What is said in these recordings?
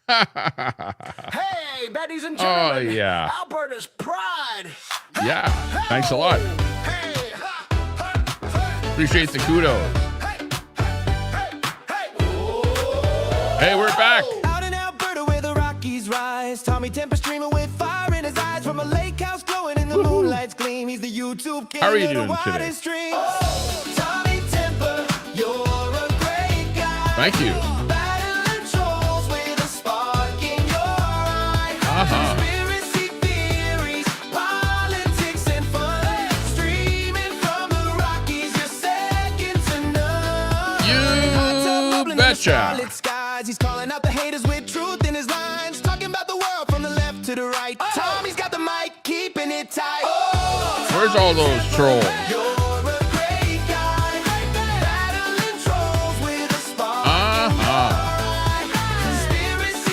Hey, baddies and gentlemen. Oh, yeah. Alberta's pride. Yeah. Thanks a lot. Hey, Appreciate the kudos. Hey, we're back. Out in Alberta where the Rockies rise, Tommy Temper streaming with fire in his eyes from a lake house glowing in the moonlight's gleam. He's the YouTube king. How are you of doing the today? widest streams. Oh, Tommy Temper, you're a great guy. Thank you. Battling trolls with a spark in your eye. Conspiracy theories, politics and fun. Streaming from the Rockies, you're second to none. You betcha. He's calling out the haters with truth in his lines, talking about the world from the left to the right. Tommy's got the mic, keeping it tight. Where's all those trolls? You're a great guy, battling trolls with a spark. Conspiracy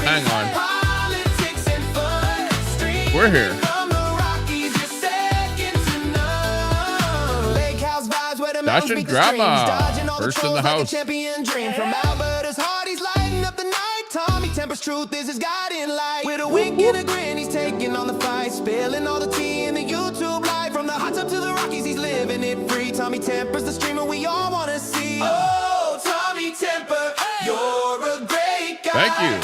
Hang on. politics and fun. Streaming We're here. from the Rockies, you're second to none. Lake house vibes where the Dash mountains and meet the drama. streams, dodging all the First in the trolls like a house. champion dream. From Alberta's heart, he's lighting up the night. Tommy Temper's truth is his guiding light. With a wink and a grin, he's taking on the fight, spilling all the tea in the YouTube life. From the hot tub to the Rockies, he's living it free. Tommy Temper's the streamer we all want to see. Oh, Tommy Temper, you're a great guy. Thank you.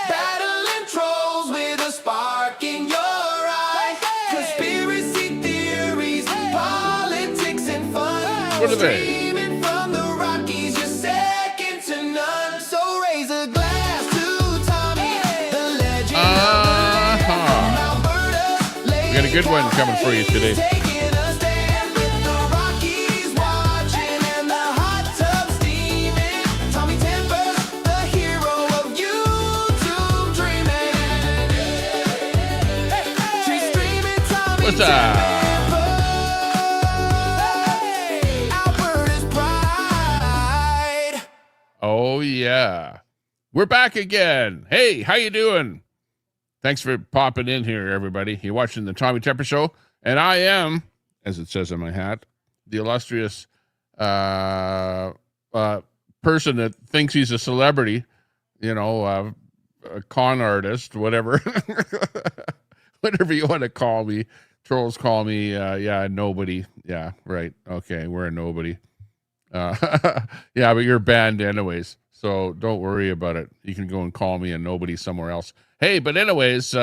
Battling trolls with a spark in your eye. Conspiracy theories, politics and fun. What are they? Streaming from the Rockies, you're second to none. So raise a glass to Tommy, the legend of Alberta. We got a good one coming for you today. Taking a stand with the Rockies watching and the hot tub steaming. Tommy Temper, the hero of YouTube dreaming. She's streaming Tommy What's up? Alberta's pride. Oh, yeah. We're back again. Hey, how you doing? Thanks for popping in here, everybody. You're watching the Tommy Temper Show, and I am, as it says on my hat, the illustrious person that thinks he's a celebrity, a con artist, whatever. Whatever you want to call me. Trolls call me, nobody. Yeah, right. Okay, we're a nobody. Yeah, but you're banned anyways, so don't worry about it. You can go and call me a nobody somewhere else. Hey, but anyways,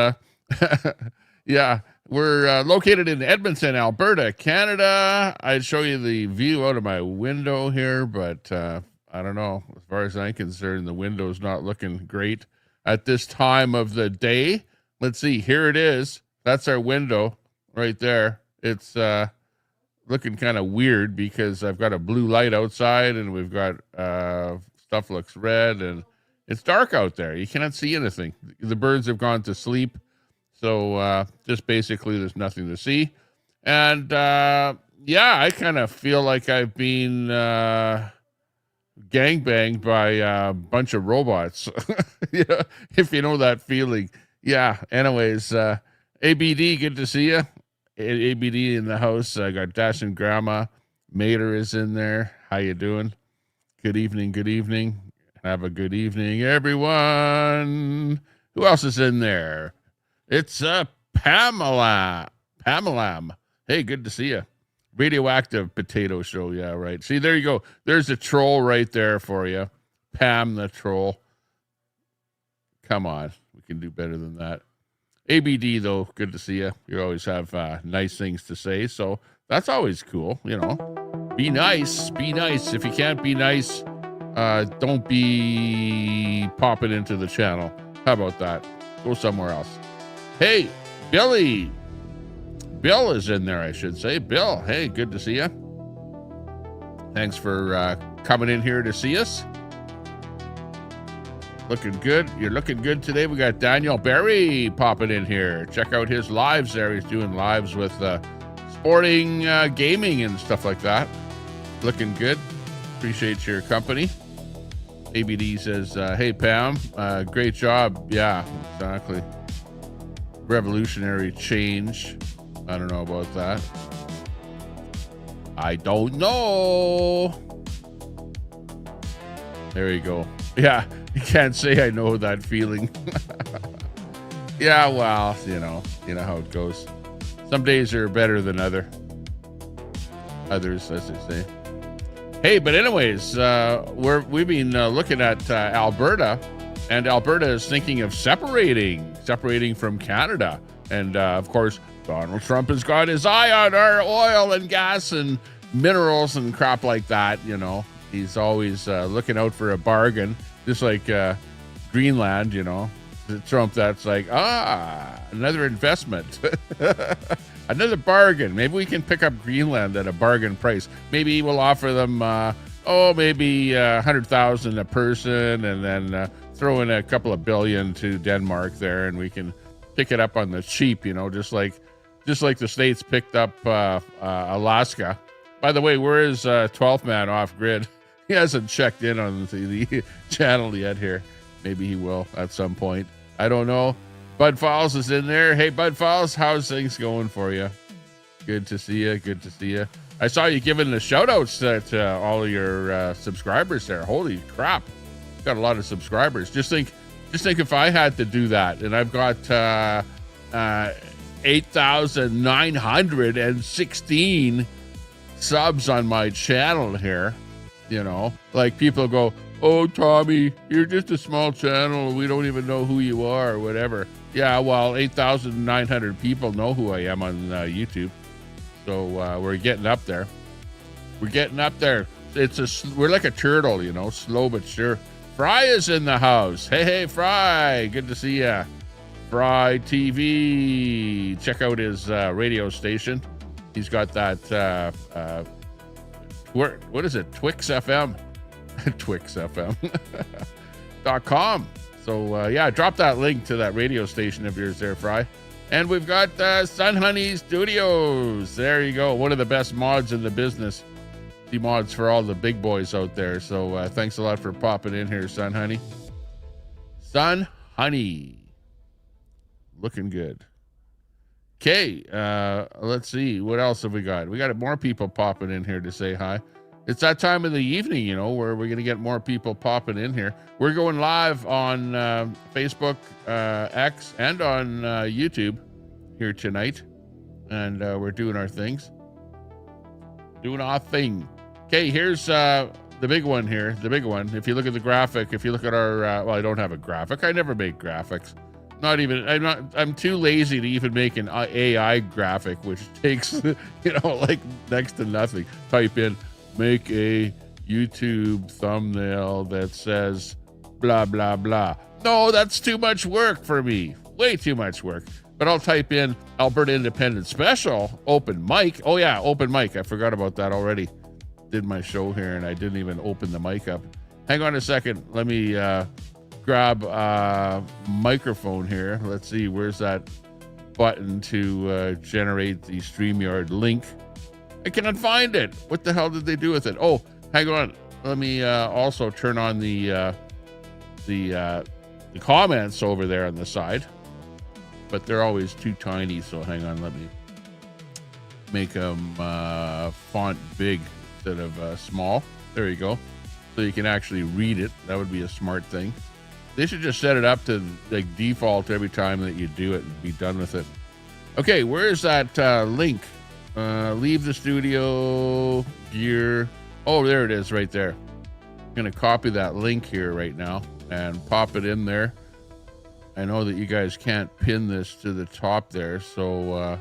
yeah, we're located in Edmonton, Alberta, Canada. I'd show you the view out of my window here, but I don't know. As far as I'm concerned, the window's not looking great at this time of the day. Let's see. Here it is. That's our window right there. It's looking kind of weird because I've got a blue light outside and we've got stuff looks red and it's dark out there. You cannot see anything. The birds have gone to sleep. So just basically there's nothing to see. And yeah, I kind of feel like I've been gangbanged by a bunch of robots. Yeah, if you know that feeling. Yeah, anyways, ABD, good to see you. ABD in the house. I got Dash and Grandma. Mater is in there. How you doing? Good evening, good evening. Have a good evening, everyone. Who else is in there? It's Pamela. Hey, good to see you. Radioactive Potato Show. Yeah, right. See, there you go. There's a troll right there for you. Pam the troll. Come on. We can do better than that. ABD, though, good to see you. You always have nice things to say, so that's always cool, Be nice. Be nice. If you can't be nice, don't be popping into the channel. How about that? Go somewhere else. Hey, Billy. Bill is in there, I should say. Bill, hey, good to see you. Thanks for coming in here to see us. Looking good. You're looking good today. We got Daniel Barry popping in here. Check out his lives there. He's doing lives with sporting, gaming, and stuff like that. Looking good. Appreciate your company. ABD says, hey, Pam, great job. Yeah, exactly. Revolutionary change. I don't know about that. I don't know. There you go. Yeah, you can't say I know that feeling. Yeah, well, you know how it goes. Some days are better than others, as they say. Hey, but anyways, we've been looking at Alberta, and Alberta is thinking of separating from Canada. And of course, Donald Trump has got his eye on our oil and gas and minerals and crap like that. You know, he's always looking out for a bargain, just like Greenland. You know, Trump. That's like another investment. Another bargain. Maybe we can pick up Greenland at a bargain price. Maybe we'll offer them, maybe 100,000 a person, and then throw in a couple of billion to Denmark there, and we can pick it up on the cheap. You know, just like the States picked up Alaska. By the way, where is 12th man off grid? He hasn't checked in on the channel yet. Here, maybe he will at some point. I don't know. Bud Falls is in there. Hey, Bud Falls, how's things going for you? Good to see you. Good to see you. I saw you giving the shout outs to all of your subscribers there. Holy crap. Got a lot of subscribers. Just think if I had to do that, and I've got 8,916 subs on my channel here. You know, like people go, "Oh, Tommy, you're just a small channel. We don't even know who you are," or whatever. Yeah, well, 8,900 people know who I am on YouTube. So we're getting up there. We're getting up there. We're like a turtle, you know, slow but sure. Fry is in the house. Hey, Fry. Good to see ya. Fry TV. Check out his radio station. He's got that, what is it? Twix FM. TwixFM.com. So, drop that link to that radio station of yours there, Fry. And we've got Sun Honey Studios. There you go. One of the best mods in the business. The mods for all the big boys out there. So, thanks a lot for popping in here, Sun Honey. Sun Honey. Looking good. Okay, let's see. What else have we got? We got more people popping in here to say hi. It's that time of the evening, you know, where we're going to get more people popping in here. We're going live on Facebook, X, and on YouTube here tonight. And we're doing our things. Doing our thing. Okay, here's the big one here. The big one. If you look at the graphic, if you look at our... I don't have a graphic. I never make graphics. I'm too lazy to even make an AI graphic, which takes, like next to nothing. Type in... make a YouTube thumbnail that says blah, blah, blah. No, that's too much work for me. Way too much work. But I'll type in Alberta Independent Special, open mic. Oh, yeah, open mic. I forgot about that already. Did my show here, and I didn't even open the mic up. Hang on a second. Let me grab a microphone here. Let's see. Where's that button to generate the StreamYard link? I cannot find it. What the hell did they do with it? Oh, hang on. Let me also turn on the comments over there on the side. But they're always too tiny, so hang on. Let me make them font big instead of small. There you go. So you can actually read it. That would be a smart thing. They should just set it up to like default every time that you do it and be done with it. Okay, where's that link? Leave the studio gear. Oh, there it is right there. I'm going to copy that link here right now and pop it in there. I know that you guys can't pin this to the top there. So,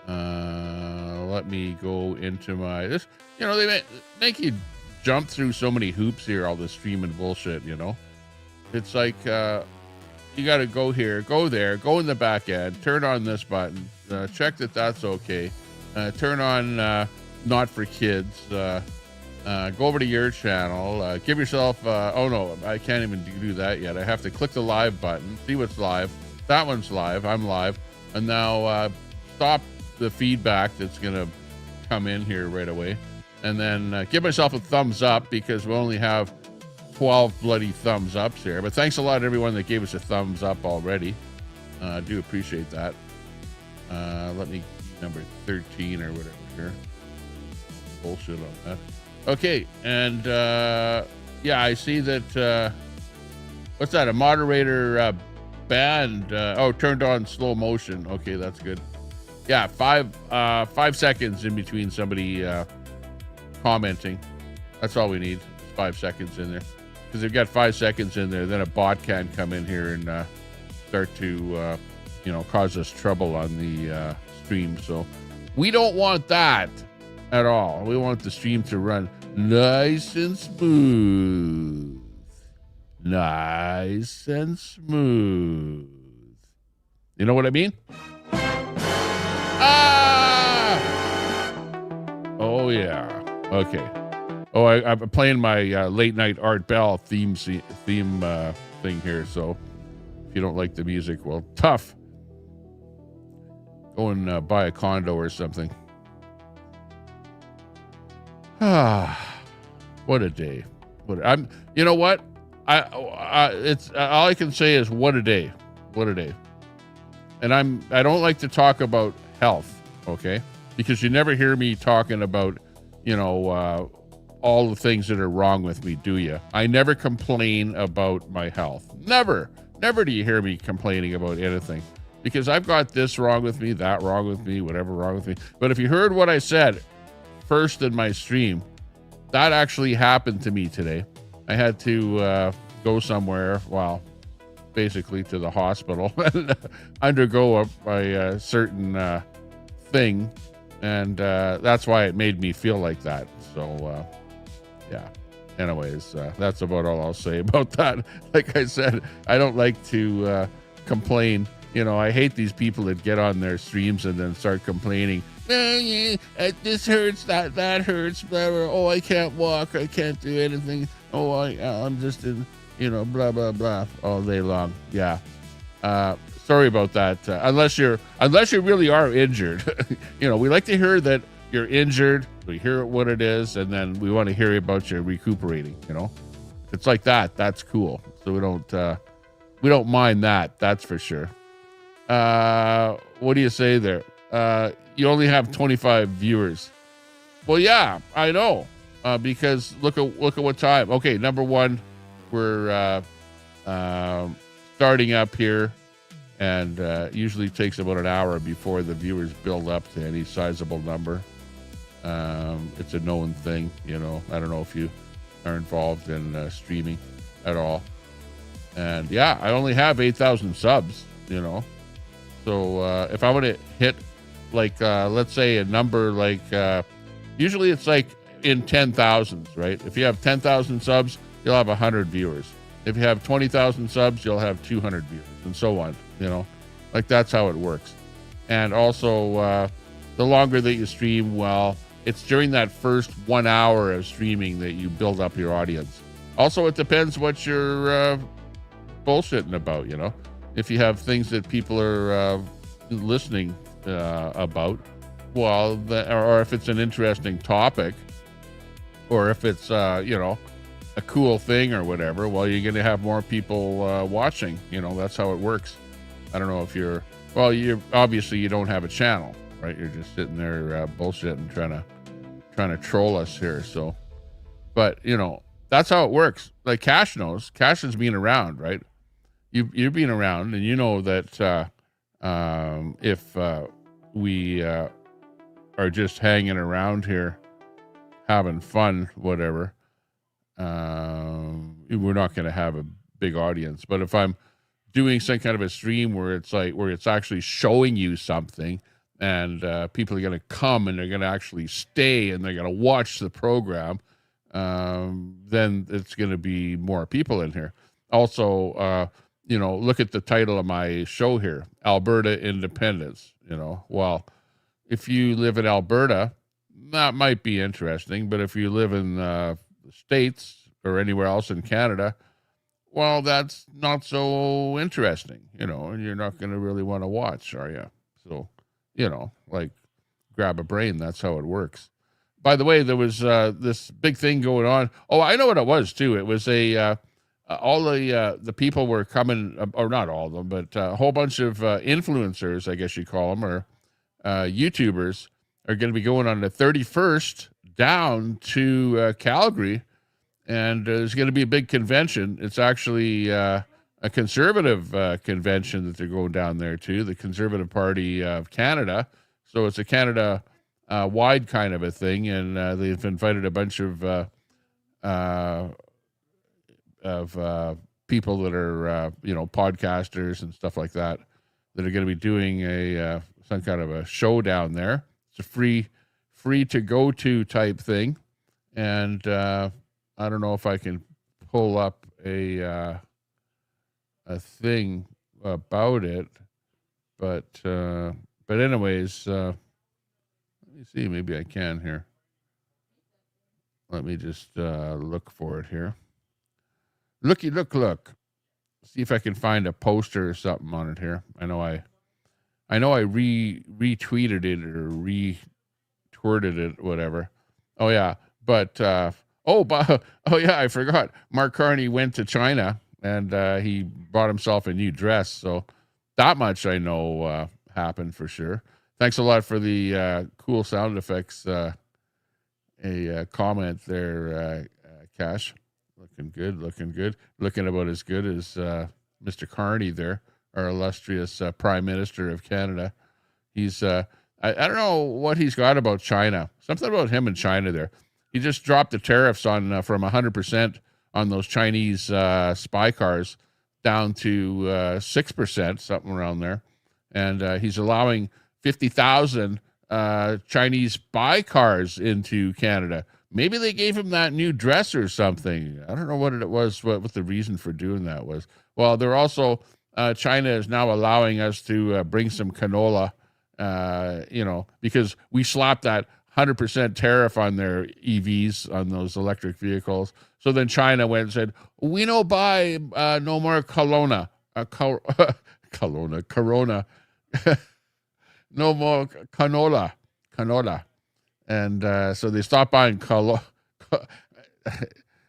let me go into my, they make you jump through so many hoops here, all this streaming bullshit, you know, it's like, you got to go here, go there, go in the back end, turn on this button, check that that's okay. Turn on not for kids. Go over to your channel. Give yourself... oh, no, I can't even do that yet. I have to click the live button, see what's live. That one's live. I'm live. And now stop the feedback that's going to come in here right away. And then give myself a thumbs up because we only have 12 bloody thumbs ups here. But thanks a lot, everyone that gave us a thumbs up already. I do appreciate that. Let me number 13 or whatever here. Bullshit on that. Okay, and Yeah, I see that. What's that? A moderator band. Turned on slow motion. Okay, that's good. Yeah, 5 seconds in between somebody commenting. That's all we need. 5 seconds in there. Because they've got 5 seconds in there, then a bot can come in here and start to, cause us trouble on the stream. So we don't want that at all. We want the stream to run nice and smooth. Nice and smooth. You know what I mean? Oh, yeah. Okay. Oh, I'm playing my late night Art Bell theme thing here. So if you don't like the music, well, tough. Go and buy a condo or something. What a day. You know what? It's all I can say is what a day. What a day. And I don't like to talk about health, okay? Because you never hear me talking about, all the things that are wrong with me, do you? I never complain about my health. Never do you hear me complaining about anything. Because I've got this wrong with me, that wrong with me, whatever wrong with me. But if you heard what I said first in my stream, that actually happened to me today. I had to go somewhere, basically to the hospital and undergo a certain thing. And that's why it made me feel like that. So, yeah. Anyways, that's about all I'll say about that. Like I said, I don't like to complain. I hate these people that get on their streams and then start complaining. This hurts, that hurts, blah, blah. Oh, I can't walk. I can't do anything. Oh, I'm just in, blah, blah, blah, all day long. Yeah. Sorry about that. Unless you really are injured. We like to hear that you're injured. We hear what it is, and then we want to hear about you recuperating. If it's like that, that's cool. So we don't mind that. That's for sure. What do you say there? You only have 25 viewers. Well, yeah, I know. Because look at what time. Okay, number one, we're starting up here, and usually takes about an hour before the viewers build up to any sizable number. It's a known thing, I don't know if you are involved in streaming at all. And yeah, I only have 8,000 subs, So if I want to hit let's say a number usually it's like in 10,000s, right? If you have 10,000 subs, you'll have 100 viewers. If you have 20,000 subs, you'll have 200 viewers, and so on. That's how it works. And also, the longer that you stream, it's during that first 1 hour of streaming that you build up your audience. Also, it depends what you're bullshitting about. If you have things that people are listening about, or if it's an interesting topic, or if it's a cool thing or whatever, you're going to have more people watching. That's how it works. I don't know if you're obviously you don't have a channel, right? You're just sitting there bullshitting, trying to troll us here. So, but that's how it works. Like Cash knows. Cash has been around, right? You've been around, and you know that if we are just hanging around here, having fun, whatever, we're not going to have a big audience. But if I'm doing some kind of a stream where it's actually showing you something, and people are going to come and they're going to actually stay and they're going to watch the program, then it's going to be more people in here. Also, look at the title of my show here, Alberta Independence. If you live in Alberta, that might be interesting. But if you live in the States or anywhere else in Canada, that's not so interesting, and you're not going to really want to watch, are you? So, grab a brain. That's how it works. By the way, there was this big thing going on. Oh, I know what it was too. It was all the people were coming, or not all of them, but a whole bunch of influencers, I guess you call them, or YouTubers, are going to be going on the 31st down to Calgary and there's going to be a big convention. It's actually a conservative convention that they're going down there to, the Conservative Party of Canada. So it's a Canada wide kind of a thing, and they've invited a bunch of people that are podcasters and stuff like that are going to be doing a some kind of a show down there. It's a free to go to type thing, and I don't know if I can pull up a thing about it, but anyways, let me see. Maybe I can here. Let me just look for it here. Look. See if I can find a poster or something on it here. I know I retweeted it or retworded it, whatever. Oh yeah, but I forgot. Mark Carney went to China and he bought himself a new dress. So that much I know happened for sure. Thanks a lot for the cool sound effects. A comment there, Cash. Looking good. Looking about as good as Mr. Carney there, our illustrious Prime Minister of Canada. He's, I don't know what he's got about China. Something about him and China there. He just dropped the tariffs on from 100% on those Chinese spy cars down to 6%, something around there. And he's allowing 50,000 Chinese spy cars into Canada. Maybe they gave him that new dress or something. I don't know what it was, what the reason for doing that was. Well, they're also, China is now allowing us to bring some canola, because we slapped that 100% tariff on their EVs, on those electric vehicles. So then China went and said, we no buy no more Corona. No more canola. And so they stopped buying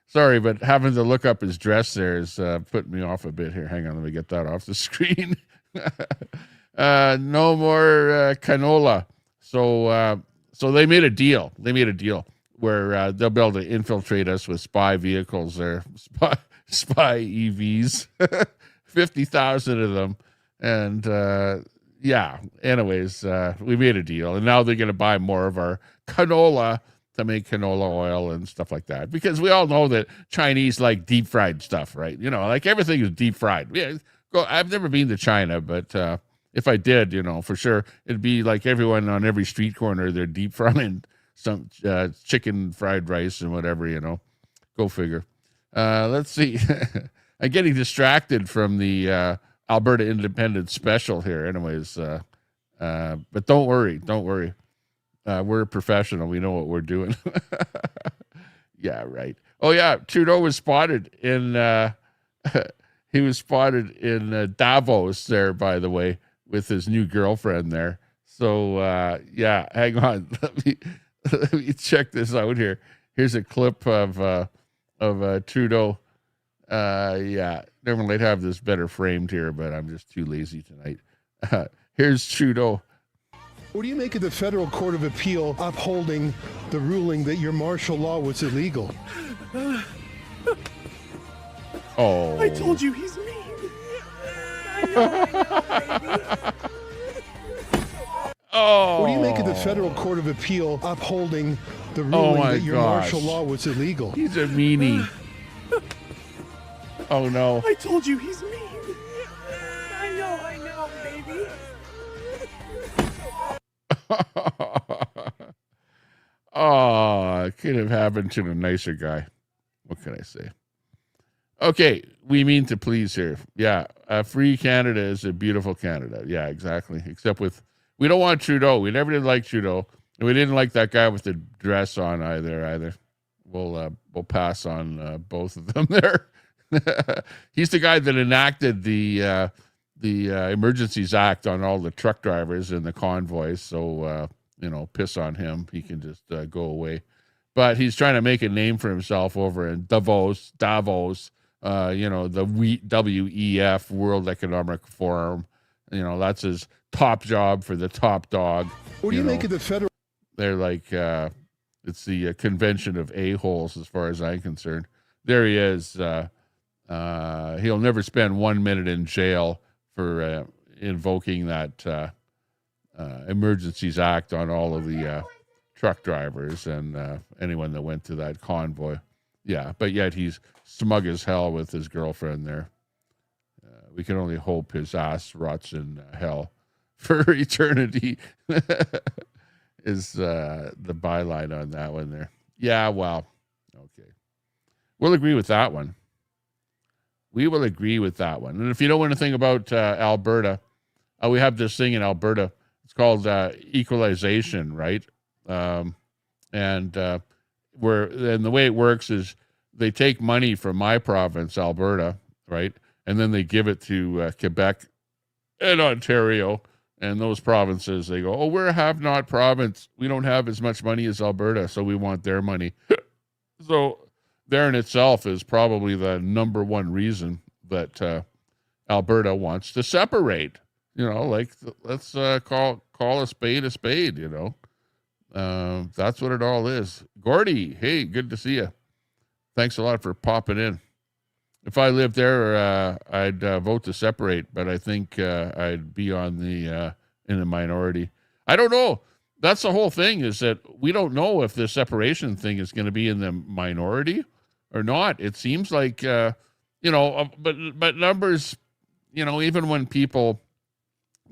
sorry, but having to look up his dress there is putting me off a bit here. Hang on, let me get that off the screen. No more canola. So they made a deal. Where they'll be able to infiltrate us with spy vehicles or spy EVs, 50,000 of them. And anyways, we made a deal. And now they're going to buy more of our canola to make canola oil and stuff like that. Because we all know that Chinese like deep fried stuff, right? Like everything is deep fried. Yeah, I've never been to China, but if I did, for sure, it'd be like everyone on every street corner, they're deep frying some chicken fried rice and whatever, Go figure. Let's see. I'm getting distracted from the Alberta Independent special here. Anyways, but don't worry. We're professional. We know what we're doing. Yeah, right. Oh yeah, Trudeau was spotted in Davos there, by the way, with his new girlfriend there. So hang on. Let me check this out here. Here's a clip of Trudeau. Normally I'd have this better framed here, but I'm just too lazy tonight. Here's Trudeau. What do you make of the Federal Court of Appeal upholding the ruling that your martial law was illegal? Oh. I told you he's mean. I know, baby. Oh. What do you make of the Federal Court of Appeal upholding the ruling that your martial law was illegal? He's a meanie. Oh no. I told you he's mean. I know, baby. Oh, it could have happened to a nicer guy. What can I say? Okay, we mean to please here. Yeah, free Canada is a beautiful Canada. Yeah, exactly. Except we don't want Trudeau. We never did like Trudeau. And we didn't like that guy with the dress on either. We'll pass on both of them there. He's the guy that enacted the Emergencies Act on all the truck drivers and the convoys. So, piss on him. He can just go away. But he's trying to make a name for himself over in Davos, the WEF, World Economic Forum. That's his top job for the top dog. What do you make of the federal? They're like, it's the convention of a-holes as far as I'm concerned. there he is. He'll never spend 1 minute in jail for invoking that Emergencies Act on all of the truck drivers and anyone that went to that convoy. Yeah, but yet he's smug as hell with his girlfriend there. We can only hope his ass rots in hell for eternity is the byline on that one there. Yeah, well, okay. We'll agree with that one. We will agree with that one. And if you know anything about Alberta, we have this thing in Alberta. It's called equalization, right? And the way it works is they take money from my province, Alberta, right? And then they give it to Quebec and Ontario and those provinces. They go, oh, we're a have-not province. We don't have as much money as Alberta, so we want their money. So there in itself is probably the number one reason that Alberta wants to separate. You know, like let's call a spade, you know. That's what it all is. Gordy, hey, good to see you. Thanks a lot for popping in. If I lived there, I'd vote to separate, but I think I'd be on the in the minority. I don't know. That's the whole thing, is that we don't know if the separation thing is going to be in the minority or not. It seems like, you know, but numbers, you know, even when people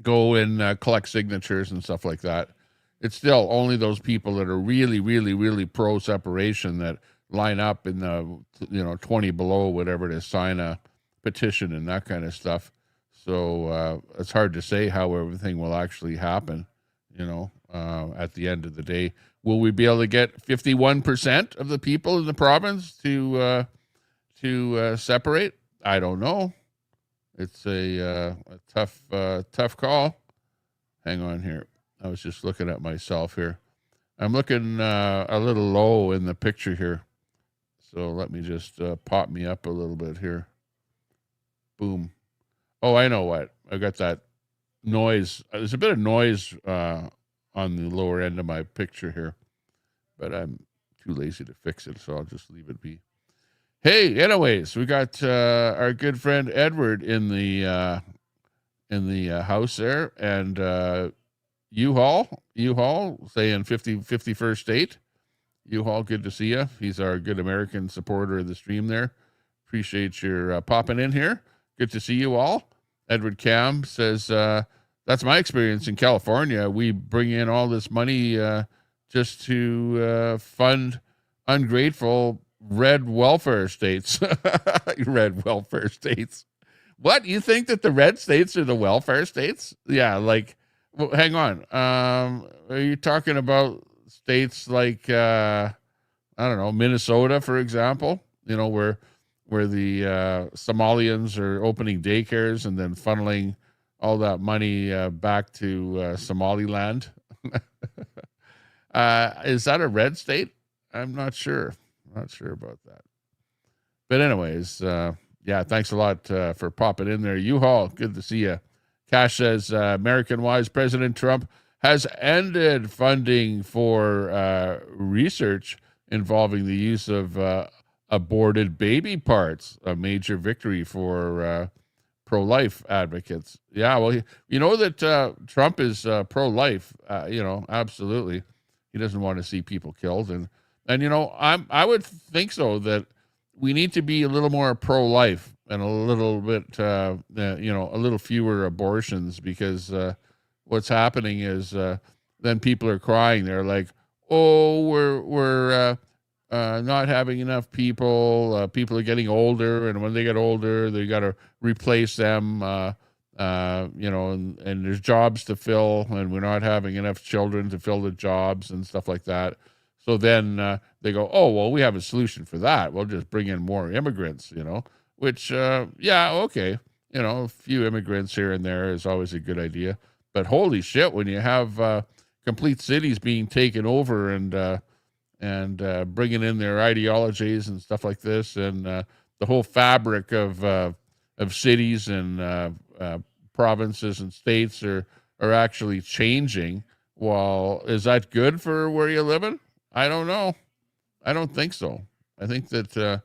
go and collect signatures and stuff like that, it's still only those people that are really, really, really pro separation that line up in the, you know, 20 below, whatever it is, sign a petition and that kind of stuff. So it's hard to say how everything will actually happen, you know, at the end of the day. Will we be able to get 51% of the people in the province to separate? I don't know. It's a tough call. Hang on here. I was just looking at myself here. I'm looking a little low in the picture here. So let me just pop me up a little bit here. Boom. Oh, I know what. I got that noise. There's a bit of noise on the lower end of my picture here, but I'm too lazy to fix it, so I'll just leave it be. Hey, anyways, we got our good friend Edward in the house there, and U-Haul saying 51st state. U-Haul, good to see you. He's our good American supporter of the stream there. Appreciate your popping in here. Good to see you all. Edward Cam says, that's my experience in California. We bring in all this money just to fund ungrateful red welfare states. Red welfare states. What? You think that the red states are the welfare states? Yeah, like, well, hang on. Are you talking about states like, I don't know, Minnesota, for example, you know, where the Somalians are opening daycares and then funneling all that money back to Somaliland? Is that a red state? I'm not sure. Not sure about that. But anyways, yeah, thanks a lot for popping in there. U-Haul, good to see you. Cash says, American-wise, President Trump has ended funding for research involving the use of aborted baby parts, a major victory for pro-life advocates. Yeah, well, you know that Trump is pro-life, you know, absolutely. He doesn't want to see people killed. And you know, I would think so, that we need to be a little more pro-life and a little bit, you know, a little fewer abortions, because what's happening is then people are crying. They're like, oh, we're not having enough people. People are getting older, and when they get older, they got to replace them. You know, and there's jobs to fill, and we're not having enough children to fill the jobs and stuff like that. So then they go, oh, well, we have a solution for that. We'll just bring in more immigrants, you know, which, yeah, okay. You know, a few immigrants here and there is always a good idea. But holy shit, when you have complete cities being taken over and bringing in their ideologies and stuff like this, and the whole fabric of cities and provinces and states are actually changing. Well, is that good for where you're living? I don't know. I don't think so. I think that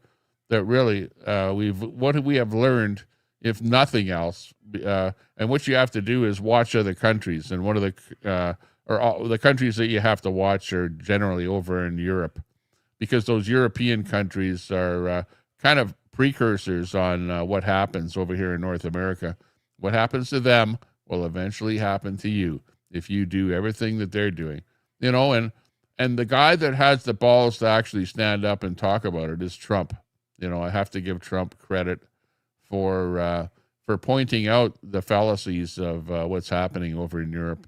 that really what we have learned, if nothing else, and what you have to do is watch other countries. And one of the countries that you have to watch are generally over in Europe, because those European countries are kind of precursors on what happens over here in North America. What happens to them will eventually happen to you if you do everything that they're doing, and the guy that has the balls to actually stand up and talk about it is Trump. I have to give Trump credit for pointing out the fallacies of what's happening over in Europe.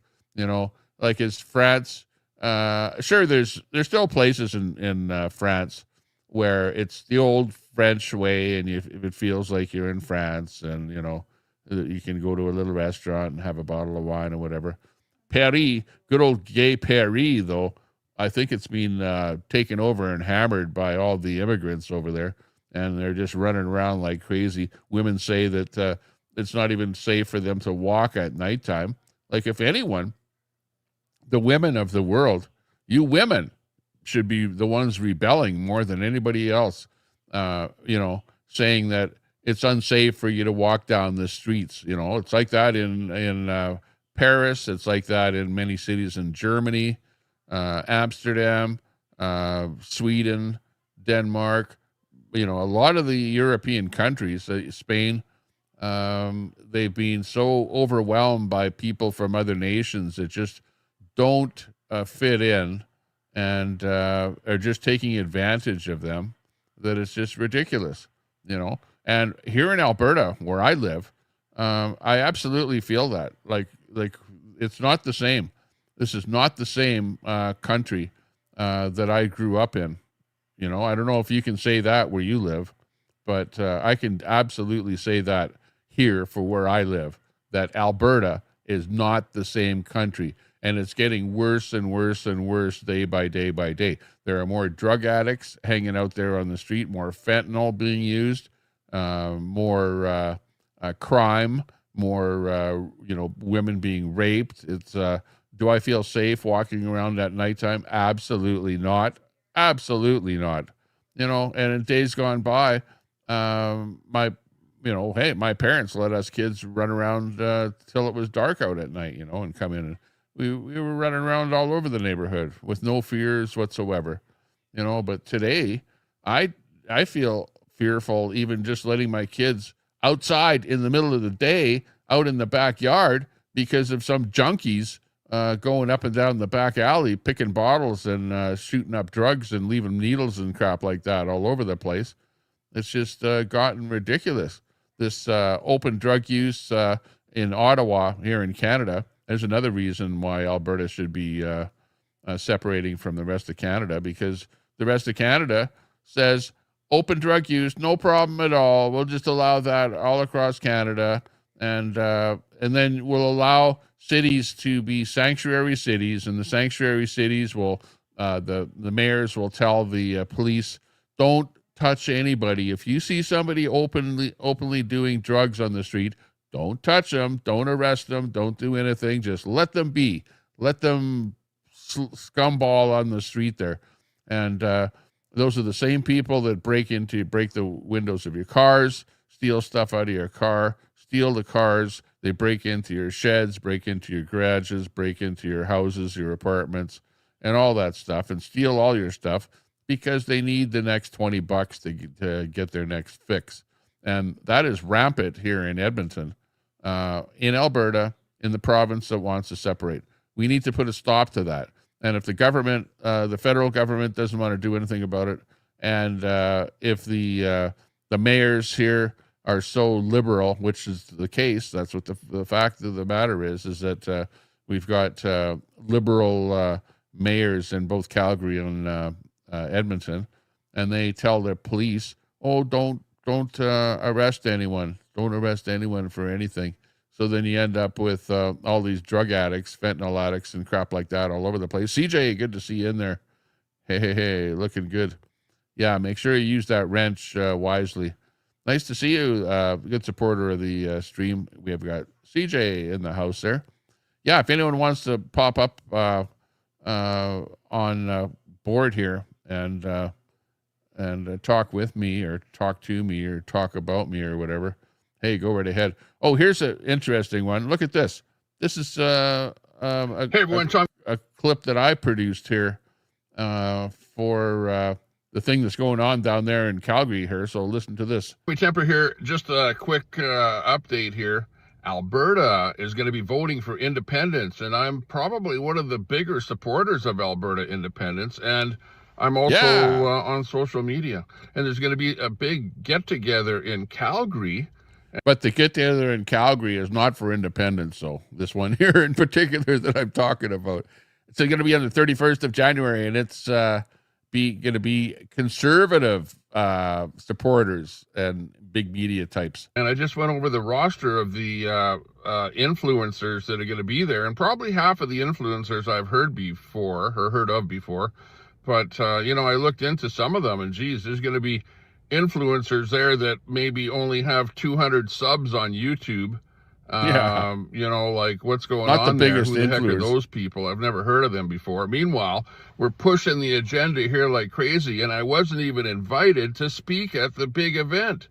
Like is France. Sure, there's still places in France where it's the old French way, and if it feels like you're in France, and you can go to a little restaurant and have a bottle of wine or whatever. Paris, good old gay Paris, though, I think it's been taken over and hammered by all the immigrants over there, and they're just running around like crazy. Women say that it's not even safe for them to walk at nighttime. Like, if anyone, the women of the world, you women should be the ones rebelling more than anybody else, saying that it's unsafe for you to walk down the streets. It's like that in Paris. It's like that in many cities in Germany, Amsterdam, Sweden, Denmark. A lot of the European countries, Spain, they've been so overwhelmed by people from other nations that just don't fit in and are just taking advantage of them, that it's just ridiculous, And here in Alberta, where I live, I absolutely feel that. Like it's not the same. This is not the same country that I grew up in. I don't know if you can say that where you live, but I can absolutely say that here for where I live, that Alberta is not the same country. And it's getting worse and worse and worse day by day by day. There are more drug addicts hanging out there on the street, more fentanyl being used, more crime, more women being raped. It's do I feel safe walking around at nighttime? Absolutely not. Absolutely not. And in days gone by, my parents let us kids run around till it was dark out at night, and come in, and we were running around all over the neighborhood with no fears whatsoever, but today I feel fearful even just letting my kids outside in the middle of the day out in the backyard because of some junkies going up and down the back alley, picking bottles and shooting up drugs and leaving needles and crap like that all over the place. It's just gotten ridiculous. This open drug use in Ottawa here in Canada. There's another reason why Alberta should be separating from the rest of Canada, because the rest of Canada says open drug use, no problem at all. We'll just allow that all across Canada, and then we'll allow cities to be sanctuary cities, and the sanctuary cities will the mayors will tell the police, don't touch anybody. If you see somebody openly doing drugs on the street, don't touch them, don't arrest them, don't do anything. Just let them be. Let them scumball on the street there. And those are the same people that break the windows of your cars, steal stuff out of your car, steal the cars. They break into your sheds, break into your garages, break into your houses, your apartments, and all that stuff, and steal all your stuff because they need the next $20 to get their next fix. And that is rampant here in Edmonton, in Alberta, in the province that wants to separate. We need to put a stop to that. And if the government, the federal government, doesn't want to do anything about it, and if the mayors here are so liberal, which is the case, that's what the fact of the matter is that we've got liberal mayors in both Calgary and Edmonton, and they tell their police, oh, don't arrest anyone. Don't arrest anyone for anything. So then you end up with all these drug addicts, fentanyl addicts, and crap like that all over the place. CJ, good to see you in there. Hey, looking good. Yeah, make sure you use that wrench wisely. Nice to see you. Good supporter of the stream. We have got CJ in the house there. Yeah, if anyone wants to pop up on board here and talk with me or talk to me or talk about me or whatever, hey, go right ahead. Oh, here's an interesting one. Look at this. This is a clip that I produced here for the thing that's going on down there in Calgary here. So listen to this. Temper here. Just a quick update here. Alberta is going to be voting for independence, and I'm probably one of the bigger supporters of Alberta independence, and I'm also on social media. And there's going to be a big get-together in Calgary. But the get-together in Calgary is not for independence, so this one here in particular that I'm talking about. It's going to be on the 31st of January, and it's going to be conservative supporters and big media types. And I just went over the roster of the influencers that are going to be there, and probably half of the influencers I've heard of before. But, I looked into some of them, and geez, there's going to be influencers there that maybe only have 200 subs on YouTube. Like what's going Not on the there? biggest Who the heck are influencers. those people? I've never heard of them before. Meanwhile, we're pushing the agenda here like crazy, and I wasn't even invited to speak at the big event.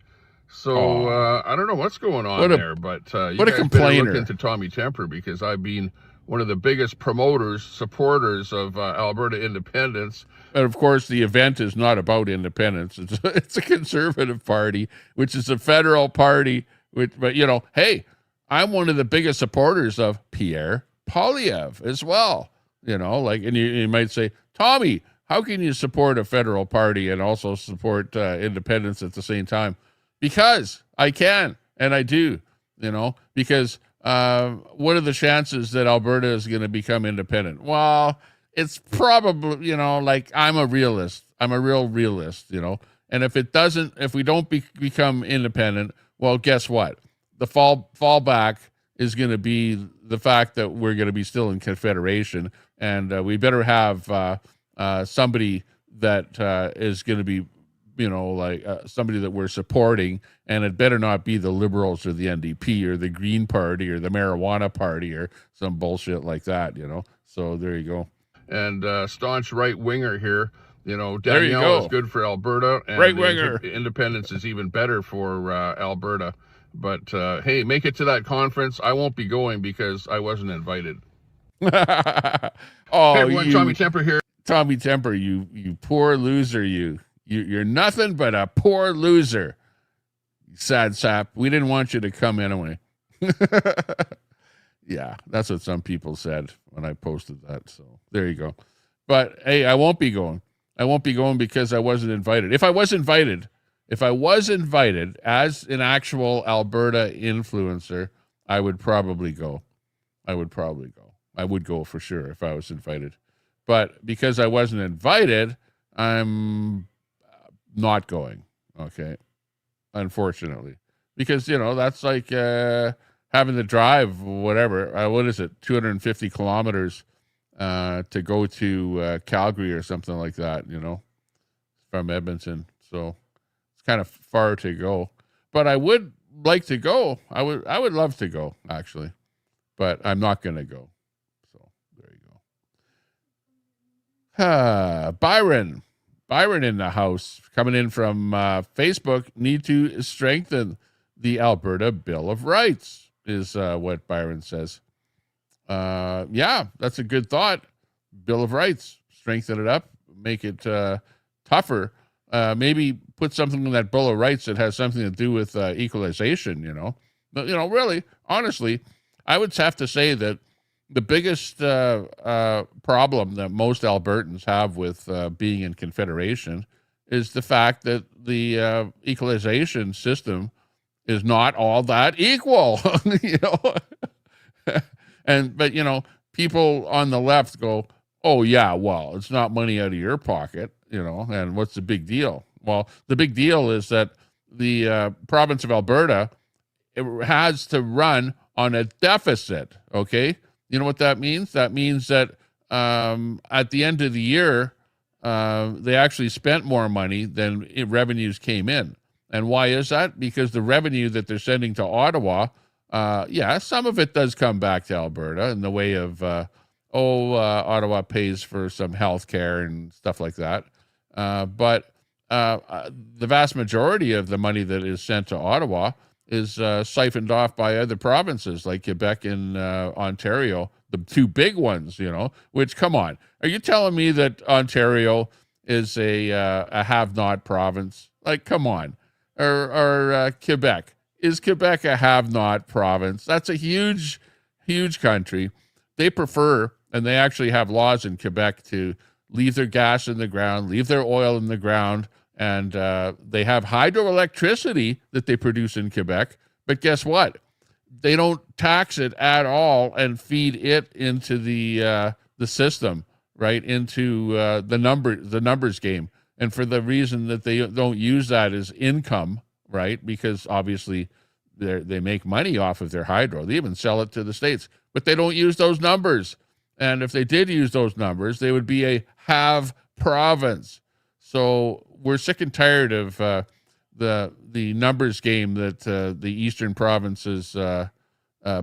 So I don't know what's going on there, but you what a guys complainer. better look into Tommy Temper, because I've been one of the biggest supporters of Alberta independence. And of course, the event is not about independence. It's a conservative party, which is a federal party. But hey, I'm one of the biggest supporters of Pierre Poilievre as well. And you might say, Tommy, how can you support a federal party and also support independence at the same time? Because I can, and I do. Because what are the chances that Alberta is going to become independent? Well, it's probably, I'm a realist. I'm a real realist, and if we don't become independent, well, guess what? The fallback is going to be the fact that we're going to be still in Confederation, and we better have somebody that is going to be, somebody that we're supporting, and it better not be the Liberals or the NDP or the Green Party or the Marijuana Party or some bullshit like that, So there you go. And staunch right winger here. There you Danielle go. is good for Alberta, and Right winger. Independence is even better for Alberta. But hey, make it to that conference. I won't be going because I wasn't invited. Oh, Hey everyone, Tommy Temper here. Tommy Temper, you poor loser, you're nothing but a poor loser. Sad sap. We didn't want you to come anyway. Yeah, that's what some people said when I posted that. So there you go. But hey, I won't be going. I won't be going because I wasn't invited. If I was invited as an actual Alberta influencer, I would probably go. I would go for sure if I was invited. But because I wasn't invited, I'm not going. Okay. Unfortunately. Because, that's like having to drive, whatever. What is it? 250 kilometers to go to Calgary or something like that, from Edmonton. So it's kind of far to go. But I would like to go. I would love to go, actually. But I'm not going to go. So there you go. Byron in the house, coming in from Facebook. Need to strengthen the Alberta Bill of Rights, is what Byron says. Yeah, that's a good thought. Bill of Rights, strengthen it up, make it tougher. Maybe put something in that Bill of Rights that has something to do with equalization, But, really, honestly, I would have to say that the biggest problem that most Albertans have with being in Confederation is the fact that the equalization system is not all that equal, But people on the left go, oh, yeah, well, it's not money out of your pocket, and what's the big deal? Well, the big deal is that the province of Alberta, it has to run on a deficit, okay? You know what that means? That means that at the end of the year, they actually spent more money than revenues came in. And why is that? Because the revenue that they're sending to Ottawa, some of it does come back to Alberta in the way of, Ottawa pays for some health care and stuff like that. But the vast majority of the money that is sent to Ottawa is siphoned off by other provinces like Quebec and Ontario, the two big ones, which, come on. Are you telling me that Ontario is a have-not province? Like, come on. Or Quebec. Is Quebec a have-not province? That's a huge, huge country. They prefer, and they actually have laws in Quebec to leave their gas in the ground, leave their oil in the ground, and they have hydroelectricity that they produce in Quebec. But guess what? They don't tax it at all and feed it into the system, right? Into the numbers game. And for the reason that they don't use that as income, right? Because obviously they make money off of their hydro. They even sell it to the States, but they don't use those numbers. And if they did use those numbers, they would be a have province. So we're sick and tired of the numbers game that the eastern provinces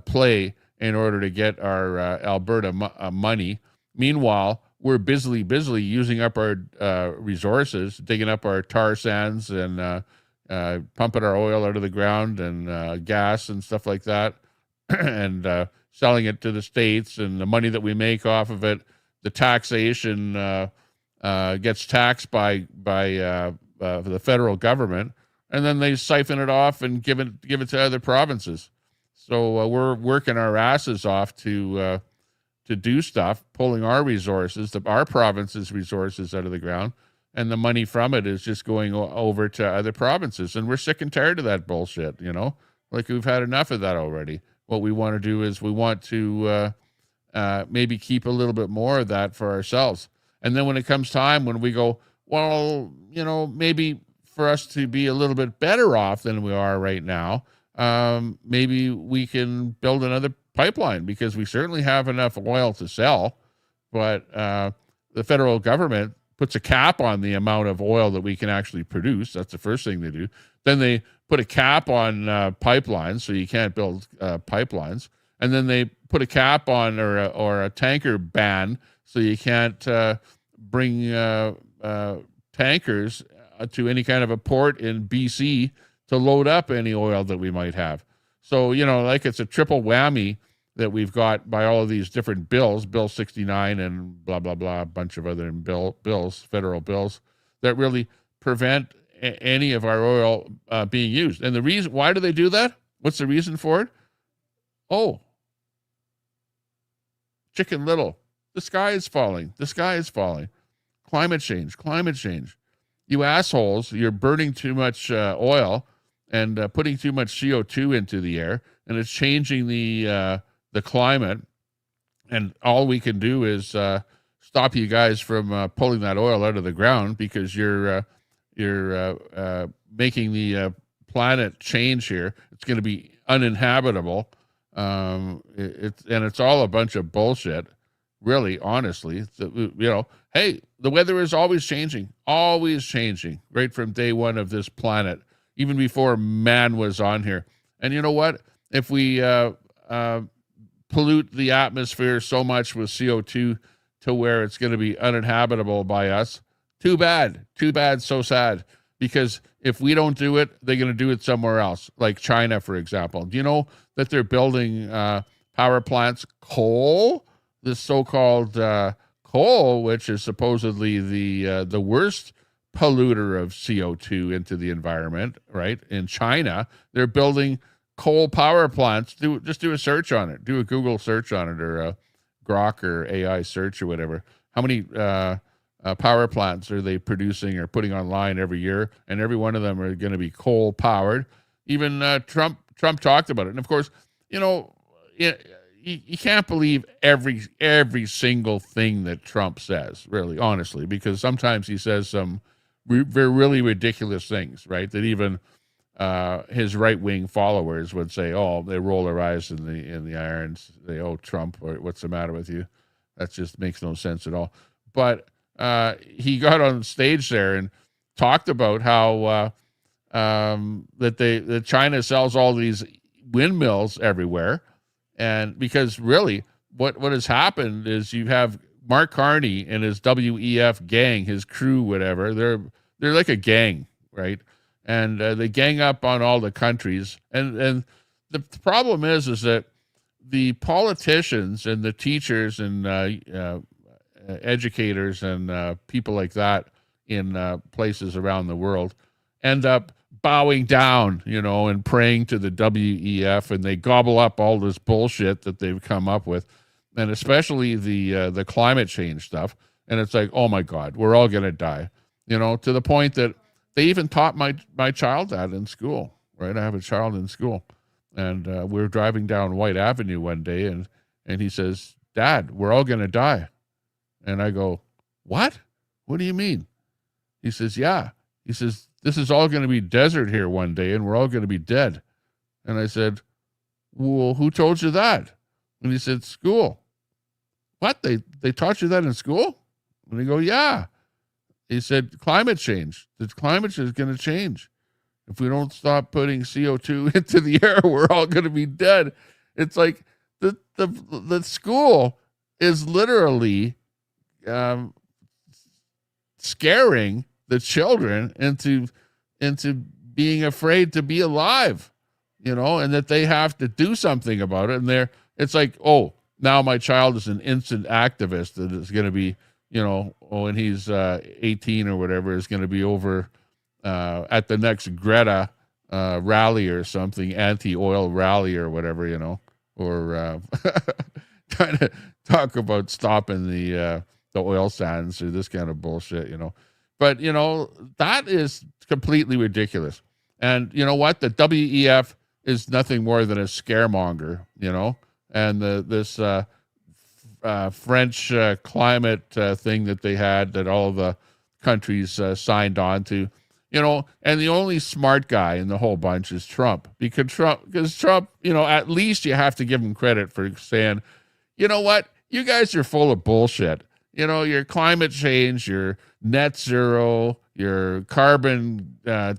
play in order to get our Alberta money. Meanwhile, we're busily using up our resources, digging up our tar sands and pumping our oil out of the ground and gas and stuff like that, and selling it to the States, and the money that we make off of it, the taxation gets taxed by the federal government, and then they siphon it off and give it to other provinces. So we're working our asses off to do stuff, pulling our resources, our province's resources out of the ground, and the money from it is just going over to other provinces. And we're sick and tired of that bullshit, like we've had enough of that already. What we want to do is we want to maybe keep a little bit more of that for ourselves. And then when it comes time when we go, well, maybe for us to be a little bit better off than we are right now, maybe we can build another pipeline, because we certainly have enough oil to sell, but the federal government puts a cap on the amount of oil that we can actually produce. That's the first thing they do. Then they put a cap on pipelines, so you can't build pipelines. And then they put a cap on or a tanker ban, so you can't bring tankers to any kind of a port in BC to load up any oil that we might have. So, like it's a triple whammy that we've got by all of these different bills, Bill 69 and blah, blah, blah, a bunch of other bills, federal bills, that really prevent any of our oil being used. And the reason, why do they do that? What's the reason for it? Oh, Chicken Little. The sky is falling. The sky is falling. Climate change. You assholes, you're burning too much oil and putting too much CO2 into the air, and it's changing the climate. And all we can do is stop you guys from pulling that oil out of the ground, because you're making the planet change here. It's going to be uninhabitable. It's all a bunch of bullshit, really, honestly. Hey, the weather is always changing, right from day one of this planet, even before man was on here. And you know what? If we pollute the atmosphere so much with CO2 to where it's going to be uninhabitable by us, too bad, so sad. Because if we don't do it, they're going to do it somewhere else, like China, for example. Do you know that they're building power plants, coal, this so-called coal, which is supposedly the worst polluter of CO2 into the environment, right? In China, they're building coal power plants. Just do a search on it. Do a Google search on it, or a Grok or AI search or whatever. How many power plants are they producing or putting online every year? And every one of them are going to be coal powered. Even Trump talked about it. And of course, you can't believe every single thing that Trump says, really, honestly, because sometimes he says some really ridiculous things, right? That even his right-wing followers would say, "Oh, they roll their eyes in the irons. They, oh, Trump, what's the matter with you?" That just makes no sense at all. But he got on stage there and talked about how that China sells all these windmills everywhere. And because really what has happened is you have Mark Carney and his WEF gang, his crew, whatever, they're like a gang, right? And they gang up on all the countries. And the problem is that the politicians and the teachers and educators and people like that in places around the world end up bowing down, and praying to the WEF, and they gobble up all this bullshit that they've come up with, and especially the climate change stuff. And it's like, oh my God, we're all gonna die, to the point that they even taught my child that in school, right? I have a child in school, and we're driving down White Avenue one day, and he says, "Dad, we're all gonna die," and I go, "What? What do you mean?" He says, "Yeah." He says, "This is all going to be desert here one day, and we're all going to be dead." And I said, "Well, who told you that?" And he said, "School." "What? They taught you that in school?" And I go, "Yeah." He said, "Climate change. The climate change is going to change. If we don't stop putting CO2 into the air, we're all going to be dead." It's like the school is literally scaring the children into being afraid to be alive, and that they have to do something about it. And it's like, oh, now my child is an instant activist that is going to be, when he's 18 or whatever, is going to be over at the next Greta rally or something, anti-oil rally or whatever, or trying to talk about stopping the oil sands or this kind of bullshit, But, that is completely ridiculous. And you know what? The WEF is nothing more than a scaremonger, and this French climate thing that they had that all the countries signed on to, and the only smart guy in the whole bunch is Trump. Because Trump, at least you have to give him credit for saying, "You know what? You guys are full of bullshit. Your climate change, your net zero, your carbon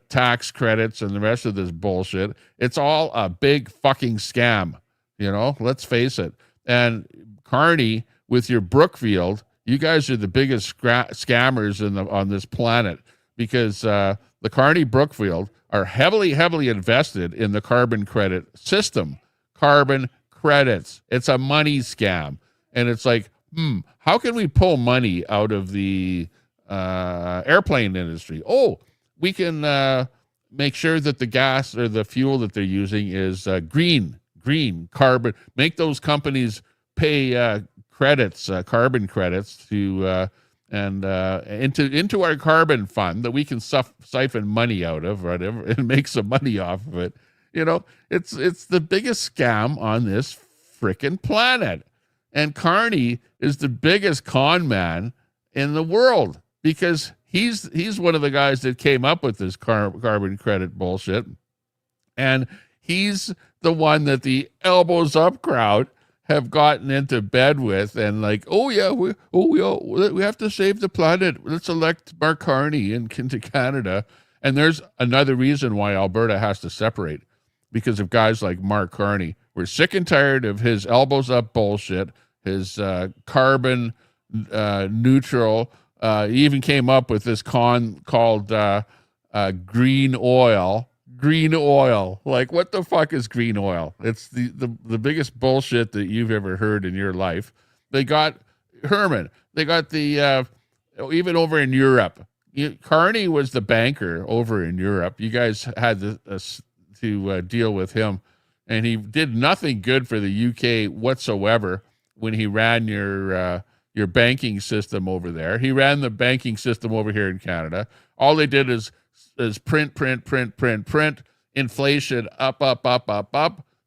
tax credits, and the rest of this bullshit. It's all a big fucking scam. Let's face it." And Carney, with your Brookfield, you guys are the biggest scammers on this planet, because the Carney Brookfield are heavily invested in the carbon credit system. Carbon credits. It's a money scam. And it's like, how can we pull money out of the airplane industry? Oh, we can make sure that the gas or the fuel that they're using is green carbon. Make those companies pay credits, carbon credits to into our carbon fund that we can siphon money out of, whatever, and make some money off of it. It's the biggest scam on this frickin' planet. And Carney is the biggest con man in the world, because he's one of the guys that came up with this carbon credit bullshit. And he's the one that the elbows up crowd have gotten into bed with, and like, oh yeah, we have to save the planet. Let's elect Mark Carney into Canada. And there's another reason why Alberta has to separate, because of guys like Mark Carney. We're sick and tired of his elbows up bullshit, his carbon neutral. He even came up with this con called green oil. Green oil. Like, what the fuck is green oil? It's the biggest bullshit that you've ever heard in your life. They got Herman. They got the even over in Europe. Carney was the banker over in Europe. You guys had to deal with him, and he did nothing good for the UK whatsoever when he ran your banking system over there. He ran the banking system over here in Canada. All they did is print. Inflation up.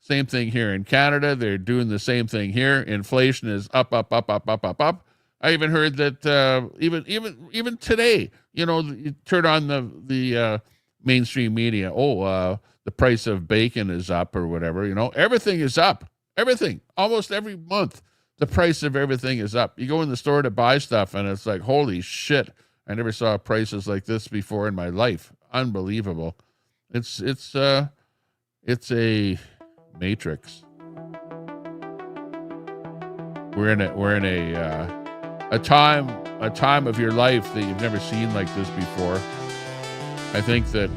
Same thing here in Canada. They're doing the same thing here. Inflation is up. I even heard that even today, you turn on the mainstream media. The price of bacon is up or whatever. Everything is up. Everything. Almost every month, the price of everything is up. You go in the store to buy stuff, and it's like, holy shit! I never saw prices like this before in my life. Unbelievable. It's a matrix. We're in a time of your life that you've never seen like this before. I think that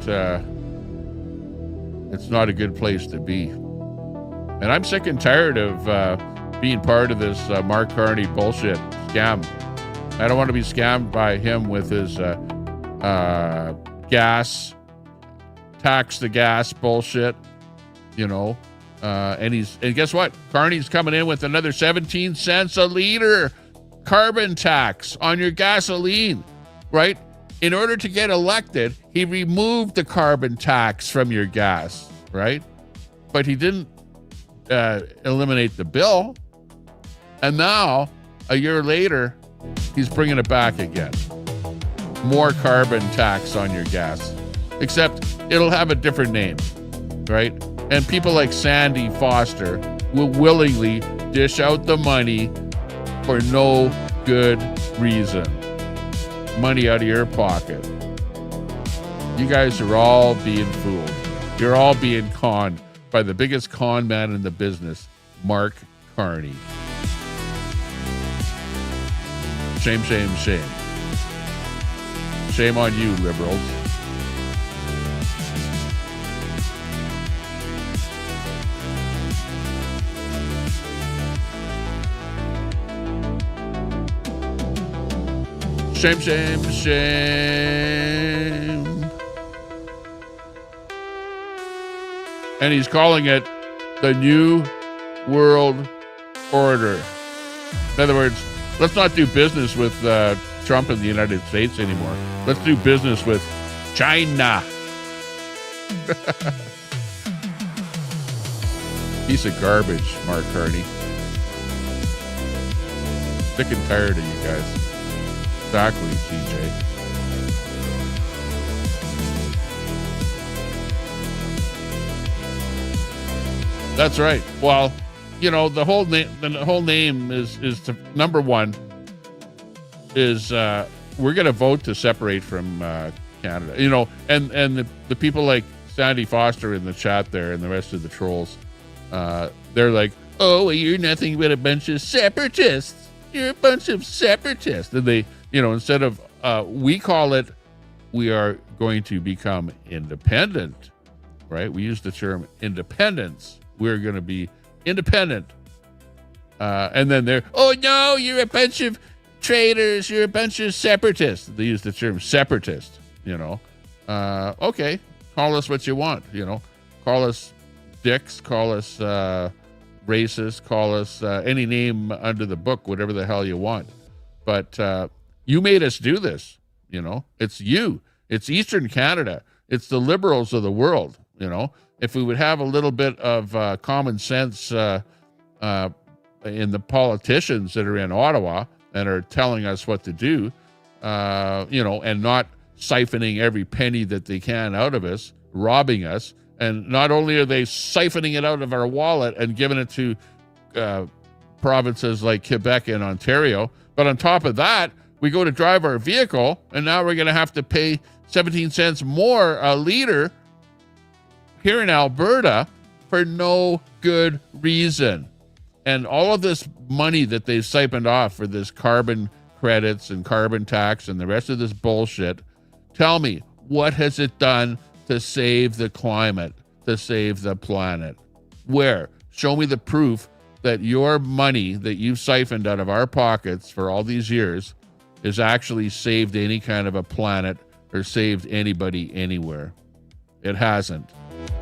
it's not a good place to be. And I'm sick and tired of being part of this Mark Carney bullshit scam. I don't want to be scammed by him with his gas, tax the gas bullshit, you know. And guess what? Carney's coming in with another 17 cents a liter carbon tax on your gasoline, right? In order to get elected, he removed the carbon tax from your gas, right? But he didn't eliminate the bill. And now, a year later, he's bringing it back again. More carbon tax on your gas. Except it'll have a different name, right? And people like Sandy Foster will willingly dish out the money for no good reason. Money out of your pocket. You guys are all being fooled. You're all being conned by the biggest con man in the business, Mark Carney. Shame, shame, shame. Shame on you, liberals. Shame, shame, shame. And he's calling it the New World Order. In other words, let's not do business with Trump in the United States anymore. Let's do business with China. Piece of garbage, Mark Carney. Sick and tired of you guys. Exactly, CJ. That's right. Well, you know, the whole name is to, number one is we're going to vote to separate from Canada. You know, and the people like Sandy Foster in the chat there and the rest of the trolls, they're like, oh, well, you're nothing but a bunch of separatists. You're a bunch of separatists. And they, you know, instead of we call it, we are going to become independent, right? We use the term independence. We're going to be independent. And then they're, oh, no, you're a bunch of traitors. You're a bunch of separatists. They use the term separatist, you know. Okay, call us what you want, you know. Call us dicks, call us racist, call us any name under the book, whatever the hell you want. But you made us do this, you know. It's you. It's Eastern Canada. It's the liberals of the world, you know. If we would have a little bit of common sense in the politicians that are in Ottawa and are telling us what to do, you know, and not siphoning every penny that they can out of us, robbing us. And not only are they siphoning it out of our wallet and giving it to provinces like Quebec and Ontario, but on top of that, we go to drive our vehicle, and now we're going to have to pay 17 cents more a liter here in Alberta for no good reason. And all of this money that they siphoned off for this carbon credits and carbon tax and the rest of this bullshit, tell me, what has it done to save the climate, to save the planet? Where? Show me the proof that your money that you've siphoned out of our pockets for all these years has actually saved any kind of a planet or saved anybody anywhere. It hasn't.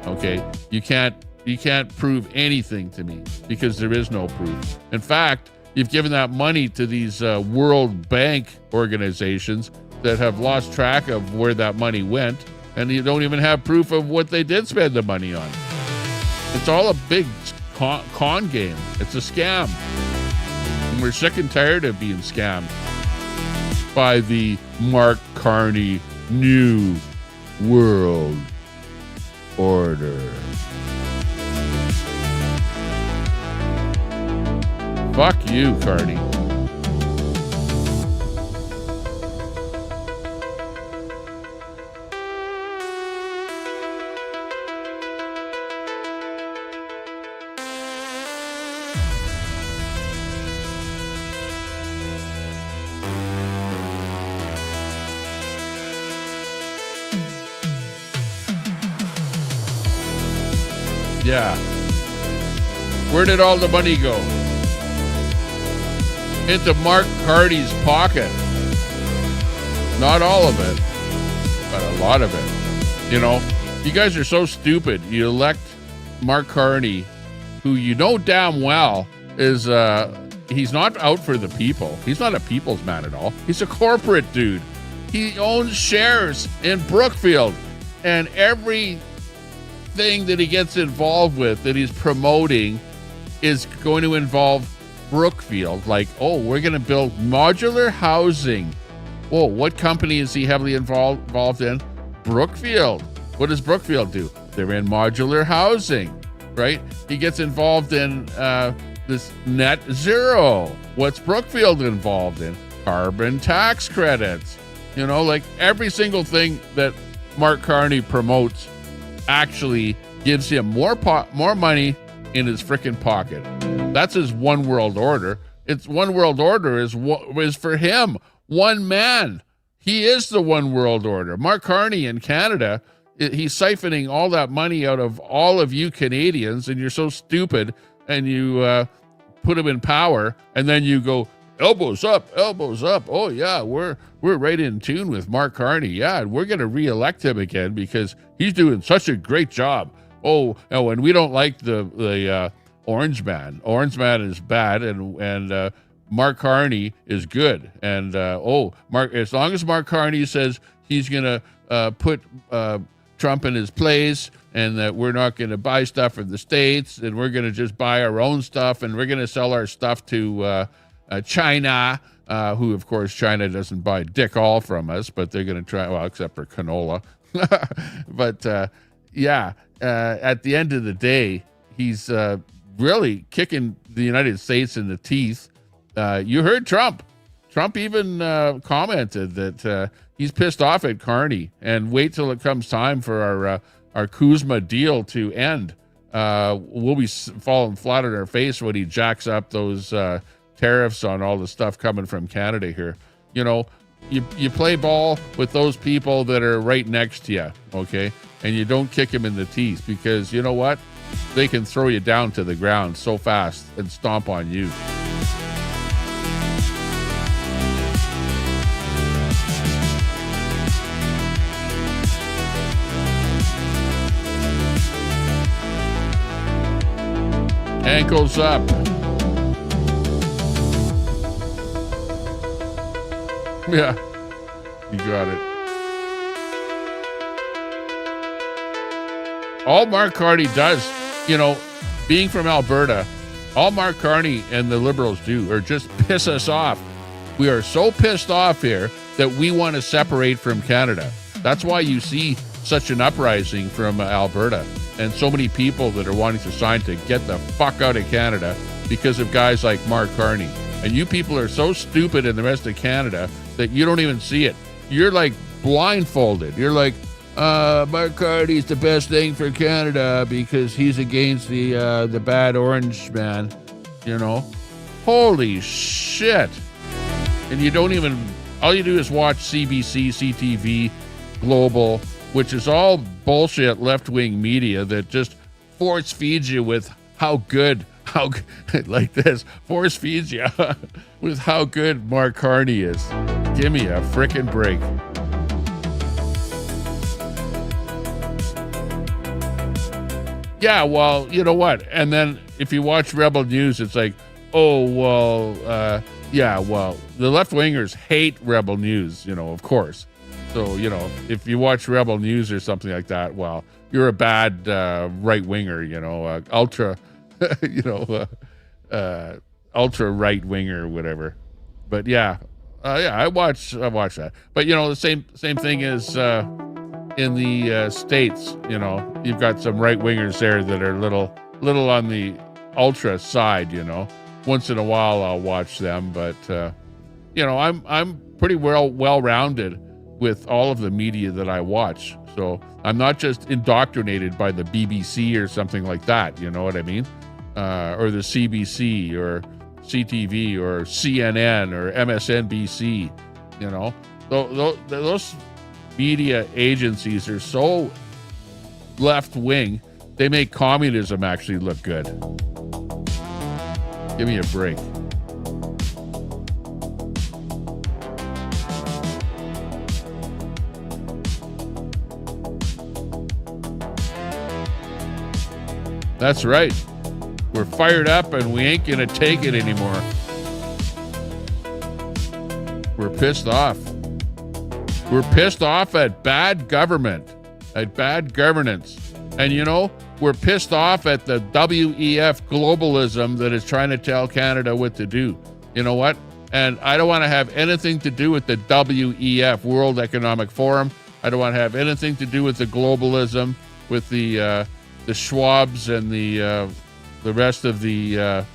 Okay? You can't prove anything to me because there is no proof. In fact, you've given that money to these World Bank organizations that have lost track of where that money went, and you don't even have proof of what they did spend the money on. It's all a big con game. It's a scam. And we're sick and tired of being scammed by the Mark Carney New World Order. Fuck you, Carney. Yeah. Where did all the money go? Into Mark Carney's pocket. Not all of it, but a lot of it. You know, you guys are so stupid. You elect Mark Carney, who you know damn well is, he's not out for the people. He's not a people's man at all. He's a corporate dude. He owns shares in Brookfield, and everything that he gets involved with that he's promoting is going to involve Brookfield. Like, oh, we're going to build modular housing. Whoa, what company is he heavily involved in? Brookfield. What does Brookfield do? They're in modular housing, right? He gets involved in this net zero. What's Brookfield involved in? Carbon tax credits. You know, like every single thing that Mark Carney promotes actually gives him more money in his freaking pocket. That's his one world order. It's one world order is for him, one man. He is the one world order. Mark Carney in Canada, he's siphoning all that money out of all of you Canadians, and you're so stupid, and you put him in power, and then you go, elbows up, elbows up. Oh yeah, we're right in tune with Mark Carney. Yeah, we're going to re-elect him again because he's doing such a great job. Oh, and we don't like the Orange Man. Orange Man is bad, and Mark Carney is good. And Mark, as long as Mark Carney says he's going to put Trump in his place, and that we're not going to buy stuff from the States, and we're going to just buy our own stuff, and we're going to sell our stuff to China, who, of course, China doesn't buy dick all from us, but they're going to try, well, except for canola. But, at the end of the day, he's really kicking the United States in the teeth. You heard Trump. Trump even commented that he's pissed off at Carney, and wait till it comes time for our Kuzma deal to end. We'll be falling flat on our face when he jacks up those tariffs on all the stuff coming from Canada here. You know, you play ball with those people that are right next to you, okay? And you don't kick them in the teeth, because you know what? They can throw you down to the ground so fast and stomp on you. Ankles up. Yeah, you got it. All Mark Carney does, you know, being from Alberta, all Mark Carney and the Liberals do are just piss us off. We are so pissed off here that we want to separate from Canada. That's why you see such an uprising from Alberta, and so many people that are wanting to sign to get the fuck out of Canada because of guys like Mark Carney. And you people are so stupid in the rest of Canada that you don't even see it. You're like blindfolded. You're like, Mark Carney's the best thing for Canada because he's against the bad orange man, you know? Holy shit. And you don't even, all you do is watch CBC, CTV, Global, which is all bullshit left-wing media that just force feeds you with how like this, force feeds you with how good Mark Carney is. Give me a frickin' break. Yeah, well, you know what? And then if you watch Rebel News, it's like, oh, well, the left-wingers hate Rebel News, you know, of course. So, you know, if you watch Rebel News or something like that, well, you're a bad right-winger, you know, ultra, ultra right-winger or whatever. But I watch that. But, you know, the same thing is in the States, you know, you've got some right-wingers there that are little on the ultra side, you know. Once in a while I'll watch them, but, you know, I'm pretty well-rounded with all of the media that I watch. So I'm not just indoctrinated by the BBC or something like that, you know what I mean? Or the CBC or CTV or CNN or MSNBC, you know? Those media agencies are so left-wing They make communism actually look good. Give me a break. That's right. We're fired up and we ain't gonna take it anymore. We're pissed off. We're pissed off at bad government, at bad governance. And you know, we're pissed off at the WEF globalism that is trying to tell Canada what to do. You know what? And I don't want to have anything to do with the WEF, World Economic Forum. I don't want to have anything to do with the globalism, with the Schwabs and the rest of the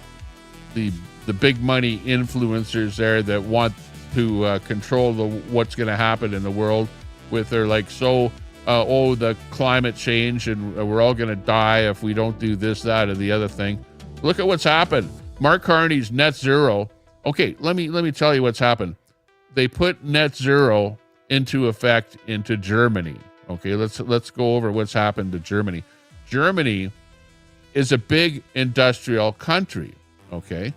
big money influencers there that want to control what's going to happen in the world with their the climate change and we're all going to die if we don't do this, that, or the other thing. Look at what's happened. Mark Carney's net zero. Okay, let me tell you what's happened. They put net zero into effect into Germany. Okay, let's go over what's happened to Germany. Germany is a big industrial country. Okay,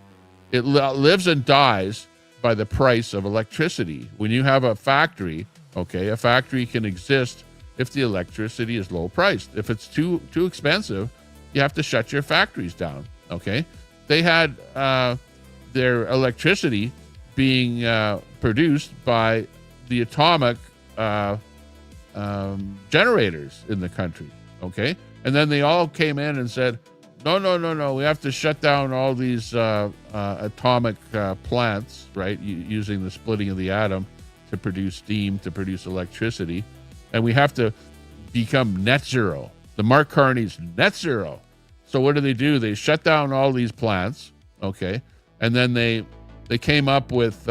it lives and dies by the price of electricity. When you have a factory, okay, a factory can exist if the electricity is low priced. If it's too expensive, you have to shut your factories down. Okay, they had their electricity being produced by the atomic generators in the country. Okay, and then they all came in and said, no, we have to shut down all these atomic plants, right, using the splitting of the atom to produce steam, to produce electricity, and we have to become net zero. The Mark Carney's net zero. So what do? They shut down all these plants, okay, and then they came up with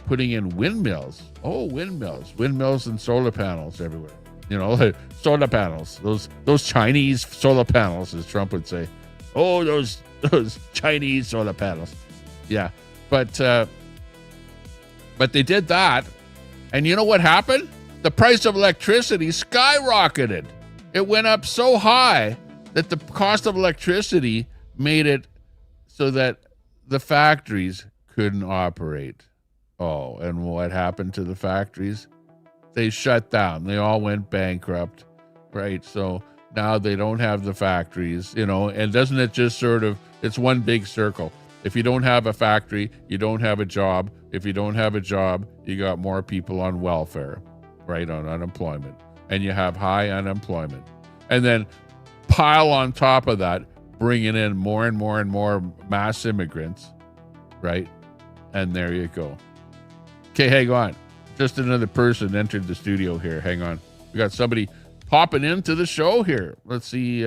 putting in windmills. Oh, windmills and solar panels everywhere. You know, solar panels, those Chinese solar panels, as Trump would say. Oh, those Chinese solar panels. Yeah, but they did that, and you know what happened? The price of electricity skyrocketed. It went up so high that the cost of electricity made it so that the factories couldn't operate. Oh, and what happened to the factories? They shut down. They all went bankrupt, right? So now they don't have the factories, you know, and doesn't it just sort of, it's one big circle. If you don't have a factory, you don't have a job. If you don't have a job, you got more people on welfare, right, on unemployment, and you have high unemployment. And then pile on top of that, bringing in more and more and more mass immigrants, right? And there you go. Okay, hang on. Just another person entered the studio here. Hang on. We got somebody popping into the show here. Let's see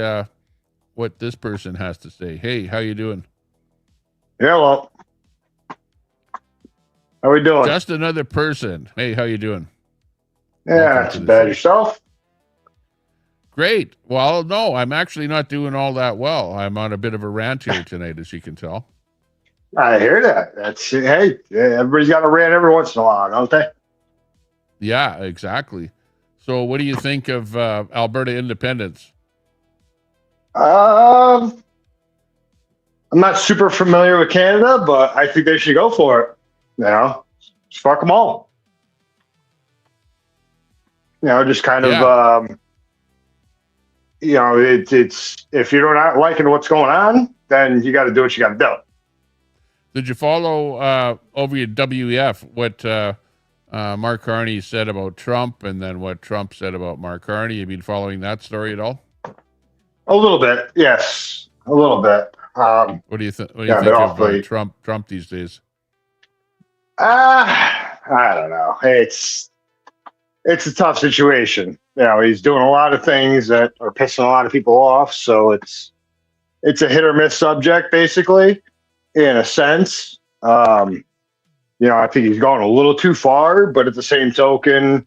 what this person has to say. Hey, how you doing? Hello. How we doing? Just another person. Hey, how you doing? Yeah, not too bad. Yourself? Great. Well, no, I'm actually not doing all that well. I'm on a bit of a rant here tonight, as you can tell. I hear that. Hey, everybody's got a rant every once in a while, don't they? Yeah, exactly. So what do you think of Alberta independence? I'm not super familiar with Canada, but I think they should go for it. You know, just fuck them all. You know, just kind of, you know, it's if you're not liking what's going on, then you got to do what you got to do. Did you follow over your WEF what Mark Carney said about Trump and then what Trump said about Mark Carney? Have you been following that story at all? A little bit, yes. A little bit. What do you think of Trump these days? I don't know. It's a tough situation. You know, he's doing a lot of things that are pissing a lot of people off. So it's a hit or miss subject, basically, in a sense. You know, I think he's gone a little too far, but at the same token,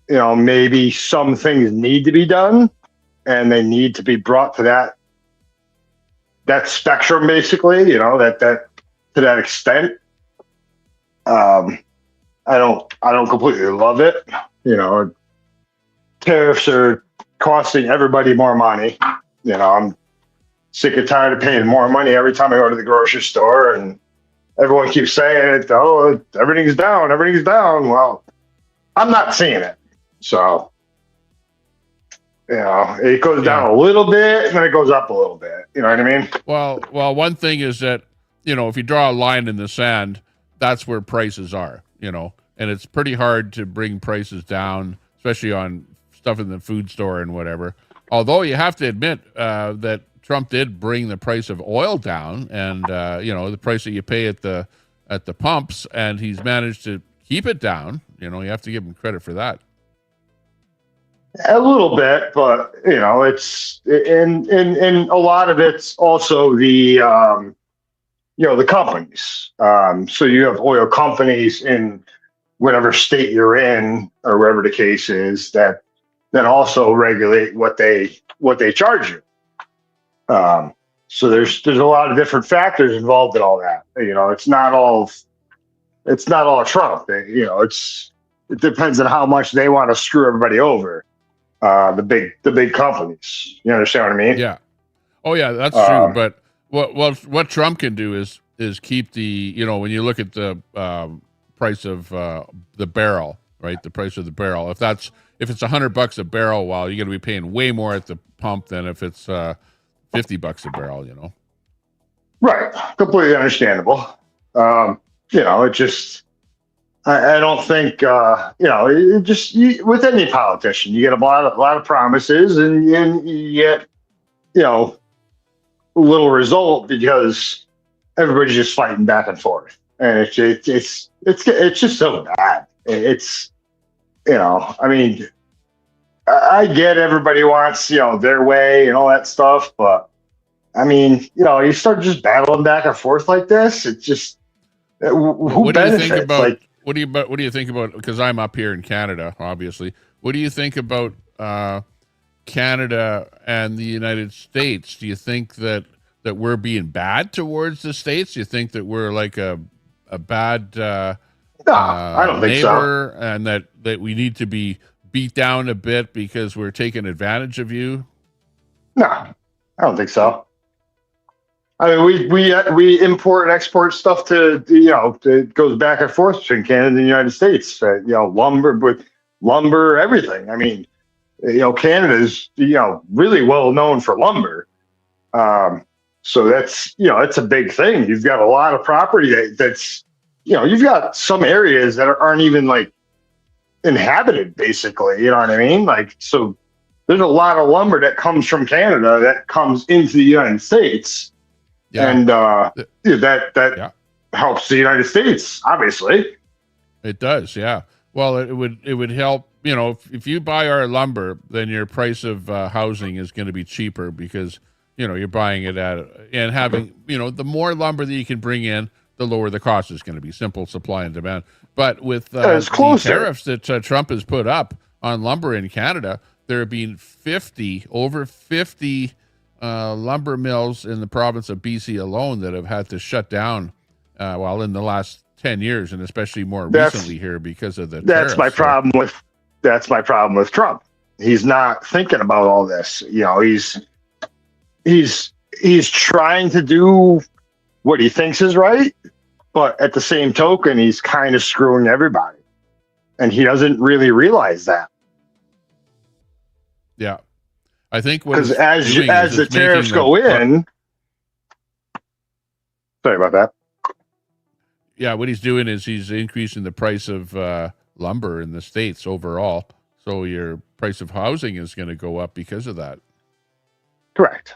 you know, maybe some things need to be done and they need to be brought to that spectrum, basically, you know, that to that extent. I don't completely love it. You know, tariffs are costing everybody more money. I'm sick and tired of paying more money every time I go to the grocery store, and everyone keeps saying it. Oh, everything's down, everything's down. Well, I'm not seeing it. So, it goes down a little bit and then it goes up a little bit. You know what I mean? Well, one thing is that, if you draw a line in the sand, that's where prices are, and it's pretty hard to bring prices down, especially on stuff in the food store and whatever. Although you have to admit that Trump did bring the price of oil down, and the price that you pay at the pumps, and he's managed to keep it down. You have to give him credit for that. A little bit, but it's and a lot of it's also the the companies. So you have oil companies in whatever state you're in, or wherever the case is, that also regulate what they charge you. So there's a lot of different factors involved in all that. It's not all Trump. It depends on how much they want to screw everybody over. The big companies. You understand what I mean? Yeah. Oh yeah, that's true. But what Trump can do is keep the, when you look at the price of the barrel, right? The price of the barrel. If it's $100 a barrel, well, you're going to be paying way more at the pump than if it's $50 a barrel. Right. Completely understandable. It just. I don't think with any politician, you get a lot of promises and you get little result because everybody's just fighting back and forth, and it's just so bad. I get everybody wants their way and all that stuff, but you start just battling back and forth like this. It's just who benefits? What do you think about, because I'm up here in Canada, obviously. What do you think about Canada and the United States? Do you think that we're being bad towards the States? Do you think that we're like a bad no, I don't think neighbor, so. and that we need to be beat down a bit because we're taking advantage of you? No, I don't think so. I mean, we import and export stuff it goes back and forth between Canada and the United States. Lumber, everything. I mean, Canada's really well known for lumber. So that's it's a big thing. You've got a lot of property that's you've got some areas that aren't even like inhabited, basically. You know what I mean? Like, so there's a lot of lumber that comes from Canada that comes into the United States. Yeah. And that helps the United States, obviously. It does, yeah. Well, it would help. If you buy our lumber, then your price of housing is going to be cheaper because you're buying it and having the more lumber that you can bring in, the lower the cost is going to be. Simple supply and demand. But with the tariffs that Trump has put up on lumber in Canada, there have been over 50. Lumber mills in the province of BC alone that have had to shut down in the last 10 years, and especially more recently here because of the tariffs. That's my problem with Trump. He's not thinking about all this. He's trying to do what he thinks is right, but at the same token, he's kind of screwing everybody, and he doesn't really realize that. Yeah. I think because as the tariffs go in, sorry about that. Yeah, what he's doing is he's increasing the price of lumber in the States overall. So your price of housing is going to go up because of that. Correct.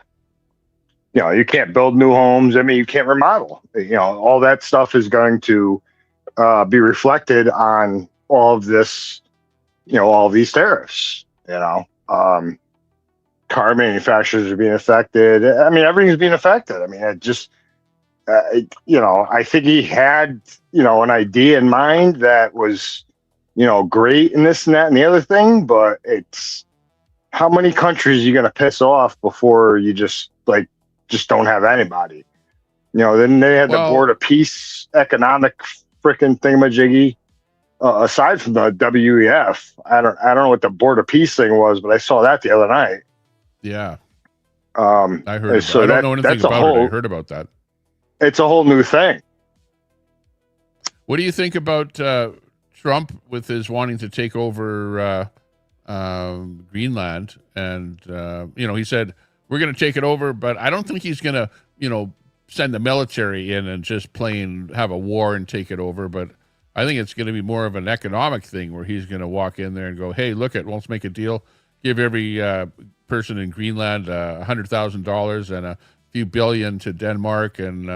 You can't build new homes. I mean, you can't remodel. All that stuff is going to be reflected on all of this. All of these tariffs. Car manufacturers are being affected. I mean, everything's being affected. I mean, it just, I think he had, an idea in mind that was, great in this and that and the other thing, but it's how many countries are you going to piss off before you just don't have anybody? Then they had the Board of Peace economic freaking thingamajiggy. Aside from the WEF, I don't know what the Board of Peace thing was, but I saw that the other night. Yeah. I heard. So I don't know anything that's a about whole, it. I heard about that. It's a whole new thing. What do you think about Trump with his wanting to take over Greenland? And he said we're going to take it over, but I don't think he's going to, send the military in and just have a war and take it over. But I think it's going to be more of an economic thing where he's going to walk in there and go, "Hey, look at, let's make a deal. Give every person in Greenland $100,000 and a few billion to Denmark and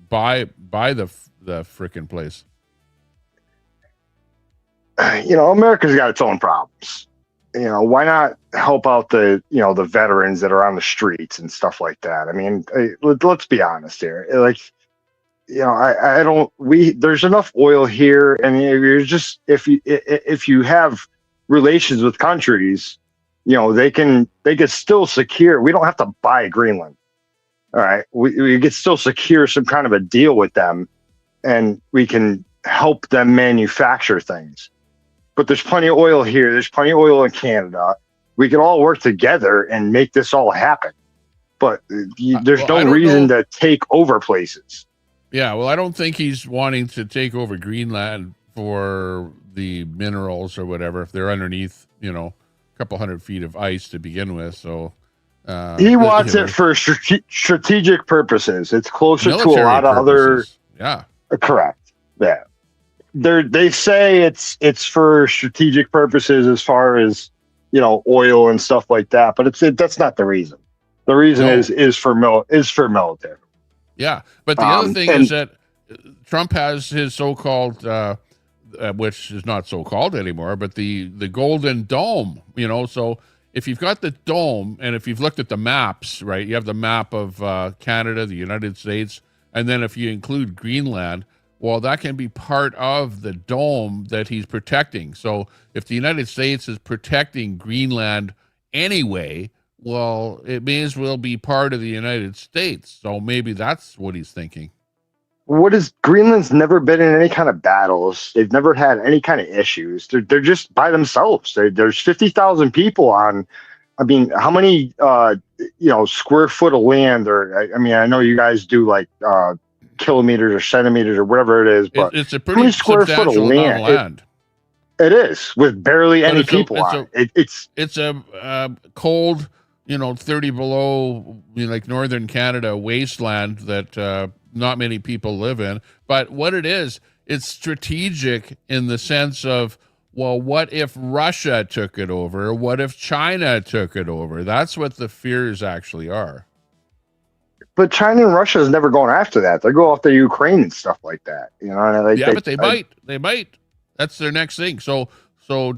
buy the frickin' place." America's got its own problems. Why not help out the veterans that are on the streets and stuff like that? I mean, let's be honest here. There's enough oil here, and if you have relations with countries, they can still secure. We don't have to buy Greenland. All right, we can still secure some kind of a deal with them, and we can help them manufacture things. But there's plenty of oil here. There's plenty of oil in Canada. We can all work together and make this all happen. But there's no reason to take over places. Yeah, well, I don't think he's wanting to take over Greenland for the minerals or whatever, if they're underneath, a couple 100 feet of ice to begin with. So he wants it for strategic purposes. It's closer to a lot of purposes. other. Yeah, correct. Yeah. They say it's for strategic purposes as far as oil and stuff like that, but that's not the reason. The reason is for military. Yeah, but the other thing is that Trump has his so-called, which is not so-called anymore, but the Golden Dome. So if you've got the dome, and if you've looked at the maps, right, you have the map of Canada, the United States, and then if you include Greenland. Well, that can be part of the dome that he's protecting. So if the United States is protecting Greenland anyway, well, it may as well be part of the United States. So maybe that's what he's thinking. Greenland's never been in any kind of battles. They've never had any kind of issues. They're just by themselves. There's 50,000 people on. I mean, how many square foot of land? Or I know you guys do like kilometers or centimeters or whatever it is, but it's a pretty substantial amount of land. It is, with barely any people on it. It's a cold, 30 below, like northern Canada wasteland that not many people live in. But what it is, it's strategic in the sense of, well, what if Russia took it over? What if China took it over? That's what the fears actually are. But China and Russia is never going after that. They go after Ukraine and stuff like that. But they might. They might. That's their next thing. So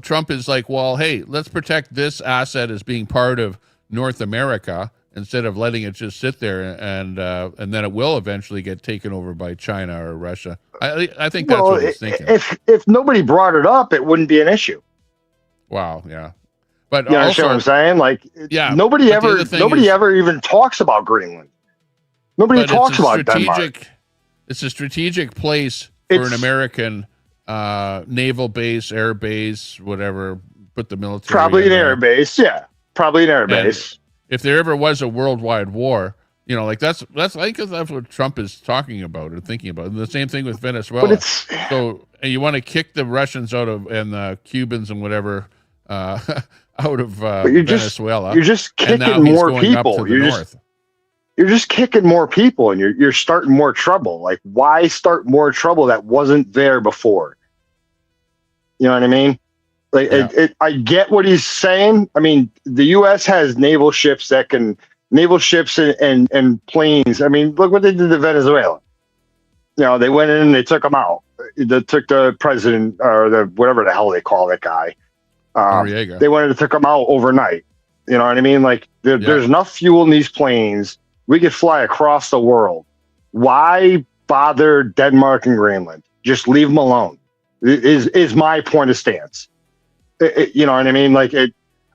Trump is like, well, hey, let's protect this asset as being part of North America instead of letting it just sit there and then it will eventually get taken over by China or Russia. I think that's what he's thinking. If nobody brought it up, it wouldn't be an issue. Wow. Yeah. But you understand what I'm saying? Like, nobody ever even talks about Greenland. Nobody talks about Denmark. It's a strategic place for an American naval base, air base, whatever. Put the military. Probably an air base, yeah. Probably an air base. If there ever was a worldwide war, I think that's what Trump is talking about or thinking about. And the same thing with Venezuela. So you want to kick the Russians out of and the Cubans and whatever out of Venezuela. You're just kicking more people. You're just kicking more people, and you're starting more trouble. Like, why start more trouble that wasn't there before? You know what I mean? Like, I get what he's saying. I mean, the U.S. has naval ships and planes. I mean, look what they did to Venezuela. They went in and they took them out. They took the president or whatever the hell they call that guy. They went in and took them out overnight. You know what I mean? Like, there's enough fuel in these planes. We could fly across the world. Why bother Denmark and Greenland? Just leave them alone. Is my point of stance. You know what I mean? Like,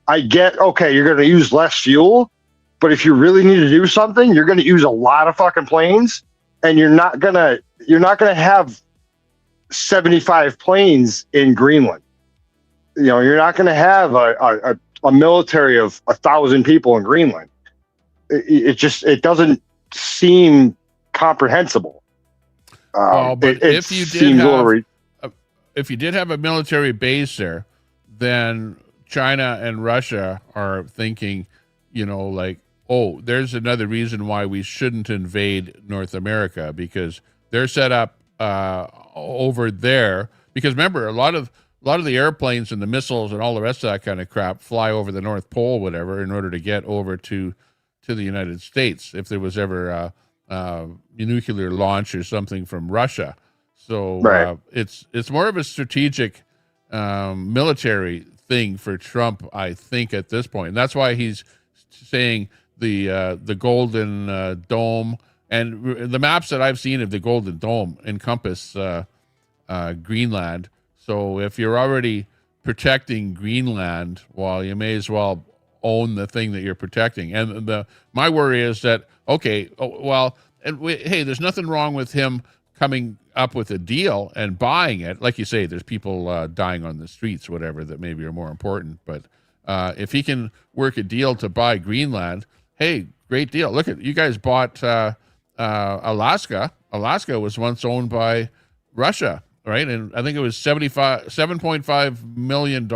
I get, okay, you're going to use less fuel, but if you really need to do something, you're going to use a lot of fucking planes, and you're not going to have 75 planes in Greenland. You're not going to have a military of 1,000 people in Greenland. it doesn't seem comprehensible. Well, but it if you did seems a little have, if you did have a military base there, then China and Russia are thinking, like, oh, there's another reason why we shouldn't invade North America, because they're set up over there. Because remember, a lot of the airplanes and the missiles and all the rest of that kind of crap fly over the North Pole, whatever, in order to get over to the United States if there was ever a nuclear launch or something from Russia. So Right. It's more of a strategic military thing for Trump, I think, at this point. And that's why he's saying the Golden Dome, and the maps that I've seen of the Golden Dome encompass Greenland. So if you're already protecting Greenland, well, you may as well own the thing that you're protecting. And my worry is that, okay, hey, there's nothing wrong with him coming up with a deal and buying it. Like you say, there's people dying on the streets, whatever, that maybe are more important. But if he can work a deal to buy Greenland, hey, great deal. Look at, you guys bought Alaska. Alaska was once owned by Russia, right? And I think it was $7.5 million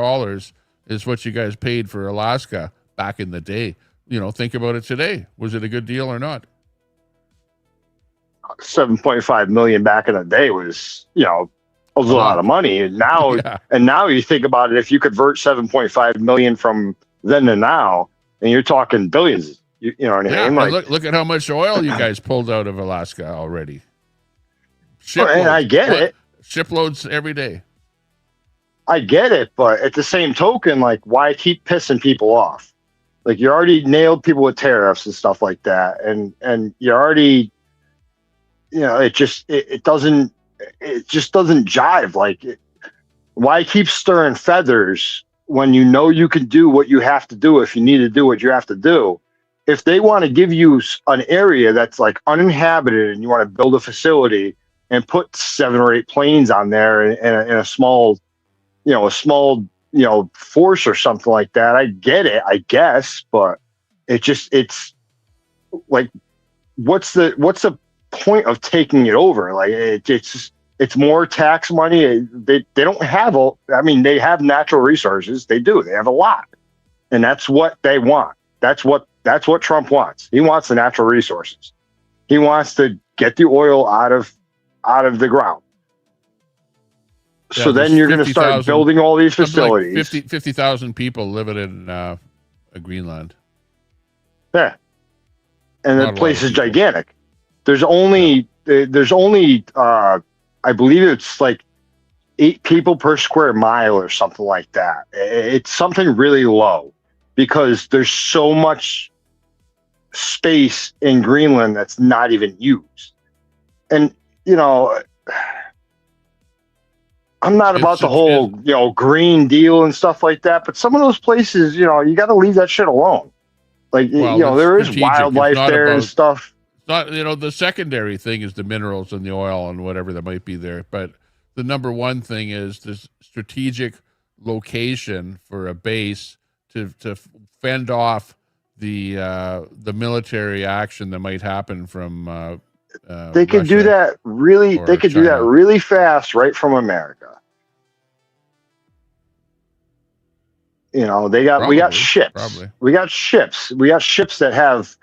is what you guys paid for Alaska back in the day. Think about it today. Was it a good deal or not? 7.5 million back in the day was, a lot of money. And now, now you think about it, if you convert 7.5 million from then to now, and you're talking billions, you know what I mean? Like, look at how much oil you guys pulled out of Alaska already. And I get it. Shiploads every day. I get it, but at the same token, like, why keep pissing people off? Like, you already nailed people with tariffs and stuff like that, and you already, it just doesn't jive. Like, why keep stirring feathers when you can do what you have to do if you need to do what you have to do? If they want to give you an area that's like uninhabited and you want to build a facility and put 7 or 8 planes on there in a small force or something like that, I get it, I guess, but it's like, what's the point of taking it over? Like, it's more tax money. They don't have they have natural resources. They have a lot, and that's what they want. That's what Trump wants. He wants the natural resources. He wants to get the oil out of the ground. So then you're going to start building all these facilities. Like 50,000 people living in Greenland. Yeah. And the place is gigantic. There's only I believe it's like 8 people per square mile or something like that. It's something really low because there's so much space in Greenland that's not even used. And, I'm not about the whole, Green Deal and stuff like that, but some of those places, you got to leave that shit alone. Like, there is wildlife there and stuff. Not, the secondary thing is the minerals and the oil and whatever that might be there. But the number one thing is this strategic location for a base to fend off the military action that might happen from they could do that really. They could do that really fast, right from America. We got ships. Probably. We got ships. We got ships that have,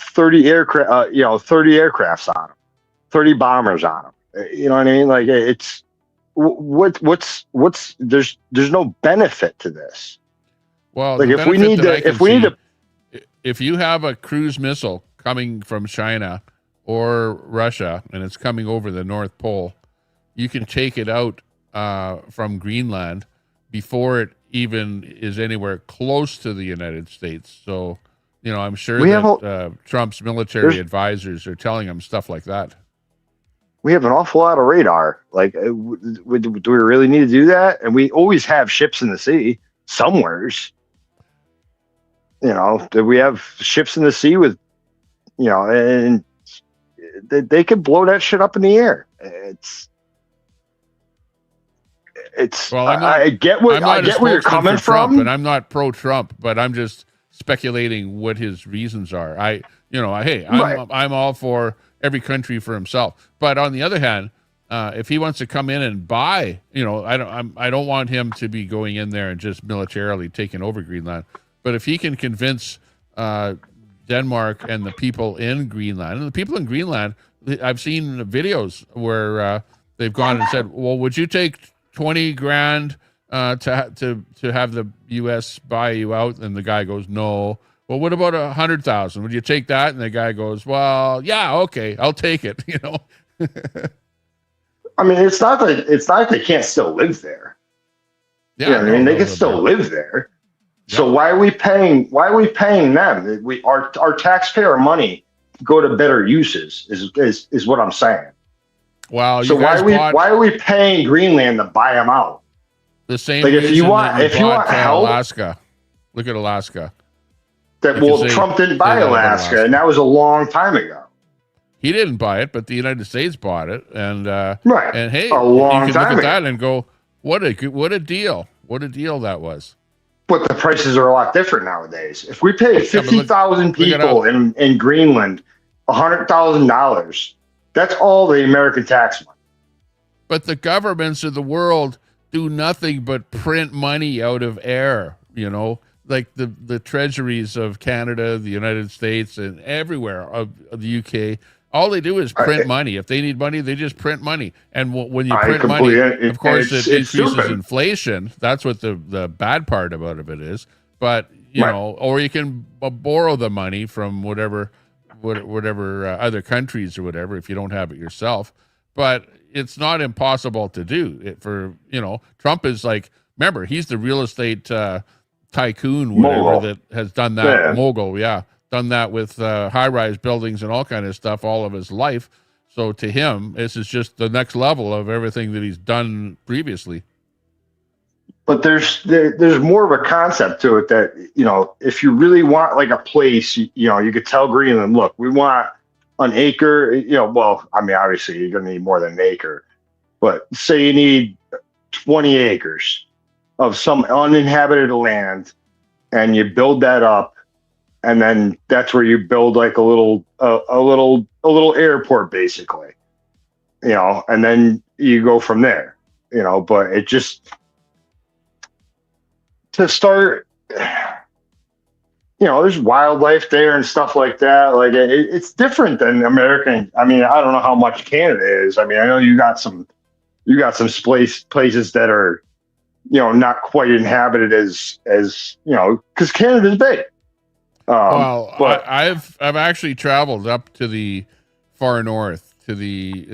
30 aircraft. 30 aircrafts on them, 30 bombers on them. You know what I mean? Like, it's what's there's no benefit to this. Well, like, if you have a cruise missile coming from China or Russia and it's coming over the North Pole, you can take it out from Greenland before it even is anywhere close to the United States. So, I'm sure that Trump's military advisors are telling him stuff like that. We have an awful lot of radar. Like, do we really need to do that? And we always have ships in the sea somewheres. We have ships in the sea with, and they could blow that shit up in the air. Well, I get where you're coming from, and I'm not pro-Trump, but I'm just speculating what his reasons are. Hey, Right. I'm all for every country for himself. But on the other hand, if he wants to come in and buy, I don't want him to be going in there and just militarily taking over Greenland. But if he can convince Denmark and the people in Greenland, and the people in Greenland, I've seen videos where they've gone and said, "Well, would you take 20 grand to have the U.S. buy you out?" And the guy goes, "No." Well, what about 100,000? Would you take that? And the guy goes, "Well, yeah, okay, I'll take it." I mean, it's not like they can't still live there. Yeah, I mean, they can still live there. So why are we paying them? Our taxpayer money go to better uses is what I'm saying. Wow. So why are we paying Greenland to buy them out? The same. Like if you want help, Alaska. Look at Alaska. Trump didn't buy Alaska, and that was a long time ago. He didn't buy it, but the United States bought it, and right. And hey, a long you can time look at ago. that and go, what a deal! What a deal that was. But the prices are a lot different nowadays. If we pay 50,000 people in Greenland $100,000, that's all the American tax money. But the governments of the world do nothing but print money out of air, like the treasuries of Canada, the United States, and everywhere of the UK. All they do is print money. If they need money, they just print money. And when you print money, of course, it increases inflation. That's what the bad part about it is. But, or you can borrow the money from whatever other countries or whatever, if you don't have it yourself. But it's not impossible to do it Trump is like, remember, he's the real estate tycoon, whatever, that has done that. Mogul, yeah. Done that with high-rise buildings and all kind of stuff all of his life. So to him, this is just the next level of everything that he's done previously. But there's more of a concept to it that, if you really want like a place, you could tell Greenland, look, we want an acre, well, I mean, obviously you're going to need more than an acre, but say you need 20 acres of some uninhabited land, and you build that up. And then that's where you build like a little airport, basically, and then you go from there, but it just, to start, there's wildlife there and stuff like that. Like it's different than American. I mean, I don't know how much Canada is. I mean, I know you got some places that are, not quite inhabited as because Canada's big. But I've actually traveled up to the far north, pretty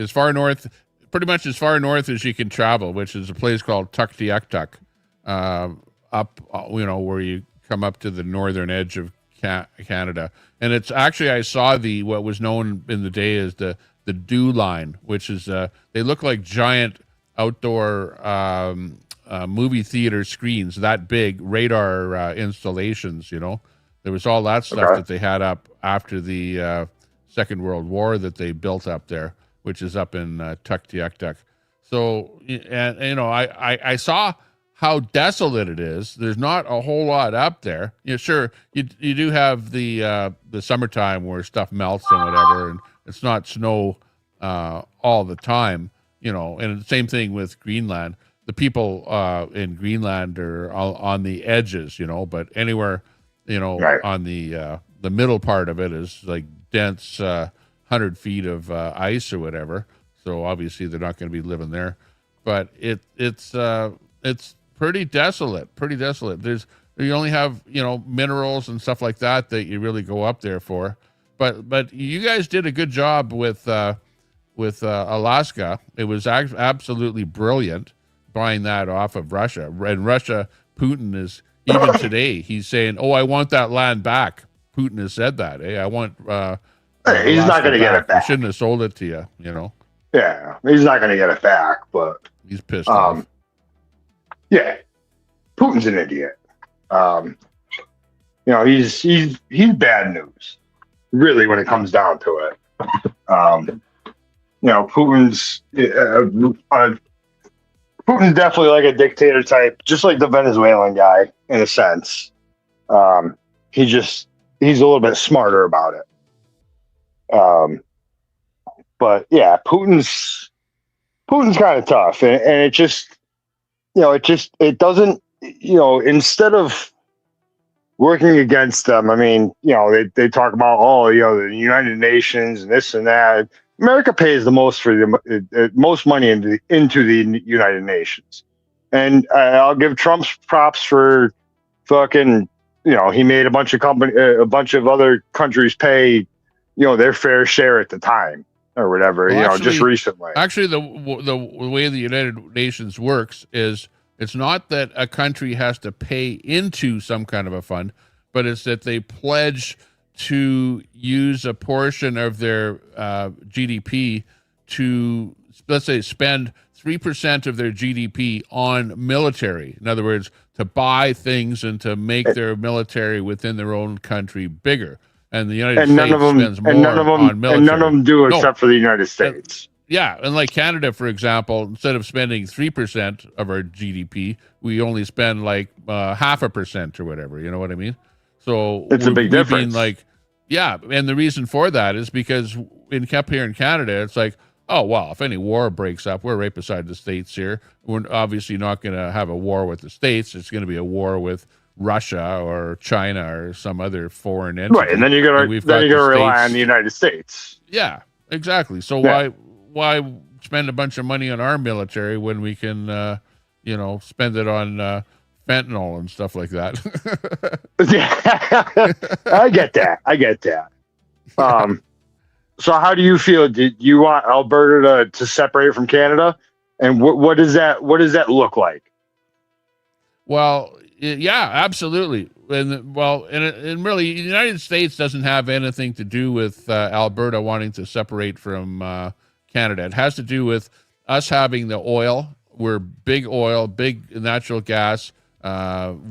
much as far north as you can travel, which is a place called Tuktoyaktuk, up, where you come up to the northern edge of Canada. And it's actually, I saw what was known in the day as the dew line, which is, they look like giant outdoor movie theater screens, that big radar installations, There was all that stuff that they had up after the Second World War that they built up there, which is up in Tuktoyaktuk. So, and I saw how desolate it is. There's not a whole lot up there. Sure, you do have the summertime where stuff melts and whatever, and it's not snow all the time. And the same thing with Greenland. The people in Greenland are on the edges, but anywhere. On the middle part of it is like dense 100 feet of ice or whatever. So obviously they're not going to be living there. But it's pretty desolate. You only have minerals and stuff like that you really go up there for. But you guys did a good job with Alaska. It was absolutely brilliant buying that off of Russia. And Russia, Putin is. Even today, he's saying, "Oh, I want that land back." Putin has said that. Hey, I want. He's not going to get it back. I shouldn't have sold it to you. Yeah, he's not going to get it back. But he's pissed off. Yeah, Putin's an idiot. He's bad news. Really, when it comes down to it, Putin's. Putin's definitely like a dictator type, just like the Venezuelan guy in a sense. he's a little bit smarter about it. But yeah, Putin's kind of tough, and it just, it doesn't, instead of working against them. I mean, they talk about, the United Nations and this and that. America pays the most for the most money into the United Nations, and I'll give Trump props for fucking, he made a bunch of other countries pay, their fair share at the time or whatever. Well, just recently. Actually, the way the United Nations works is, it's not that a country has to pay into some kind of a fund, but it's that they pledge to use a portion of their GDP to, let's say, spend 3% of their GDP on military. In other words, to buy things and to make their military within their own country bigger. And the United States spends more on military. And none of them do except for the United States. Yeah, and like Canada, for example, instead of spending 3% of our GDP, we only spend like 0.5% or whatever. You know what I mean? So it's a big difference. And the reason for that is because up here in Canada, it's like, oh well, if any war breaks up, we're right beside the States here. We're obviously not going to have a war with the States. It's going to be a war with Russia or China or some other foreign entity. Right, and then you're going to rely on the United States. Yeah, exactly. So why spend a bunch of money on our military when we can, spend it on fentanyl and stuff like that? Yeah, I get that. So how do you feel? Did you want Alberta to separate from Canada? And what does that look like? Well, yeah, absolutely. And really, the United States doesn't have anything to do with Alberta wanting to separate from Canada. It has to do with us having the oil. We're big oil, big natural gas,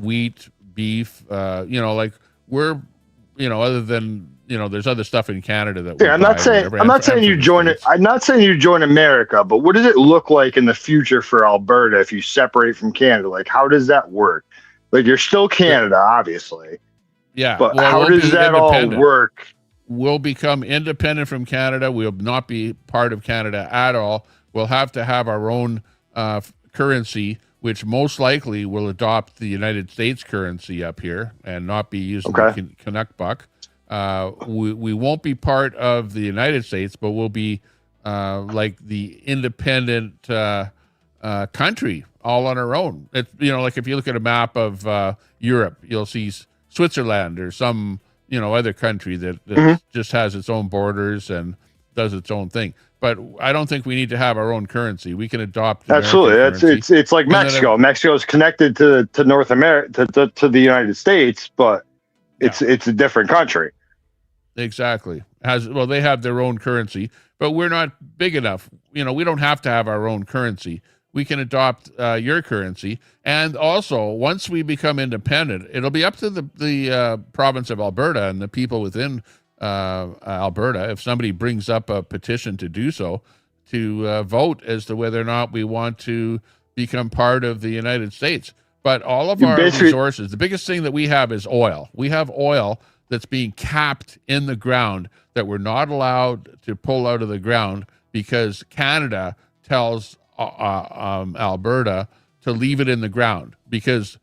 wheat, beef. We're, other than, there's other stuff in Canada that. Yeah, I'm not saying you join it. I'm not saying you join America, but what does it look like in the future for Alberta if you separate from Canada? Like, how does that work? Like, you're still Canada, obviously. Yeah, but how does that all work? We'll become independent from Canada. We'll not be part of Canada at all. We'll have to have our own currency, which most likely will adopt the United States currency up here and not be using the Canuck buck. We won't be part of the United States, but we'll be like the independent country all on our own. It's, like if you look at a map of Europe, you'll see Switzerland or some other country that just has its own borders and does its own thing. But I don't think we need to have our own currency. We can adopt absolutely. It's like Mexico. Mexico is connected to North America to the United States, but it's a different country. Exactly. They have their own currency, but we're not big enough. We don't have to have our own currency. We can adopt your currency. And also, once we become independent, it'll be up to the province of Alberta and the people within Alberta, if somebody brings up a petition to do so, to vote as to whether or not we want to become part of the United States. But all of our resources, the biggest thing that we have is oil. We have oil that's being capped in the ground that we're not allowed to pull out of the ground because Canada tells Alberta to leave it in the ground because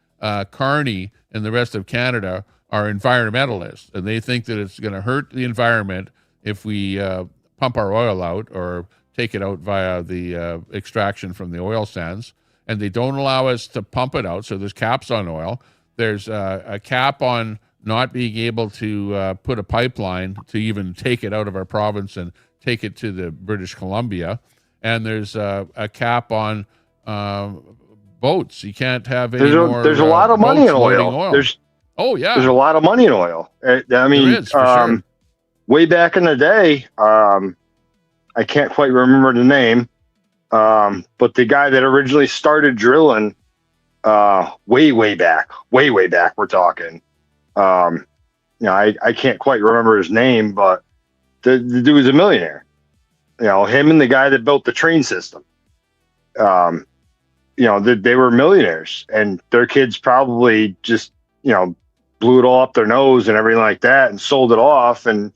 Carney and the rest of Canada are environmentalists, and they think that it's going to hurt the environment if we pump our oil out or take it out via the extraction from the oil sands. And they don't allow us to pump it out, so there's caps on oil. There's a cap on not being able to put a pipeline to even take it out of our province and take it to the British Columbia. And there's a cap on boats. You can't have any more. There's a lot of money in oil. There's a lot of money in oil. I mean, there is, for sure. Way back in the day, I can't quite remember the name, but the guy that originally started drilling, way back, we're talking. I can't quite remember his name, but the dude was a millionaire. Him and the guy that built the train system. They were millionaires, and their kids probably just, blew it all up their nose and everything like that, and sold it off. And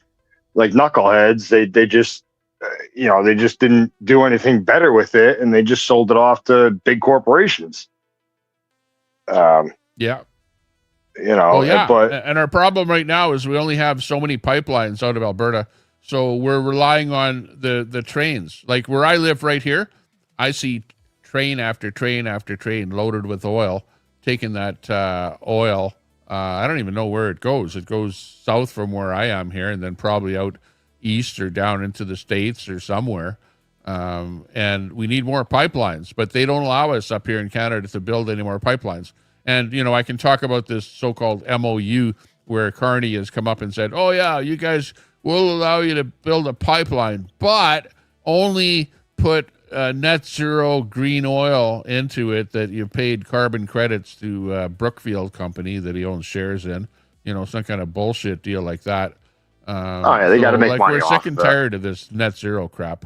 like knuckleheads, they just they just didn't do anything better with it, and they just sold it off to big corporations. Yeah. But and our problem right now is we only have so many pipelines out of Alberta, so we're relying on the trains. Like where I live right here, I see train after train after train loaded with oil, taking that oil. I don't even know where it goes. It goes south from where I am here, and then probably out east or down into the States or somewhere. And we need more pipelines, but they don't allow us up here in Canada to build any more pipelines. And, I can talk about this so-called MOU where Carney has come up and said, oh, yeah, you guys will allow you to build a pipeline, but only put net zero green oil into it that you paid carbon credits to Brookfield company that he owns shares in, some kind of bullshit deal like that. They got to make money. We're sick and tired of this net zero crap.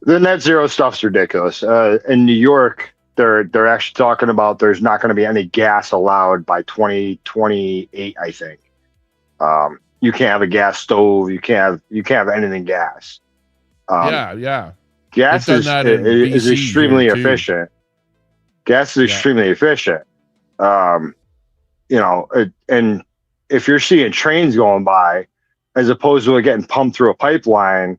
The net zero stuff's ridiculous. In New York, they're actually talking about there's not going to be any gas allowed by 2028. I think you can't have a gas stove. You can't have anything gas. Yeah. Gas is extremely efficient. Gas is extremely efficient. And if you're seeing trains going by, as opposed to it getting pumped through a pipeline,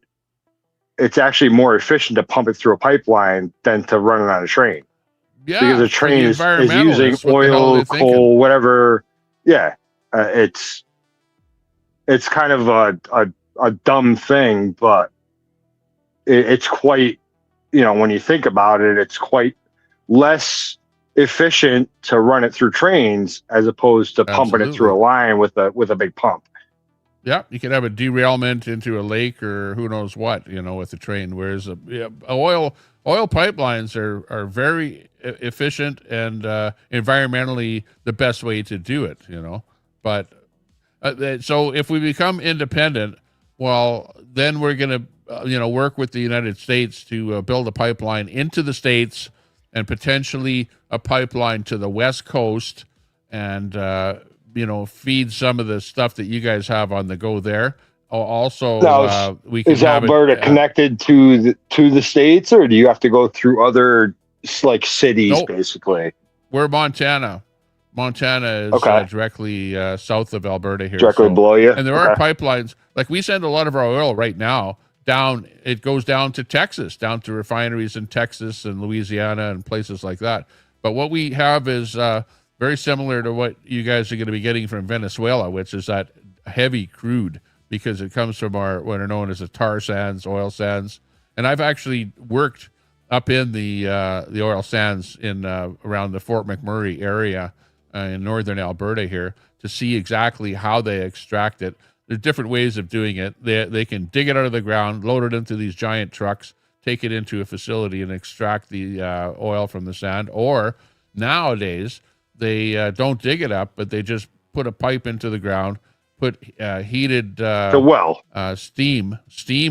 it's actually more efficient to pump it through a pipeline than to run it on a train. Yeah, because a train is using oil, coal, whatever. Yeah, it's kind of a dumb thing, but it's quite, when you think about it, it's quite less efficient to run it through trains as opposed to pumping it through a line with a big pump. Yeah, you could have a derailment into a lake or who knows what, with a train. Whereas oil pipelines are very efficient and environmentally the best way to do it, But so if we become independent, well, then we're going to, work with the United States to build a pipeline into the States and potentially a pipeline to the West Coast and, feed some of the stuff that you guys have on the go there. Also, now, we can is Alberta connected to the States, or do you have to go through other cities? Nope. Basically, we're Montana. Montana is directly south of Alberta here. Directly below you. And there are pipelines. Like we send a lot of our oil right now down. It goes down to Texas, down to refineries in Texas and Louisiana and places like that. But what we have is very similar to what you guys are going to be getting from Venezuela, which is that heavy crude, because it comes from what are known as the tar sands, oil sands. And I've actually worked up in the oil sands in around the Fort McMurray area in northern Alberta here to see exactly how they extract it. There's different ways of doing it. They can dig it out of the ground, load it into these giant trucks, take it into a facility and extract the oil from the sand. Or nowadays, they don't dig it up, but they just put a pipe into the ground, put heated steam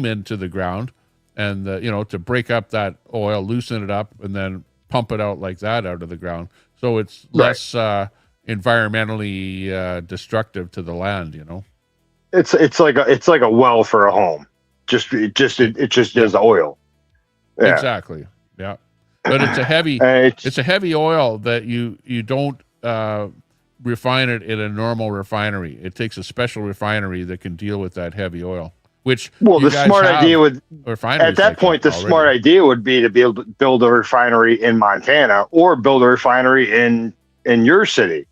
into the ground, and to break up that oil, loosen it up, and then pump it out like that out of the ground. So it's less environmentally destructive to the land. It's like a well for a home. It just does the oil. Yeah. Exactly. Yeah. But it's a heavy it's a heavy oil that you don't refine it in a normal refinery. It takes a special refinery that can deal with that heavy oil. The smart idea would at that point smart idea would be to be able to build a refinery in Montana or build a refinery in your city.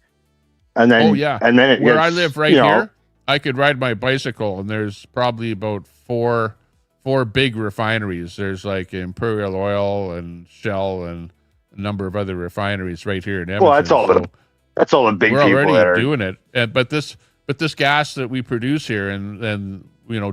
And then where I live right here, I could ride my bicycle and there's probably about four big refineries. There's like Imperial Oil and Shell and a number of other refineries right here in Edmonton. Well, that's all the big people already that are doing it. But this gas that we produce here and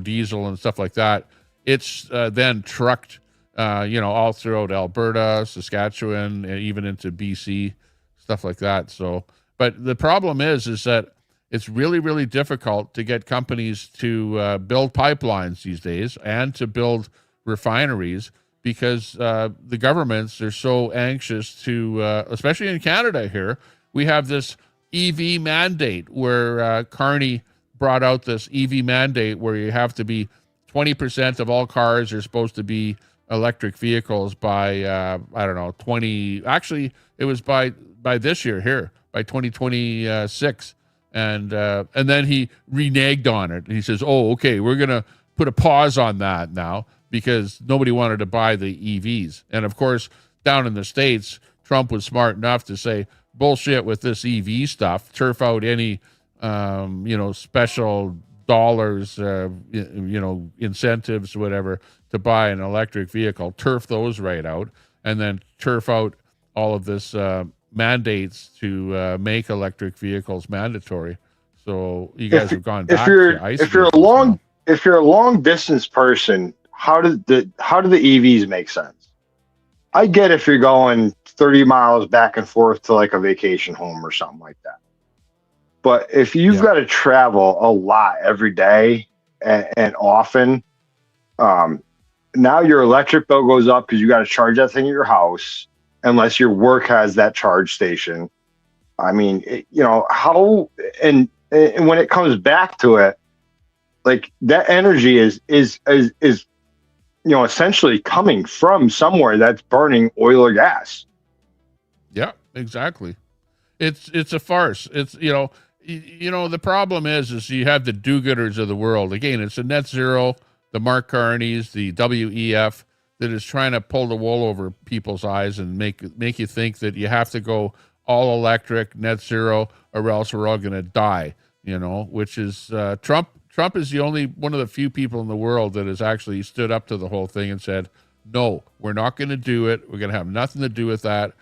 diesel and stuff like that, it's then trucked all throughout Alberta, Saskatchewan, and even into BC, stuff like that. So, but the problem is that it's really, really difficult to get companies to build pipelines these days and to build refineries because the governments are so anxious to, especially in Canada here, we have this EV mandate where Carney brought out this EV mandate where you have to be 20% of all cars are supposed to be electric vehicles by I don't know 20. Actually, it was by this year here by 2026, and then he reneged on it. And he says, "Oh, okay, we're gonna put a pause on that now because nobody wanted to buy the EVs." And of course, down in the States, Trump was smart enough to say, "Bullshit with this EV stuff. Turf out any special dollars, incentives, whatever, to buy an electric vehicle. Turf those right out, and then turf out all of this mandates to make electric vehicles mandatory." So you guys have gone back to ice if you're a long distance person, how do the EVs make sense? I get if you're going 30 miles back and forth to like a vacation home or something like that. But if you've got to travel a lot every day and often, now your electric bill goes up because you got to charge that thing at your house, unless your work has that charge station. I mean, how and when it comes back to it, like that energy is essentially coming from somewhere that's burning oil or gas. Yeah, exactly. It's a farce. It's the problem is you have the do-gooders of the world. Again, it's a net zero, the Mark Carneys, the WEF that is trying to pull the wool over people's eyes and make you think that you have to go all electric, net zero, or else we're all going to die. Which is Trump. Trump is the only one of the few people in the world that has actually stood up to the whole thing and said, "No, we're not going to do it. We're going to have nothing to do with that.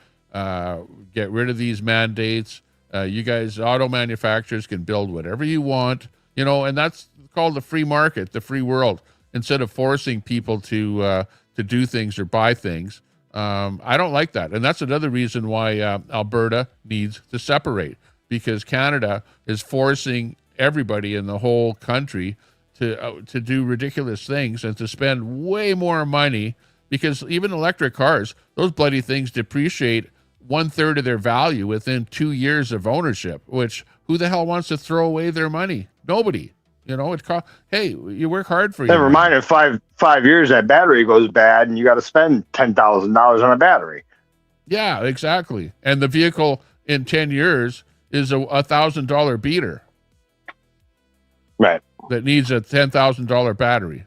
Get rid of these mandates. You guys, auto manufacturers, can build whatever you want, and that's called the free market, the free world. Instead of forcing people to do things or buy things, I don't like that, and that's another reason why Alberta needs to separate, because Canada is forcing everybody in the whole country to do ridiculous things and to spend way more money, because even electric cars, those bloody things depreciate 1/3 of their value within 2 years of ownership, which who the hell wants to throw away their money? Nobody. Hey, you work hard for Never mind, in five years that battery goes bad and you got to spend $10,000 on a battery. Yeah, exactly. And the vehicle in 10 years is a $1,000 beater. Right. That needs a $10,000 battery.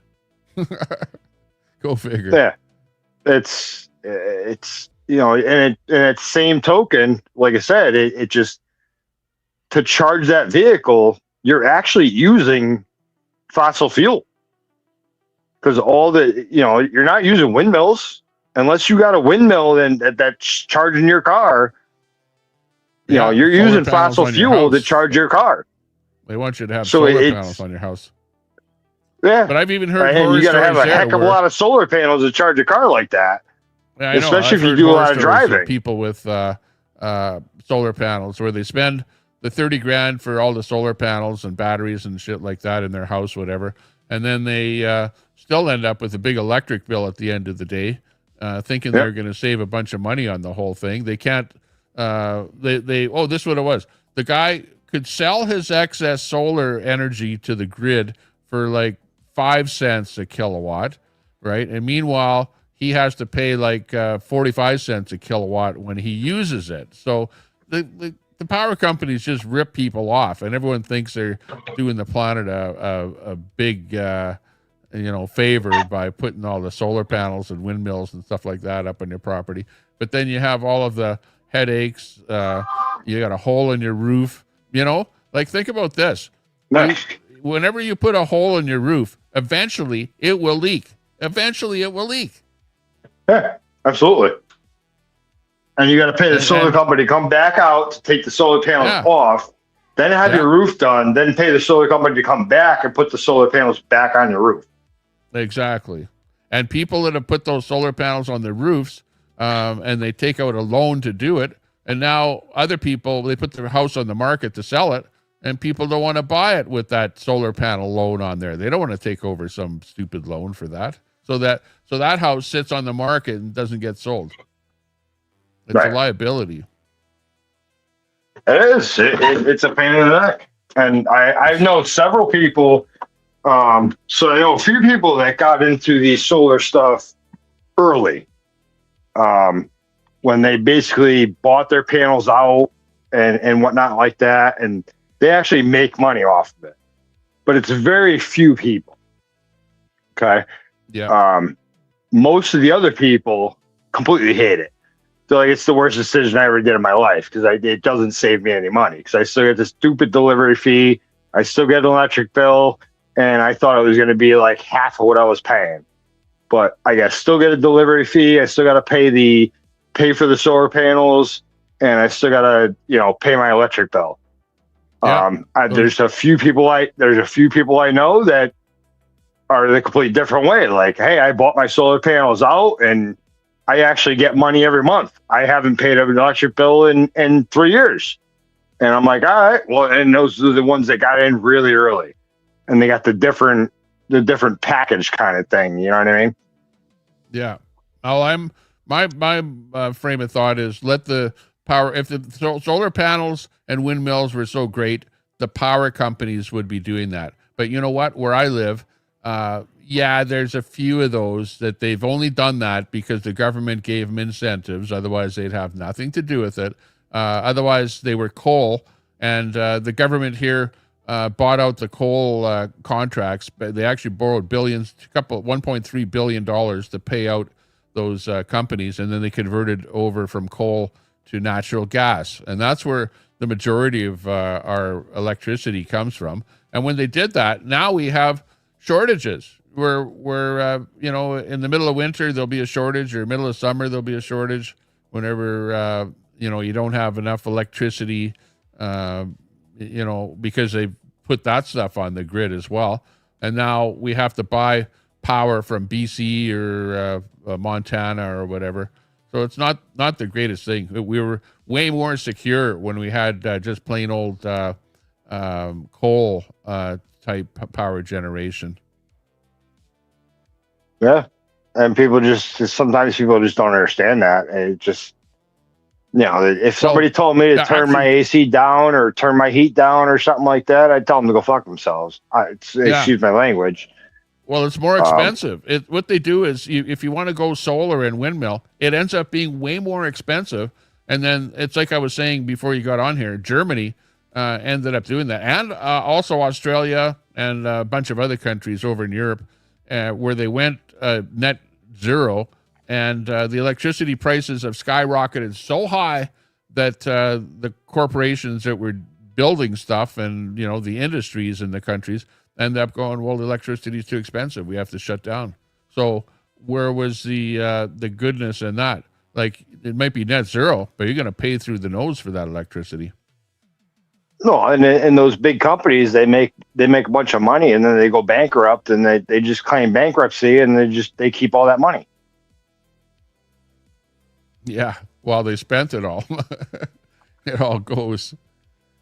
Go figure. Yeah. It's and it's same token, like I said, it just, to charge that vehicle, you're actually using fossil fuel, because you're not using windmills unless you got a windmill that's charging your car. You're using fossil fuel to charge your car. They want you to have solar panels on your house. Yeah. But I've even heard and you got to have a heck of a lot of solar panels to charge a car like that. Yeah, I know. Especially if you do a lot of driving. People with solar panels where they spend the $30,000 for all the solar panels and batteries and shit like that in their house, whatever, and then they still end up with a big electric bill at the end of the day, thinking they're going to save a bunch of money on the whole thing. They can't. This is what it was. The guy could sell his excess solar energy to the grid for like 5 cents a kilowatt, right? And meanwhile, he has to pay like 45 cents a kilowatt when he uses it. So the power companies just rip people off, and everyone thinks they're doing the planet a big favor by putting all the solar panels and windmills and stuff like that up on your property. But then you have all of the headaches. You got a hole in your roof. Like, think about this. Whenever you put a hole in your roof, eventually it will leak. Yeah, absolutely. And you got to pay the solar company to come back out to take the solar panels off, then have your roof done, then pay the solar company to come back and put the solar panels back on your roof. Exactly. And people that have put those solar panels on their roofs, and they take out a loan to do it, and now other people, they put their house on the market to sell it, and people don't want to buy it with that solar panel loan on there. They don't want to take over some stupid loan for that. So that house sits on the market and doesn't get sold. It's a liability. It is. It's a pain in the neck. And I know several people. So I know a few people that got into the solar stuff early. When they basically bought their panels out and whatnot like that. And they actually make money off of it. But it's very few people. Okay. Yeah. Most of the other people completely hate it. They're like, it's the worst decision I ever did in my life because it doesn't save me any money because I still get this stupid delivery fee. I still get an electric bill, and I thought it was going to be like half of what I was paying. But I guess still get a delivery fee. I still got to pay for the solar panels, and I still got to pay my electric bill. Yeah. There's a few people I know that are the complete different way. Like, hey, I bought my solar panels out, and I actually get money every month. I haven't paid an electric bill in 3 years. And I'm like, all right, well, and those are the ones that got in really early and they got the different package kind of thing. You know what I mean? Yeah. Well, my frame of thought is let the power, if the solar panels and windmills were so great, the power companies would be doing that. But you know what, where I live, yeah, there's a few of those that they've only done that because the government gave them incentives. Otherwise, they'd have nothing to do with it. Otherwise, they were coal, and the government here bought out the coal contracts. But they actually borrowed $1.3 billion to pay out those companies, and then they converted over from coal to natural gas, and that's where the majority of our electricity comes from. And when they did that, now we have shortages. We're in the middle of winter there'll be a shortage, or middle of summer there'll be a shortage. Whenever you don't have enough electricity, because they put that stuff on the grid as well. And now we have to buy power from BC or Montana or whatever. So it's not the greatest thing. We were way more secure when we had just plain old coal type power generation. Yeah. And sometimes people just don't understand that. And it just, if somebody told me to turn my AC down or turn my heat down or something like that, I'd tell them to go fuck themselves. Excuse my language. Well, it's more expensive. What they do is, if you want to go solar and windmill, it ends up being way more expensive. And then it's like I was saying before you got on here, Germany ended up doing that. And also Australia and a bunch of other countries over in Europe where they went net zero. And the electricity prices have skyrocketed so high that the corporations that were building stuff and, the industries in the countries end up going, well, the electricity is too expensive. We have to shut down. So where was the goodness in that? Like, it might be net zero, but you're going to pay through the nose for that electricity. No, and those big companies, they make a bunch of money and then they go bankrupt and they just claim bankruptcy and they keep all that money. Yeah, well, they spent it all. It all goes.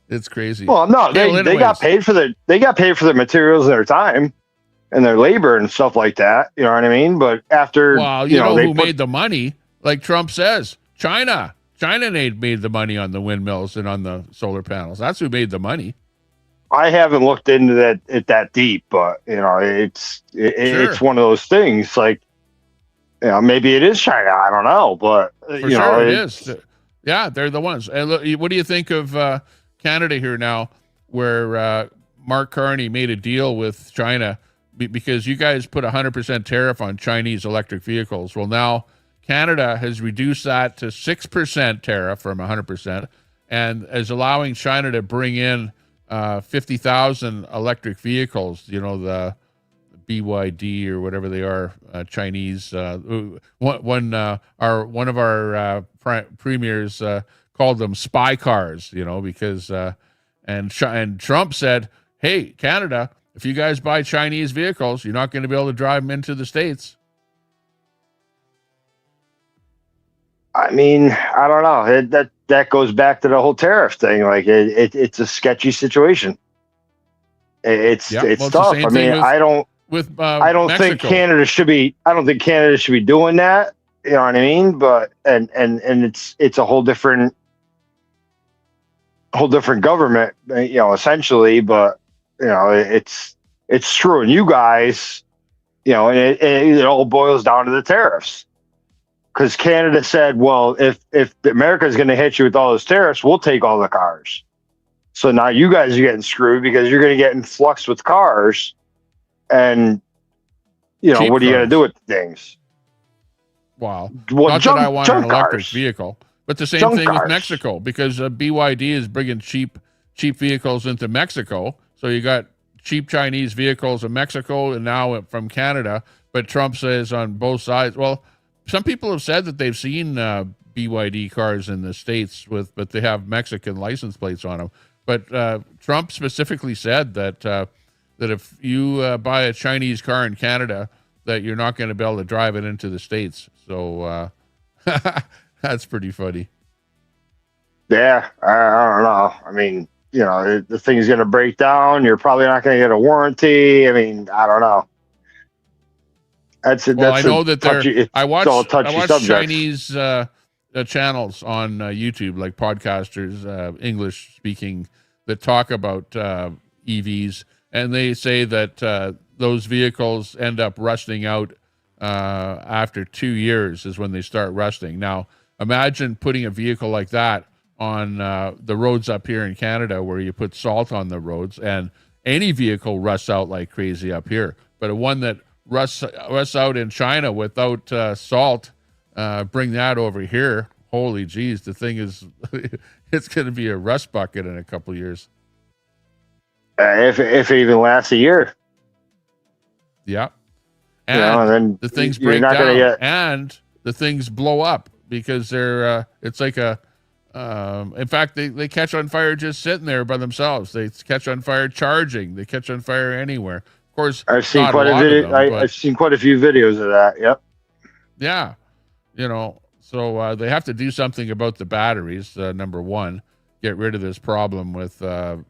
It's crazy. Well, no, they got paid for their materials and their time and their labor and stuff like that. You know what I mean? But after, well, who made the money? Like Trump says, China made the money on the windmills and on the solar panels. That's who made the money. I haven't looked into that deep, but it's one of those things. Like, maybe it is China. I don't know, but for sure it is. Yeah, they're the ones. And look, what do you think of Canada here now, where Mark Carney made a deal with China because you guys put 100% tariff on Chinese electric vehicles? Well, now Canada has reduced that to 6% tariff from 100% and is allowing China to bring in 50,000 electric vehicles, the BYD or whatever they are, Chinese. One of our premiers called them spy cars, because and Trump said, hey, Canada, if you guys buy Chinese vehicles, you're not going to be able to drive them into the States. I mean, I don't know. That goes back to the whole tariff thing. Like it's a sketchy situation. It's tough. I mean, I don't think Canada should be. I don't think Canada should be doing that. You know what I mean? But and it's a whole different whole different government, essentially. But it's screwing you guys, and it all boils down to the tariffs. Because Canada said, well, if America is going to hit you with all those tariffs, we'll take all the cars. So now you guys are getting screwed because you're going to get influxed with cars, and Cheap what are you going to cars. do with things? Wow. Well, Not that I want an electric cars. vehicle, but the same Junk thing with cars. Mexico, because BYD is bringing cheap vehicles into Mexico. So you got cheap Chinese vehicles in Mexico and now from Canada. But Trump says on both sides, well, some people have said that they've seen BYD cars in the States but they have Mexican license plates on them. But Trump specifically said that that if you buy a Chinese car in Canada, that you're not going to be able to drive it into the States. So that's pretty funny. Yeah, I don't know. I mean, the thing's going to break down. You're probably not going to get a warranty. I mean, I don't know. Well, I know that I watch subject. Chinese channels on YouTube, like podcasters, English speaking, that talk about EVs, and they say that those vehicles end up rusting out after 2 years is when they start rusting. Now, imagine putting a vehicle like that on the roads up here in Canada, where you put salt on the roads, and any vehicle rusts out like crazy up here. But a one that rusts out in China without salt, bring that over here. Holy geez, the thing is, it's going to be a rust bucket in a couple of years. If it even lasts a year. Yeah. And then the things you're break not down gonna and the things blow up because they're, it's like in fact, they catch on fire just sitting there by themselves. They catch on fire charging. They catch on fire anywhere. Of course, I've seen quite I've seen quite a few videos of that. Yep. Yeah. So they have to do something about the batteries. Number one, get rid of this problem with the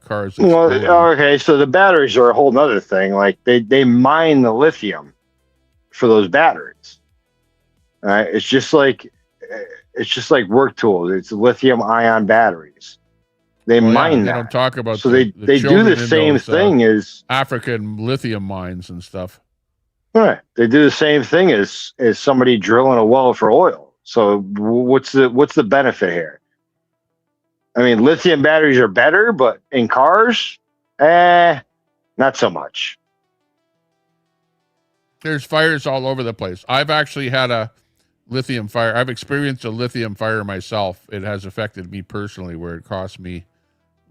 cars. Well, exploding. okay, so the batteries are a whole nother thing. Like they mine the lithium for those batteries. All right, it's just like work tools. It's lithium ion batteries. They mine they that. don't talk about So the they do children the in same those, thing as African lithium mines and stuff. right. They do the same thing as somebody drilling a well for oil. So what's the benefit here? I mean, lithium batteries are better, but in cars, not so much. There's fires all over the place. I've actually had a lithium fire. I've experienced a lithium fire myself. It has affected me personally, where it cost me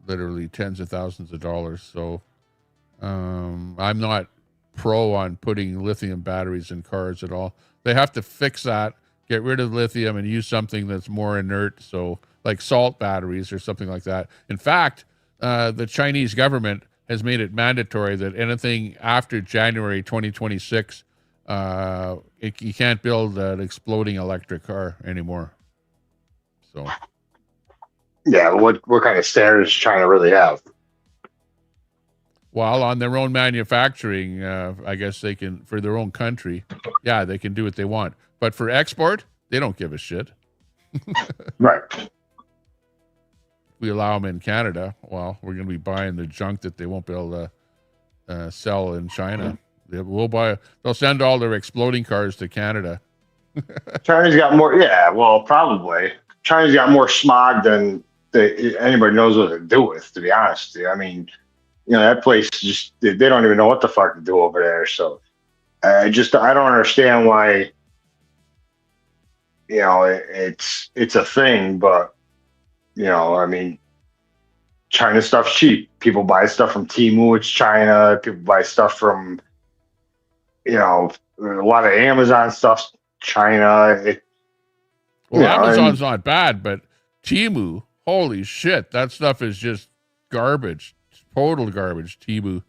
literally tens of thousands of dollars. So I'm not pro on putting lithium batteries in cars at all. They have to fix that, get rid of lithium and use something that's more inert. So like salt batteries or something like that. In fact, the Chinese government has made it mandatory that anything after January 2026, you can't build an exploding electric car anymore. So, Yeah, what kind of standards is China really have? while on their own manufacturing, I guess they can, for their own country, yeah, they can do what they want. But for export, they don't give a shit. Right. We allow them in Canada, well, we're going to be buying the junk that they won't be able to sell in China. They'll send all their exploding cars to Canada. China's got more. Yeah, well, probably. China's got more smog than anybody knows what to do with. To be honest, I mean, that place they don't even know what the fuck to do over there. So, I don't understand why. It's a thing, but I mean, China stuff's cheap. People buy stuff from Temu. It's China. People buy stuff from, a lot of Amazon stuff's China. Amazon's not bad, but Temu, holy shit, that stuff is just garbage, total garbage. Temu,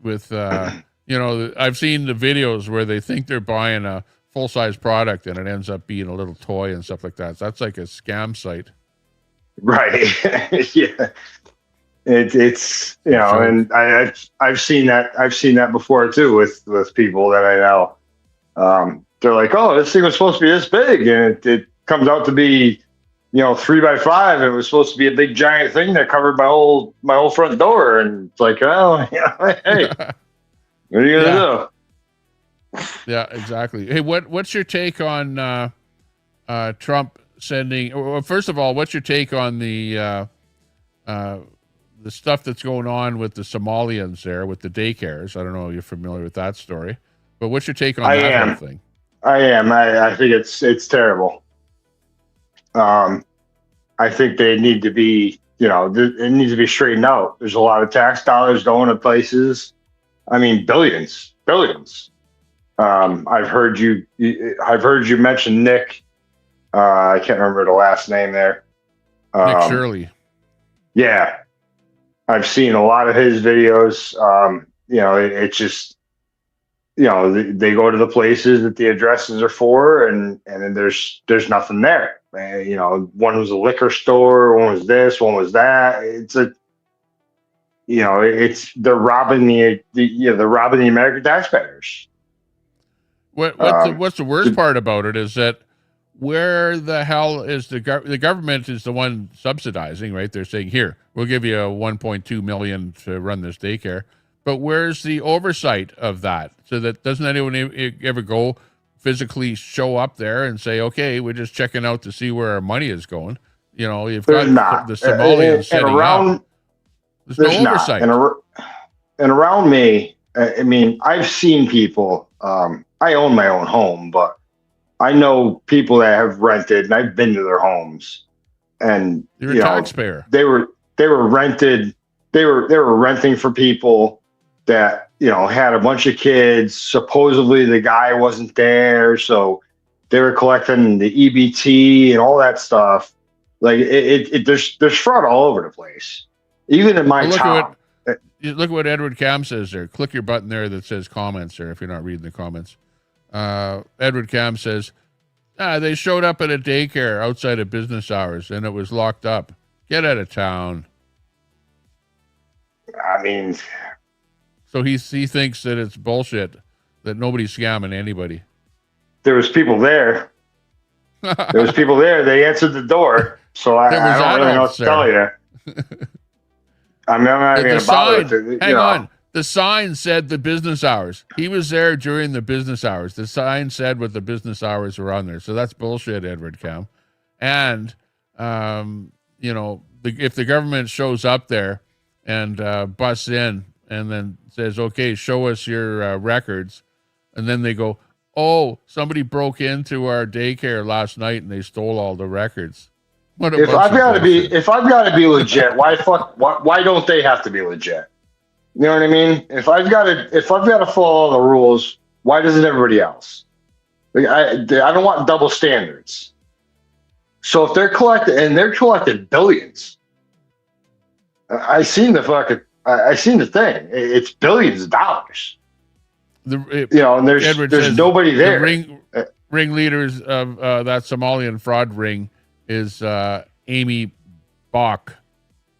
with I've seen the videos where they think they're buying a full-size product and it ends up being a little toy and stuff like that. So that's like a scam site. Right. Yeah. It's and I've seen that before too with people that I know. They're like, oh, this thing was supposed to be this big, and it comes out to be 3x5. It was supposed to be a big giant thing that covered my whole front door, and it's like, oh, hey, what are you gonna do? Yeah, exactly. Hey, what's your take on Trump sending? Well, first of all, what's your take on the stuff that's going on with the Somalians there with the daycares? I don't know if you're familiar with that story, but what's your take on that whole thing? I am. I think it's terrible. I think they need to be, it needs to be straightened out. There's a lot of tax dollars going to places. I mean, billions. I've heard you mention Nick. I can't remember the last name there. Nick Shirley. Yeah, I've seen a lot of his videos. It's just, they go to the places that the addresses are for, and then there's nothing there. One was a liquor store, one was this, one was that. They're robbing they're robbing the American taxpayers. What's the worst part about it is that where the hell is the government is the one subsidizing, right? They're saying, here, we'll give you a 1.2 million to run this daycare. But where's the oversight of that? So that doesn't anyone ever go physically show up there and say, okay, we're just checking out to see where our money is going. You've got the Somalians setting up. There's no oversight. And around me, I mean, I've seen people, I own my own home, but I know people that have rented, and I've been to their homes, and you're a taxpayer. They were rented. They were renting for people that had a bunch of kids. Supposedly the guy wasn't there, so they were collecting the EBT and all that stuff. Like there's fraud all over the place, even in my town. Look at what Edward Cam says there. Click your button there that says comments there if you're not reading the comments. Edward Cam says, they showed up at a daycare outside of business hours and it was locked up. Get out of town. I mean, so he thinks that it's bullshit, that nobody's scamming anybody. There was people there. They answered the door. So I don't really know what to tell you. I'm not going to bother with it. Hang on. The sign said the business hours. He was there during the business hours. The sign said what the business hours were on there. So that's bullshit, Edward Cam. And, if the government shows up there and busts in and then says, okay, show us your records. And then they go, oh, somebody broke into our daycare last night and they stole all the records. If I've got to be legit, why don't they have to be legit? You know what I mean? If I've got to follow the rules, why doesn't everybody else? I don't want double standards. So if they're collecting billions, I seen the thing. It's billions of dollars. And there's nobody there. The ringleaders of that Somalian fraud ring is Amy Bach,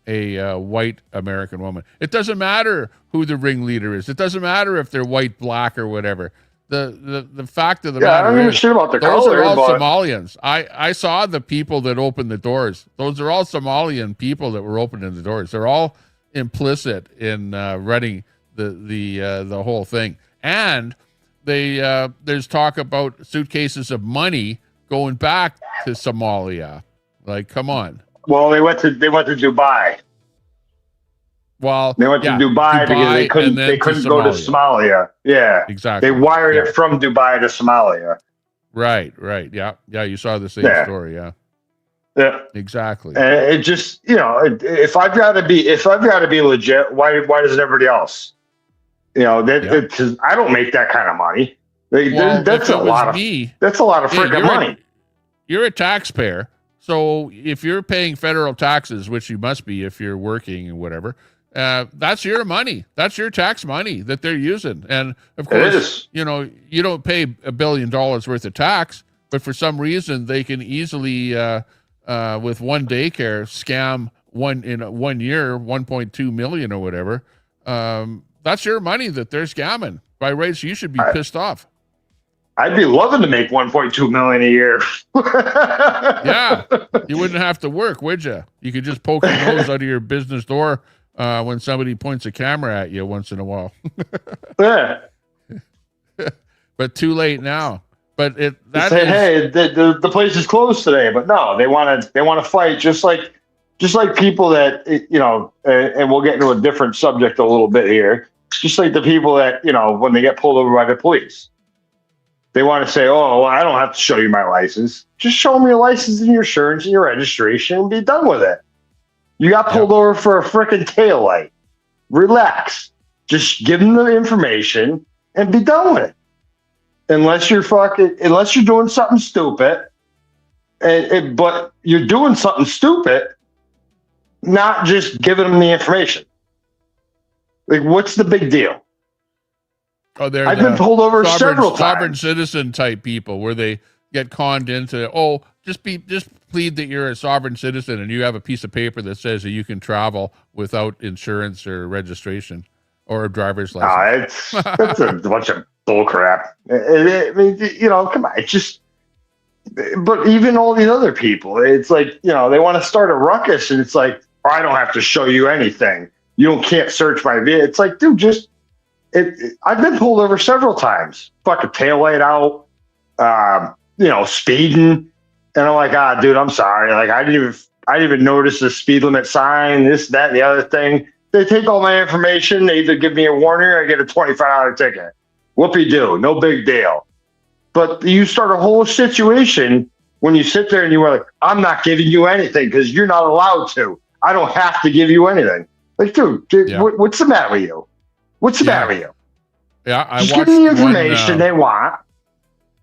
a white American woman. It doesn't matter who the ringleader is. It doesn't matter if they're white, black, or whatever. The fact of the matter I don't give a shit about the those color, are all but Somalians. I saw the people that opened the doors. Those are all Somalian people that were opening the doors. They're all implicit in running the whole thing. And there's talk about suitcases of money going back to Somalia. Like, come on. Well, they went to Dubai. Well, they went to Dubai because they couldn't go to Somalia. Yeah, exactly. They wired it from Dubai to Somalia. Right. Yeah. You saw the same story. Yeah, exactly. It just, if I've got to be legit, why doesn't everybody else? Because I don't make that kind of money. That's a lot of freaking money. You're a taxpayer. So if you're paying federal taxes, which you must be if you're working and whatever, that's your money. That's your tax money that they're using. And of course, you don't pay $1 billion worth of tax, but for some reason they can easily, with one daycare, scam in 1 year, 1.2 million or whatever. That's your money that they're scamming. By rights, you should be pissed off. I'd be loving to make 1.2 million a year. Yeah, you wouldn't have to work, would you? You could just poke your nose out of your business door when somebody points a camera at you once in a while. Yeah. But too late now. But Hey, the place is closed today. But no, they want to fight just like people that and we'll get into a different subject a little bit here. Just like the people that when they get pulled over by the police. They want to say, oh, well, I don't have to show you my license. Just show them your license and your insurance and your registration and be done with it. You got pulled over for a freaking taillight. Relax. Just give them the information and be done with it. Unless you're doing something stupid. But you're doing something stupid, not just giving them the information. Like, what's the big deal? Oh, I've been pulled over several times. Sovereign citizen type people where they get conned into, just plead that you're a sovereign citizen and you have a piece of paper that says that you can travel without insurance or registration or a driver's license. It's a bunch of bull crap. I mean, come on. It's just, but even all these other people, it's like, they want to start a ruckus and it's like, I don't have to show you anything. You can't search my vehicle. It's like, dude, I've been pulled over several times. Fucking taillight out, speeding, and I'm like, dude, I'm sorry. Like, I didn't even notice the speed limit sign, this, that, and the other thing. They take all my information. They either give me a warning or I get a $25 ticket. Whoopie-doo, no big deal. But you start a whole situation when you sit there and you are like, I'm not giving you anything because you're not allowed to. I don't have to give you anything. Like, dude, what's the matter with you? What's the matter with you? Yeah, just give them the information they want.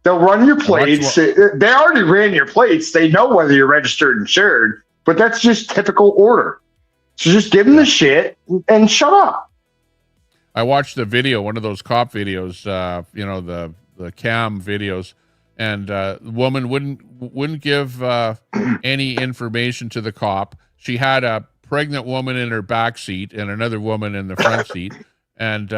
They'll run your plates. They already ran your plates. They know whether you're registered and insured, but that's just typical order. So just give them the shit and shut up. I watched the video, one of those cop videos, the cam videos, and the woman wouldn't give any information to the cop. She had a pregnant woman in her back seat and another woman in the front seat. And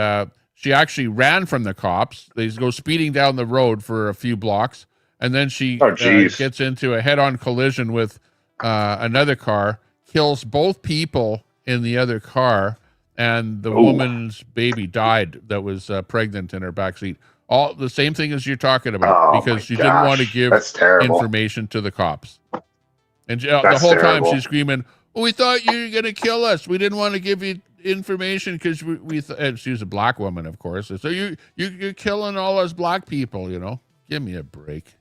she actually ran from the cops. They go speeding down the road for a few blocks. And then she gets into a head-on collision with another car, kills both people in the other car, and the woman's baby died that was pregnant in her back seat. All the same thing as you're talking about, because she didn't want to give information to the cops. And the whole time she's screaming, we thought you were going to kill us. We didn't want to give you information because and she was a black woman, of course. So you're killing all us black people, Give me a break.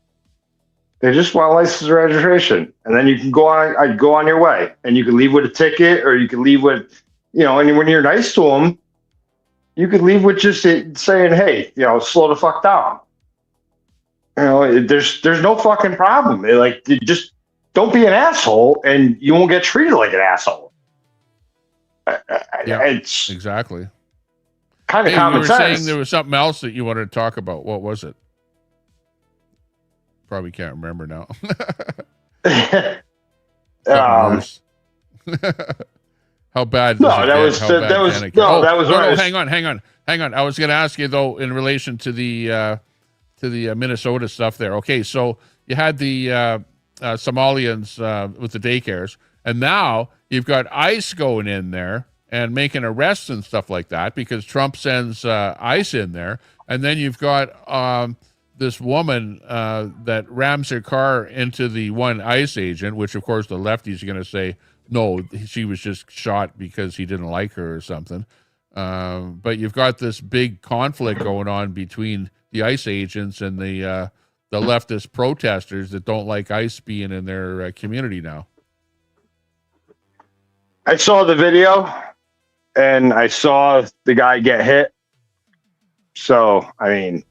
They just want license and registration, and then you can go on your way, and you can leave with a ticket, or you can leave with, and when you're nice to them, you could leave with just saying, hey, slow the fuck down. There's no fucking problem. You just don't be an asshole, and you won't get treated like an asshole. Yeah, it's exactly. Kind of common sense. Saying there was something else that you wanted to talk about. What was it? Probably can't remember now. How bad? That was hang on. I was going to ask you though, in relation to the Minnesota stuff there. Okay, so you had the Somalians with the daycares, and now you've got ICE going in there and making arrests and stuff like that because Trump sends ICE in there, and then you've got this woman that rams her car into the one ICE agent, which of course the lefties are going to say, no, she was just shot because he didn't like her or something. But you've got this big conflict going on between the ICE agents and the leftist protesters that don't like ICE being in their community now. I saw the video and I saw the guy get hit. So, I mean,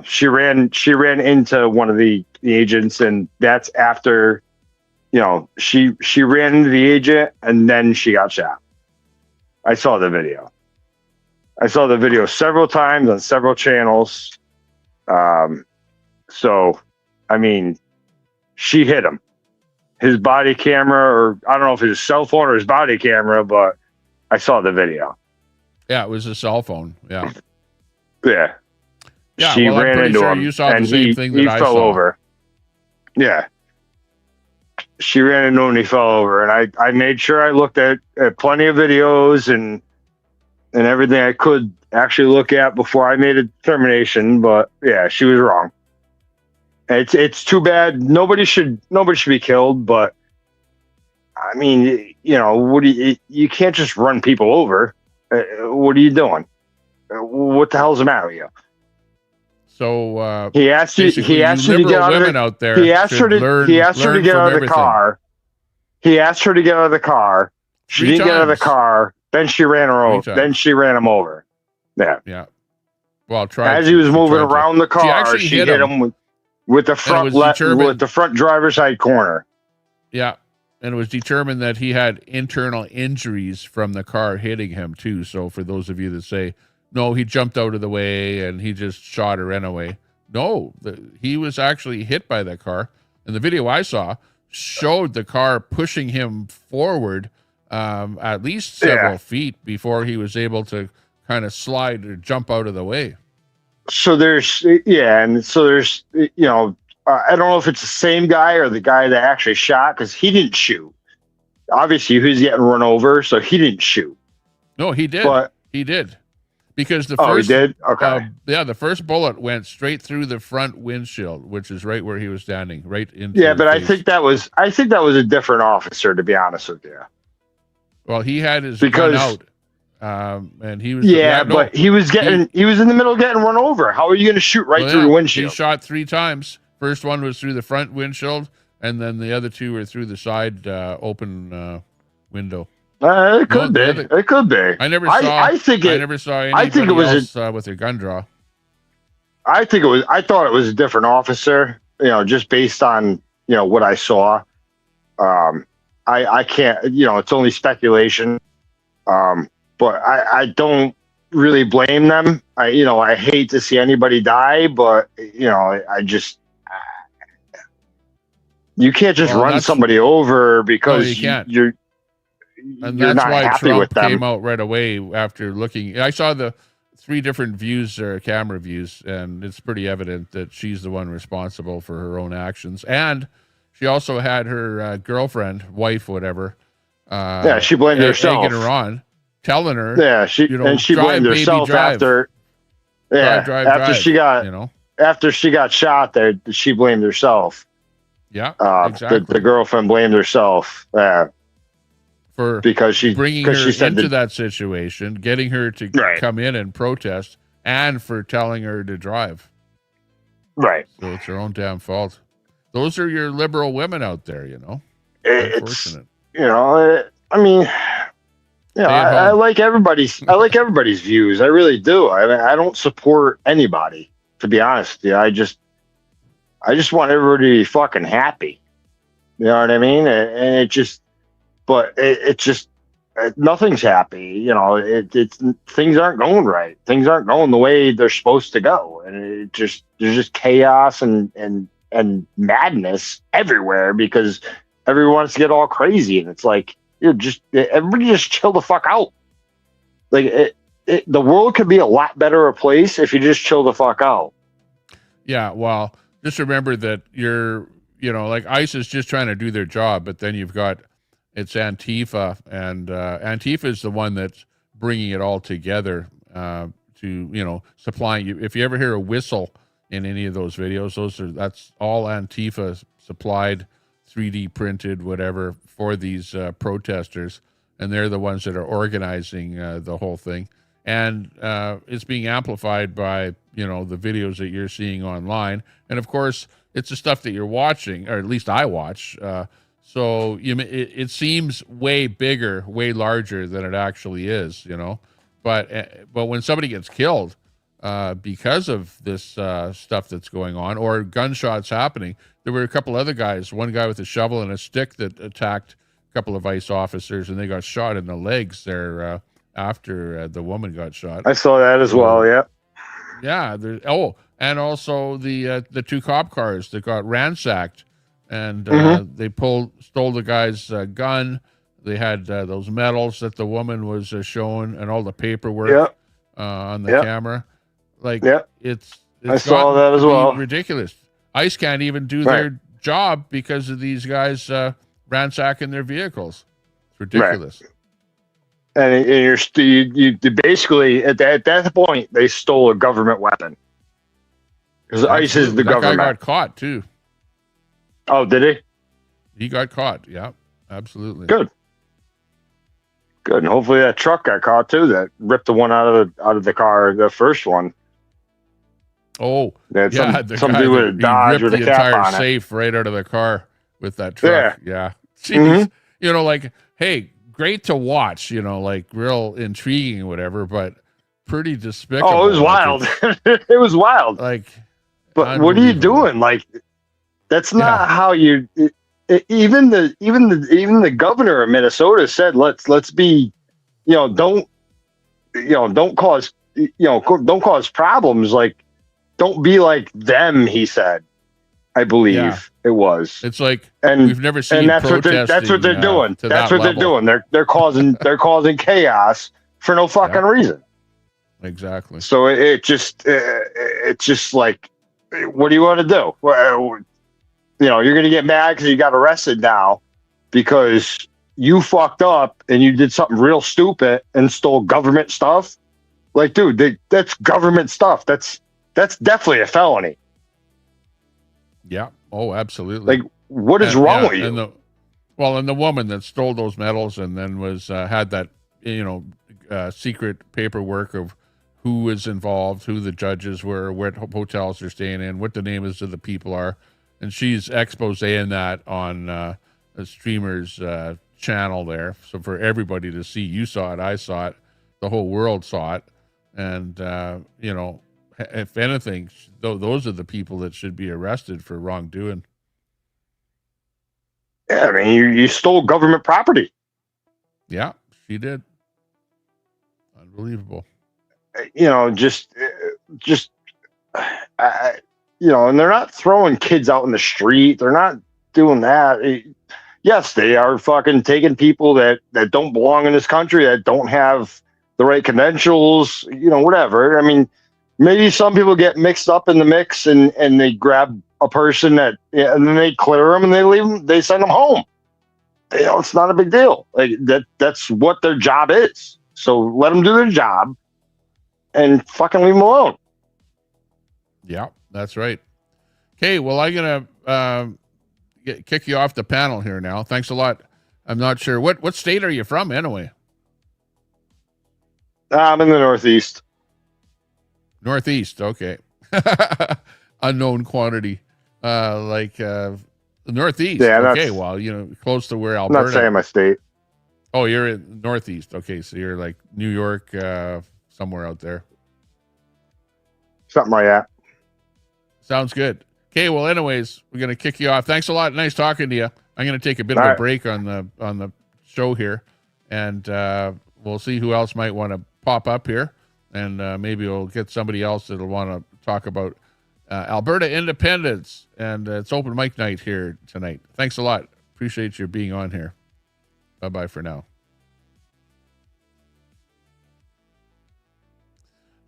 she ran into one of the agents, and that's after, she ran into the agent and then she got shot. I saw the video. Several times on several channels. So, I mean, she hit him. His body camera, or I don't know if it was his cell phone or his body camera, but I saw the video. Yeah, it was a cell phone. Yeah. Yeah. Yeah, she well, I'm ran pretty into sure him, you saw the and same he thing that he I fell saw. over. Yeah, she ran into him and he fell over, and I made sure I looked at plenty of videos and everything I could actually look at before I made a determination. But yeah, she was wrong. It's too bad. Nobody should be killed, but I mean, you know, you can't just run people over. What are you doing? What the hell's the matter with you? So He asked you. basically, He asked you you to get liberal out of women the. out there He asked her should to. He asked her to learn get from out of the everything. car. He asked her to get out of the car. She 3 didn't get out of the times. car. Then she ran her 3 over. times. Then she ran him over. Yeah. Yeah. Well, As he was moving around the car, actually she hit hit him. him with the front was determined- with the front driver's side corner. Yeah. And it was determined that he had internal injuries from the car hitting him, too. So for those of you that say, no, he jumped out of the way and he just shot her anyway. No, he was actually hit by that car. And the video I saw showed the car pushing him forward at least several feet before he was able to kind of slide or jump out of the way. So there's, you know, I don't know if it's the same guy or the guy that actually shot, because he didn't shoot. Obviously, he was getting run over, so he didn't shoot. No, he did. But he did. Because the he first, did? Okay. the first bullet went straight through the front windshield, which is right where he was standing, right into. Yeah, but face. I think that was a different officer, to be honest with you. Well, he had his gun out, and he was. But he was in the middle of getting run over. How are you going to shoot right through the windshield? He shot 3 times. First one was through the front windshield, and then the other 2 were through the side open window. It could be. It could be. I never saw. I never saw anybody else with a gun draw. I thought it was a different officer. You know, just based on what I saw. I can't. It's only speculation. But I don't really blame them. I hate to see anybody die, but I just. You can't just run somebody over because you're that's not why happy Trump with them. came out right away after looking. I saw the 3 different views or camera views, and it's pretty evident that she's the one responsible for her own actions. And she also had her girlfriend, wife, whatever. She blamed herself. Egging her on, telling her. Yeah, she blamed herself after. Yeah, after she got shot, there she blamed herself. Yeah, exactly. The girlfriend blamed herself. Because she bringing her into that situation, getting her to come in and protest, and for telling her to drive. Right. So it's her own damn fault. Those are your liberal women out there, It's unfortunate. I like everybody's. I like everybody's views. I really do. I don't support anybody, to be honest. Yeah, I just want everybody to be fucking happy. You know what I mean? And it just. But it's just nothing's happy. It's things aren't going right. Things aren't going the way they're supposed to go, and there's just chaos and madness everywhere because everyone wants to get all crazy, and it's like everybody just chill the fuck out. Like the world could be a lot better a place if you just chill the fuck out. Yeah, well, just remember that you're like ICE is just trying to do their job, but then you've got. It's Antifa, and Antifa is the one that's bringing it all together to, supplying you. If you ever hear a whistle in any of those videos, that's all Antifa supplied, 3D printed, whatever, for these protesters, and they're the ones that are organizing the whole thing. And it's being amplified by, the videos that you're seeing online. And, of course, it's the stuff that you're watching, or at least I watch, so it seems way bigger, way larger than it actually is, But when somebody gets killed because of this stuff that's going on, or gunshots happening, there were a couple other guys. One guy with a shovel and a stick that attacked a couple of ICE officers, and they got shot in the legs there after the woman got shot. I saw that as well. Yeah. Yeah. And also the 2 cop cars that got ransacked. And they stole the guy's gun. They had those medals that the woman was showing, and all the paperwork on the camera. Like it's I saw that as well. Ridiculous. ICE can't even do Right. their job because of these guys ransacking their vehicles. It's ridiculous. And you basically at that point they stole a government weapon because ICE is the that government. guy got caught too. Oh, did he? He got caught. Yeah, absolutely. Good. And hopefully that truck got caught too. That ripped the one out of the car, the first one. Oh, That yeah, somebody with a Dodge with a the cap entire on it. safe right out of the car with that truck. Yeah. Jeez. You know, like, hey, great to watch, you know, like real intriguing or whatever, but pretty despicable. Oh, it was wild. It was wild. Like, but what are you doing? Like, that's not how you. Even the governor of Minnesota said, let's be, don't cause problems. Like, don't be like them. He said, I believe it was. It's like, and we've never seen and that's what they're doing. That's what they're doing. They're causing chaos for no fucking reason. Exactly. So it's just like, what do you want to do? Well, you're going to get mad because you got arrested now because you fucked up and you did something real stupid and stole government stuff. Like, dude, that's government stuff. That's definitely a felony. Yeah. Oh, absolutely. Like, what is wrong with you? And the woman that stole those medals and then was had that secret paperwork of who was involved, who the judges were, what hotels they're staying in, what the names of the people are. And she's exposing that on a streamer's channel there. So for everybody to see, you saw it, I saw it, the whole world saw it. And, if anything, those are the people that should be arrested for wrongdoing. Yeah, I mean, you stole government property. Yeah, she did. Unbelievable. And they're not throwing kids out in the street. They're not doing that. Yes, they are fucking taking people that don't belong in this country, that don't have the right credentials, whatever. I mean, maybe some people get mixed up in the mix and they grab a person and then they clear them and they leave them, they send them home. It's not a big deal. Like that's what their job is. So let them do their job and fucking leave them alone. Yeah, that's right. Okay, well, I'm going to kick you off the panel here now. Thanks a lot. I'm not sure. What state are you from anyway? I'm in the Northeast. Northeast, okay. Unknown quantity. The Northeast. Yeah, okay, well, close to where Alberta. I'm not saying my state. Oh, you're in Northeast. Okay, so you're like New York, somewhere out there. Something like that. Sounds good. Okay, well, anyways, we're gonna kick you off. Thanks a lot. Nice talking to you. I'm gonna take a bit of a break on the show here, and we'll see who else might want to pop up here, and maybe we'll get somebody else that'll want to talk about Alberta independence, and it's open mic night here tonight. Thanks a lot. Appreciate you being on here. Bye-bye for now.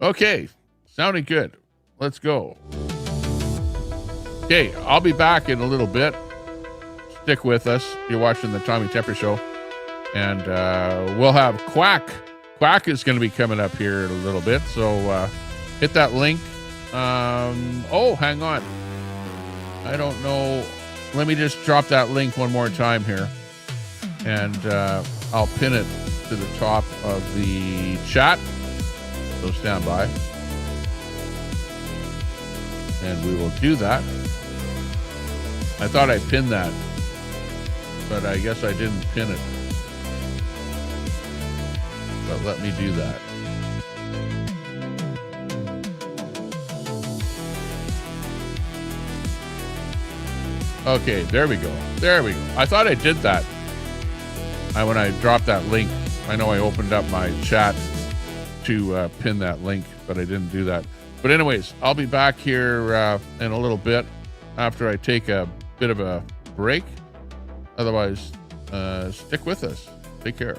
Okay, sounding good. Let's go. Okay, I'll be back in a little bit. Stick with us. You're watching the Tommy Tepper Show. And we'll have Quack. Quack is going to be coming up here in a little bit. So hit that link. Hang on. I don't know. Let me just drop that link one more time here. And I'll pin it to the top of the chat. So stand by. And we will do that. I thought I pinned that, but I guess I didn't pin it. But let me do that. Okay, there we go. There we go. I thought I did that. When I dropped that link, I know I opened up my chat to pin that link, but I didn't do that. But anyways, I'll be back here in a little bit after I take a bit of a break. Otherwise, stick with us. Take care.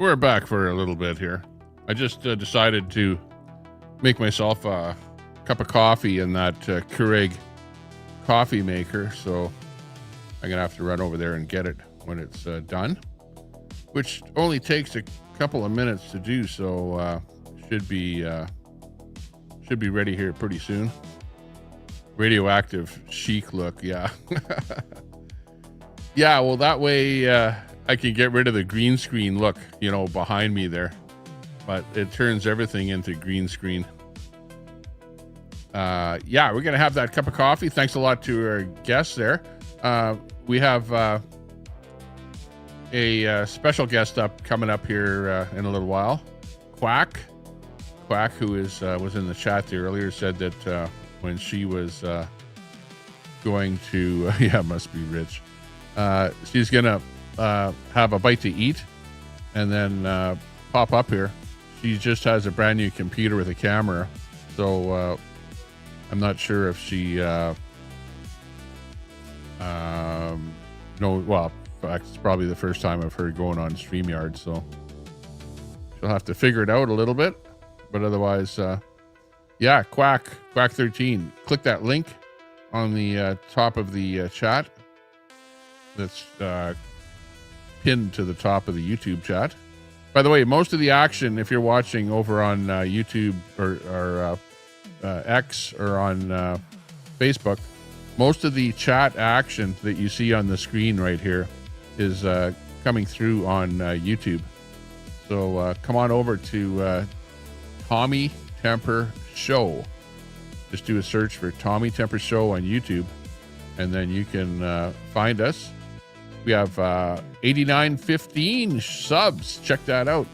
We're back for a little bit here. I just decided to make myself a cup of coffee in that Keurig coffee maker, so I'm gonna have to run over there and get it when it's done, which only takes a couple of minutes to do. So should be ready here pretty soon. Radioactive chic look, yeah. Yeah, well, that way I can get rid of the green screen look, behind me there. But it turns everything into green screen. Yeah, we're going to have that cup of coffee. Thanks a lot to our guests there. We have a special guest coming up here in a little while. Quack, who was in the chat there earlier, said that when she was going to, yeah, must be rich. She's going to have a bite to eat and then pop up here. She just has a brand new computer with a camera. So I'm not sure if she, well, in fact, it's probably the first time I've heard going on StreamYard. So she'll have to figure it out a little bit. But otherwise, yeah, Quack 13. Click that link on the top of the chat. That's pinned to the top of the YouTube chat. By the way, most of the action, if you're watching over on YouTube or X or on Facebook, most of the chat action that you see on the screen right here is coming through on YouTube. So come on over to Tommy Temper Show. Just do a search for Tommy Temper Show on YouTube, and then you can find us. We have 8915 subs. Check that out.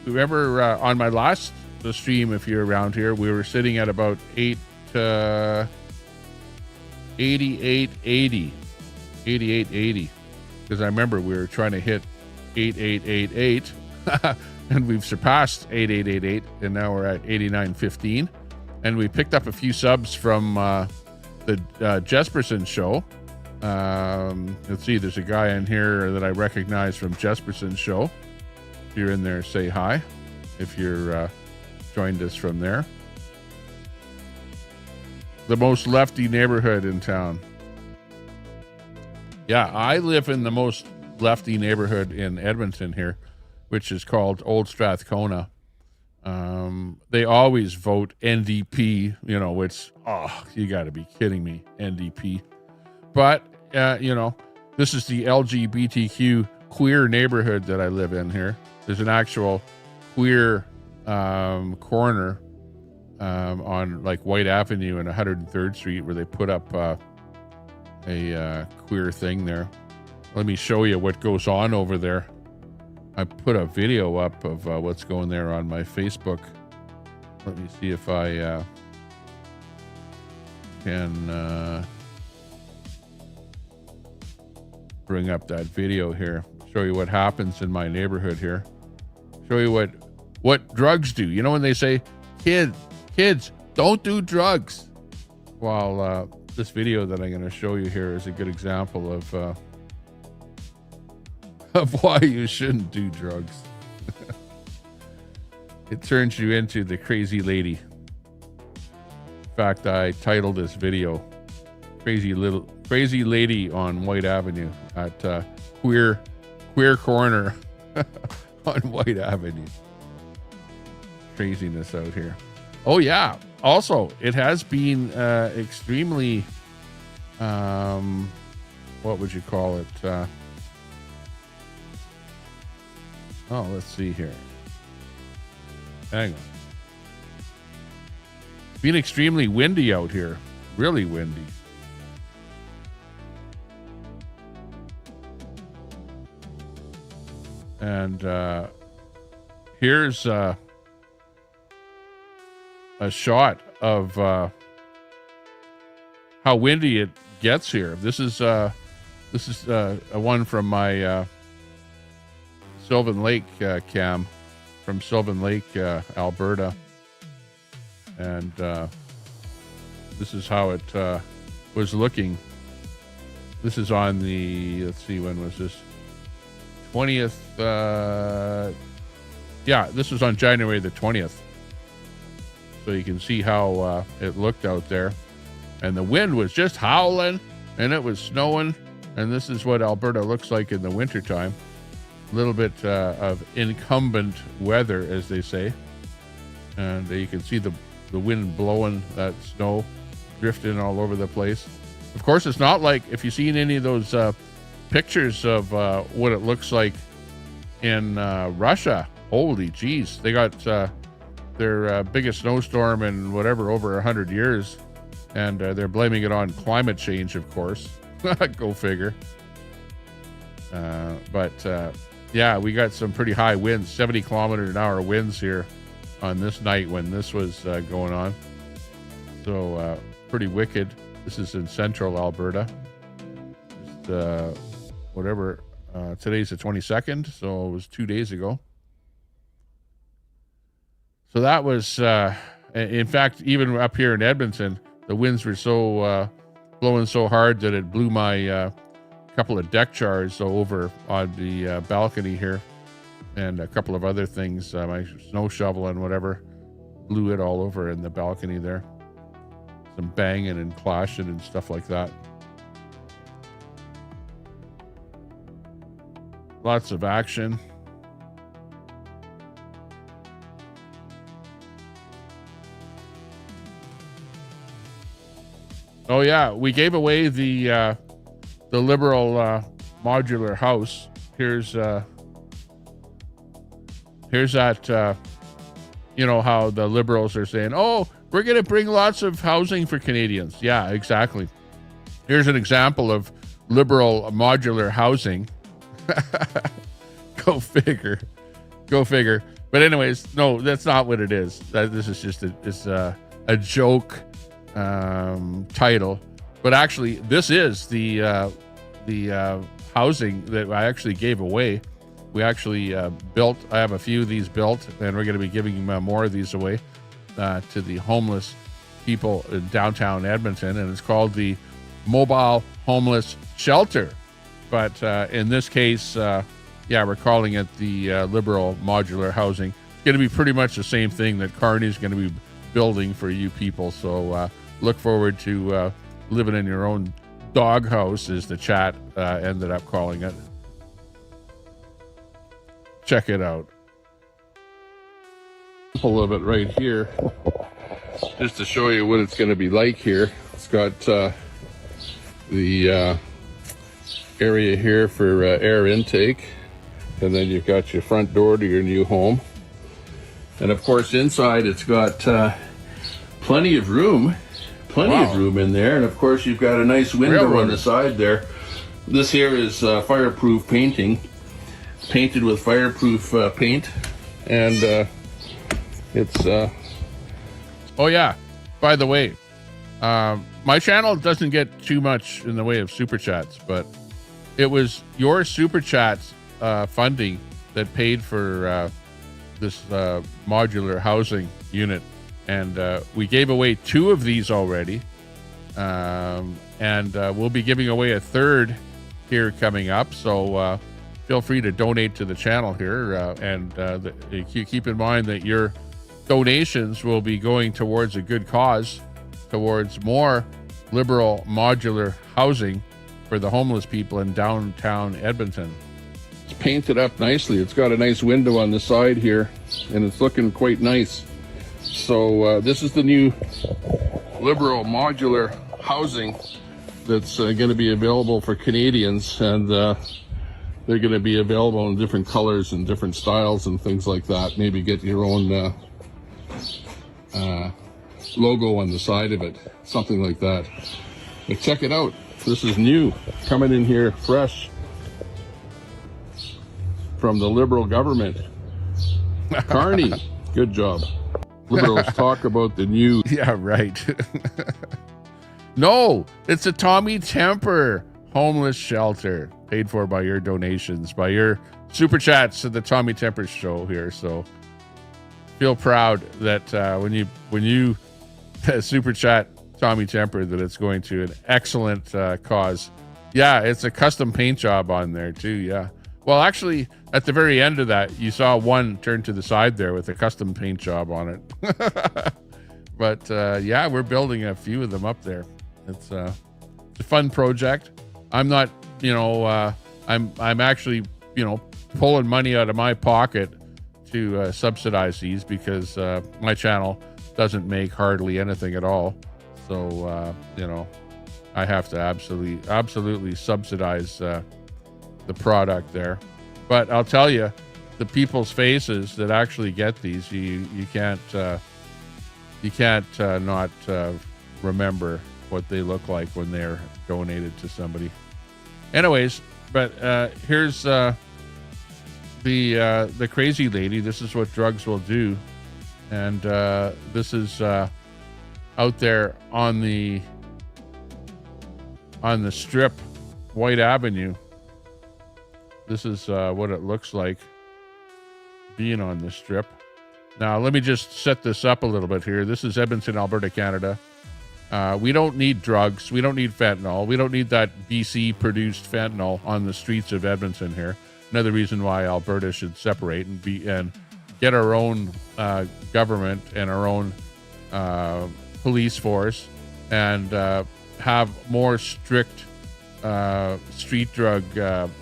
Remember on my last stream, if you're around here, we were sitting at about 8880. Because I remember we were trying to hit 8888. And we've surpassed 8888, and now we're at 8915. And we picked up a few subs from the Jesperson show. Let's see, there's a guy in here that I recognize from Jesperson's show. If you're in there, say hi. If you're joined us from there. The most lefty neighborhood in town. Yeah, I live in the most lefty neighborhood in Edmonton here, which is called Old Strathcona. They always vote NDP, which, you got to be kidding me, NDP. But, this is the LGBTQ queer neighborhood that I live in here. There's an actual queer corner on like White Avenue and 103rd Street where they put up a queer thing there. Let me show you what goes on over there. I put a video up of what's going there on my Facebook. Let me see if I can bring up that video here. Show you what happens in my neighborhood here. Show you what drugs do. When they say, kids, don't do drugs. Well, this video that I'm going to show you here is a good example of why you shouldn't do drugs. It turns you into the crazy lady. In fact, I titled this video Crazy Lady on White Avenue at Queer Corner on White Avenue. Craziness out here. Oh yeah. Also, it has been extremely what would you call it? Let's see here. Hang on. Been extremely windy out here. Really windy. And here's a shot of how windy it gets here. This is a one from my Sylvan Lake cam from Sylvan Lake, Alberta. And this is how it was looking. This is on the, let's see, when was this? 20th Yeah, this was on January the 20th. So you can see how it looked out there. And the wind was just howling, and it was snowing. And this is what Alberta looks like in the wintertime. A little bit of incumbent weather, as they say. And you can see the wind blowing that snow, drifting all over the place. Of course, it's not like, if you've seen any of those pictures of what it looks like in Russia, holy geez, they got their biggest snowstorm in whatever, over 100 years. And they're blaming it on climate change, of course. Go figure. Yeah, we got some pretty high winds, 70 kilometer an hour winds here on this night when this was going on. So pretty wicked. This is in central Alberta. Just, today's the 22nd, so it was 2 days ago. So that was, in fact, even up here in Edmonton, the winds were so blowing so hard that it blew my couple of deck chairs over on the balcony here, and a couple of other things. My snow shovel and whatever blew it all over in the balcony there. Some banging and clashing and stuff like that. Lots of action. Oh yeah, we gave away the Liberal modular house. Here's that. You know how the Liberals are saying, "Oh, we're going to bring lots of housing for Canadians." Yeah, exactly. Here's an example of Liberal modular housing. Go figure. Go figure. But anyways, no, that's not what it is. This is just a joke title. But actually, this is the housing that I actually gave away. We actually built. I have a few of these built, and we're going to be giving more of these away to the homeless people in downtown Edmonton. And it's called the Mobile Homeless Shelter. But in this case, we're calling it the Liberal Modular Housing. It's going to be pretty much the same thing that Carney is going to be building for you people. So look forward to living in your own doghouse, as the chat ended up calling it. Check it out. A little bit right here, just to show you what it's going to be like here. It's got the area here for air intake, and then you've got your front door to your new home. And of course, inside it's got plenty of room in there. And of course, you've got a nice window on the side there. This here is fireproof painting, painted with fireproof paint, and it's oh yeah, by the way, my channel doesn't get too much in the way of super chats, but it was your super chats funding that paid for this modular housing unit, and we gave away 2 of these already, and we'll be giving away a 3rd here coming up. So feel free to donate to the channel here, and you keep in mind that your donations will be going towards a good cause, towards more Liberal modular housing for the homeless people in downtown Edmonton. It's painted up nicely. It's got a nice window on the side here, and it's looking quite nice. So this is the new Liberal modular housing that's going to be available for Canadians, and they're going to be available in different colors and different styles and things like that. Maybe get your own logo on the side of it, something like that. But check it out. This is new, coming in here fresh from the Liberal government. Carney, good job. Liberals talk about the new... Yeah, right. No, it's a Tommy Temper homeless shelter, paid for by your donations, by your super chats to the Tommy Temper show here. So feel proud that when you super chat Tommy Temper, that it's going to an excellent cause. Yeah, it's a custom paint job on there too. Yeah, Well, actually, at the very end of that, you saw one turn to the side there with a custom paint job on it. But yeah, we're building a few of them up there. It's a fun project. I'm not, I'm actually, pulling money out of my pocket to subsidize these because my channel doesn't make hardly anything at all. So, I have to absolutely subsidize the product there. But I'll tell you, the people's faces that actually get these, you can't not remember what they look like when they're donated to somebody. Anyways, but here's the crazy lady. This is what drugs will do, and this is out there on the strip, White Avenue. This is what it looks like being on the strip. Now, let me just set this up a little bit here. This is Edmonton, Alberta, Canada. We don't need drugs. We don't need fentanyl. We don't need that BC-produced fentanyl on the streets of Edmonton here. Another reason why Alberta should separate and get our own government and our own police force and have more strict street drug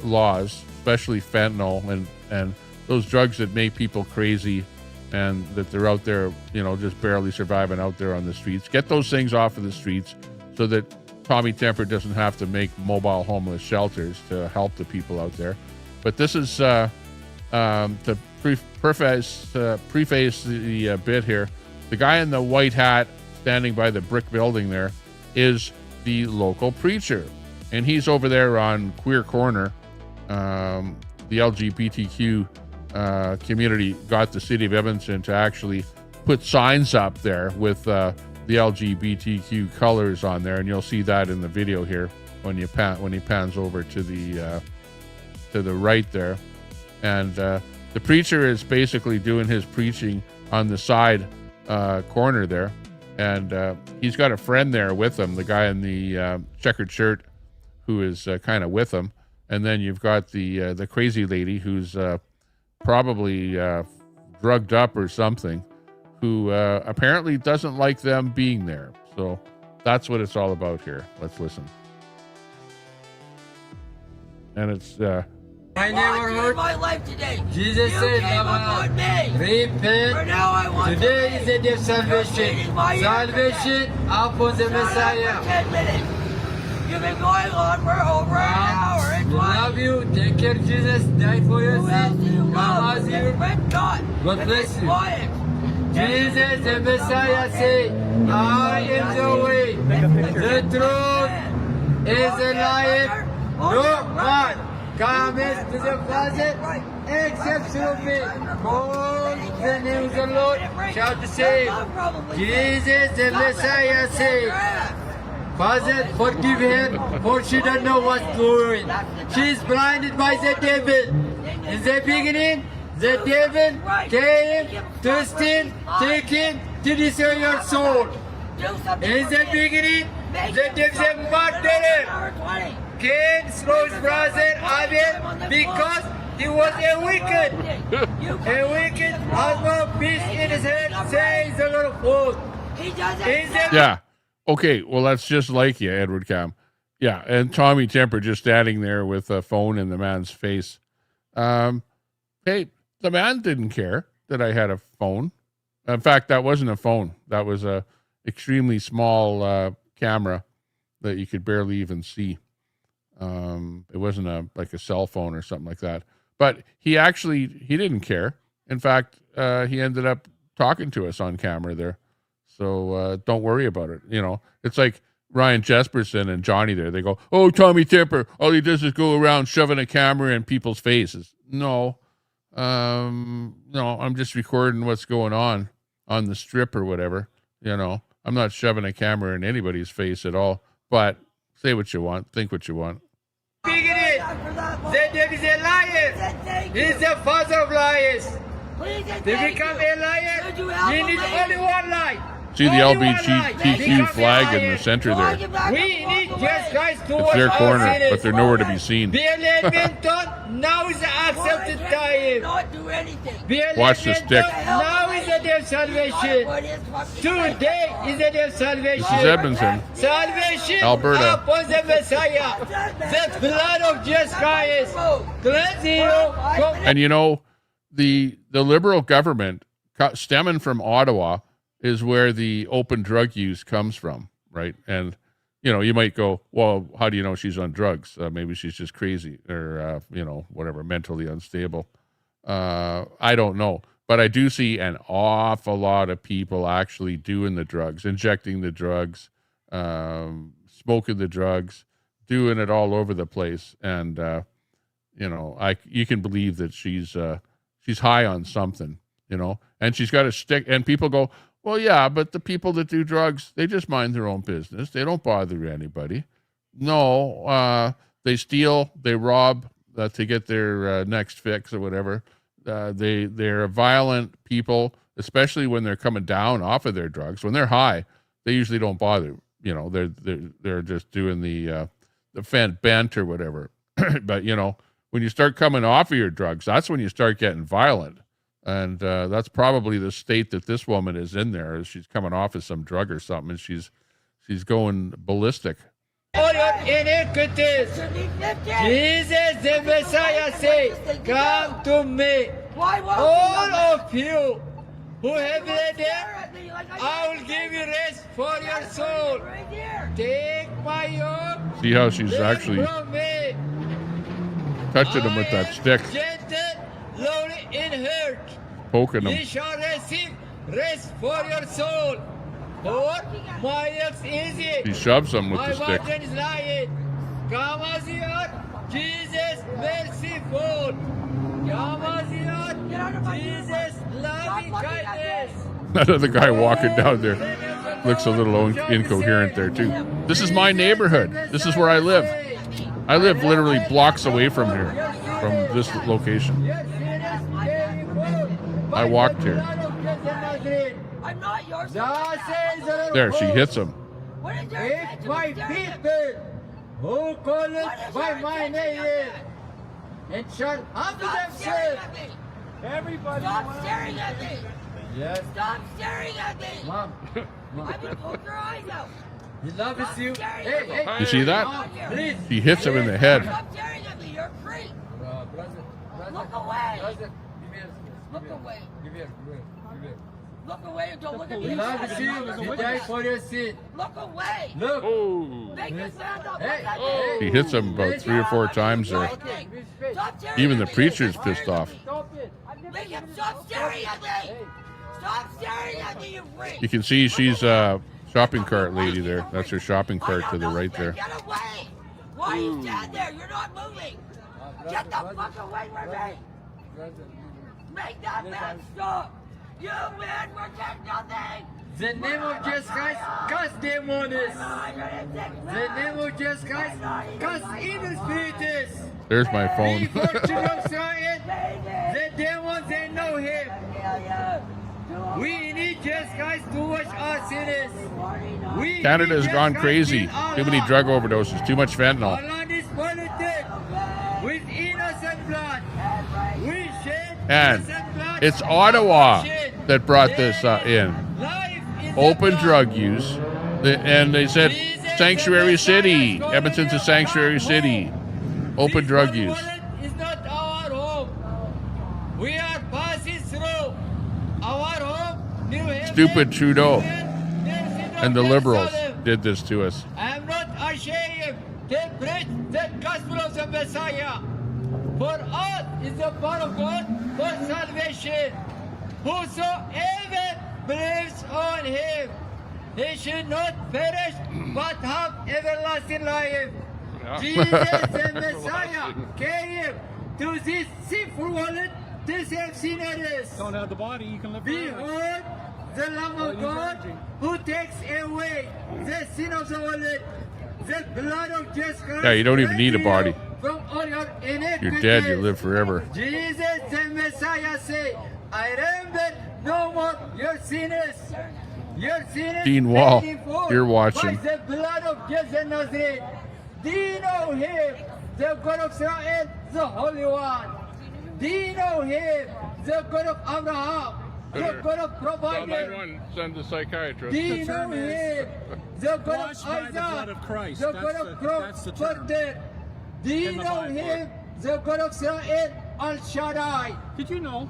laws, especially fentanyl and those drugs that make people crazy and that they're out there, just barely surviving out there on the streets. Get those things off of the streets so that Tommy Temper doesn't have to make mobile homeless shelters to help the people out there. But this is to preface the bit here. The guy in the white hat standing by the brick building there is the local preacher. And he's over there on Queer Corner. The LGBTQ community got the city of Edmonton to actually put signs up there with the LGBTQ colors on there, and you'll see that in the video here when he pans over to the right there. And the preacher is basically doing his preaching on the side corner there, and he's got a friend there with him, the guy in the checkered shirt who is kind of with him, and then you've got the crazy lady who's probably drugged up or something, who apparently doesn't like them being there. So that's what it's all about here. Let's listen. And it's My neighborhood, my life today. Jesus You said, gave up on me. repent. For now I want Today to is the day of salvation. Salvation upon the for Messiah. 10 minutes. You've been going on for over an hour and We love you. Take care, Jesus. Died for your Who else do you sins. love? God loves you. Red dot. God bless you. Quiet. Jesus, the Messiah, say, I am the way, the truth is the life. No one comes to the Father except through me. Call the name of the Lord, shout to say, Jesus, the Messiah, say, Father, forgive her, for she don't know what's doing. She's blinded by the devil. In the beginning, the devil came to steal, taking, to destroy your soul. In the beginning, the devil murderer Cain slew his brother Abel because he was a wicked husband, peace in his head, says the Lord of hosts. yeah. Okay, well, that's just like you, Edward Cam. Yeah, and Tommy Temper just standing there with a phone in the man's face. Hey, the man didn't care that I had a phone. In fact, that wasn't a phone. That was a extremely small camera that you could barely even see. It wasn't like a cell phone or something like that. But he didn't care. In fact, he ended up talking to us on camera there. So don't worry about it. It's like Ryan Jesperson and Johnny there. They go, oh, Tommy Temper, all he does is go around shoving a camera in people's faces. No, I'm just recording what's going on the strip or whatever. I'm not shoving a camera in anybody's face at all. But say what you want, think what you want. Beginning, the devil is a liar. He's the father of liars. To become a liar, you need only one lie. See the LGBTQ flag in the center there. We need just guys to It's watch their our corner, series. but they're nowhere to be seen. Now is the accepted time. Not do anything. Watch the stick. Now is the day of salvation. Today is the day of salvation. This is Edmonton, Salvation Alberta. upon the Messiah. The blood of Jesus Christ. Cleanse you from And you know, the liberal government stemming from Ottawa is where the open drug use comes from, right? And you know, you might go, well, how do you know she's on drugs? Maybe she's just crazy or, you know, whatever, mentally unstable. I don't know. But I do see an awful lot of people actually doing the drugs, injecting the drugs, smoking the drugs, doing it all over the place. And, you know, you can believe that she's high on something, you know, and she's got a stick. And people go, well, yeah, but the people that do drugs, they just mind their own business. They don't bother anybody. No, they steal, they rob to get their next fix or whatever. They're violent people, especially when they're coming down off of their drugs. When they're high, they usually don't bother. You know, they're just doing the bent or whatever. But you know, when you start coming off of your drugs, that's when you start getting violent. And that's probably the state that this woman is in there. Is she's coming off of some drug or something, and she's going ballistic. all your iniquities. Jesus the Messiah said, come to me. All of you who have headache, I will give you rest for your soul. Take my yoke. See how she's actually from me. touching him with that stick, Gentle, lowly in heart. poking Ye him. shall receive rest for your soul. For my yoke is easy. He shoves him with My the stick. burden is light. Come as you are, Jesus merciful. Come as you are, Jesus loving kindness. Another guy walking down there looks a little incoherent there too. This is my neighborhood. This is where I live. I live literally blocks away from here, from this location. I walked here. I'm not yours. There, she hits him. If my people who call it by my name and shall humble themselves. Everybody. Stop staring at me. Yes. Stop staring at me. Mom. I will poke your eyes out. He loves you. Hey, hey. You see that? Mom, please. She hits him in the head. Stop staring at me. You're a freak. Look away. Look away. Look away and don't look at me. He loves you. He died for your sin. Look away. Look. Make your stand up. Hey, Look at hey. me. He hits him about 3 or 4 times there. Stop staring Even at the me. preacher's You're pissed staring off. at me. Make him stop staring at me. Stop staring at me, you freak. You can see she's a shopping cart lady there. That's her shopping cart to the right there. Get away. Why are you standing there? You're not moving. Get the fuck away from me. Make that man stop. You men protect nothing. The name of Jesus Christ, cast demons. The name of Jesus Christ, cast evil spirits. There's my phone. Before children of Israel, the demons, they know him. We need Jesus Christ to wash our sins. We Canada's need gone Jesus crazy. Christ Too in many our drug heart. overdoses. Too much fentanyl. Our land is polluted with innocent blood. We shed And innocent blood. it's Ottawa that brought this in. Life is Open the blood. drug use. And they said sanctuary city. Edmonton's a sanctuary city. Open This drug one use. wallet is not our home. We are passing through. Our home, New Haven, Stupid Trudeau New Haven, and the Liberals Jerusalem. did this to us. I am not ashamed to preach the gospel of the Messiah. For us is the power of God for salvation. Whosoever believes on him, he should not perish but have everlasting life. Jesus the Messiah came to this sinful world to save sinners. Don't have the body, you can live forever. Behold, the Lamb of God who takes away the sin of the world. The blood of Jesus Christ. Yeah, you don't even need a body. From all your iniquities. You're dead, you live forever. Jesus the Messiah say, I remember no more your sins. Your sin is Dean Wall, paid for you're watching. by the blood of Jesus Nazareth. Do you know him, the God of Israel, the Holy One? Do you know him, the God of Abraham, the God of provider? Send the psychiatrist. Do you The know term is him, the God washed of by Isaac, the blood of Christ. the That's God the- of that's the term. Prophet? Do you In the know Bible. him, the God of Israel, Al Shaddai? Did you know?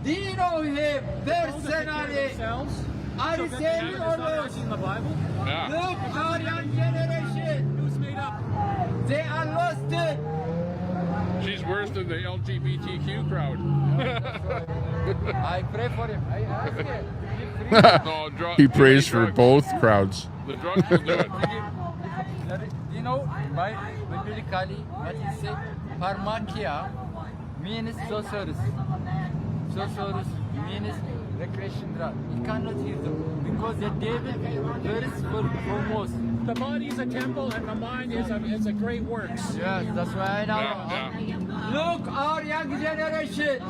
Do you know him, Those that take care of personally? themselves, Are so you that saying the or not not? actually in the Bible? Yeah. Look, our young generation, It was made up. they are lost. She's worse than the LGBTQ crowd. I pray for him. I ask him. No, He prays for drugs. both crowds. The drugs will do it. You know, biblically, what he said, pharmakia means sorcerers. Sorcerers means recreation drug. You cannot use them because the devil first foremost. The body is a temple and the mind is a great works. Yes, that's why now. Yeah, Look, our young generation,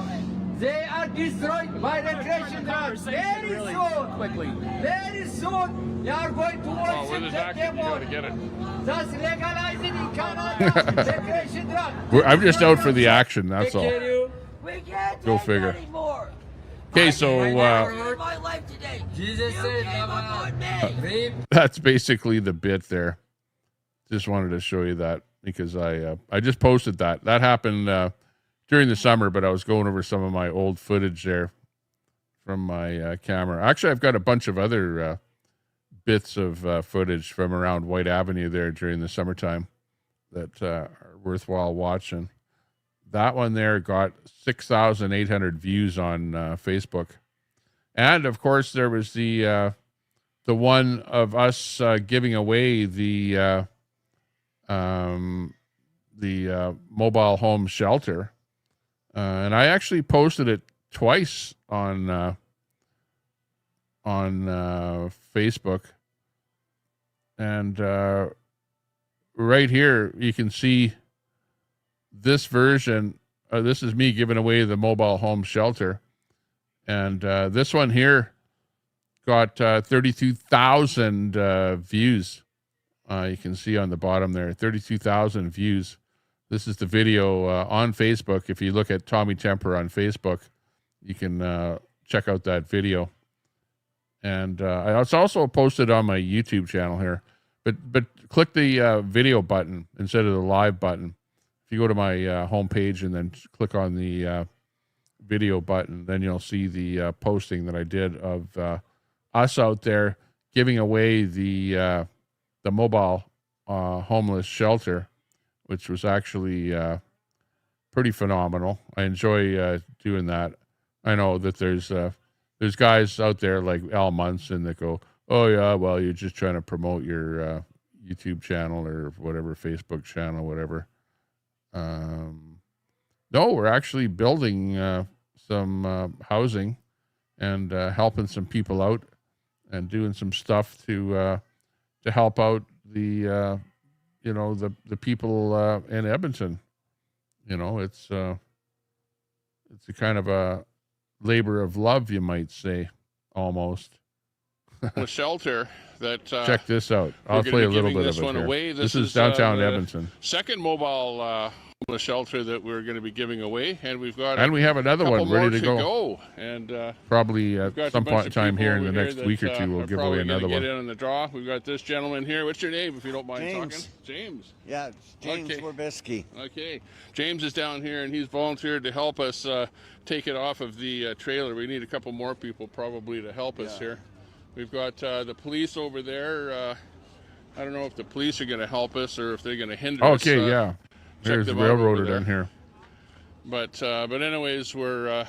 they are destroyed by recreation drugs. Very Really soon, quickly. very soon, you are going to Oh, worship where the there's action, you gotta devil. get it. Just legalize it in Canada. Recreation drug. I'm just out for the action, that's all. We can't Go take figure. anymore. Okay, so Ruined my life today. Jesus You said, gave up on me. rape. that's basically the bit there. Just wanted to show you that because I just posted that. That happened during the summer, but I was going over some of my old footage there from my camera. Actually, I've got a bunch of other bits of footage from around White Avenue there during the summertime that are worthwhile watching. That one there got 6,800 views on Facebook. And of course, there was the one of us giving away the mobile home shelter, and I actually posted it twice on Facebook. And right here, you can see this version. This is me giving away the mobile home shelter. And this one here got 32,000 views. You can see on the bottom there, 32,000 views. This is the video on Facebook. If you look at Tommy Temper on Facebook, you can check out that video. And it's also posted on my YouTube channel here. But click the video button instead of the live button. If you go to my homepage and then click on the video button, then you'll see the posting that I did of us out there giving away the mobile homeless shelter, which was actually pretty phenomenal. I enjoy doing that. I know that there's guys out there like Al Munson that go, oh yeah, well, you're just trying to promote your YouTube channel or whatever, Facebook channel, whatever. No, we're actually building some housing and helping some people out and doing some stuff to help out the people in Edmonton. You know, it's a kind of a labor of love, you might say, almost. The shelter that Check this out. we're I'll gonna play a be little giving bit this of it one here. away. This This is is, downtown the Edmonton. second mobile homeless shelter that we're going to be giving away, and we've got And we have another couple one more ready to go. And Probably we've at got some a bunch point in of time people here in the over here next that, week or two, we'll are give probably away another gonna one. get in on the draw. We've got this gentleman here. What's your name, if you don't mind James. talking? James. Yeah, it's James Okay. Werbisky. Okay. James is down here, and he's volunteered to help us take it off of the trailer. We need a couple more people probably to help us here. We've got the police over there. I don't know if the police are going to help us or if they're going to hinder us. Okay, yeah. check There's the them out over railroader there. down here. But anyways, we're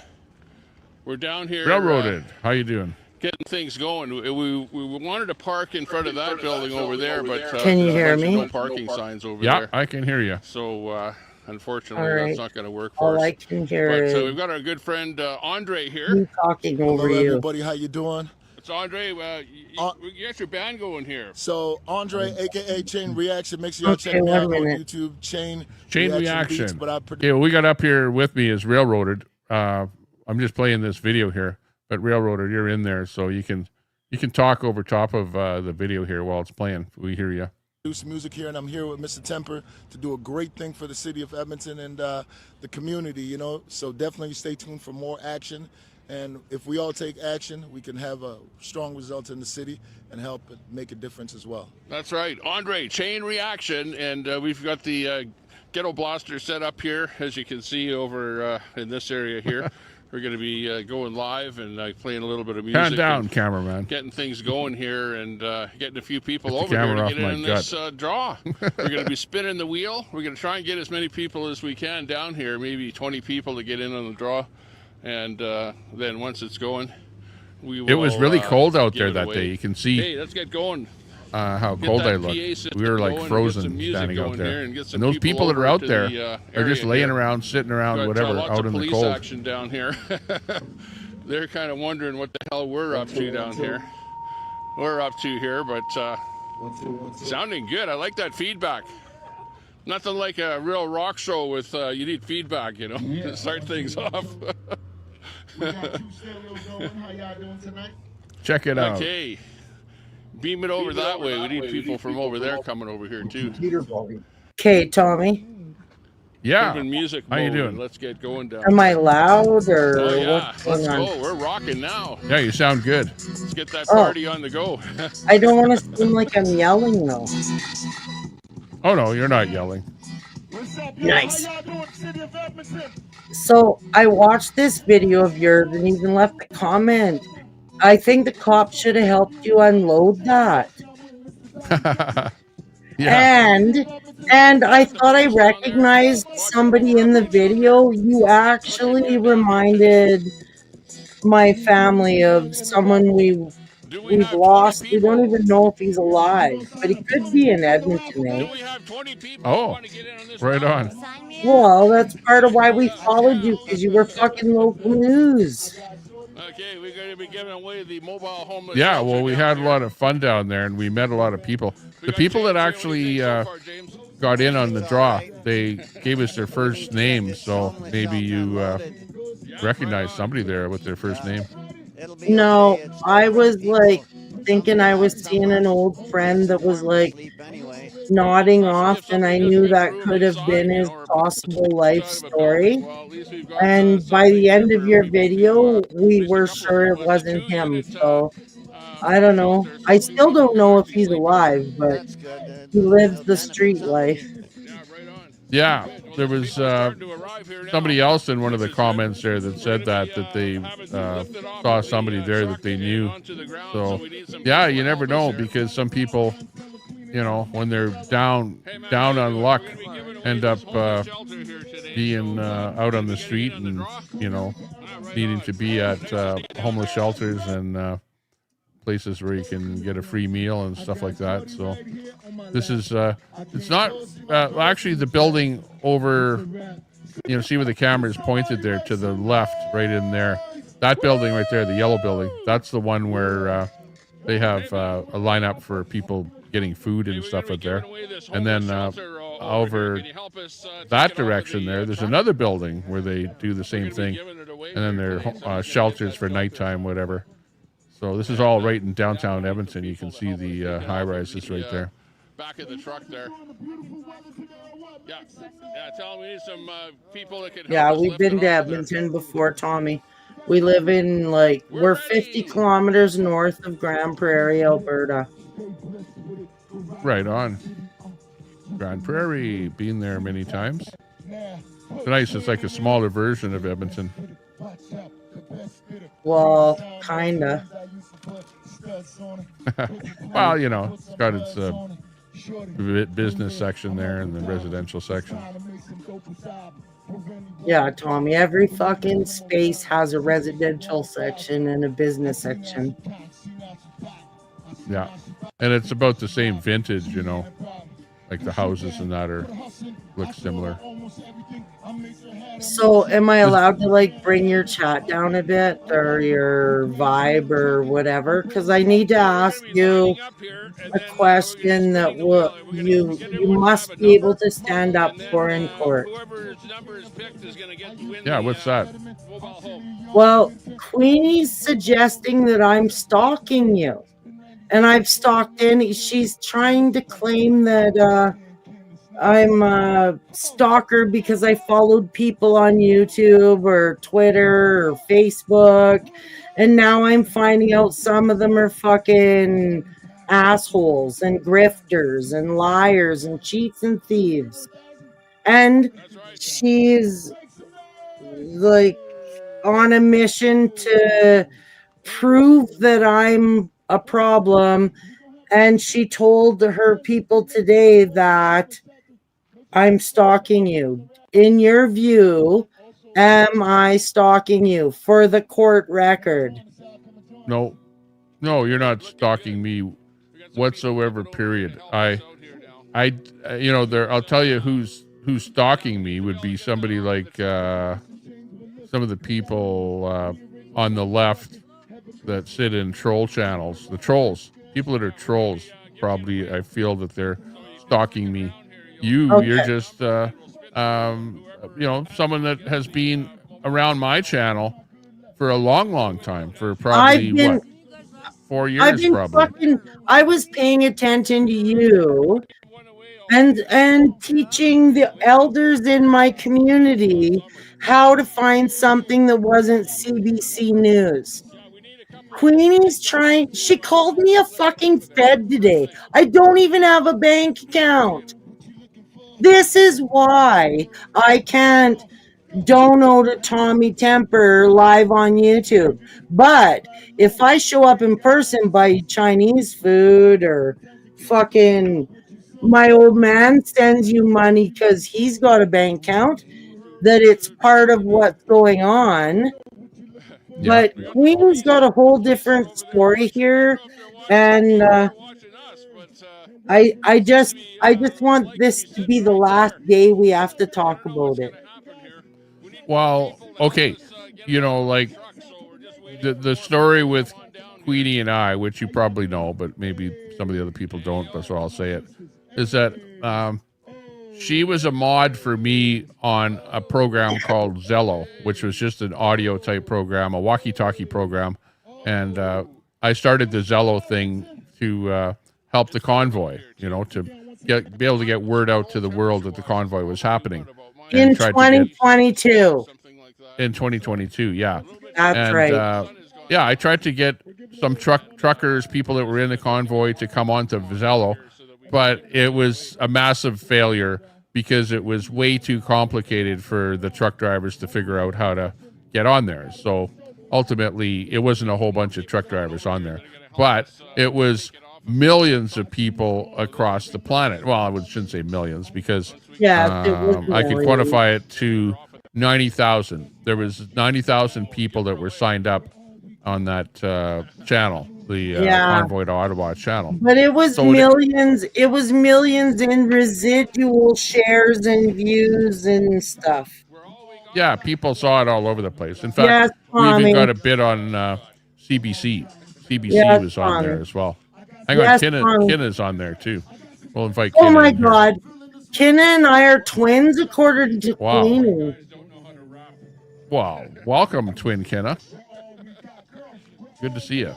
down here. Railroaded. How you doing? Getting things going. We wanted to park in front of that building over there, but Can you there's a hear bunch of me? no parking signs over Yeah, there. I can hear you. So unfortunately, All that's right. not going to work for All us. I can hear But is we've got our good friend Andre here. you talking over Hello, you. everybody. How you doing? It's Andre. We got your band going here. So Andre, aka Chain Reaction, make sure y'all Okay, check me out one on minute. YouTube. Chain Reaction. Beats, but I Yeah, what we got up here with me is Railroaded. I'm just playing this video here, but Railroaded, you're in there, so you can You can talk over top of the video here while it's playing. We hear you. Do some music here, and I'm here with Mr. Temper to do a great thing for the city of Edmonton and the community, you know. So definitely stay tuned for more action. And if we all take action, we can have a strong result in the city and help it make a difference as well. That's right. Andre, chain reaction. And we've got the ghetto blaster set up here, as you can see over in this area here. We're going to be going live and playing a little bit of music. Hand down, cameraman. Getting things going here and getting a few people over here to get in this draw. We're going to be spinning the wheel. We're going to try and get as many people as we can down here, maybe 20 people to get in on the draw. And then once it's going, we will. It was really cold out there that day. You can see. Hey, let's get going. How cold I look. We were like frozen standing out there. And those people that are out there are just laying around, sitting around, whatever, out in the cold. Action down here. They're kind of wondering what the hell we're up to down here. We're up to here, but sounding good. I like that feedback. Nothing like a real rock show with you need feedback, you know, to start things off. Check it out. Okay. Beam it over that way. We need people from over there coming over here too. Okay, Tommy. Yeah. Music how you doing? Let's get going down. Am I loud or what's going on? Let's go. We're rocking now. Yeah, you sound good. Let's get that party on the go. I don't want to seem like I'm yelling though. Oh no, you're not yelling. Nice. So I watched this video of yours and even left a comment. I think the cops should have helped you unload that. Yeah. And I thought I recognized somebody in the video. You actually reminded my family of someone we've lost. We don't even know if he's alive, but he could be in Edmonton, eh? Oh, right on. Well, that's part of why we followed you, because you were fucking local news. Okay, we're going to be giving away the mobile homeless. Yeah, well, we had a lot of fun down there, and we met a lot of people. The people that actually got in on the draw, they gave us their first name, so maybe you recognize somebody there with their first name. No, I was like thinking I was seeing an old friend that was like nodding off, and I knew that could have been his possible life story. And by the end of your video, we were sure it wasn't him. So I don't know. I still don't know if he's alive, but he lives the street life. Yeah, there was somebody else in one of the comments there that said that they saw somebody there that they knew. So, yeah, you never know, because some people, you know, when they're down on luck, end up being out on the street and, you know, needing to be at homeless shelters and places where you can get a free meal and stuff like that. So this is it's not actually the building over, you know, see where the camera is pointed there to the left, right in there, that building right there, the yellow building, that's the one where they have a lineup for people getting food and stuff out there. And then over that direction there's another building where they do the same thing, and then there are shelters for nighttime, whatever. So this is all right in downtown Edmonton. You can see the high rises right there. Back in the truck there. Yeah, tell me some people that can help. Yeah, we've been to Edmonton before, Tommy. We live in we're 50 kilometers north of Grand Prairie, Alberta. Right on. Grand Prairie, been there many times. It's nice. It's like a smaller version of Edmonton. Well, kinda. Well, you know, it's got its business section there and the residential section. Yeah, Tommy, every fucking space has a residential section and a business section. Yeah, and it's about the same vintage, you know, like the houses and that look similar. So am I allowed to like bring your chat down a bit or your vibe or whatever? Because I need to ask you a question that will you must be able to stand up for in court. Whoever's number is picked is going to get to win. Yeah, what's that? Mobile home. Well, Queenie's suggesting that I'm stalking you. And I've stalked any. She's trying to claim that I'm a stalker because I followed people on YouTube or Twitter or Facebook. And now I'm finding out some of them are fucking assholes and grifters and liars and cheats and thieves. And she's like on a mission to prove that I'm a problem. And she told her people today that I'm stalking you. In your view, am I stalking you for the court record? No, you're not stalking me whatsoever. Period. I'll tell you who's stalking me would be somebody like some of the people on the left that sit in troll channels. The trolls, people that are trolls, probably I feel that they're stalking me. You're just someone that has been around my channel for a long time, for probably 4 years probably. I was paying attention to you and teaching the elders in my community how to find something that wasn't CBC News. Queenie's trying. She called me a fucking fed today. I don't even have a bank account. This is why I can't dono to Tommy Temper live on YouTube. But if I show up in person, buy Chinese food or fucking my old man sends you money because he's got a bank account, that it's part of what's going on. But Queen's got a whole different story here, and I just want this to be the last day we have to talk about it. Well, okay, like the story with Queenie and I, which you probably know, but maybe some of the other people don't, but so I'll say it, is that she was a mod for me on a program called Zello, which was just an audio type program, a walkie-talkie program. And I started the Zello thing to help the convoy, to be able to get word out to the world that the convoy was happening. In 2022. In 2022, yeah. That's right. I tried to get some truckers, people that were in the convoy, to come onto Zello, but it was a massive failure because it was way too complicated for the truck drivers to figure out how to get on there. So ultimately, it wasn't a whole bunch of truck drivers on there, but it was millions of people across the planet. Well, I shouldn't say millions because I could quantify it to 90,000. There was 90,000 people that were signed up on that channel, the Convoy to Ottawa channel. But it was millions. It was millions in residual shares and views and stuff. Yeah, people saw it all over the place. In fact, we even got a bit on CBC. CBC was on there as well. Hang on, Kinna's on there too. We'll invite Kinna. Oh my God. Kinna and I are twins according to Queenie. Wow. Welcome, twin Kinna. Good to see you.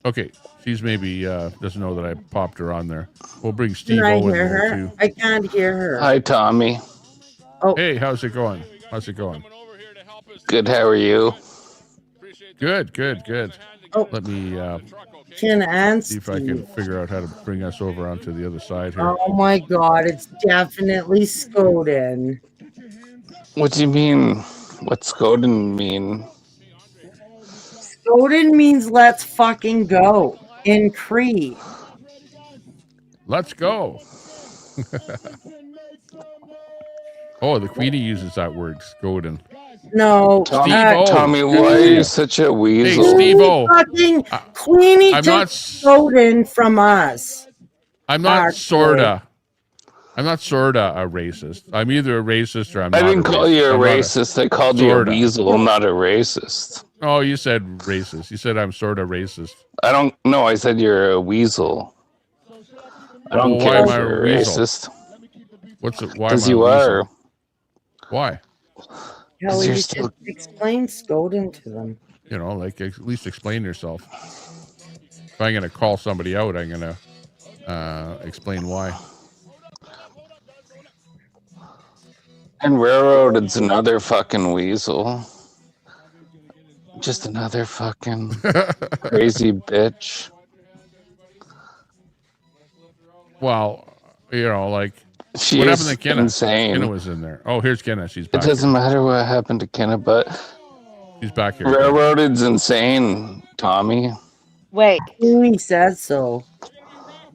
Okay, she's maybe doesn't know that I popped her on there. We'll bring Steve O in there too. I can't hear her. Hi, Tommy. Oh. Hey, how's it going? Good, how are you? Good. Oh. Let me see if I can figure out how to bring us over onto the other side here. Oh my God, it's definitely Skoden. What do you mean? What's Skoden mean? Skoden means let's fucking go in Cree. Let's go. Oh, the Queenie uses that word, Skoden. No, Tommy, why are you such a weasel? Hey, Steve-O. Queenie took Skoden from us. I'm not sorta. I'm not sorta a racist. I'm either a racist or I'm I not didn't a call racist. you a I'm not racist. I called you a sorta. weasel, not a racist. Oh, you said racist. You said I'm sorta racist. I don't know. I said you're a weasel. I don't Well, why care am if I a you're a weasel? racist. Why am Because I a you weasel? are. Why? Kelly, you're you still- should explain Skoden to them. You know, like at least explain yourself. If I'm gonna call somebody out, I'm gonna explain why. And Railroaded's another fucking weasel. Just another fucking crazy bitch. Well, you know, like She what is happened to Kenna? insane. Kenna was in there. Oh, here's Kenna. She's It back. doesn't matter what happened to Kenna, but She's back here. Railroaded's insane, Tommy. Wait. He said so.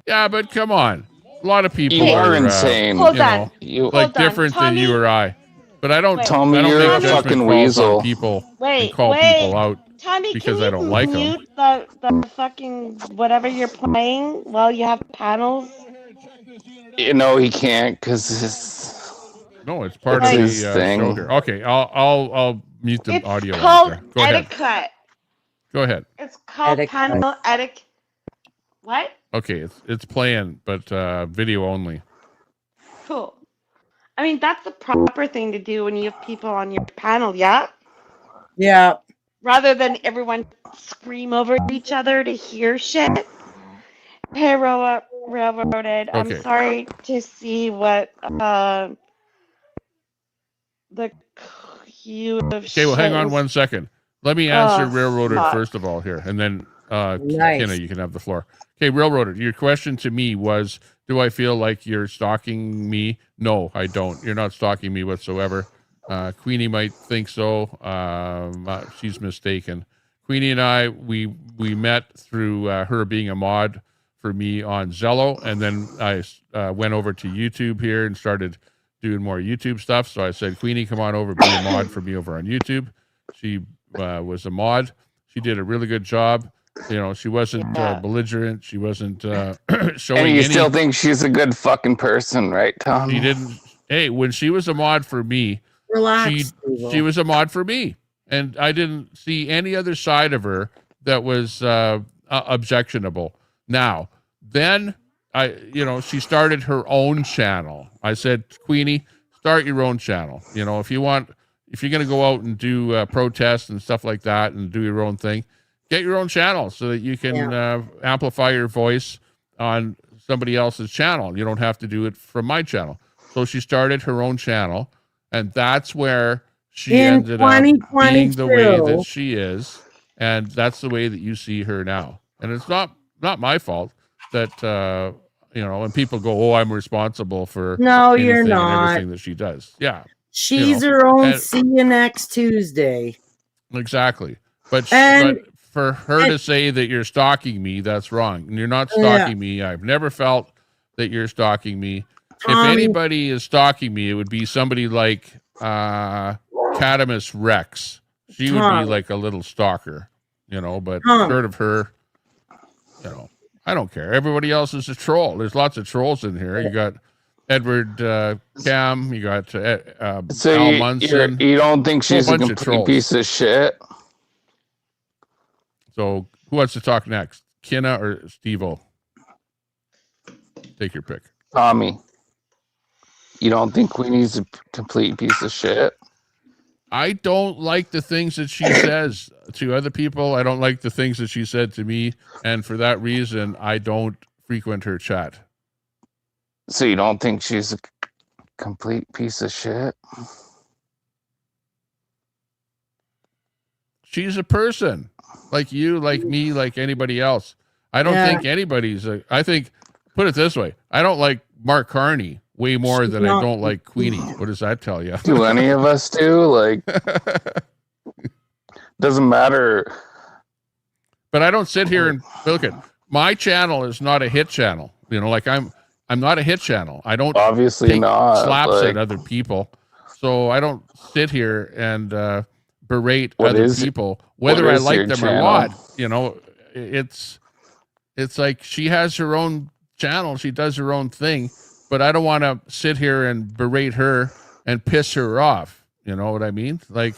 Yeah, but come on. A lot of people You are are insane. Hold you on. know, You like Hold on. different than you Tommy- or I. But I don't. Wait. Tommy, I don't you're make a judgment fucking calls weasel. on people and Wait, call people out Tommy, because can I don't like them. mute the fucking whatever you're playing while you have panels? You know he can't because his. No, it's part It's of the his thing. show here. Okay, I'll mute the It's audio. called on there. Go ahead. etiquette. Go ahead. It's called Etiquette. panel etiquette. What? Okay, it's playing, but video only. Cool. I mean, that's the proper thing to do when you have people on your panel, yeah? Yeah. Rather than everyone scream over each other to hear shit. Hey, Railroaded, I'm Okay. sorry to see what the queue of Okay, well, hang on shit 1 second. Let me answer Oh, Railroaded fuck. first of all here, and then Nice. Kenna, you can have the floor. Okay, Railroaded, your question to me was, do I feel like you're stalking me? No, I don't. You're not stalking me whatsoever. Queenie might think so. She's mistaken. Queenie and I, we met through her being a mod for me on Zello, and then I went over to YouTube here and started doing more YouTube stuff. So I said, Queenie, come on over, be a mod for me over on YouTube. She was a mod. She did a really good job. You know, she wasn't belligerent. She wasn't showing And you any. still think she's a good fucking person, right, Tom? She didn't. Hey, when she was a mod for me, Relax. she was a mod for me, and I didn't see any other side of her that was objectionable. Now, then she started her own channel. I said, Queenie, start your own channel. You know, if you're going to go out and do protests and stuff like that and do your own thing, get your own channel so that you can amplify your voice on somebody else's channel. You don't have to do it from my channel. So she started her own channel, and that's where she ended up being the way that she is, and that's the way that you see her now. And it's not my fault that and people go, "Oh, I'm responsible for No, you're anything and not. everything that she does." Yeah, She's her own. See you next Tuesday. Exactly. But for her to say that you're stalking me, that's wrong. And you're not stalking me. I've never felt that you're stalking me. If anybody is stalking me, it would be somebody like Catamus Rex. She would be like a little stalker, but short of her, I don't care. Everybody else is a troll. There's lots of trolls in here. You got Edward Cam, you got Al Munson. You don't think she's a complete piece of shit? So who wants to talk next? Kenna or Steve-O? Take your pick. Tommy. You don't think Queenie's a complete piece of shit? I don't like the things that she says to other people. I don't like the things that she said to me. And for that reason, I don't frequent her chat. So you don't think she's a complete piece of shit? She's a person like you, like me, like anybody else. I don't think anybody's I think, put it this way, I don't like Mark Carney way more than I don't like Queenie. What does that tell you? Do any of us do? Like, doesn't matter. But I don't sit here and look at my channel is not a hit channel. Like I'm not a hit channel. I don't obviously not slaps at other people. So I don't sit here and berate other people, whether I like them or not. It's like she has her own channel. She does her own thing. but I don't want to sit here and berate her and piss her off. You know what I mean? Like,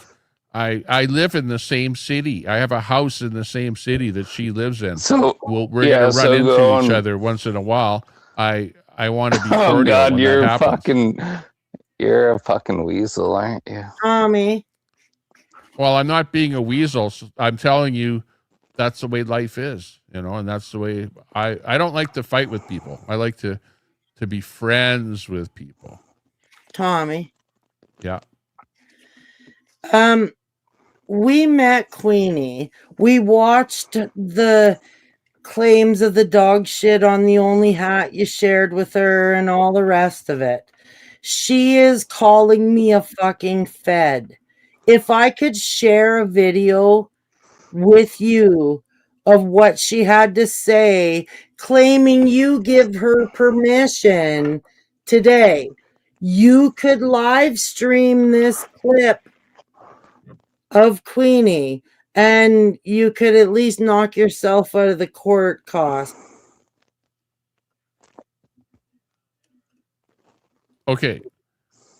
I live in the same city. I have a house in the same city that she lives in. So we're gonna run into each other once in a while. I want to be cordial. Oh God, when you're that happens. you're a fucking weasel, aren't you? Tommy. Well, I'm not being a weasel. I'm telling you, that's the way life is, you know, and that's the way I don't like to fight with people. I like to be friends with people. Tommy. Yeah. We met Queenie. We watched the claims of the dog shit on the only hat you shared with her and all the rest of it. She is calling me a fucking fed. If I could share a video with you of what she had to say, claiming you give her permission today, you could live stream this clip of Queenie and you could at least knock yourself out of the court cost. Okay.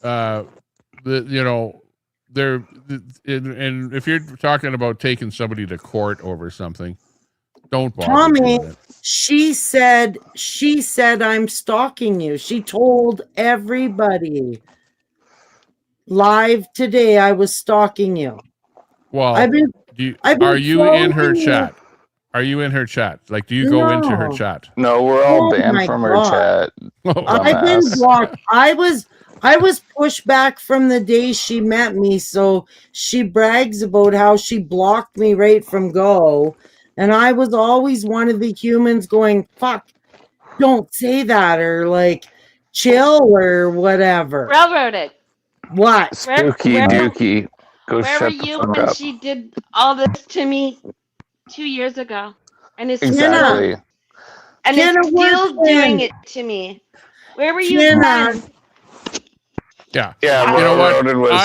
And if you're talking about taking somebody to court over something, don't bother. Tommy, she said I'm stalking you. She told everybody live today I was stalking you. Well, are you in her chat? Are you in her chat? Like, do you go into her chat? No, we're all banned from her chat. I've been blocked. I was pushed back from the day she met me, so she brags about how she blocked me right from go. And I was always one of the humans going, fuck, don't say that, or like, chill, or whatever. Railroaded. What? Spooky Dookie. Go Where shut were the you fuck when up. she did all this to me 2 years ago? And it's Exactly. and it's still doing it to me. Where were you then? Yeah. Yeah, You know Railroaded what? was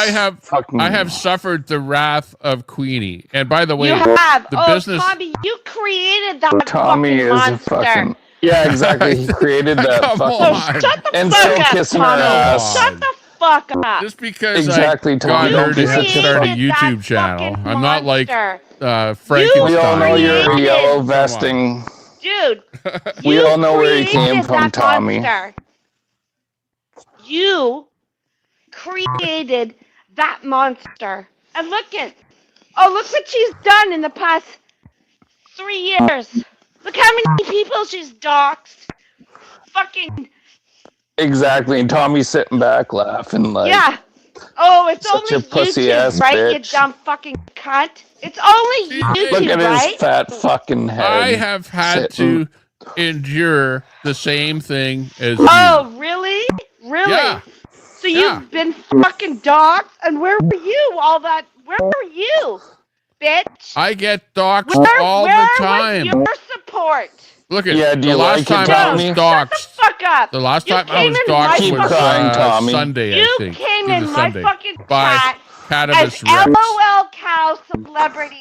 I have suffered the wrath of Queenie. And by the way, You have. the Oh, business. Tommy, you created that Tommy fucking is monster. a fucking. Yeah, exactly. He created that Come fucking. on. Shut the and fuck still up, kissing her Tommy. ass. Shut the fuck up. Just because Exactly, I Tommy. got her to Don't start a created that YouTube channel. fucking I'm not like monster. Frankenstein. We all know you're a created- yellow vesting. Dude, We you all know where he came created from, that Tommy. monster. You created that monster. And look what she's done in the past 3 years. Look how many people she's doxxed. Fucking Exactly, and Tommy's sitting back laughing like. yeah. Oh, it's Such only a pussy YouTube, ass right? bitch. You dumb fucking cunt. It's only YouTube, Look at right? his fat fucking head. I have had sitting. to endure the same thing as you. Oh, really? Really? Yeah. So you've been fucking doxxed, and where were you all that? Where were you, bitch? I get doxxed all where the time. was your support? Look at Yeah, do the you last like it, time I was Tommy? doxxed. Fuck up. The last You time I came was in my doxxed Keep was crying, Tommy. Sunday, I You think. came It was in my Sunday. fucking By chat Cannabis as Rex. LOL cow celebrities.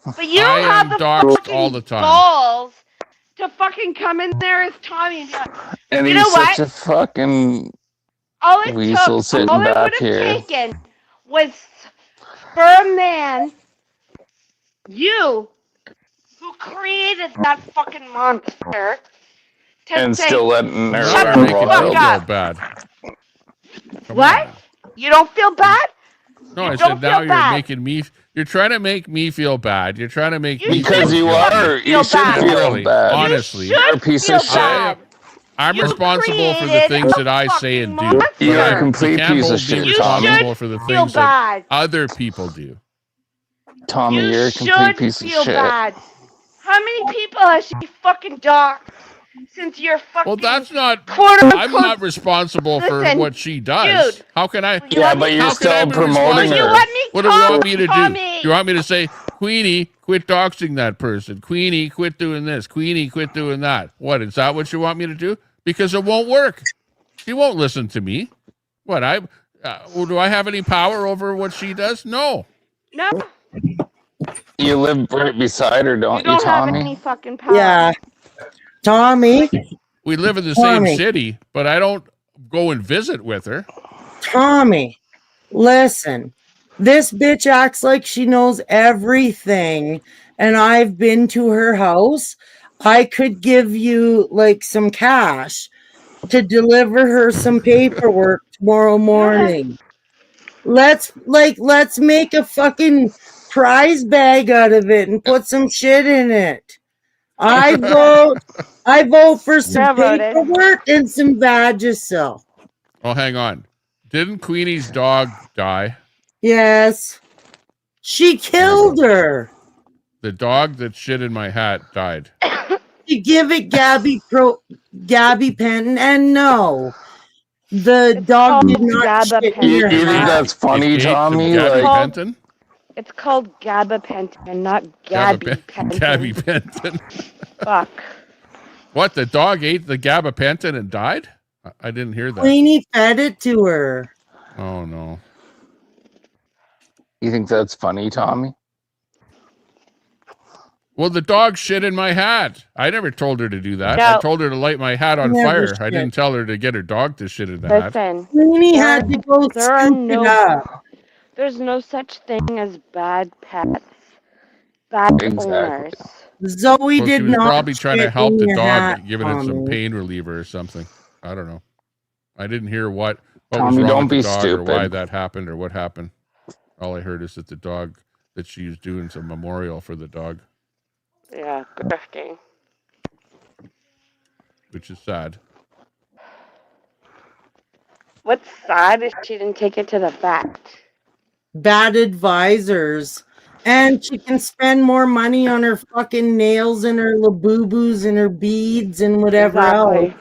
But you I don't have am the doxxed fucking all the time. balls to fucking come in there as Tommy and be like, And you he's know what? such a fucking All it weasel took, sitting all it back would have here. taken was for a man, you, who created that fucking monster, to and say, still letting her Now Shut you're the making fuck me feel up. bad. Come What? on. You don't feel bad? No, You I don't said now feel you're bad. making me. You're trying to make me feel bad. You're trying to make me Because feel you guilty. are. feel You should bad. feel Really, bad. honestly. You You're a should piece feel of shit. bad. I'm You responsible for the created things a that I say and do. fucking You're a monster. complete You can't piece hold of shit, me You Tommy. responsible for the feel things that bad. other people do. Tommy, You you're a complete should piece of feel shit. bad. How many people has she fucking doxxed since you're fucking Well, that's not. quote unquote? I'm not responsible for Listen, what she does. dude, How can I? will you Yeah, let but me- you're How can I still be promoting responsible? her. You let me What do you want talk, me to do? Tommy. You want me to say, Queenie, quit doxing that person. Queenie, quit doing this. Queenie, quit doing that. What, is that what you want me to do? Because it won't work. She won't listen to me. What, do I have any power over what she does? No. No, You live right beside her, you don't you, don't have Tommy? any fucking power. Yeah. Tommy. We live in the Tommy. same city, but I don't go and visit with her. Tommy, listen. This bitch acts like she knows everything, and I've been to her house. I could give you like some cash to deliver her some paperwork tomorrow morning. Let's make a fucking prize bag out of it and put some shit in it. I vote for some paperwork and some Vagisil. Oh, hang on. Didn't Queenie's dog die? Yes. She killed her. The dog that shit in my hat died. You give it Gabby Penton, and no. The dog did not shit in You her think hat. that's funny, Tommy? Gabby Like, Penton? It's called gabapentin, not Gabby Penton. Gabby Penton. Fuck. What? The dog ate the gabapentin and died? I didn't hear that. Queenie fed it to her. Oh no. you think that's funny, Tommy? Well, the dog shit in my hat. I never told her to do that. No. I told her to light my hat on Never fire. I shit. didn't tell her to get her dog to shit in the hat. Listen, Queenie had to go there are scoop it up. there's no such thing as bad pets. Bad Exactly. owners. Zoe Well, she did was not probably trying to shit help in the your dog, hat, giving it some Tommy. pain reliever or something. I don't know. I didn't hear what was Tommy, wrong don't with the be dog or why stupid. that happened or what happened. All I heard is that the dog, that she was doing some memorial for the dog, Yeah, grifting. which is sad. What's sad is she didn't take it to the vet. Bad advisors. And she can spend more money on her fucking nails and her laboo-boos and her beads and whatever else.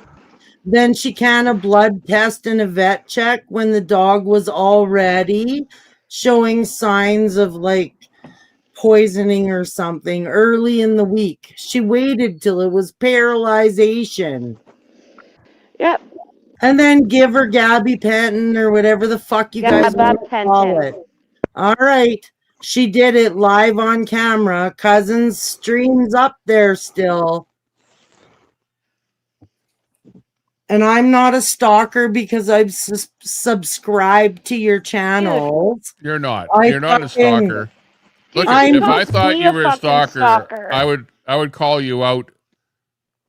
Then she can a blood test and a vet check when the dog was already showing signs of like poisoning or something early in the week. She waited till it was paralyzation. Yep. And then give her Gabby Penton or whatever the fuck you guys want to call it. All right. She did it live on camera. Cousins streams up there still. And I'm not a stalker because I've subscribed to your channels. You're not. I You're not a fucking- stalker. Look, I'm if I thought you were a fucking stalker, I would call you out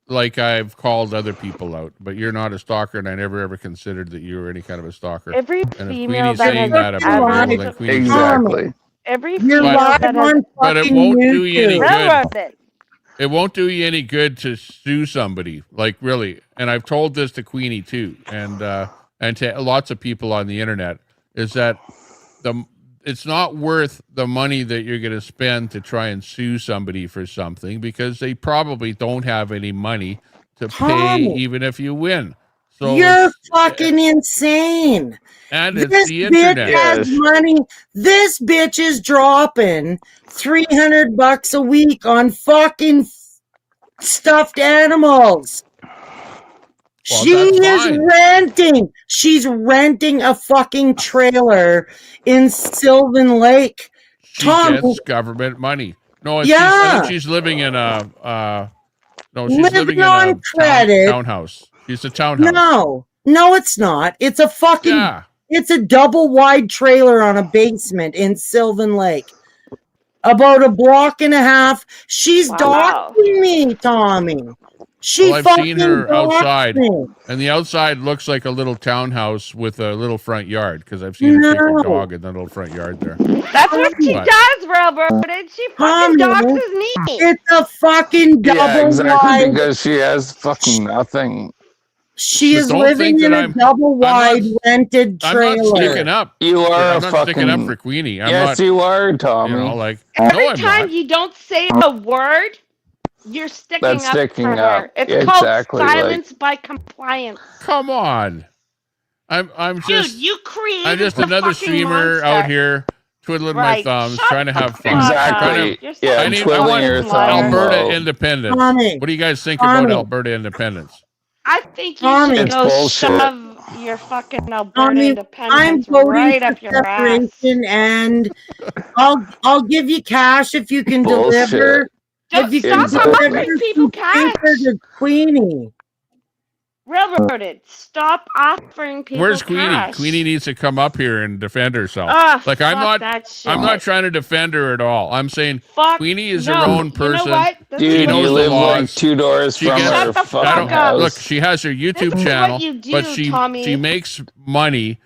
like I've called other people out. But you're not a stalker, and I never ever considered that you were any kind of a stalker. Every And if female Queenie's that saying has that about you, well, then Queenie's Exactly. Every You're female live that has on But it fucking won't do you any YouTube. good. railroaded. It won't do you any good to sue somebody, like really. And I've told this to Queenie too, and to lots of people on the internet, is that it's not worth the money that you're going to spend to try and sue somebody for something, because they probably don't have any money to pay, Tommy, even if you win. So you're fucking insane. and it's This the bitch internet. has money. This bitch is dropping $300 a week on fucking stuffed animals. Well, She that's is fine. renting. She's renting a fucking trailer in Sylvan Lake. She Tommy, gets government money. No, I yeah, think she's living in a no, she's living living in on a credit. townhouse. She's a townhouse. No, it's not. It's a fucking. Yeah. It's a double wide trailer on a basement in Sylvan Lake. About a block and a half. She's doxing me, Tommy. She Well, I've fucking seen her doxed outside, me. and the outside looks like a little townhouse with a little front yard, because I've seen her take her No. dog in the little front yard there. That's what she But- does, railroaded. She fucking doxes me. It's a fucking double Yeah, exactly. wide. Because she has fucking nothing. She But is don't living think in that a I'm double wide rented I'm not trailer. sticking up. You are I'm a not fucking. sticking up for Queenie. I'm yes, not, you are, Tommy. you know, like Every no, I'm time not. you don't say a word, you're sticking That's up sticking for up. her. It's Yeah, called exactly, like- silence by compliance. Come on. I'm just Dude, you created I'm just the another fucking streamer monster. out here twiddling my Right. thumbs, Shut trying to have fun. Exactly. Trying to- You're Yeah, I twiddling want your thumb. Alberta low. independence. Tommy, What do you guys think about Tommy. Alberta independence? I think you Tommy. should It's go bullshit. shove your fucking Alberta Tommy, I'm independence voting right for up your ass. separation, and I'll give you cash if you can Bullshit. deliver. Don't If you stop can Exactly. deliver offering people some cash. paper to Queenie. Railroaded. Stop offering people Where's Queenie? cash. Queenie needs to come up here and defend herself. Ah, like fuck that shit. I'm not trying to defend her at all. I'm saying Fuck, Queenie is no, her own person. You know what? This Dude, is she what knows you the live laws. like 2 doors She from gets- her Shut the fucking fuck up. house. Look, she has her This YouTube is channel, what you do, but she Tommy. makes money.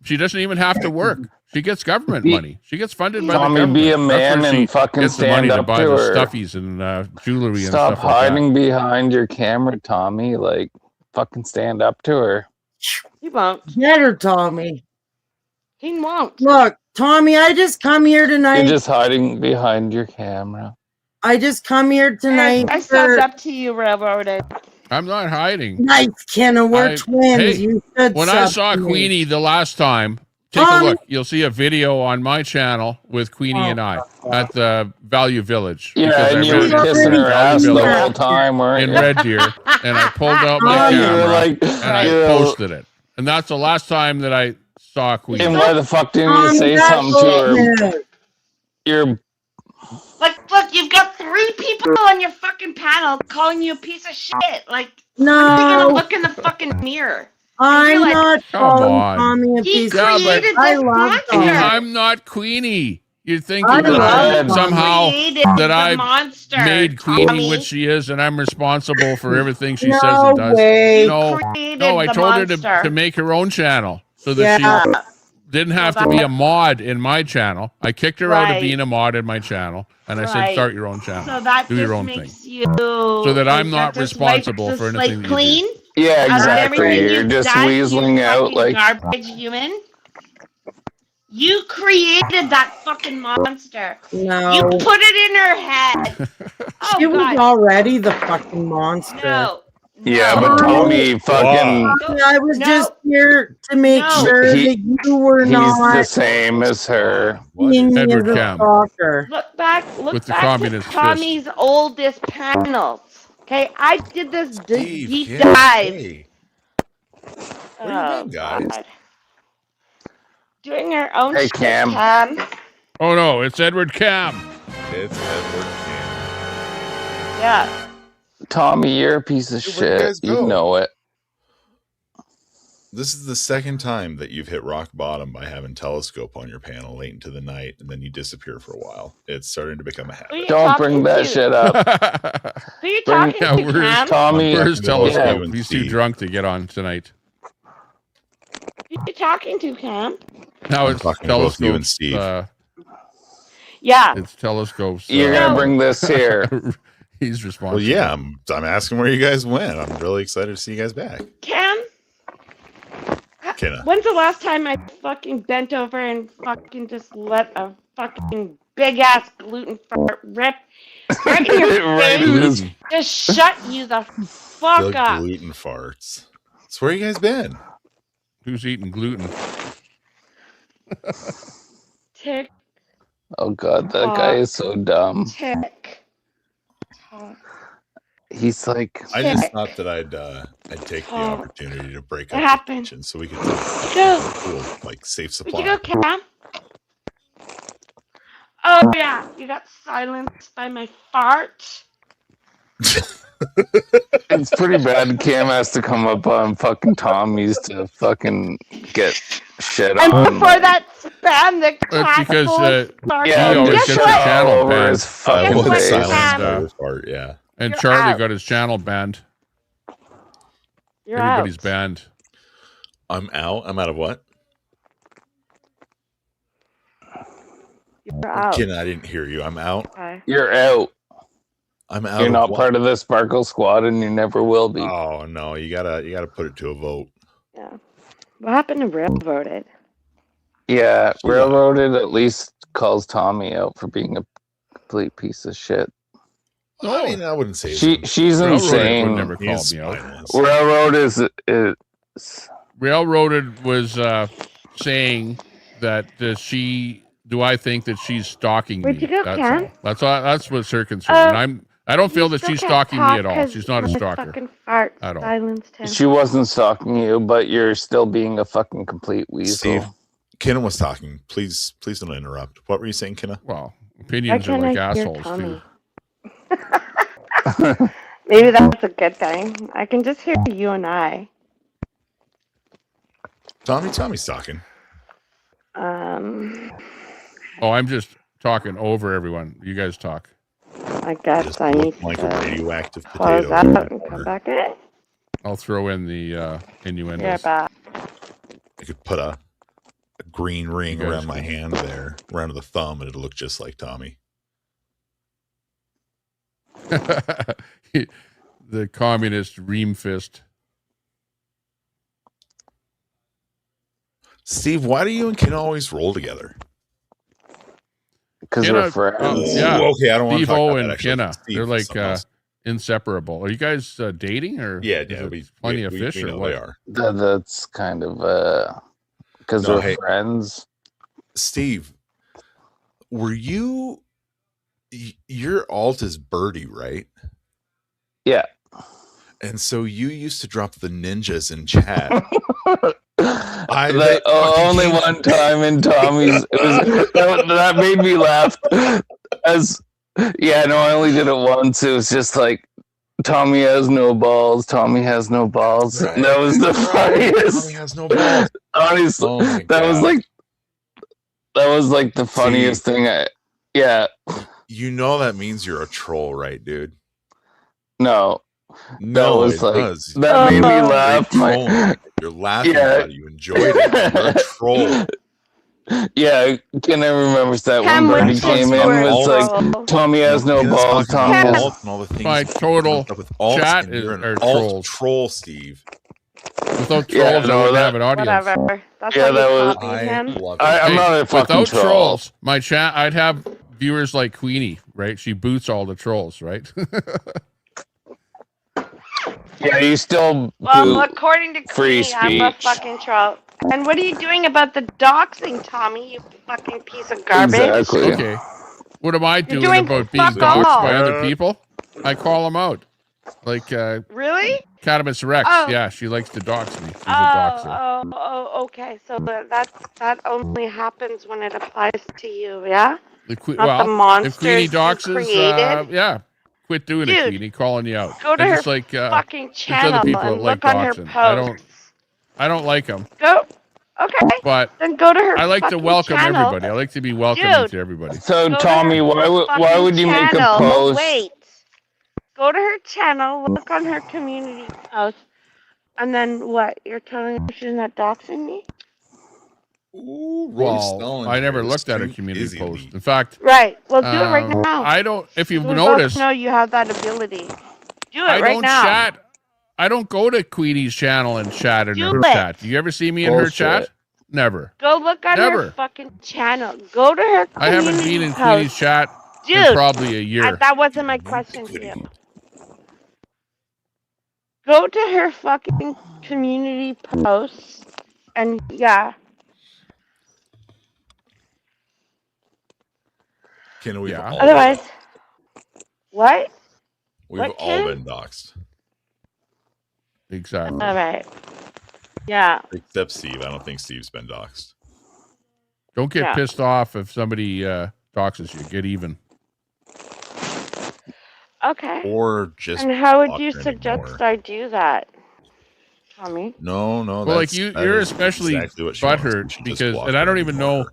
She doesn't even have to work. She gets government money. She gets funded by the Tommy, government. be a That's man where she and fucking gets the money stand to up buy to the her. stuffies and jewelry Stop and stuff like that. hiding behind your camera, Tommy. Like, fucking stand up to her. He won't. Get her, Tommy. He won't. Look, Tommy, I just come here tonight. You're just hiding behind your camera. I just come here tonight. I stepped up to you, Railroaded. I'm not hiding. Nice, Kenna. We're twins. Hey, You should when I sub saw to me. Queenie the last time, take a look. You'll see a video on my channel with Queenie and I at the Value Village. Yeah, because and I you were ran into kissing her Value ass the Village whole time, weren't in you? Red Deer, and I pulled out my Yeah, you were camera like- and I you're- posted it. And that's the last time that I saw Queenie. And why the fuck didn't you say something to her? You're Look, you've got 3 people on your fucking panel calling you a piece of shit. Like, No. when are you gonna look in the fucking mirror? I'm realize- not Come calling on. Tommy a He piece of created shit. I this love monster. Tommy. I'm not Queenie. You're I thinking that love somehow created that the I monster, made Queenie Tommy. what she is, and I'm responsible for everything she No says and does. way. No, created no, I the told her monster. to make her own channel so that Yeah. she didn't have to be a mod in my channel. I kicked her out of Right. being a mod in my channel, and I said, Right. start your own channel. So that Do your just own thing. makes you so that I'm not responsible for anything that you do. clean. yeah, Out of exactly. everything You're you've just done, you weaseling out fucking like garbage human. You created that fucking monster. No. You put it in her head. Oh She was God. already the fucking monster. No. yeah, No. but Tommy fucking I was No. just here to make No. sure He- that you were he's not the same as her. seeing me Edward as a Cam. stalker. Look back With the to communist fist. Tommy's oldest panels. Okay, I did this Steve, deep kid, dive. hey. Oh, Where you been, guys? God. Doing her own Hey, shit, Cam. Cam. Oh no, it's Edward Cam. It's Edward Cam. Yeah. Tommy, you're a piece of Dude, where'd you shit. guys You go? know it. This is the second time that you've hit rock bottom by having Telescope on your panel late into the night, and then you disappear for a while. It's starting to become a Who habit. you Don't talking bring that to? shit up. Who you Bring- talking Yeah, to, where's Cam? Tommy, Where's Yeah. Telescope? Yeah. He's too Steve. drunk to get on tonight. Who you talking to, Cam? Now I'm it's talking to both you and Telescope's. Steve. Yeah. It's Telescope's. you're gonna bring this here. He's responsible. Well, yeah, I'm asking where you guys went. I'm really excited to see you guys back. Cam? Kenna. When's the last time I fucking bent over and fucking just let a fucking big ass gluten fart rip right in your Right in face? his- Just shut you the fuck The up. gluten farts. So where you guys been? Who's eating gluten? Tick Oh god, that guy is so dumb. tick. He's like, I just Tick. thought that I'd take the Talk. opportunity to break What up happened? the kitchen so we could talk Go. cool, like safe Where'd you supply. go, Cam? Oh yeah, you got silenced by my fart. it's pretty bad. Cam has to come up on fucking Tommy's to fucking get shit And on. before that spam that That's because, farted. yeah, He always just gets shit the all channel over banned. his I fucking was face. silenced Cam. by this part, yeah. And You're Charlie out. got his channel banned. You're Everybody's out. banned. I'm out. I'm out of what? You're out. Kenna, I didn't hear you. I'm out. Okay. You're out. I'm out. You're of not what? part of the Sparkle Squad, and you never will be. Oh no, you gotta put it to a vote. Yeah. What happened to Railroaded? Yeah, Railroaded at least calls Tommy out for being a complete piece of shit. I mean, I wouldn't say She's Railroaded insane. would never call He's me out. spineless. Railroad is Railroaded was saying that do I think that she's stalking Where'd me? you go, That's Ken? all. That's what's her concern. And I don't feel You that still she's can't stalking me talk at all. 'cause She's not a my stalker fucking fart at all. silenced him. she wasn't stalking you, but you're still being a fucking complete weasel. Steve, Kenna was talking. Please don't interrupt. What were you saying, Kenna? Well, Why opinions are can't like I hear assholes Tommy? too. Maybe that's a good thing. I can just hear you and I. Tommy's talking. Oh, I'm just talking over everyone. You guys talk. I guess Just I need like to a radioactive close potato. out and come back in. I'll throw in the innuendos. Yeah, back. I could put a green ring around my hand there, around the thumb, and it'll look just like Tommy. The communist ream fist. Steve, why do you and Ken always roll together? Because we're friends. Yeah. Okay, I don't want to talk about and that, actually. Kenna, Steve, they're like something else. inseparable. Are you guys dating or? Yeah, is it we plenty of fish we or know what? they are. That's kind of because we're friends. Steve, were your alt is Birdie, right? Yeah. And so you used to drop the ninjas in chat. Only one time in Tommy's. That made me laugh. I only did it once. It was just like Tommy has no balls. Tommy has no balls. Right. That was the funniest. Tommy has no balls. Honestly, that was like the funniest thing. You know that means you're a troll, right, dude? No. No, that was it like, does. That made me laugh. You're laughing about it. You enjoyed it. You're a troll. Yeah, Ken remembers that when Birdie came in was like, Tommy has no balls. Tommy has My total chat is an trolls. troll, Steve. Without trolls, I wouldn't have an audience. Whatever. That's Yeah, how that you was- copied him. I'm not a fucking without troll. trolls, my chat, I'd have viewers like Queenie, right? She boots all the trolls, right? Yeah, you still Well, boot according to free Queenie, I'm a speech. fucking troll. And what are you doing about the doxing, Tommy? You fucking piece of garbage. Exactly. Okay. What am I doing doing about being fuck doxxed all. by other people? I call them out. Like Really? Cannabis Rex. Oh. Yeah, she likes to dox me. She's a doxer. Okay. So that only happens when it applies to you, yeah? The Not the if monsters Queenie you doxes, created? yeah. Quit doing it, Dude, Queenie, calling you out. Go to And her just like, fucking there's channel other people and that like look on her doxing. posts. I don't like them. Go. Okay. But then go to her. I like to fucking welcome channel. everybody. I like to be welcoming Dude. to everybody. So Go to Tommy, her why would you make a channel. post? Wait. Go to her channel, look on her community post, and then what? You're telling her she's not doxing me? Ooh, Well, I never looked at her community post. In fact, Right. Well, do it right now. I don't. If you've We noticed, both know you have that ability. Do it I right don't now. chat. I don't go to Queenie's channel and chat in Do her it. chat. Do you ever see me in her Bullshit. chat? Never. Go look on Never. her fucking channel. Go to her community I haven't been in post. Queenie's chat in Dude, probably a year. that wasn't my question to you. Go to her fucking community posts and Can we? Yeah. Otherwise, what? We've What, all Ken? been doxxed. Exactly. All right. Yeah. Except Steve. I don't think Steve's been doxxed. Don't get Yeah. pissed off if somebody doxes you. Get even. Okay. Or just. And how would block you and suggest ignore. I do that, Tommy? No. Well, like that you're is especially exactly what she wants. butthurt She just because, blocked and I her don't and even ignored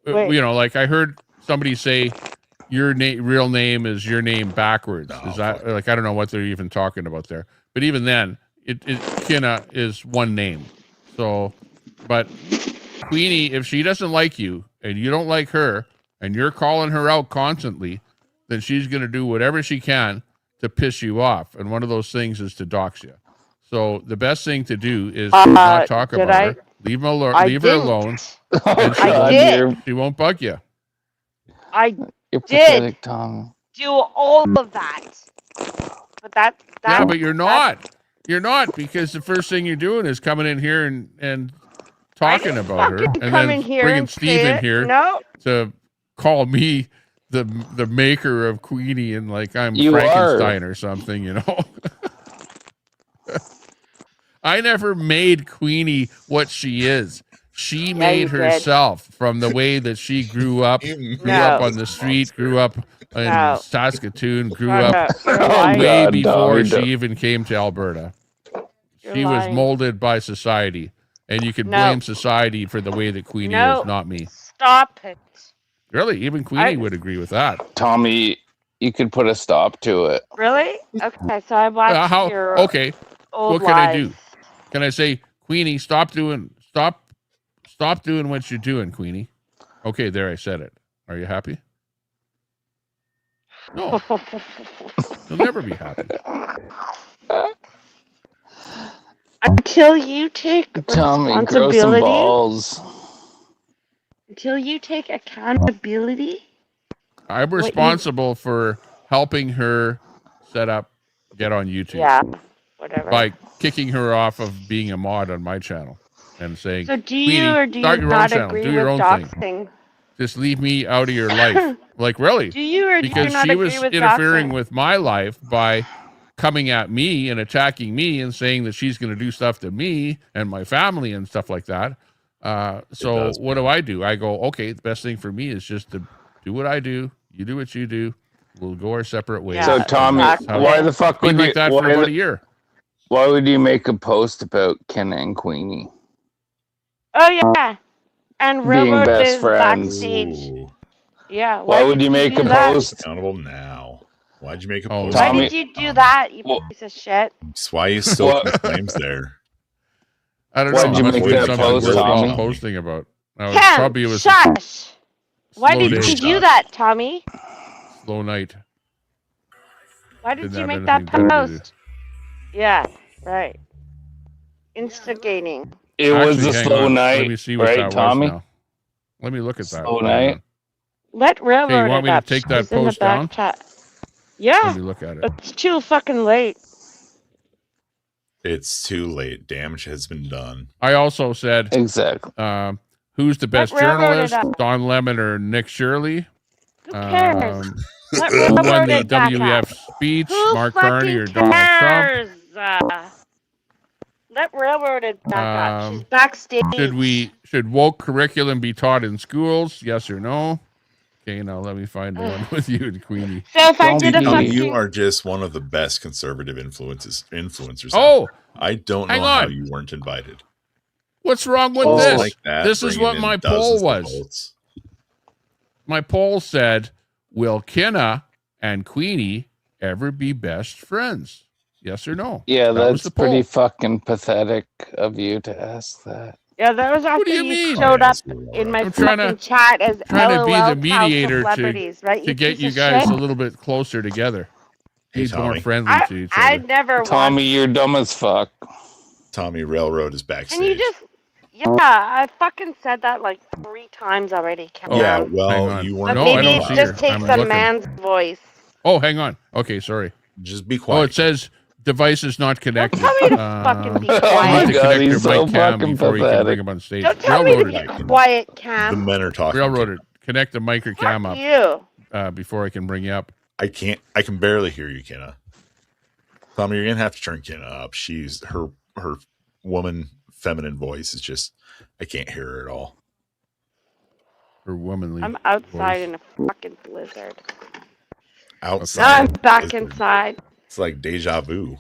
know. her. Wait. You know, like I heard somebody say your real name is your name backwards. No, Is that like I don't know what they're even talking about there. But even then, it Kenna is one name. So, but Queenie, if she doesn't like you and you don't like her and you're calling her out constantly, then she's going to do whatever she can to piss you off. And one of those things is to dox you. So the best thing to do is to not talk did about I? her. Leave her I leave her didn't. alone. Oh, And she I won't- did. She won't bug you. I You're did pathetic, Tommy. do all of that. But that Yeah, but you're not. You're not, because the first thing you're doing is coming in here and talking about her, fucking and come then in here bringing and Steve say in it. here No. to call me the maker of Queenie and like I'm You Frankenstein or something, you know. I never made Queenie what she is. She Yeah, made you did. herself from the way that she grew up No. on the street, grew up in No. Saskatoon, grew Shut up up. You're Oh, lying. way God, before Tommy, she don't- even came to Alberta. You're She was lying. molded by society, and you can No. blame society for the way that Queenie No. is, not me. Stop it. Really, even Queenie would agree with that. Tommy, you could put a stop to it. Really? Okay, so I watched your Okay, old what can I lives. do? Can I say, Queenie, stop doing what you're doing, Queenie? Okay, there, I said it. Are you happy? No. You'll never be happy. Until you take Tommy, grow some responsibility. balls. Until you take accountability. I'm responsible for helping her get on YouTube. Yeah, whatever. By kicking her off of being a mod on my channel and saying, So do you Queenie, or do you start your own not channel, agree do your with own thing. doxing? Just leave me out of your life. Like, really? Do you or do because you not she agree was with interfering doxing? with my life by coming at me and attacking me and saying that she's going to do stuff to me and my family and stuff like that. So what do? I go, okay, the best thing for me is just to do what I do. You do what you do. We'll go our separate ways. Yeah, So, Tommy, why the fuck been would like that for about a year? Why would you make a post about Ken and Queenie? Oh yeah, and Being Railroad best is friends. backstage. Yeah. Why would you make do a that? post? Accountable now. Why'd you make a post? Why did you do that, you piece of shit? That's why you still the flames there. I don't Why'd know. you Must make be that something post, worthwhile Tommy? posting about. Ken, Probably it was shush. Why slow did day. you do that, Tommy? Slow night. Why did Didn't you have make that anything better to do. post? Yeah, right. Instigating. It was Actually, a hang slow on. night, Let me see what right, that Tommy? was now. Let me look at that. Slow Hang night. on. Let Railroad Hey, you want me it to up. take that She's in the post back down? chat. Yeah. Let me look at it. It's too fucking late. It's too late. Damage has been done. I also said, exactly. Who's the best Railroad it journalist, up. Don Lemon or Nick Shirley? Who cares? Let Who Railroad won the it back WEF up. speech, Who Mark Carney or fucking Donald Trump? cares? Let Railroad it back up. She's Um, backstage. Should woke curriculum be taught in schools? Yes or no? Okay, now let me find the one with you and Queenie. So if I did a Tommy, fucking... you are just one of the best conservative influencers. Oh, out there. I don't hang know how on. you weren't invited. What's wrong with Polls this? like that This is bringing what in my dozens poll of was. votes. My poll said, will Kenna and Queenie ever be best friends? Yes or no? Yeah, That was that's the poll. pretty fucking pathetic of you to ask that. Yeah, that was after do you you mean? showed up Yes, in my I'm trying fucking to- chat as Trying to LOL be the cow mediator celebrities, right? to get piece you of guys shit? a little bit closer together. Hey, Be more Tommy. friendly to each I other. never Tommy, want. you're dumb as fuck. Tommy Railroad is backstage. Can you just? Yeah, I fucking said that like 3 times already. Cam. Yeah, hang well, on. you But weren't. No, I maybe don't it see just her. takes I'm a looking. man's voice. Oh, hang on. Okay, sorry. Just be Oh, quiet. it says device is not connected. Tell me to fucking be You quiet. need to God, connect your he's so mic cam fucking before you can pathetic. bring him on stage. Don't tell me to Railroaded be it. quiet, the Cam. men are talking. Railroaded. Connect the mic or cam Fuck up you. before I can bring you up. I can barely hear you, Kenna. Tommy, you're gonna have to turn Kenna up. She's her woman feminine voice is just I can't hear her at all. Her womanly. I'm outside voice. in a fucking blizzard. Outside. Now I'm back is- inside. It's like deja vu.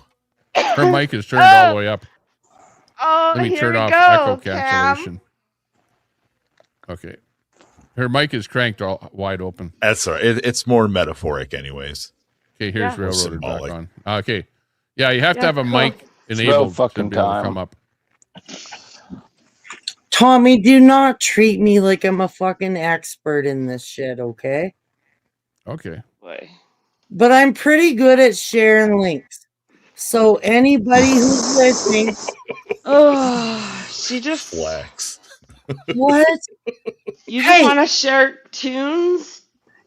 Her mic is turned all the way up. Oh, Let me here turn we off go, echo Cam. cancellation. Okay. Her mic is cranked all wide open. That's all right. It's more metaphoric, anyways. Okay, here's Yeah. Railroaded back Symbolic. on. Okay. Yeah, you have to Yeah, have a cool. mic It's enabled about fucking to be able to time. come up. Tommy, do not treat me like I'm a fucking expert in this shit, okay? Okay. Boy. But I'm pretty good at sharing links. So anybody who's listening, Oh, she just. Flex. what? You Hey. just want to share tunes?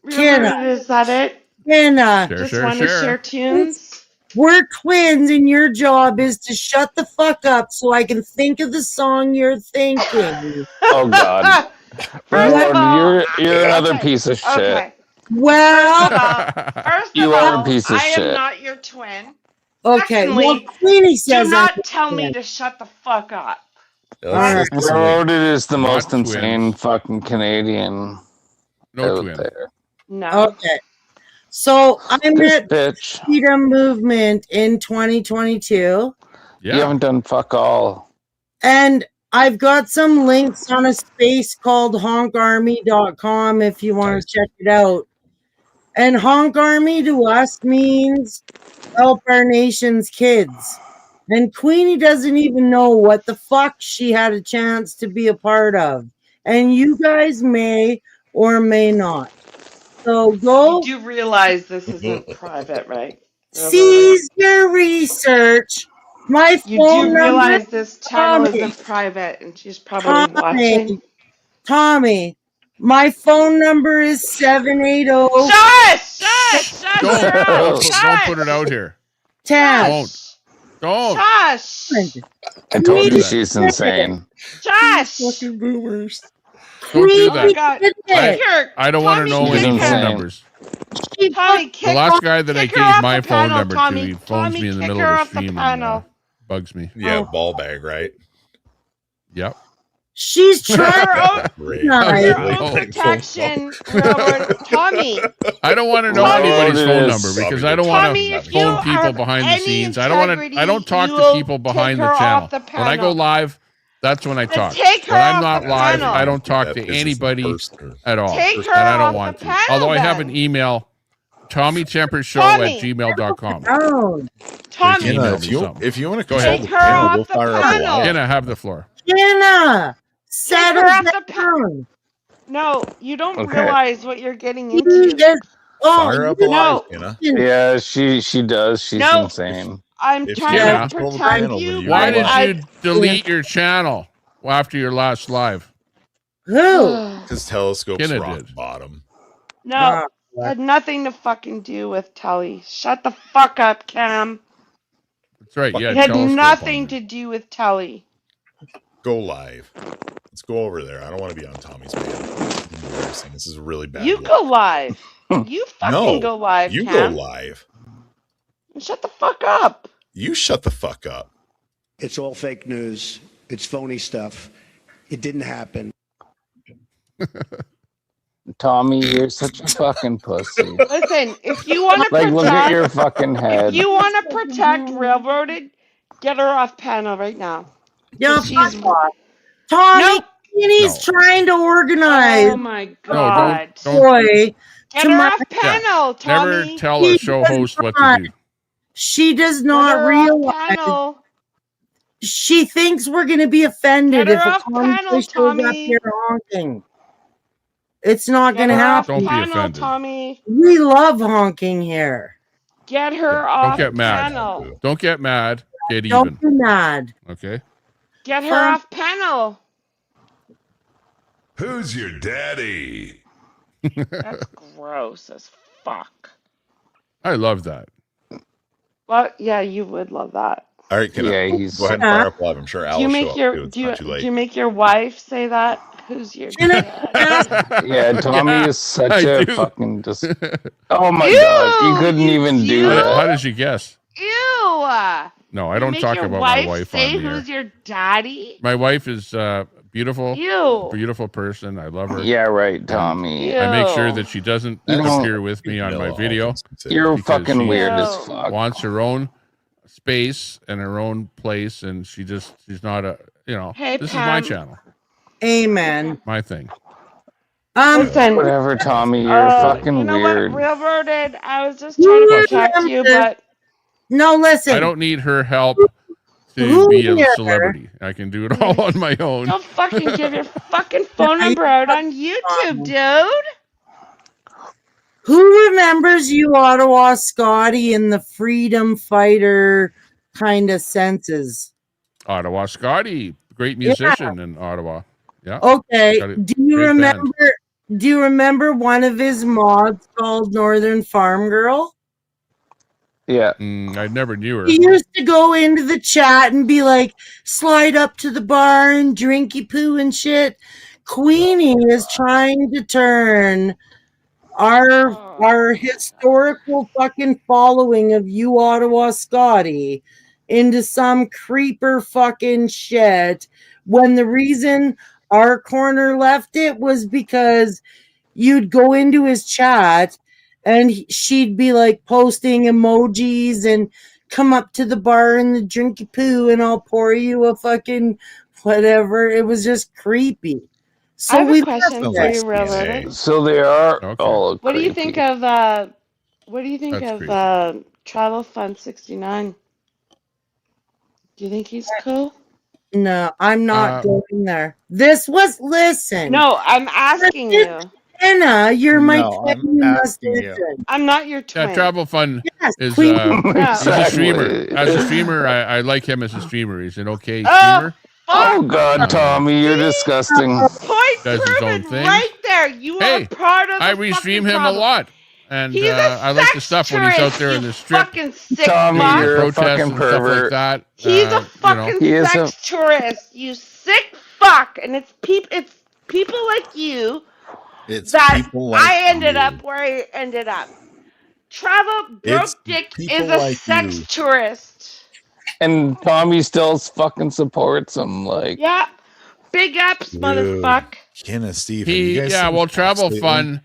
Kenna. Railroaded, is that it? Kenna, Share, Just share, want to share. share tunes? we're twins and your job is to shut the fuck up so I can think of the song you're thinking. Oh God, First of all, you're another okay, piece of shit. Okay. Well, First You of are a all, piece of I am shit. not your twin. okay. Well, Secondly, Queenie do says not I'm tell me twin. to shut the fuck up. Let's listen to- Railroaded is the Not most twins. insane fucking Canadian No out twin. there. No. Okay. So I This met bitch. Freedom Movement in 2022. You haven't done fuck all. And I've got some links on a space called honkarmy.com if you want to check it out. And honk army to us means help our nation's kids. And Queenie doesn't even know what the fuck she had a chance to be a part of. And you guys may or may not. So go You do realize this isn't private, right? cease your research. My You phone do number, realize this channel Tommy. isn't private, and she's probably watching. Tommy, my phone number is 780. Shush! Shush! Shush! Don't put it out here. Don't. Shush! I told you she's insane. Shush! Fucking boomers. Don't do Oh my that. God. I don't want to know Tommy, any kick her. phone numbers. Tommy, The kick last guy that I kick her gave off my the phone panel, number Tommy. to, he phones Tommy, me in the kick middle her of a off the stream and panel. bugs me. Yeah, ball bag, right? Yep. She's trying Your own protection, Robert. Tommy. I don't want to know Tommy. anybody's phone Railroaded number is- because I don't want Tommy, to if you phone people have behind the any scenes. I don't want to. integrity, I don't talk you to will people behind take the her channel. off the When I go panel. live, that's when I talk. take her When I'm off not the live, panel. I don't talk That to business anybody person. at all. Take her and I don't off want the to. panel, Although I have then. an email, TommyTempershow Tommy. at gmail.com. Oh, Tommy. Email Kenna, me if something. you want to Go control ahead. the Take her panel, off we'll the fire up a panel. live. Jenna, have the floor. Jenna, Take settle her off the down. No, you don't Okay. realize what you're getting He into. is- oh, Fire up a live, No. Kenna. Yeah, she does. She's No. insane. I'm If trying you Jenna, to control the protect panel, you, then you Why but did you delete your channel after your last live? Who? Because Telescope's Kenna rock did. bottom. No, had nothing to fucking do with Telly. Shut the fuck up, Cam. That's right. Yeah, It had Telescope nothing on there. to do with Telly. Go live. Let's go over there. I don't want to be on Tommy's panel. It's embarrassing. This is a really bad. You look. go live. You fucking No, go live, you Cam. go live. Shut the fuck up. You shut the fuck up. It's all fake news. It's phony stuff. It didn't happen. Tommy, you're such a fucking pussy. Listen, if you want to Like, look at protect, your fucking head. if you want to protect Railroaded, get her off panel right now. Yeah, She's Tommy, Nope. He's trying to organize. Oh my god. don't. Boy, Get her off panel, Never Tommy. tell a show host what to do. She does Get not her off realize. panel. She thinks we're going to be offended Get her if a off convoy panel, shows up Tommy. here honking. It's not going Get to her off happen. panel, Tommy. We love honking here. Get her Don't off get mad. panel. Don't get mad. Get Don't even. be mad. Okay. Get her off panel. Who's your daddy? That's gross as fuck. I love that. Well, yeah, you would love that. All right, can I go ahead and fire up live? I'm sure Al Do you will show make up your too. It's do you, not too do late. you make your wife say that? Who's your dad? Yeah, Tommy is such I a do. fucking just. Oh my god, you couldn't even do How that. did you guess? Ew. No, I You don't make talk your about my wife wife say on the air. who's your daddy? My wife is beautiful. Ew. Beautiful person. I love her. Yeah, right, Tommy. I make sure that she doesn't You don't- appear with me on my video. You're because fucking she weird as fuck. Wants her own space and her own place, and she's not a Hey, this Pam. is my channel, Amen. my thing. Listen. Whatever, Tommy. You're fucking you know weird. what? Railroaded. I was just trying to protect you, but No, listen. I don't need her help to Who be a here? celebrity. I can do it all on my own. don't fucking give your fucking phone number out on YouTube, dude. Who remembers you, Ottawa Scotty, in the freedom fighter kind of senses? Ottawa Scotty, great musician in Ottawa. Yeah. Okay. Got a Do you great remember? band. Do you remember one of his mods called Northern Farm Girl? Yeah. I never knew her. He used to go into the chat and be like, slide up to the bar and drinky poo and shit. Queenie is trying to turn our historical fucking following of you, Ottawa Scotty, into some creeper fucking shit when the reason our corner left it was because you'd go into his chat and she'd be like posting emojis and come up to the bar and the drinky poo and I'll pour you a fucking whatever. It was just creepy. So I have we a question left for it. you, Real Living. So they are all What do you creepy. think of Travel Fun 69? Do you think he's cool? No, I'm not going there. This was listen. No, I'm asking you. Anna, you're my No, twin. I'm You must asking you. listen. I'm not your twin. Yeah, Travel Fun Yes, is Queen. he's a streamer. Exactly. As a streamer, I like him as a streamer. He's an okay Oh, streamer. Oh God, Tommy, you're disgusting. Point Does his own proven thing. right there. You Hey, are part of the I restream him a problem. lot, and He's a I like the stuff when he's out there in the strip, fucking sick Tommy, fuck. you're a protests fucking and stuff like pervert. that. He's a fucking sex tourist. You sick fuck. And it's people like you It's that people like I ended you. up where I ended up. Travel Broke It's Dick people is a like sex you. tourist. And Tommy still fucking supports him. Like, Yeah. Big ups, motherfucker. Ken and Steve. Travel Fun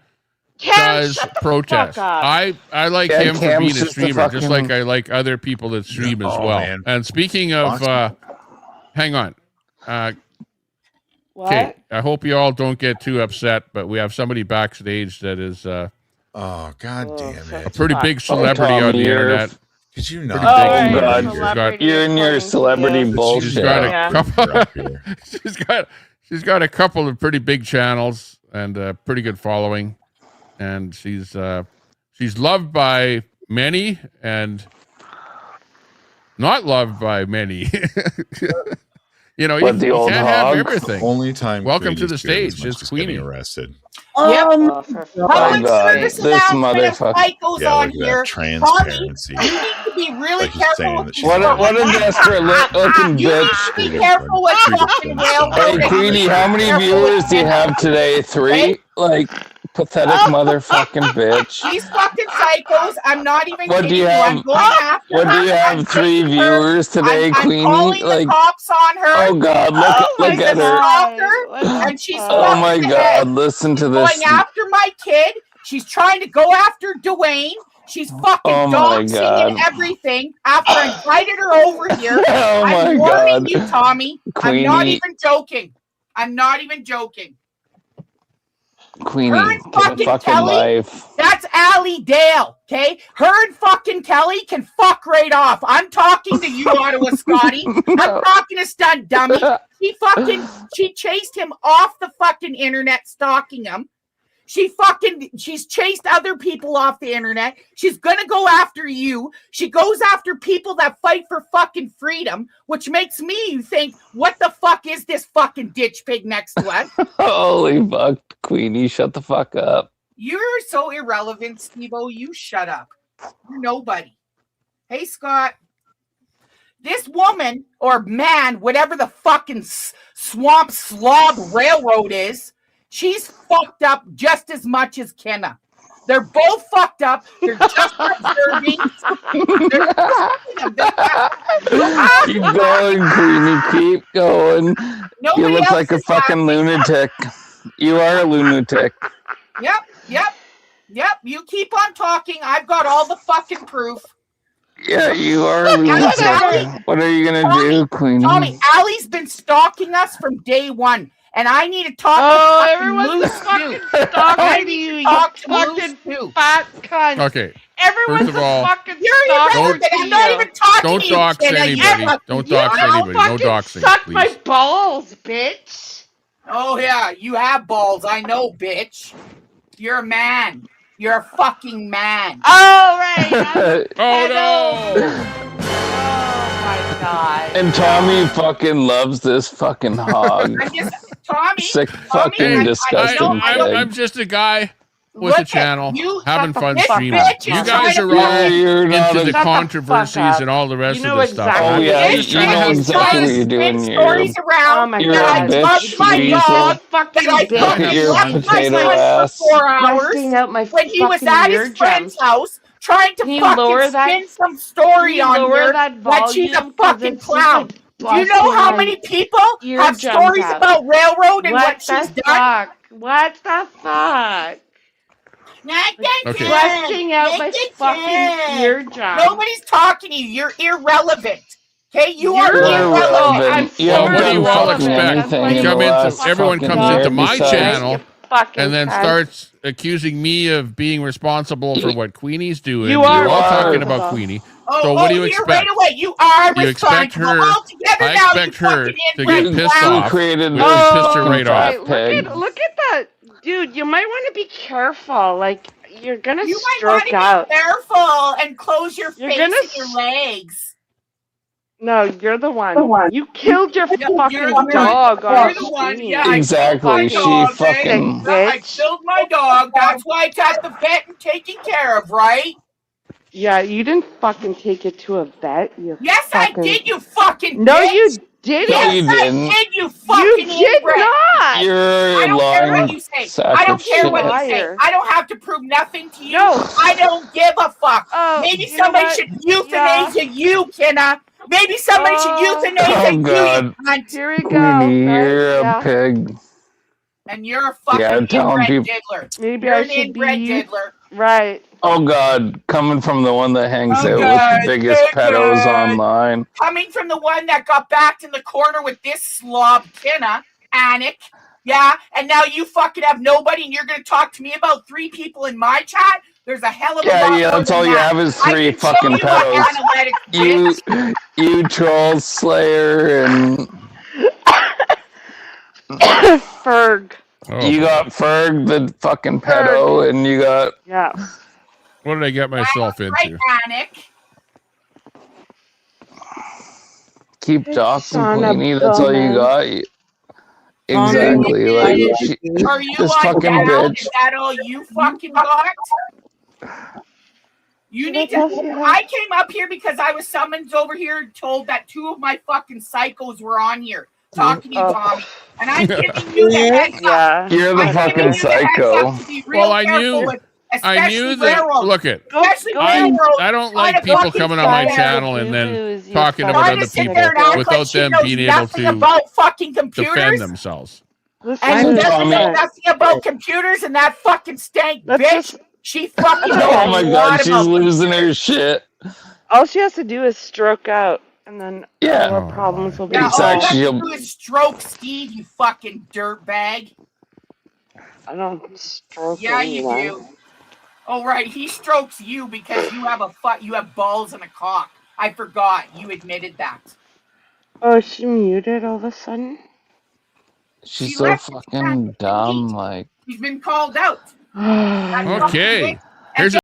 Cam, does shut the protest. fuck up. I like Yeah, him for Cam's being a just a streamer, just like fucking- I like other people that stream as Oh, well. man. And speaking of, hang on. What? Okay, I hope you all don't get too upset, but we have somebody backstage that is Oh, God damn a it. pretty big celebrity Tommy, on the you're- internet. Could you Pretty not? big Oh, celebrity. God. You're in your celebrity bullshit. She's got a Yeah. couple. she's got a couple of pretty big channels and a pretty good following, and she's loved by many and not loved by many. You know, What, you, the you old can't hog? have everything. Only time. Welcome to Queenie's the good as stage, much just as getting Queenie. arrested. Oh, for Oh, fuck's God, sake. this This motherfucker. psychos Yeah, on look at here. that transparency. Tommy, you need to be really Like he's careful saying with that she's What a desperate looking You need bitch. to be careful with fucking railroad. Hey, Queenie, how many viewers do you have today? 3? Like, pathetic motherfucking bitch. These fucking psychos, I'm not even What do kidding you you. I'm have? going after What do her. you I'm have? 3 taking her. viewers today, I'm Queenie? calling the Like, cops on her. oh God, look She's at a her. stalker, and she's Oh my fucking God, listen to this. going after my kid. She's trying to go after Dwayne. She's fucking Oh my doxing and God. everything after I invited her over here. Oh my I'm warning God. you, Tommy. I'm not Queenie. even joking. I'm not even joking. Queenie, Her and get a fucking fucking Kelly, life. that's Allie Dale, okay? Her and fucking Kelly can fuck right off. I'm talking to you, Ottawa Scotty. I'm talking to Stunt Dummy. She chased him off the fucking internet, stalking him. She's chased other people off the internet. She's gonna go after you. She goes after people that fight for fucking freedom, which makes me think, what the fuck is this fucking ditch pig next to us? Holy fuck, Queenie, shut the fuck up. You're so irrelevant, Steve-O. You shut up. You're nobody. Hey, Scott. This woman or man, whatever the fucking swamp slog railroad is, she's fucked up just as much as Kenna. They're both fucked up. They're just observing. Keep going, Queenie. Keep going. Nobody You look else like a is fucking lunatic. You are a lunatic. Yep. You keep on talking. I've got all the fucking proof. Yeah, you are a lunatic. What are you gonna do, Queenie? Tommy, Allie's been stalking us from day one. And I need to talk to everyone's fucking stalking you, you fucking fat cunt. Okay. Everyone's First of all, fucking You're stalking irrelevant. I'm not even talking don't to you, dox Kenna. anybody. Don't dox anybody. No doxing, Suck please. my balls, bitch. Oh, yeah, you have balls. I know, bitch. You're a man. You're a fucking man. Oh, right. Oh, no. Oh, my God. And Tommy fucking loves this fucking hog. I'm just, Tommy. Sick fucking disgusting I'm just a guy with a channel having fun streaming. You guys are all You're not into a- the Shut the controversies fuck up. and all the rest You know of this stuff. exactly. Oh, yeah, I'm you just trying to know have exactly fun. what you're doing here. Stories around You're that a I bitch, fucked my weasel. dog, Fucking that I bitch. fucking You're a left my potato son ass. for 4 hours Busting out my when he was fucking at his eardrums. friend's house trying to Can you fucking lower that- spin some story Can you on lower here that that she's a volume? 'Cause fucking it's just clown. like Do you know how many people have stories about Railroad and what she's done? Fuck? What the fuck? Okay. Busting out my fucking eardrum. Nobody's talking to you. You're irrelevant. Okay, you You're are irrelevant. Well, what do you all expect? anything You in come the into last everyone fucking comes year into my besides- channel and then cunt. starts accusing me of being responsible for what Queenie's doing. You You're are all talking responsible. about Queenie. Oh, So what do you here expect? right away. You are You expect responsible her? altogether I now. expect her to inbred get pissed clown. off. created which this pissed her right off. Hey, look at that, dude. You might want to be careful. Like you're gonna You might stroke want to out. be careful and close your You're face gonna and your legs. No, you're the one. You killed your fucking You're the dog one. on You're the one. stream. Yeah, Exactly. I killed my She dog, fucking- I killed my dog. That's why I got the vet and taken care of, right? Yeah, you didn't fucking take it to a vet. Yes, I did, you fucking No, bitch. you didn't. No, you Yes, I didn't. did, you fucking You did inbred. not. You're I don't care what lying you say. sack I don't of care what shit. you say. I don't have to prove nothing to you. No. I don't give a fuck. Oh, Maybe you know somebody what? should euthanize you, Kenna. Maybe somebody should euthanize Oh you, God, you cunt. Here we go. Queenie, right? you're Yeah. a pig. And you're a fucking Yeah, telling inbred people. diddler. Maybe You're I an should inbred be diddler. right. Oh God, coming from the one that hangs Oh, out God, with the biggest oh, pedos God. online. Coming from the one that got backed in the corner with this slob, Kenna, Anik. Yeah, and now you fucking have nobody and you're going to talk to me about 3 people in my chat? There's a hell of a lot more That's than all you that. have is I 3 can show fucking you my pedos. analytics, bitch. You troll slayer and Ferg. you got Ferg the fucking pedo and you got Yeah. What did I get myself Right, into? Anik. keep doxing son of Queenie. That's all you a got. Exactly. Like Are you this on fucking down? bitch. Is that all you fucking got? You need to. I came up here because I was summoned over here and told that 2 of my fucking psychos were on here talking to you, Tommy. And I'm giving you the heads up. Yeah. You're the I'm fucking giving you the heads psycho. up to be real Well, I careful knew. with, I knew especially that. railroad. Look it. Especially I railroad. don't trying like to people fucking coming on my sit there- channel and then talking about trying other to sit people there and act without like she them knows being able nothing to about fucking computers. defend themselves. And doesn't Tommy. know nothing about computers and that fucking stank bitch. She fucking knows Oh my a God, lot she's about losing her shit. All she has to do is stroke out, and then Yeah. all our problems will be Yeah, all you Exactly. have to do is stroke Steve, you fucking dirtbag. I don't stroke Yeah, you anyone. do. Oh right, he strokes you because you have you have balls and a cock. I forgot. You admitted that. Oh, is she muted all of a sudden? She's She so left fucking dumb. Like. She's been called out. Okay. Here's a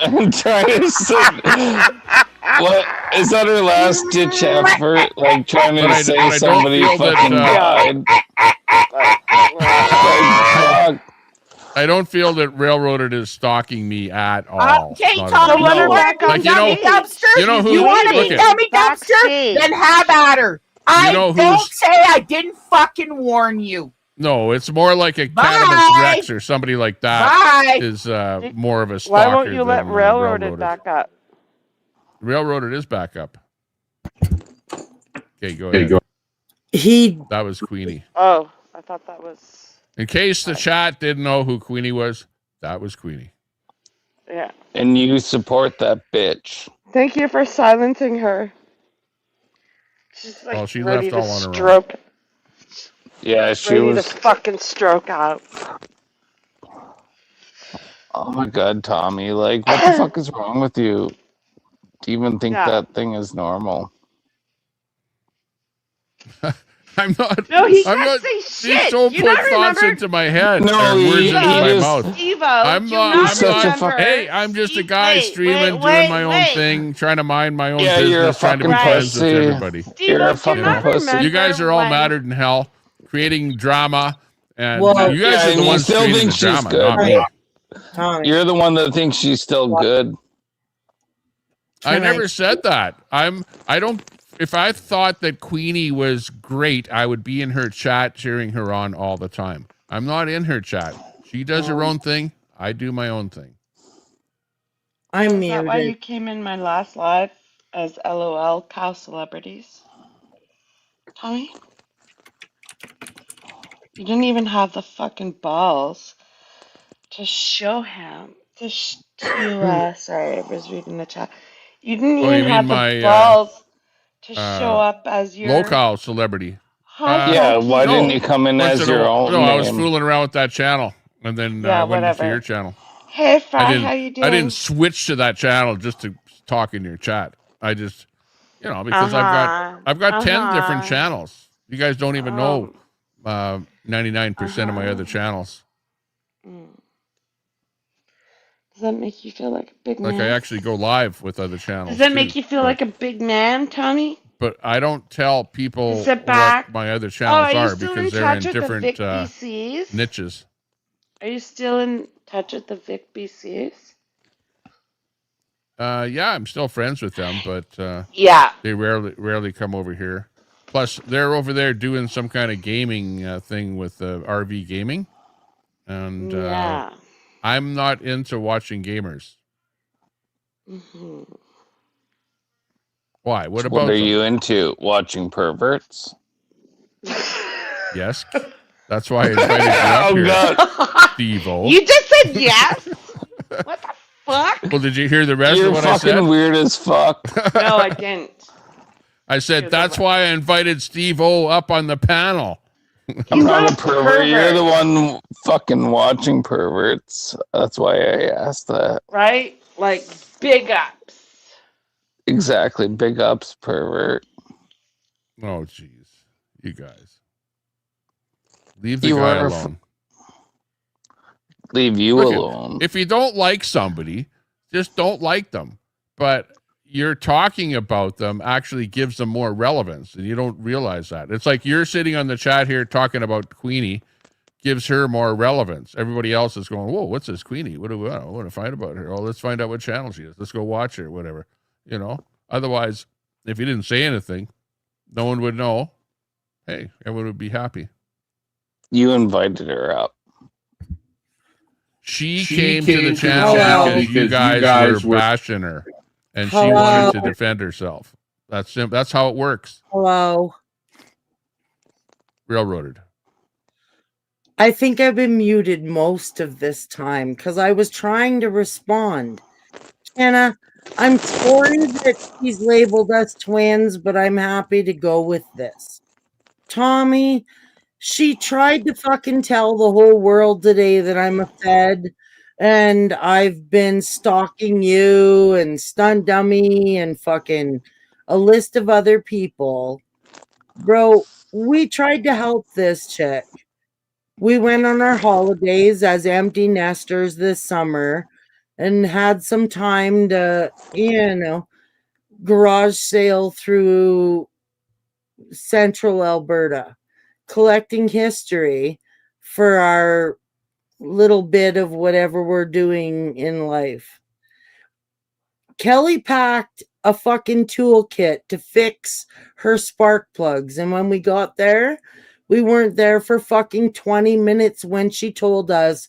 I'm trying to sit. What is that? Her last ditch effort, like trying to say somebody fucking died. I don't feel that Railroaded is stalking me at all. Okay, Not Tommy, at you all. want to Like, be dummy dumpster? you know who? You want to look be it. dummy dumpster? Then have at her. know Don't who's- say I didn't fucking warn you. No, it's more like a Bye. Cannabis Rex or somebody like that Bye. is more of a stalker. Why won't you let than, Railroaded back up? Railroaded is back up. Okay, go ahead. That was Queenie. Oh, I thought that was. In case the chat didn't know who Queenie was, that was Queenie. Yeah. And you support that bitch. Thank you for silencing her. She's like She ready left to all on her own. stroke. Yeah, she Ready was. to fucking stroke out. Oh my god, Tommy! Like, what the fuck is wrong with you? Do you even think that thing is normal? I'm not. No, he I'm can't not. say These shit. don't You put not thoughts remember? into my head. No, and words into my just- mouth. Steve-O, I'm do not. not I'm remember. not. Hey, I'm just a guy Wait, streaming, wait, doing my own wait. thing, trying to mind my own Yeah, you're a business, trying to be fucking friends with pussy. everybody. You're a do fucking not pussy. remember You guys are all when- mattered in hell, creating drama, and Whoa. you guys Yeah, are and the you ones still creating think the she's drama, good. not me. Tommy. You're the one that thinks she's still good. I never said that. I don't. If I thought that Queenie was great, I would be in her chat cheering her on all the time. I'm not in her chat. She does her own thing. I do my own thing. I'm Is that why you muted. came in my last live as LOL cow celebrities? Tommy? You didn't even have the fucking balls to show him. Sorry, I was reading the chat. You didn't Oh, you even mean have my, the balls to show up as your Local celebrity. Yeah, why didn't you come in Once as in a your while- own No, name? I was fooling around with that channel, and then Yeah, I went into whatever. your channel. Hey, Fry, I didn't, how you doing? I didn't switch to that channel just to talk in your chat. I just, because I've got 10 different channels. You guys don't even know 99% of my other channels. Does that make you feel like a big Like man? I actually go live with other channels. Does that too, make you feel but- like a big man, Tommy? But I don't tell people To sit back. what my other Are channels you are still because in they're in touch with the different Vic BCs? niches. Are you still in touch with the Vic BCs? Yeah, I'm still friends with them, but Yeah. they rarely come over here. Plus, they're over there doing some kind of gaming thing with RV gaming, and Yeah. I'm not into watching gamers. Mm-hmm. Why? What What about are them? you into? Watching perverts? Yes, that's why I invited you up here, God. Steve-O. You just said yes? What the fuck? Well, did you hear the rest You're of what I said? fucking weird as fuck. No, I didn't. I said that's why I invited Steve-O up on the panel. I'm not a pervert. You're the one fucking watching perverts. That's why I asked that. Right? Like, big ups. Exactly. Big ups, pervert. Oh, jeez. You guys. Leave the You guy are alone. Leave you Look, alone. If you don't like somebody, just don't like them. But you're talking about them actually gives them more relevance, and you don't realize that. It's like you're sitting on the chat here talking about Queenie, gives her more relevance. Everybody else is going, whoa, what's this Queenie? What do we want to find about her? Oh, let's find out what channel she is. Let's go watch her, whatever. Otherwise, if you didn't say anything, no one would know. Hey, everyone would be happy. You invited her up. She came to the channel because you guys were bashing her, and she wanted to defend herself. That's how it works. Hello. Railroaded. I think I've been muted most of this time because I was trying to respond. Anna, I'm sorry that she's labeled us twins, but I'm happy to go with this. Tommy, she tried to fucking tell the whole world today that I'm a Fed and I've been stalking you and Stunt Dummy and fucking a list of other people. Bro, we tried to help this chick. We went on our holidays as empty nesters this summer, and had some time to, garage sale through central Alberta, collecting history for our little bit of whatever we're doing in life. Kelly packed a fucking toolkit to fix her spark plugs. And when we got there, we weren't there for fucking 20 minutes when she told us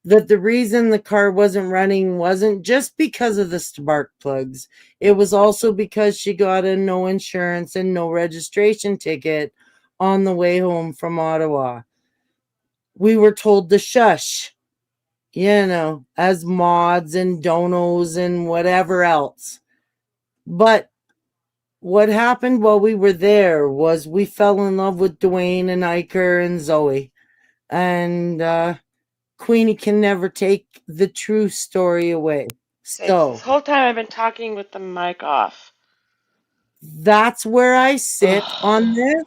that the reason the car wasn't running wasn't just because of the spark plugs. It was also because she got a no insurance and no registration ticket on the way home from Ottawa. We were told to shush, as mods and donos and whatever else. But what happened while we were there was we fell in love with Dwayne and Iker and Zoe. And Queenie can never take the true story away. So this whole time I've been talking with the mic off. That's where I sit on this.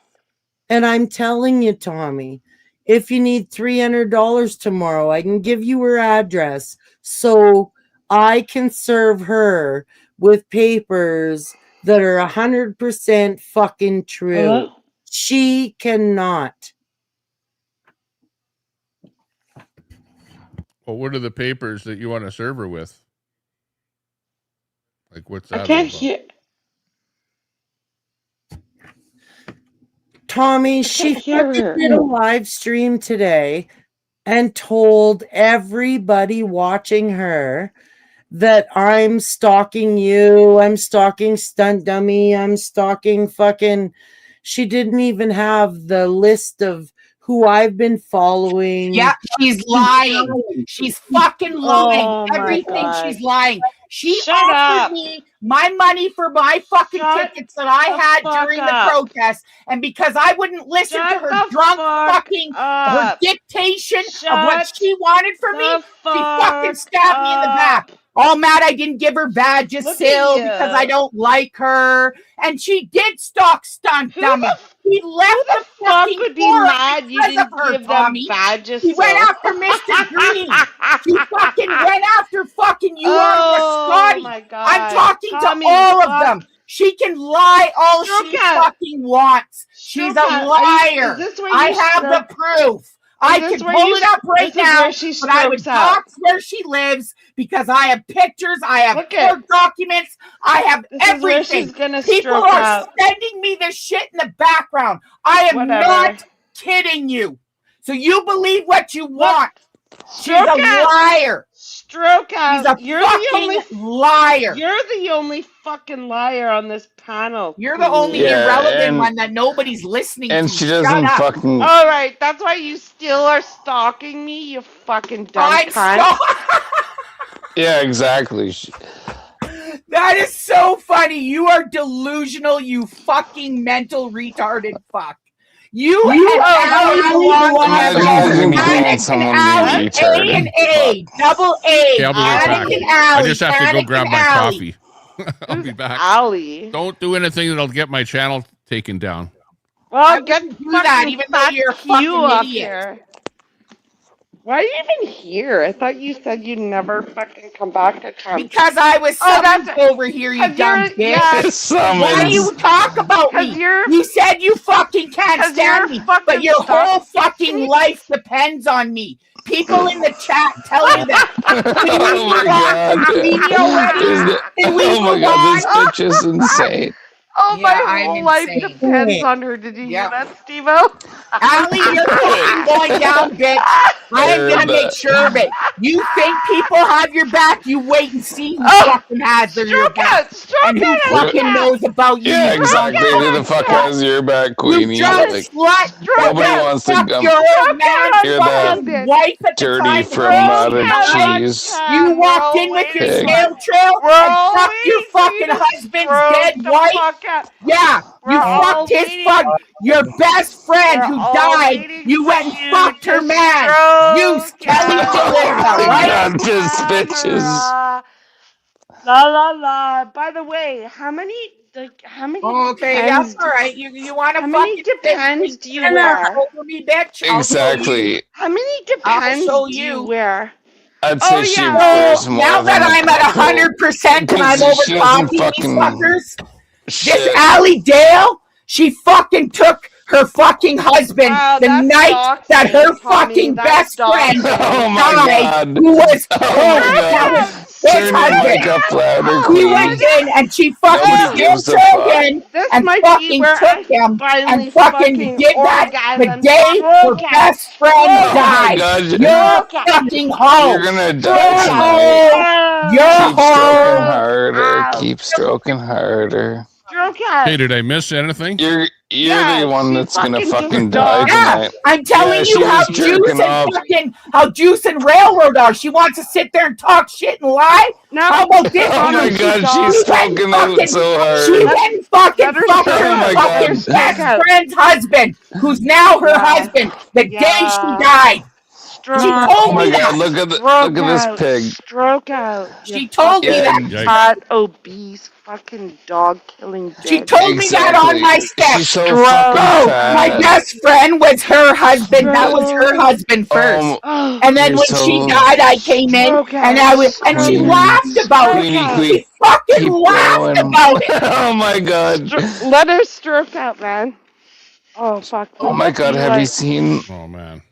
And I'm telling you, Tommy, if you need $300 tomorrow, I can give you her address so I can serve her with papers that are 100% fucking true. Hello? She cannot. Well, what are the papers that you want to serve her with? Like, what's that? I can't hear. Tommy, she fucking did a live stream today and told everybody watching her that I'm stalking you, I'm stalking Stunt Dummy, I'm stalking fucking... She didn't even have the list of who I've been following. Yeah, she's lying. She's fucking lying. Everything she's lying. She offered me my money for my fucking tickets that I had during the protest, and because I wouldn't listen to her drunk fucking her dictation of what she wanted from me, she fucking stabbed me in the back. All mad I didn't give her badges still because I don't like her. And she did stalk Stunt Dummy. He left the fucking would be mad you didn't give them badges. He went after Mr. Green. She fucking went after fucking you Scotty. My God. I'm talking to all of them. She can lie all she fucking wants. She's a liar. I have the proof. I can pull it up right now, but I would dox where she lives because I have pictures, I have court documents, I have everything. People are sending me this shit in the background. I am not kidding you. So you believe what you want. She's a liar. Stroke out. She's a fucking liar. You're the only fucking liar on this panel. You're the only irrelevant one that nobody's listening to. And she doesn't fucking... All right, that's why you still are stalking me, you fucking dumb cunt. Yeah, exactly. That is so funny. You are delusional, you fucking mental retarded fuck. You A&A, double A. Okay, I'll be right back. I just have to go grab my coffee. I'll be back. Allie. Don't do anything that'll get my channel taken down. Well, get do that, even though you're a fucking idiot. Here. Why are you even here? I thought you said you'd never fucking come back to town. Because I was summoned over here, you dumb bitch. Why do you talk about me? You said you fucking can't stand me, but your whole fucking life depends on me. People in the chat tell you that. Oh my God. Oh my God, this bitch is insane. Oh, yeah, my whole life depends on her. Did you hear that, Steve-O? Allie, you're fucking going down, bitch. I am going to make sure of it. You think people have your back? You wait and see who fucking has your back. And who fucking knows about you. Yeah, exactly. Who the fuck has your back, Queenie? You just slut. Nobody wants to come your old man hear that wife at dirty from out of cheese. You walked in with your snail trail and fucked your fucking husband's dead wife. Yeah, you fucked his your best friend who died. You went and fucked her man. You Kelly Jalissa, right? Just bitches. La la la. By the way, how many? Okay, that's all right. You want to? How many Depends do you wear? Over me, bitch. Exactly. How many Depends do you wear? I'd say she So bears more now that than a I'm at couple, 100% and I'm because she doesn't over talking these fucking fuckers, shit. this Allie Dale, she fucking took her fucking husband Wow, the that's night that her doxing, Tommy. fucking That's best friend Oh my died, god. who was Oh my that was god. his Turn your husband. mic up louder, She Queenie. went in and she fucking Nobody still gives a killed fuck. him This and might be fucking where took I him finally and fucking did that the orgasm. day her Stroke out. best friend Oh my died. god. You're a Stroke out. fucking hoe. You're gonna You're die a tonight. hoe. You're a Keep stroking hoe. harder. Ow. Keep stroking harder. Stroke out. Hey, did I miss anything? You're Yeah, the one she that's gonna fucking fucking just die dogged. Yeah, tonight. I'm telling Yeah, she you how was Juice jerking and off. fucking how Juice and Railroad are. She wants to sit there and talk shit and lie. No. How about this? Oh my Tommy, god, she she's She went stroking fucking, out so hard. she went and fucking Let her fucked stroke her Oh my out. fucking god. best out. friend's husband, who's now her Yeah. husband, the day she Yeah. died. Stroke She out. Oh told my me god, that. look at this out. pig. Stroke out. She You told me fucking that. fat, obese, fucking dog killing She bitch. told me that on my steps. She's so Stroke. fucking Oh, my fat. best friend was her husband. That was her Stroke. husband first. Oh, And then You're when she so died, I came in stroke and out. and she Queenie. laughed about it. Queenie, She fucking keep laughed going. about it. Oh my god. Let her stroke out, man. Oh, fuck. Oh my god, have you seen? Oh man.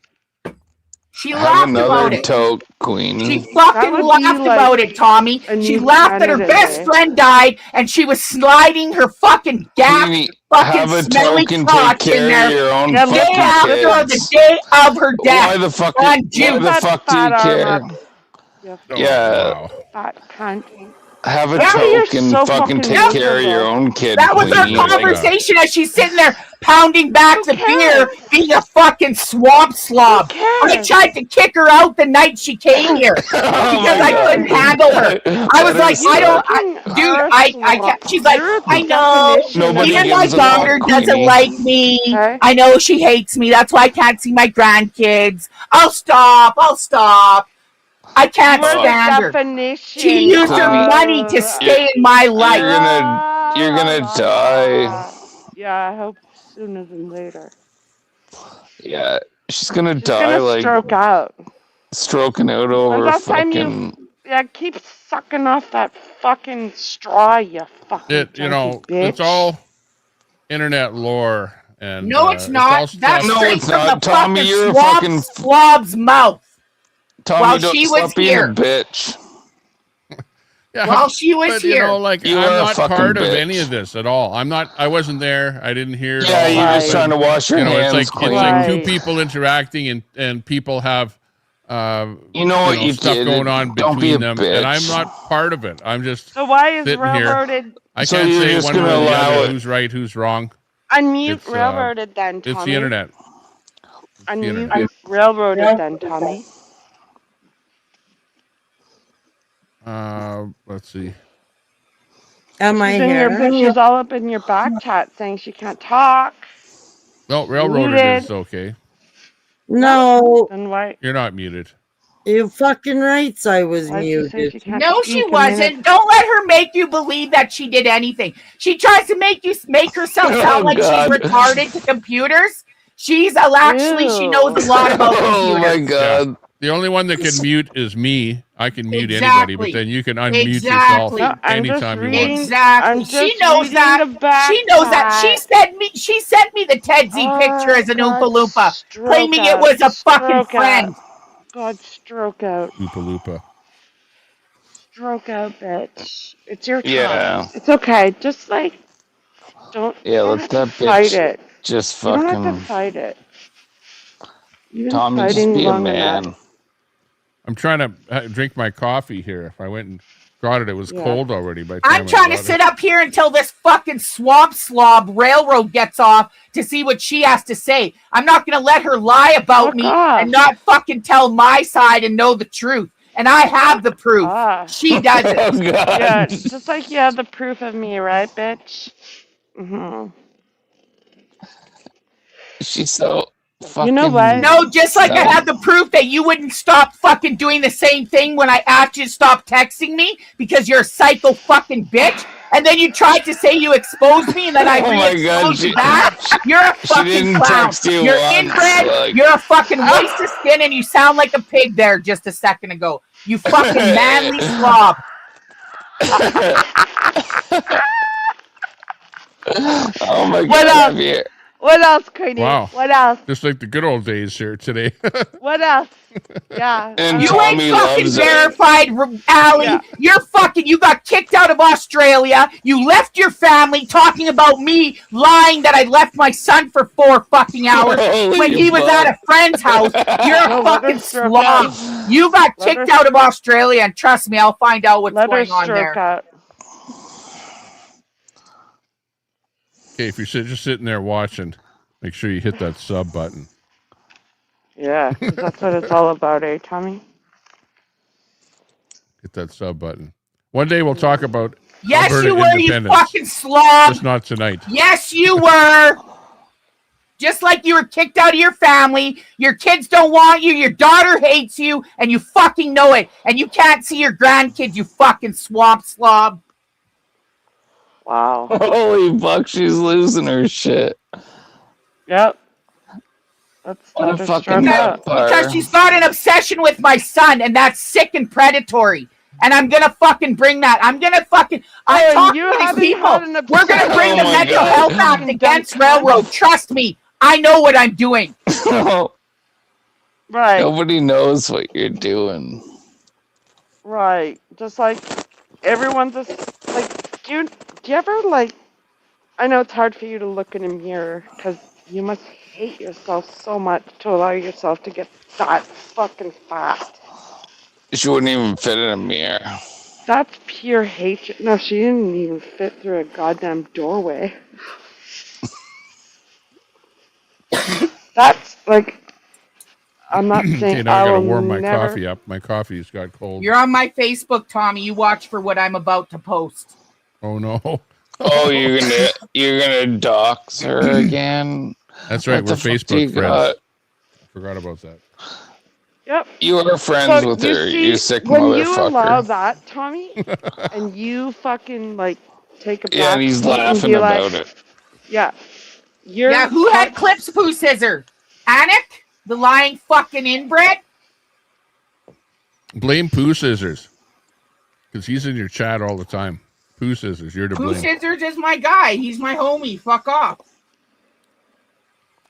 She Have laughed another about it. toke, She Queenie. fucking would be laughed like about it, Tommy. a She new laughed that her Canada best Day. friend died and she was sliding her fucking gap, Queenie, fucking have a smelly toke and take crotch in care there of your own the day fucking after the kids. day of her death. Why the fuck? on Why June. the fuck do you Fat arm care? up. You Yeah, Wow. fat cunt. have a Yeah, toke you're and so fucking fucking take care of your miserable. own kid, That was our Queenie. Like, conversation as she's sitting there pounding back the beer, being a fucking swamp slob. I tried to kick her out the night she came here because I couldn't handle her. I was like, I can't. She's like, I know. Nobody Even my gives a daughter fuck, doesn't Queenie. like me. I know she hates me. That's why I can't see my grandkids. I'll stop. I can't You're the stand her. definition She used her Queenie. money to stay in my life. You're gonna die. Yeah, I hope sooner than later. Yeah, she's gonna She's die gonna like stroke out. stroking out When's over that time fucking. Yeah, keep sucking off that fucking straw, you fucking It you know junkie bitch. it's all internet lore and No, it's not. all That's stuff- straight it's from not. the Tommy, fucking you're a swamp fucking- slob's mouth. Tommy, While don't she was stop being here. a bitch. Yeah, While she was but, here. You know, like You I'm are a not fucking part of bitch. any of this at all. I wasn't there. I didn't hear it Yeah, all. you're just trying to wash your You know, hands it's clean. like two people interacting and people have You know what you stuff did. going on Don't be between a them, bitch. and I'm not part of it. I'm just So why is sitting here. railroaded? I So can't you're say just one way gonna or the allow other it. who's right, who's wrong. Unmute It's, railroaded then, Tommy. It's the internet. Unmute internet. railroaded then, Tommy. Let's see. Am I here? She's all up in your back chat saying she can't talk. No, railroaded Muted. is okay. No, Then why? You're not muted. you fucking rights. I was Why'd she say muted. she can't No, speak she a minute? wasn't. Don't let her make you believe that she did anything. She tries to make herself Oh, sound like God. she's retarded to computers. She knows a lot about Oh computers. my god. The only one that can mute is me. I can mute anybody, Exactly. but then you can unmute Exactly. yourself No, I'm just anytime you reading- want. Exactly. I'm She just knows reading that. the back She knows that. chat. She sent me the Ted Z picture as an God, Oompa Loompa, stroke claiming it out, was a fucking stroke friend. out. God, stroke out. Oompa Loompa. Stroke out, bitch. It's your time. Yeah. It's okay. Just like, don't. Yeah, you don't let have that to fight bitch it. just You don't have fucking. to fight it. You've been Tommy, just fighting be a long man. enough. I'm trying to drink my coffee here. If I went and got it, it was Yeah. cold already. By the time I'm I trying to got sit it. up here until this fucking swamp slob railroad gets off to see what she has to say. I'm not going to let her lie about Fuck me off. and not fucking tell my side and know the truth. And I have the proof. Ah. She doesn't. Oh god. Yeah, just like you have the proof of me, right, bitch? Mm-hmm. She's so fucking. You know what? No, just like I dumb. have the proof that you wouldn't stop fucking doing the same thing when I asked you to stop texting me because you're a psycho fucking bitch. And then you tried to say you exposed me, and then I Oh my God, re-exposed you back. You're a she fucking didn't clown. text you You're once, inbred. like- You're a fucking waste of skin, and you sound like a pig there just a second ago. You fucking manly slob. Oh my What god, else? Javier. What else, Carney? Wow. What else? Just like the good old days here today. What else? Yeah. And You ain't Tommy fucking loves it. verified, Allie. Yeah. You're fucking. You got kicked out of Australia. You left your family talking about me lying that I left my son for 4 fucking hours Holy when he was fuck. at a friend's house. You're a No, let her fucking stroke slob. out. You got Let kicked her- out of Australia, and trust me, I'll find out what's Let her going on stroke there. out. Okay, if you're just sitting there watching, make sure you hit that sub button. Yeah, 'cause that's what it's all about, eh, Tommy? Hit that sub button. One day we'll talk about Yes, Alberta you were, you independence. fucking slob. Just not tonight. Yes, you were. Just like you were kicked out of your family, your kids don't want you, your daughter hates you, and you fucking know it. And you can't see your grandkids, you fucking swamp slob. Wow. Holy fuck, she's losing her shit. Yep. Let's What a let her fucking stroke out. Because she's got an obsession with my son, and that's sick and predatory. And I'm gonna fucking bring that. I'm talking you to these haven't people. had an We're gonna bring Oh the my Mental God. Health Act against railroad. Trust me, I know what I'm doing. Right. Nobody knows what you're doing. Right. Just like everyone's just like, do you ever like? I know it's hard for you to look in a mirror because you must hate yourself so much to allow yourself to get that fucking fat. She wouldn't even fit in a mirror. That's pure hatred. No, she didn't even fit through a goddamn doorway. That's like, I'm not saying Okay, now I I gotta will warm my never. coffee up. My coffee's got cold. You're on my Facebook, Tommy. You watch for what I'm about to post. Oh no. Oh, you're gonna dox her again? That's right, What we're the fuck do Facebook you friends. got? Forgot about that. Yep. You are friends So, with you her, see, you sick when motherfucker. you allow that, Tommy, and you fucking like take a back Yeah, and he's seat and laughing be like, about it. yeah, you're Yeah, who had clips, Pooh Scissor? Anik? The lying fucking inbred? Blame Pooh Scissors. Because he's in your chat all the time. Pooh Scissors, you're to Pooh blame. Scissors is my guy. He's my homie. Fuck off.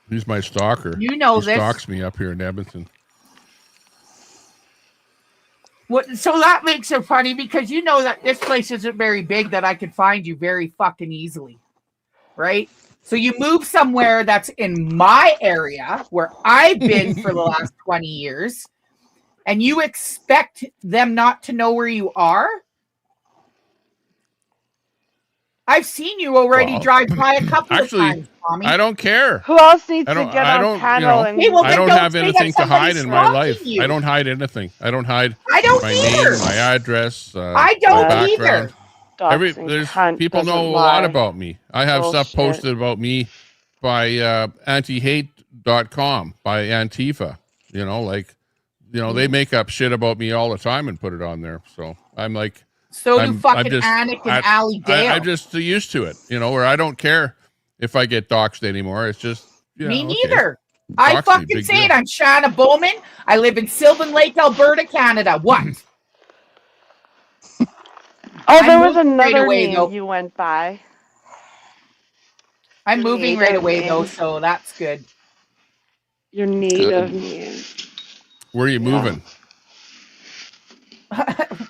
He's my stalker. You know he this. stalks me up here in Edmonton. So that makes it funny because you know that this place isn't very big that I could find you very fucking easily. Right? So you move somewhere that's in my area where I've been for the last 20 years and you expect them not to know where you are? I've seen you already drive by a couple of times, Tommy. I don't care. Who else needs to get I on don't, panel and I don't have say that anything to hide somebody's in my life. stalking you. I don't hide anything. I don't hide I don't my either. name, my address, I don't my either. background. Doxing There's cunt people know doesn't a lot lie. about me. I have stuff Bullshit. posted about me by antihate.com, by Antifa. You know, like, they make up shit about me all the time and put it on there. So I'm like, So do I'm fucking just- Anik and Allie Dale. I'm just used to it, where I don't care if I get doxxed anymore. It's just, Me okay. neither. I Dox me, fucking big say it. deal. I'm Shanna Bowman. I live in Sylvan Lake, Alberta, Canada. What? Oh, there I'm was moving right another away, name though. you went by. I'm Your moving right native away, though, name. so that's good. Your native name. Where are you moving?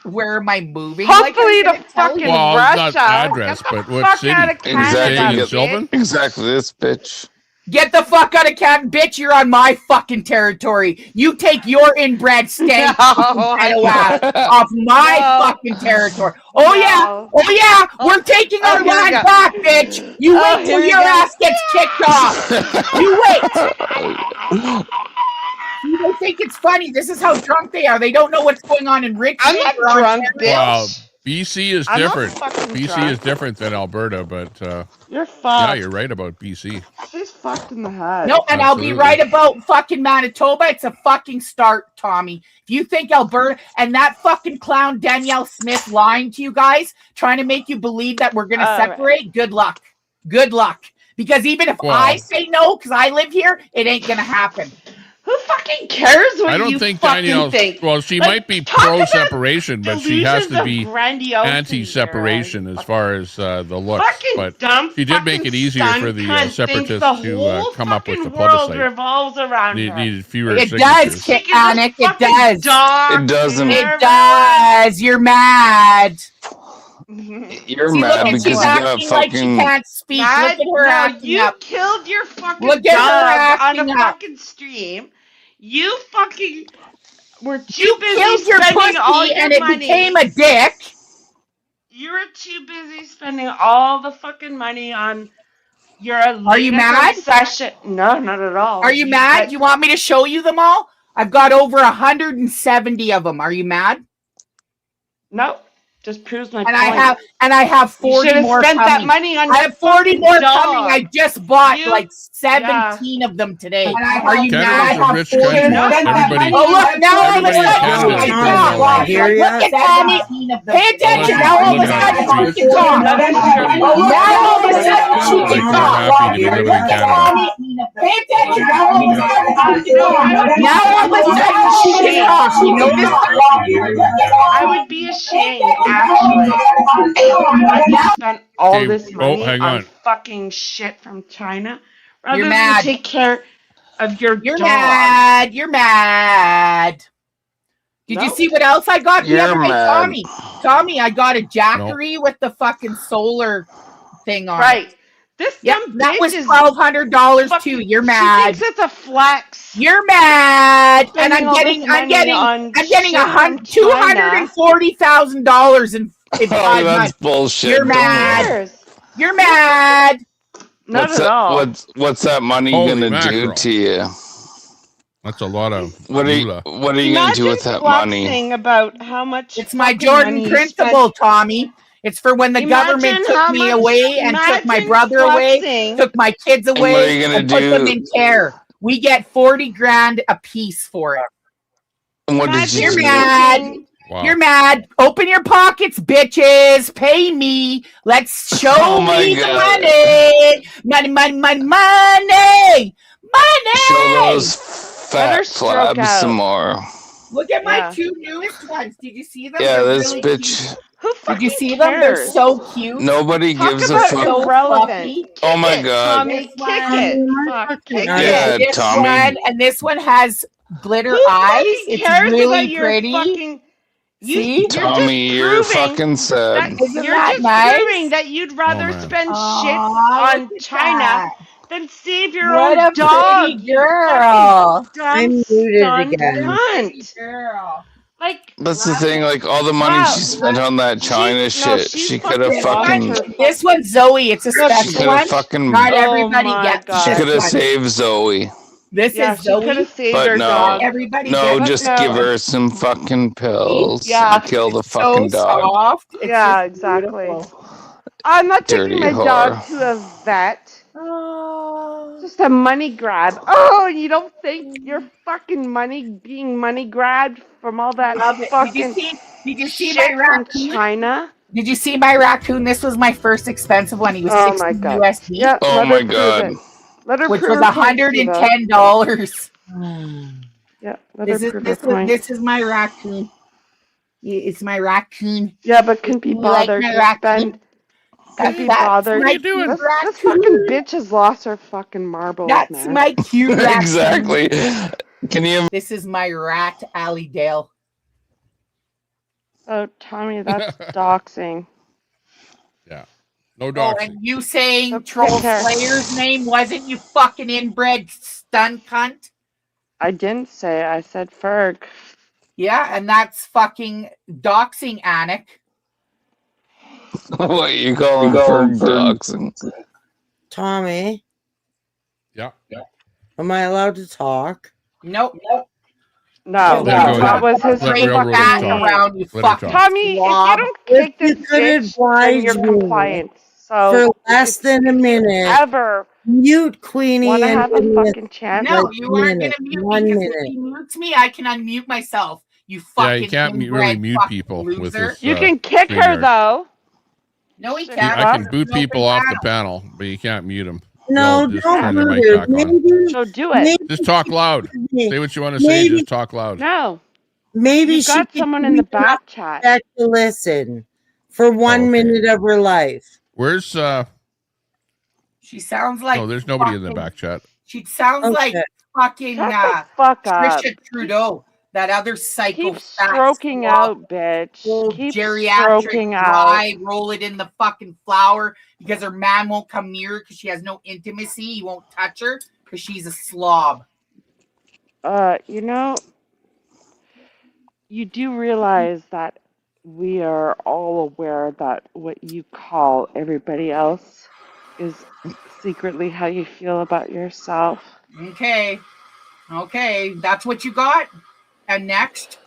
Where am I moving? Hopefully I'm to gonna tell fucking you. Well, Russia. not address, Get the but what fuck city? out of Canada, Exactly. bitch. Exactly this bitch. Get the fuck out of Canada, bitch. You're on my fucking territory. You take your inbred stank pedo ass off my fucking territory. Oh, yeah. Oh, yeah. We're taking our here we land go. back, bitch. You Oh, wait here till we your go. ass gets kicked off. You wait. You don't think it's funny. This is how drunk they are. They don't know what's going on in Richmond. I'm not or drunk, Ontario. Wow, BC is I'm not different. fucking BC drunk. is different than Alberta, but You're yeah, fucked. you're right about BC. She's fucked in the head. No, and I'll be Absolutely. right about fucking Manitoba. It's a fucking start, Tommy. If you think Alberta and that fucking clown Danielle Smith lying to you guys, trying to make you believe that we're going to All separate, good luck. Good luck. Because even if Well- I say no, because I live here, it ain't going to happen. Who fucking cares what I don't you think fucking Danielle. think? Well, she Let's might be talk about pro-separation, but she has to delusions of be grandiosity anti-separation here. as far as the looks. Fucking But dumb she did make fucking it easier stunned for the cunt thinks separatists the to whole come up with the fucking world plebiscite. revolves around her. Needed fewer It signatures. does, Anik. It does. It doesn't. It does. You're mad. You're See, mad look at because she's you got acting like she fucking. can't speak. Mad? Look at her No, acting you up. killed your fucking Look at her dog on a acting up. fucking stream. You fucking were too You busy killed your spending all pussy your and it money. became a dick. You were too busy spending all the fucking money on your Are you latest mad? obsession. No, not at all. Are you mad? You want me to show you them all? I've got over 170 of them. Are you mad? No, just proves my And point. I have 40 You more spent coming. that money on I your have 40 fucking more dog. coming. I just bought You- like 17 of them today. And Are you mad? Canada's a rich country. Everybody, Oh look, now all of a everybody in sudden Canada she is can pretty talk. well off. Look at Tommy. Pay attention. Unless Now all of a you're sudden living on she can talk. Now all of a sudden she like can you're talk. happy to be living in Canada. Pay attention. Now all of a sudden she can talk. Now all of a sudden she can talk. You notice? I would be ashamed, actually. You spent all Okay, this money hang on on. fucking shit from China rather You're than mad. take care of your You're dog. mad. You're mad. Did you No. see what else I got the You're other day, mad. Tommy, I got a Jackery with the fucking solar thing on it. Right. This Yep, dumb that bitch was is $1,200 fuck- too. You're She mad. thinks it's a flex. You're mad, and Spending I'm all getting, this I'm money getting, on I'm getting shit from China. $240,000 in Oh, 5 that's months. bullshit. You're Don't mad. worry. Cares? You're mad. Not What's at that? all. What's that money Holy gonna mackerel. do to you? That's a lot of What are you moolah. What are you gonna do with that money? Flexing about how much It's my fucking Jordan money you principle, Tommy. It's for when the government Imagine took how me much- away and took my imagine brother away, flexing. took my kids what are away, you gonna and put them do? in care. We get 40 grand a piece for it. And what did you You're do? mad. Wow. You're mad. Open your pockets, bitches. Pay me. Let's show Oh my me the God. money. Money, money, money, money. Money. Show those Let her fat stroke flabs out. some more. Look at my Yeah. 2 newest ones. Did you see them? Yeah, They're this really bitch. cute. Who Did fucking you see them? They're cares? so cute. Nobody Talk gives a about fuck. So irrelevant. fluffy. Oh my Kick it, God. Tommy, This kick one- it. Fuck, kick Yeah, it. this Tommy. one, and this one has glitter Who eyes. fucking It's cares really about your pretty. fucking... See? You're Tommy, just you're proving fucking sad. that Isn't you're that just nice? proving that you'd rather Oh, man. spend shit Aw, on look at China that. than save your What own a dog. pretty you girl. fucking I'm dumb, muted stunned again. cunt. Girl. Like, That's the thing. Like all the money Wow. she spent on that China shit, she's she could have fucking lost fucking. her This one's Zoe. It's a No, she She special could one. have fucking. Not Oh everybody my gets God. She this could have one. saved Zoe. This yeah, is she could Zoe. have saved But her no. dog. Everybody No, gets just this give one. her some fucking pills. Yeah. And kill the So fucking dog. soft. It's Yeah, just exactly. beautiful. I'm not Dirty taking my whore. dog to a vet. Oh. Just a money grab. Oh, you don't think your fucking money being money grabbed from all that Love it. fucking Did you see shit my from raccoon? China? Did you see my raccoon? This was my first expensive one. He was Oh my 60 God. USD, Yeah, Oh let my her prove God. it. Let her which prove was her point, Steve-O. $110. Yeah, let This her is prove this her point. this is my raccoon. It's my raccoon. Yeah, but couldn't be You like bothered my to raccoon? spend. Couldn't be That's bothered. my you doing? cute This raccoon. fucking bitch has lost her fucking marbles, That's man. my cute raccoon. Exactly. Can you? This is my rat, Allie Dale. Oh, Tommy, that's doxing. Yeah. No Oh, doxing. and you saying Okay. Troll Slayer's name wasn't, you fucking inbred stun cunt? I didn't say it. I said Ferg. Yeah, and that's fucking doxing, Anik. What you calling for doxing? Tommy, Yeah. am I allowed to talk? Nope. No, Let her go that ahead. was his Let Bring Railroad that talk. around, you Let her fucking talk. Tommy, if you slob. don't If kick you this could bitch, then advise you're me compliant. So for if less than a minute, ever mute Queenie want to and have a give me fucking chance, No, like you aren't minute, gonna mute me, 1 because minute. if he mutes me, I can unmute myself. You fucking Yeah, you can't really inbred mute fucking people loser. with this. you can kick her StreamYard. though. No, he You- can't. I can It's boot an open people off the panel. panel, but you can't mute them. No, just don't turn their do mic it. back on. Maybe, So do it. Just talk loud. Say what you want to say. maybe, Just talk loud. No. maybe You've she got could someone give in the you enough back chat. respect to listen for 1 okay. minute of her life. Where's She sounds like no, there's nobody in the back chat. She sounds like fucking Shut the fuck up. Trisha Trudeau, that other psycho Keep fat stroking slob, out, bitch. old Keep geriatric stroking dry, out. roll it in the fucking flour because her man won't come near her because she has no intimacy. He won't touch her because she's a slob. You know, you do realize that we are all aware that what you call everybody else is secretly how you feel about yourself. Okay, that's what you got. And next,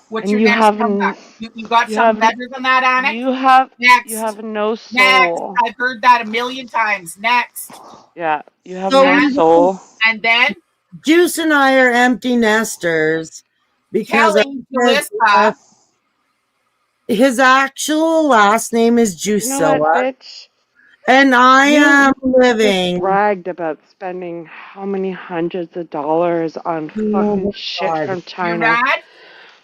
what's And your you next haven't- comeback? You got you something haven't- better than that, Anna? You have next. no soul. Next, I've heard that a million times. Next. Yeah, you have So no we- soul. And then Juice and I are empty nesters because Kelly, Jalissa. his actual last name is You know what, Jusilla, bitch? and I You am just living. bragged about spending how many hundreds of dollars on fucking shit God. from You China. rad?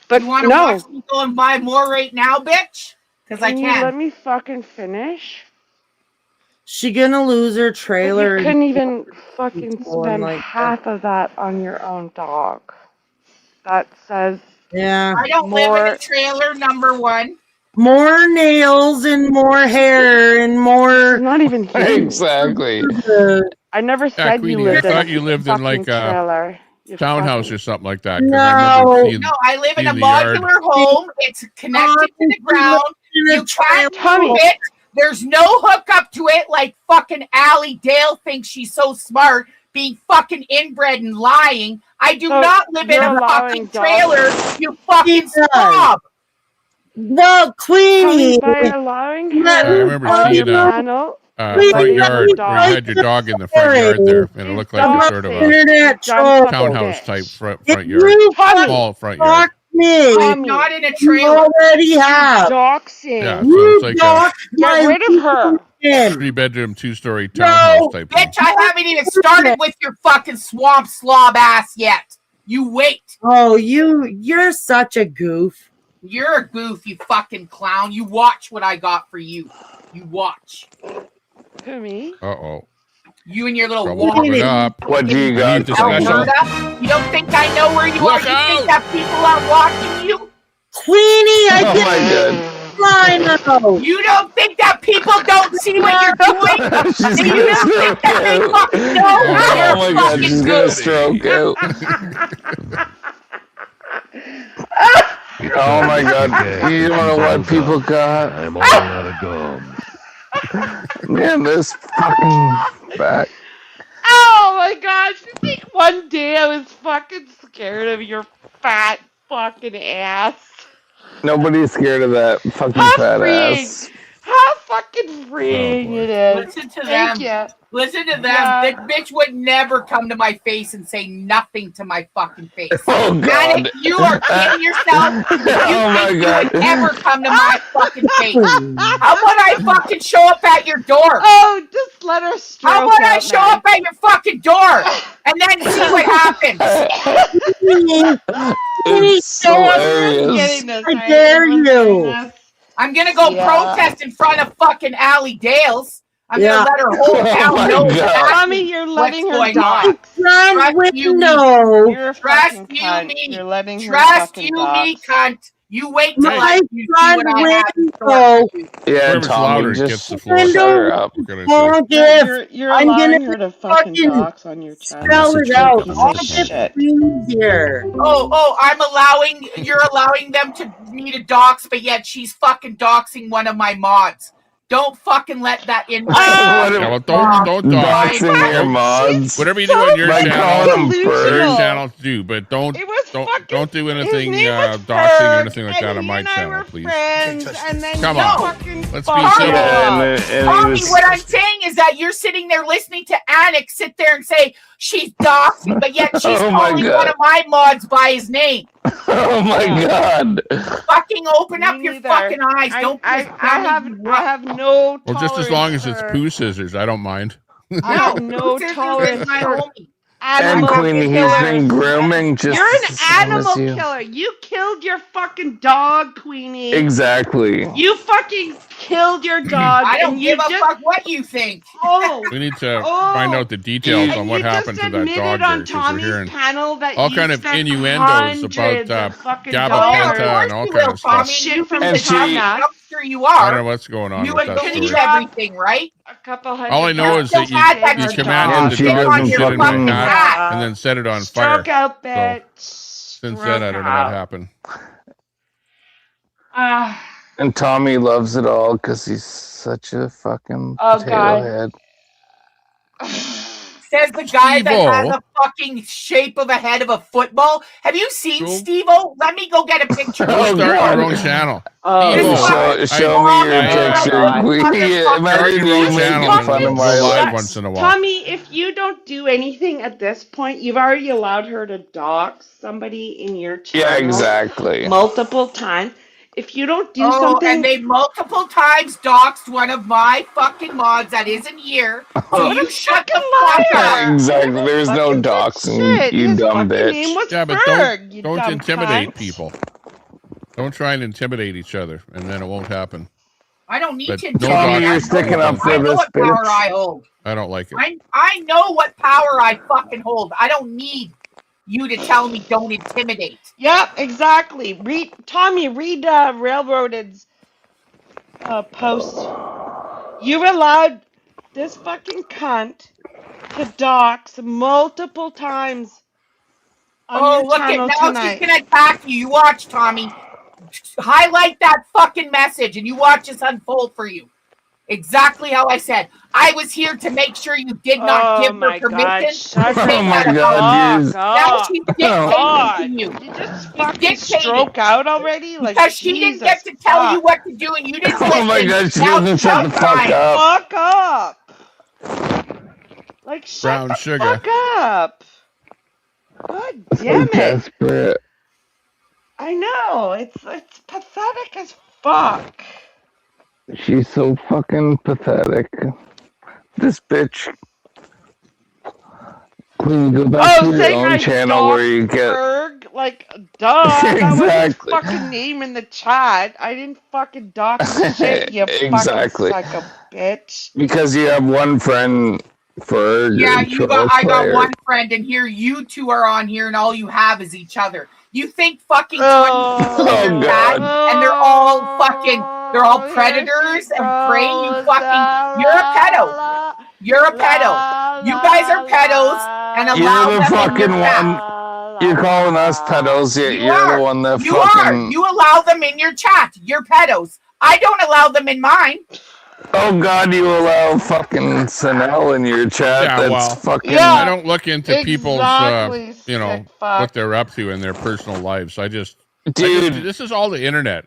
But you want to no. watch me go and buy more right now, bitch? Because I Can you can. let me fucking finish? She gonna lose her But trailer. you couldn't even fucking People spend like half of that on your own dog. That says Yeah. I don't live in more. a trailer, number one. More nails and more hair and more. It's not even human. Exactly. I never Yeah, said Queenie, you I lived in thought a you lived in like fucking a trailer. You townhouse fucking- or something like that. 'Cause I remember No. seeing, No, I live in a seeing the yard. modular home. It's connected to the ground. You can't move it. There's no hookup to it like fucking Allie Dale thinks she's so smart, being fucking inbred and lying. I do So not live in you're a allowing fucking trailer, you fucking does. slob. Well, Queenie. By allowing her Let I remember on seeing your a panel, front yard where you had your dog in the front yard there, and it looked like a sort of a internet dumb fucking townhouse bitch. type front If yard, you small front yard. fuck me, I'm not in a you trailer. already have. Doxing. Yeah, so You it's like a doxed my Get rid of her. in. 3-bedroom, 2-story townhouse type thing. Bitch, I haven't even started with your fucking swamp slob ass yet. You wait. Oh, you're such a goof. You're a goof, you fucking clown. You watch what I got for you. You watch. Who, me? Uh-oh. You and your little Trouble wall. coming up. What do you We got? need discussion. Alberta, you don't think I know where you are? Look You out! think that people are watching you? Queenie, I Oh get my god. line out. You don't think that people don't see what you're doing? She's Do you gonna don't think stroke that they out. fucking know? Oh You're my a god, fucking she's gonna goof. stroke out. Oh my god. You don't know what people got. I'm all out of gum. Man, this fucking back. Oh my gosh! You think one day I was fucking scared of your fat fucking ass? Nobody's scared of that fucking How fat freeing! ass. How fucking freeing it is! Listen to Thank them. you. Listen to them. Yeah. That bitch would never come to my face and say nothing to my fucking face. Oh god. Panic, you are kidding yourself. You Oh my think you god. would ever come to my fucking face? How about I fucking show up at your door? Oh, just let her stroke How about I out, show man. up at your fucking door and then see what happens? It's hilarious. Getting this, I right? dare Everyone's you. getting this. I'm gonna go Yeah. protest in front of fucking Allie Dale's. I'm Yeah. gonna let her whole Oh town my know God. exactly Tommy, you're letting what's her going on. dox. Front Trust you, window. You're a Trust fucking you, cunt. me. You're letting her Trust fucking you, dox. me, cunt. You wait till My you see front what I have in store window. for you. Yeah, Whoever's louder Tommy, gets the just floor. shut her up. What can I say? Won't No, give. you're I'm allowing gonna her to fucking fucking dox on your channel. spell it out. Piece All of the shit. Queenie's here. You're allowing them to me to dox, but yet she's fucking doxing one of my mods. Don't fucking let that in. What Yeah, am- well, don't dox. Doxing your mods. Whatever you do on your By channel, calling them your birds. channel do, but don't It was fucking. do His anything name was doxing or Ferg, anything like that and on he my and I channel, were please. friends, and then Come you on. fucking Let's be fucked civil. up. Yeah, and he Tommy, was. what I'm saying is that you're sitting there listening to Annick sit there and say she's doxing, but yet she's Oh my calling God. one of my mods by his name. Oh my god. Fucking open up Me your neither. fucking eyes. I Don't have you no Well, just as long tolerance as it's for- poo scissors, I don't mind. I have no Sister tolerance is my for homie. And animal Queenie, he's killers. been grooming just You're the an same as animal you. killer. You killed your fucking dog, Queenie. Exactly. You fucking killed your dog. I don't and give you a just, fuck what you think. Oh, We need to find out the details on what happened to that admitted dog on there, because we're Tommy's hearing panel that all you kind of spent innuendos about hundreds of fucking gabapenta and all You kind will, of stuff. Tommy. Shit You from from And the she- dumpster you I are. don't know what's going on You with that believe story. everything, right? A couple hundred. All I know is that you commanded the she dog to doesn't shit in my fucking- hat and then set it on fire. Stroke out, bitch. So since then, I don't know what happened. And Tommy loves it all because he's such a fucking potato God. head. Says the guy that has Steve-O. a fucking shape of a head of a football. Have you seen Cool. Steve-O? Let me go get a picture. Go Oh, start God. your own channel. Show, show me your picture. Imagine you making fun of my go live life. once in a while. Tommy, if you don't do anything at this point, you've already allowed her to dox somebody in your channel. Yeah, exactly. Multiple times. If you don't do Oh, something, and they multiple times doxed one of my fucking mods that isn't here. So What you a shut the fucking fuck liar. up. Exactly. There's no doxing, shit. you His dumb fucking name bitch. was Yeah, but Ferg, you don't dumb intimidate cunt. people. Don't try and intimidate each other, and then it won't happen. I don't need But to no Tommy, doxing. you're sticking up I for know this what power I bitch. hold. I don't like it. I know what power I fucking hold. I don't need you to tell me don't intimidate. Yep, exactly. Tommy, read Railroaded's post. You allowed this fucking cunt to dox multiple times on your Look channel at now tonight. she's gonna attack you. You watch, Tommy. Highlight that fucking message and you watch this unfold for you. Exactly how I said. I was here to make sure you did not give her permission. Oh my God, dude. Now she's dictating to you. Did you just fucking stroke out already? Like, Because she didn't get to tell you what to do and you didn't listen. Oh my God, she Now doesn't it's shut the your fuck time. up. Fuck up. Like, shut Brown the sugar. fuck up. God So damn it. desperate. I know. It's pathetic as fuck. She's so fucking pathetic. This bitch. Queen, go back to your saying own I channel where you get. Ferg, like, duh. That was Exactly. his fucking name in the chat. I didn't fucking dox his shit, you Exactly. fucking psycho bitch. Because you have one friend for Yeah, I got player. one friend, and here you two are on here, and all you have is each other. You think fucking 20 Oh, people in chat, and they're all predators and prey. You fucking, you're a pedo. You're a pedo. You guys are pedos, and allow You're the them in fucking your chat. one. You're calling us pedos. You're are. the one that You fucking. are. You allow them in your chat. You're pedos. I don't allow them in mine. Oh God, you allow fucking Sanel in your chat. Yeah, That's well, fucking. I don't look into people's, Exactly, you know, sick fuck. what they're up to in their personal lives. Dude. This is all the internet.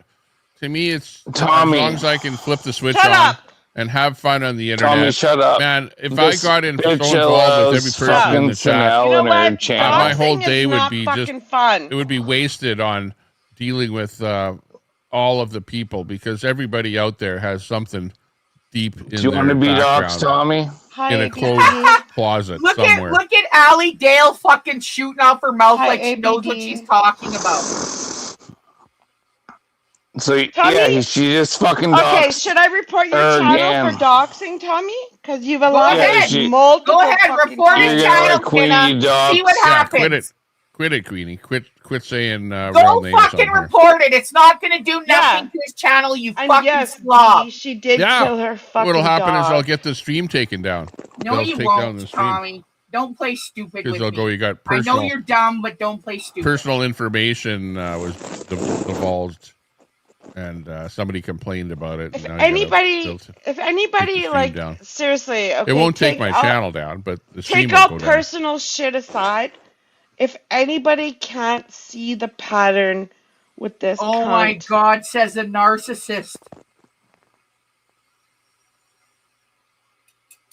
To me, it's Tommy. as long as I can flip the switch Shut on up. and have fun on the internet. Tommy, shut up. Man, if This I got in so bitch involved with every allows person in fucking the chat, Sanel You know in her what? channel. my whole Doxing is day would not be fucking just fun. it would be wasted on dealing with all of the people, because everybody out there has something deep in Do you their want to be background, doxxed, Tommy? in a closed closet Look somewhere. at Allie Dale fucking shooting off her mouth Hi, like she knows what ABD. she's talking about. So Tommy? she just fucking Okay, doxed. should I report your her channel again. for doxing, Tommy? Because you've Go allowed ahead. multiple Go ahead, fucking report times. his You're gonna channel, let Queenie Kenna. dox. See what Yeah, happens. quit it, Queenie. Quit saying real Go names on fucking here. report it. It's not going to do nothing Yeah. to his channel, you And fucking yes, slob. she did Yeah. kill her fucking What'll happen is dog. I'll get the stream taken down. No, They'll you take down won't, the stream. Tommy. Don't play stupid Because with they'll me. go, you got I know personal you're dumb, but don't play stupid. personal information was divulged, and somebody complained about it. If and now you gotta anybody, still if anybody, stream like, down. seriously, okay, it won't take my channel down, but the stream Take will all go down. personal shit aside. If anybody can't see the pattern with this Oh my cunt, God, says a narcissist.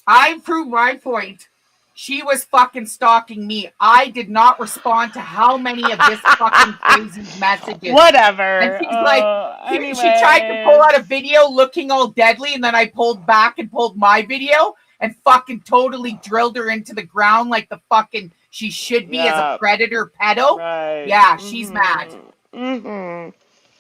I proved my point. She was fucking stalking me. I did not respond to how many of this fucking crazy messages. whatever. And she's like, she tried to pull out a video looking all deadly, and then I pulled back and pulled my video, and fucking totally drilled her into the ground like the fucking she should be as a predator pedo. Right. Yeah, she's mad. Mm-hmm.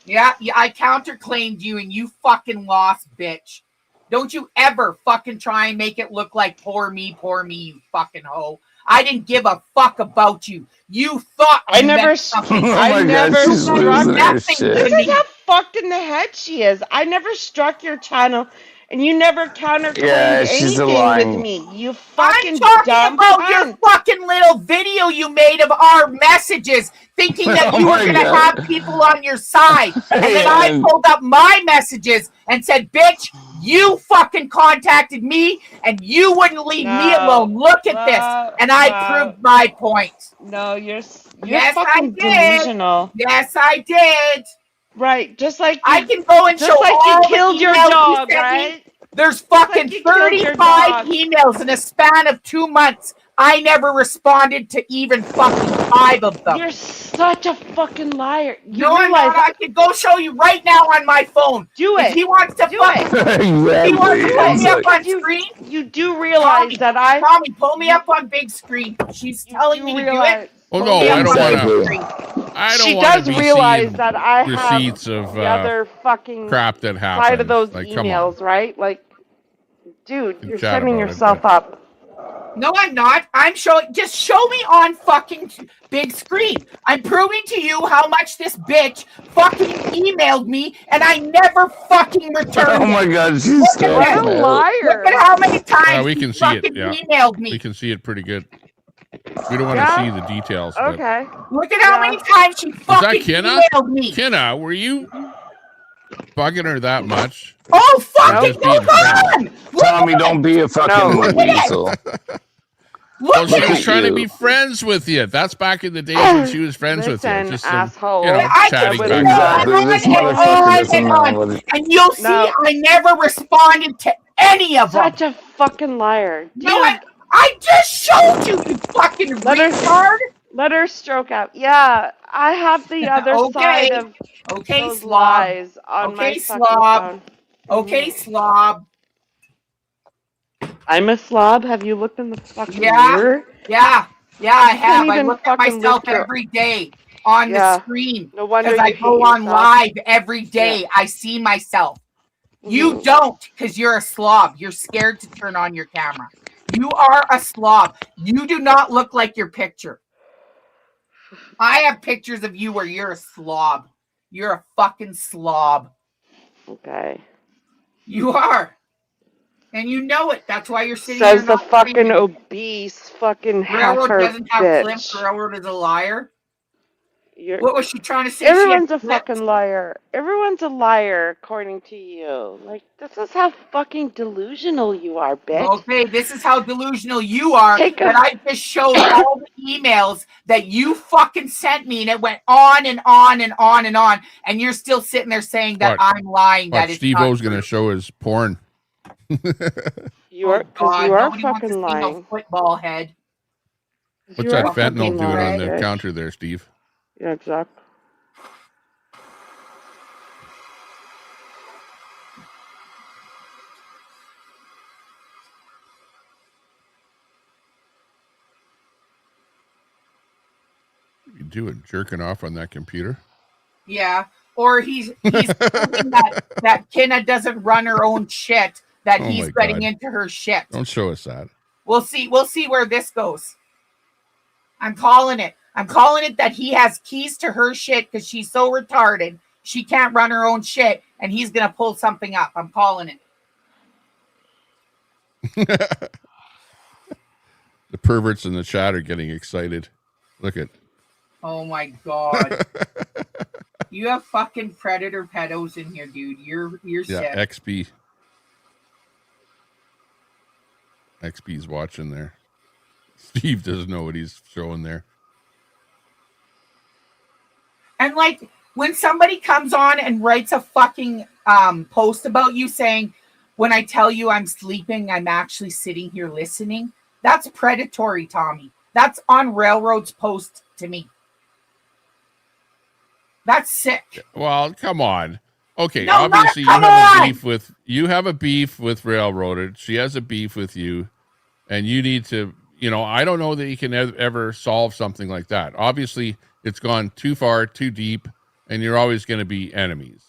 Yeah, I counterclaimed you and you fucking lost, bitch. Don't you ever fucking try and make it look like poor me, you fucking hoe. I didn't give a fuck about you. You thought I never meant something. I never struck nothing to This me. is how fucked in the head she is. I never struck your channel, and you never counterclaimed she's anything lying. with me. You fucking I'm talking dumb about your cunt. fucking little video you made of our messages, thinking that Oh you were my going to God. have people on your side. And then I pulled up my messages and said, bitch, you fucking contacted me and you wouldn't leave me alone. Look at this. And I proved my point. No, you're Yes, fucking I did. delusional. Yes, I did. Right, just like I can go and just show like all you the killed your emails you dog, sent me. right? There's like fucking you killed your 35 dog. emails in a span of 2 months. I never responded to even fucking 5 of them. You're such a fucking liar. You No, I'm realize not. I can go show you right now on my phone. Do If it. he wants to Do fucking, if he wants to pull me up on You- screen, You do realize that Tommy, pull me up on big screen. She's telling me to do it. Oh Pull no, me I up don't on want big to. screen. I don't She want to does be realize seeing that I have receipts of the other fucking crap that happened. side of those Like, come emails, on. right? Like, dude, you're chat setting about it, yourself but- up. No, I'm not. I'm showing. Just show me on fucking big screen. I'm proving to you how much this bitch fucking emailed me, and I never fucking returned. Oh my God, she's Look at talking that. about. Look at how many times we she can see it. fucking Yeah, emailed me. we can see it pretty good. We don't want to see the details. But... Okay. Look at how many times she Is that fucking Kenna? emailed me. Kenna, were you bugging her that much? Oh, fucking Just being on! Tommy, don't be a fucking weasel. Well, she was at trying to you. be friends with you. That's back in the days when she was friends with you. Listen, Just asshole. you know, I chatting can back. Exactly. on This and motherfucker on doesn't and know on. what it. And you'll see I never responded to any of them. Such a fucking liar. Dude, No, I just showed you, you fucking retard. Let her stroke out. Yeah, I have the other side of those slob. lies on my fucking phone. Okay, slob. I'm a slob. Have you looked in the fucking Yeah. mirror? Yeah, I have. I even look at fucking myself lift your- every day on the screen. No wonder Because I you hate go on yourself. live every day. I see myself. You don't, because you're a slob. You're scared to turn on your camera. You are a slob. You do not look like your picture. I have pictures of you where you're a slob. You're a fucking slob. Okay. You are. And you know it. That's why you're sitting Says there the fucking obese fucking Railroad heifer doesn't have clips. bitch. Railroad is a liar. You're, What was she trying to say? everyone's a fucking liar. Everyone's a liar according to you. Like, this is how fucking delusional you are, bitch. Okay, this is how delusional you are. That I just showed all the emails that you fucking sent me, and it went on and on and on and on, and you're still sitting there saying that I'm lying. That it's Steve not O's going to show his porn. You are, God, you are nobody wants to fucking see lying. no football head. What's You that are fentanyl fucking doing on lying, the bitch. counter there, Steve? Yeah, exactly. What are you doing? Jerking off on that computer? Yeah, or he's proving that Kenna doesn't run her own shit. That Oh he's my getting God. into her shit. Don't show us that. We'll see where this goes. I'm calling it. I'm calling it that he has keys to her shit because she's so retarded. She can't run her own shit, and he's going to pull something up. I'm calling it. The perverts in the chat are getting excited. Look at. Oh, my God. You have fucking predator pedos in here, dude. You're Yeah, sick. XP. XP's watching there. Steve doesn't know what he's showing there. And like when somebody comes on and writes a fucking post about you saying, when I tell you I'm sleeping, I'm actually sitting here listening. That's predatory, Tommy. That's on Railroad's post to me. That's sick. Well, come on. okay, No, obviously come you have a beef with Railroaded. She has a beef with you, and you need to, I don't know that you can ever solve something like that. Obviously, it's gone too far, too deep, and you're always going to be enemies,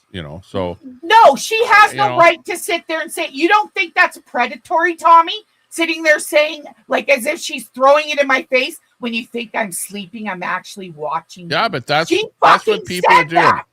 so. No, she has no right to sit there and say, you don't think that's predatory, Tommy? Sitting there saying, like, as if she's throwing it in my face, when you think I'm sleeping, I'm actually watching. Yeah, but that's what people are doing. That.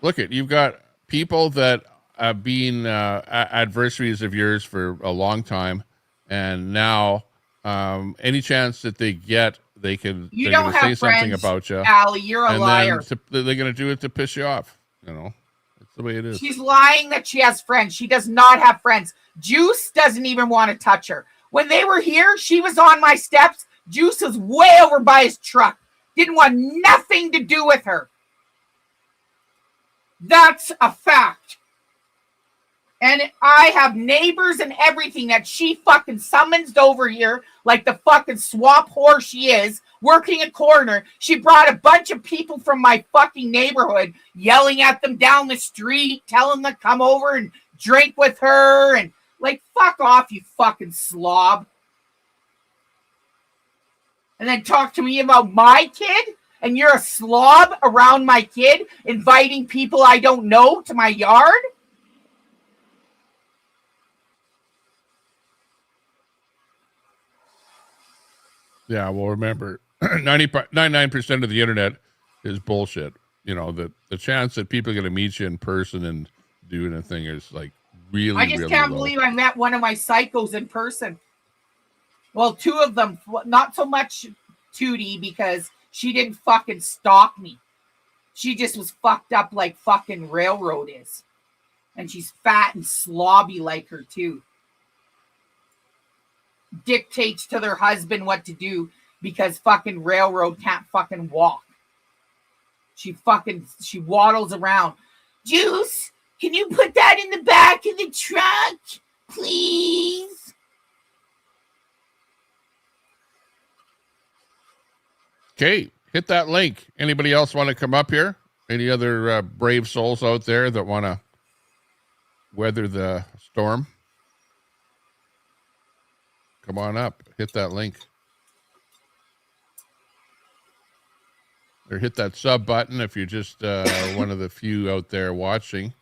Look, you've got people that have been adversaries of yours for a long time, and now any chance that they get, they're going to say something about you. Allie, you're a liar. They're going to do it to piss you off. That's the way it is. She's lying that she has friends. She does not have friends. Juice doesn't even want to touch her. When they were here, she was on my steps. Juice was way over by his truck. Didn't want nothing to do with her. That's a fact. And I have neighbors and everything that she fucking summons over here like the fucking swamp whore she is, working a corner. She brought a bunch of people from my fucking neighborhood, yelling at them down the street, telling them to come over and drink with her. And like, fuck off, you fucking slob. And then talk to me about my kid? And you're a slob around my kid, inviting people I don't know to my yard? Yeah, well, remember, 99% of the internet is bullshit. The chance that people are going to meet you in person and do anything is like really, I just really can't low. believe I met one of my psychos in person. Well, two of them, not so much Tootie, because she didn't fucking stalk me. She just was fucked up like fucking Railroad is. And she's fat and slobby like her too. Dictates to their husband what to do because fucking Railroad can't fucking walk. She waddles around. Juice, can you put that in the back of the truck, please? Okay, hit that link. Anybody else want to come up here? Any other brave souls out there that want to weather the storm? Come on up. Hit that link. Or hit that sub button if you're just one of the few out there watching.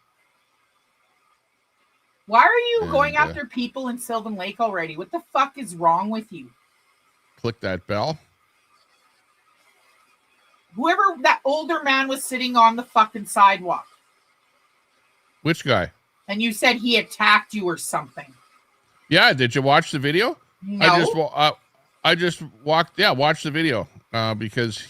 Why are you going after people in Sylvan Lake already? What the fuck is wrong with you? Click that bell. Whoever that older man was sitting on the fucking sidewalk. Which guy? And you said he attacked you or something. Yeah, did you watch the video? No. I just watched the video because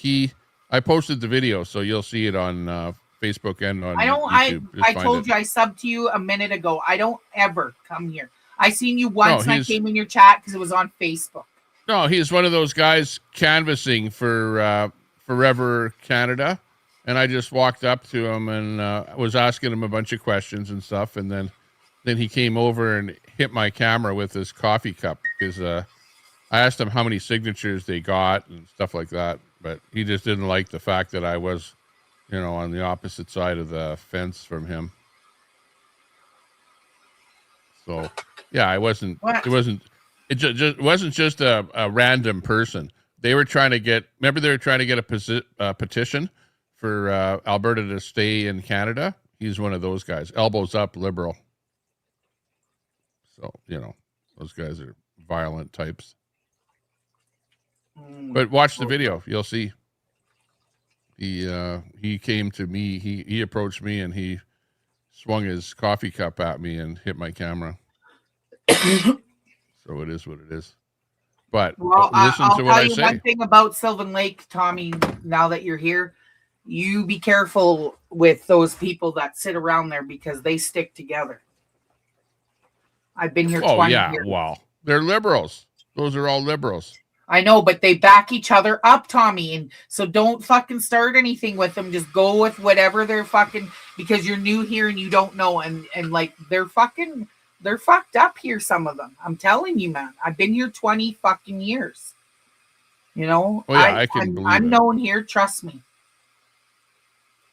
I posted the video, so you'll see it on Facebook and on YouTube. I told you I subbed to you a minute ago. I don't ever come here. I seen you once and I came in your chat because it was on Facebook. No, he's one of those guys canvassing for Forever Canada, and I just walked up to him and was asking him a bunch of questions and stuff, and then he came over and hit my camera with his coffee cup because I asked him how many signatures they got and stuff like that, but he just didn't like the fact that I was, on the opposite side of the fence from him. So, yeah, it wasn't just a random person. They were trying to get a petition for Alberta to stay in Canada. He's one of those guys, elbows up liberal. So, those guys are violent types. But watch the video. You'll see. He came to me. He approached me and he swung his coffee cup at me and hit my camera. So it is what it is. But listen to what I say. I'll tell you one thing about Sylvan Lake, Tommy, now that you're here. You be careful with those people that sit around there because they stick together. I've been here 20 years. Wow. They're liberals. Those are all liberals. I know, but they back each other up, Tommy. And so don't fucking start anything with them. Just go with whatever they're fucking, because you're new here and you don't know. And like, they're fucked up here, some of them. I'm telling you, man. I've been here 20 fucking years. Oh, yeah, I can believe I'm it. known here. Trust me.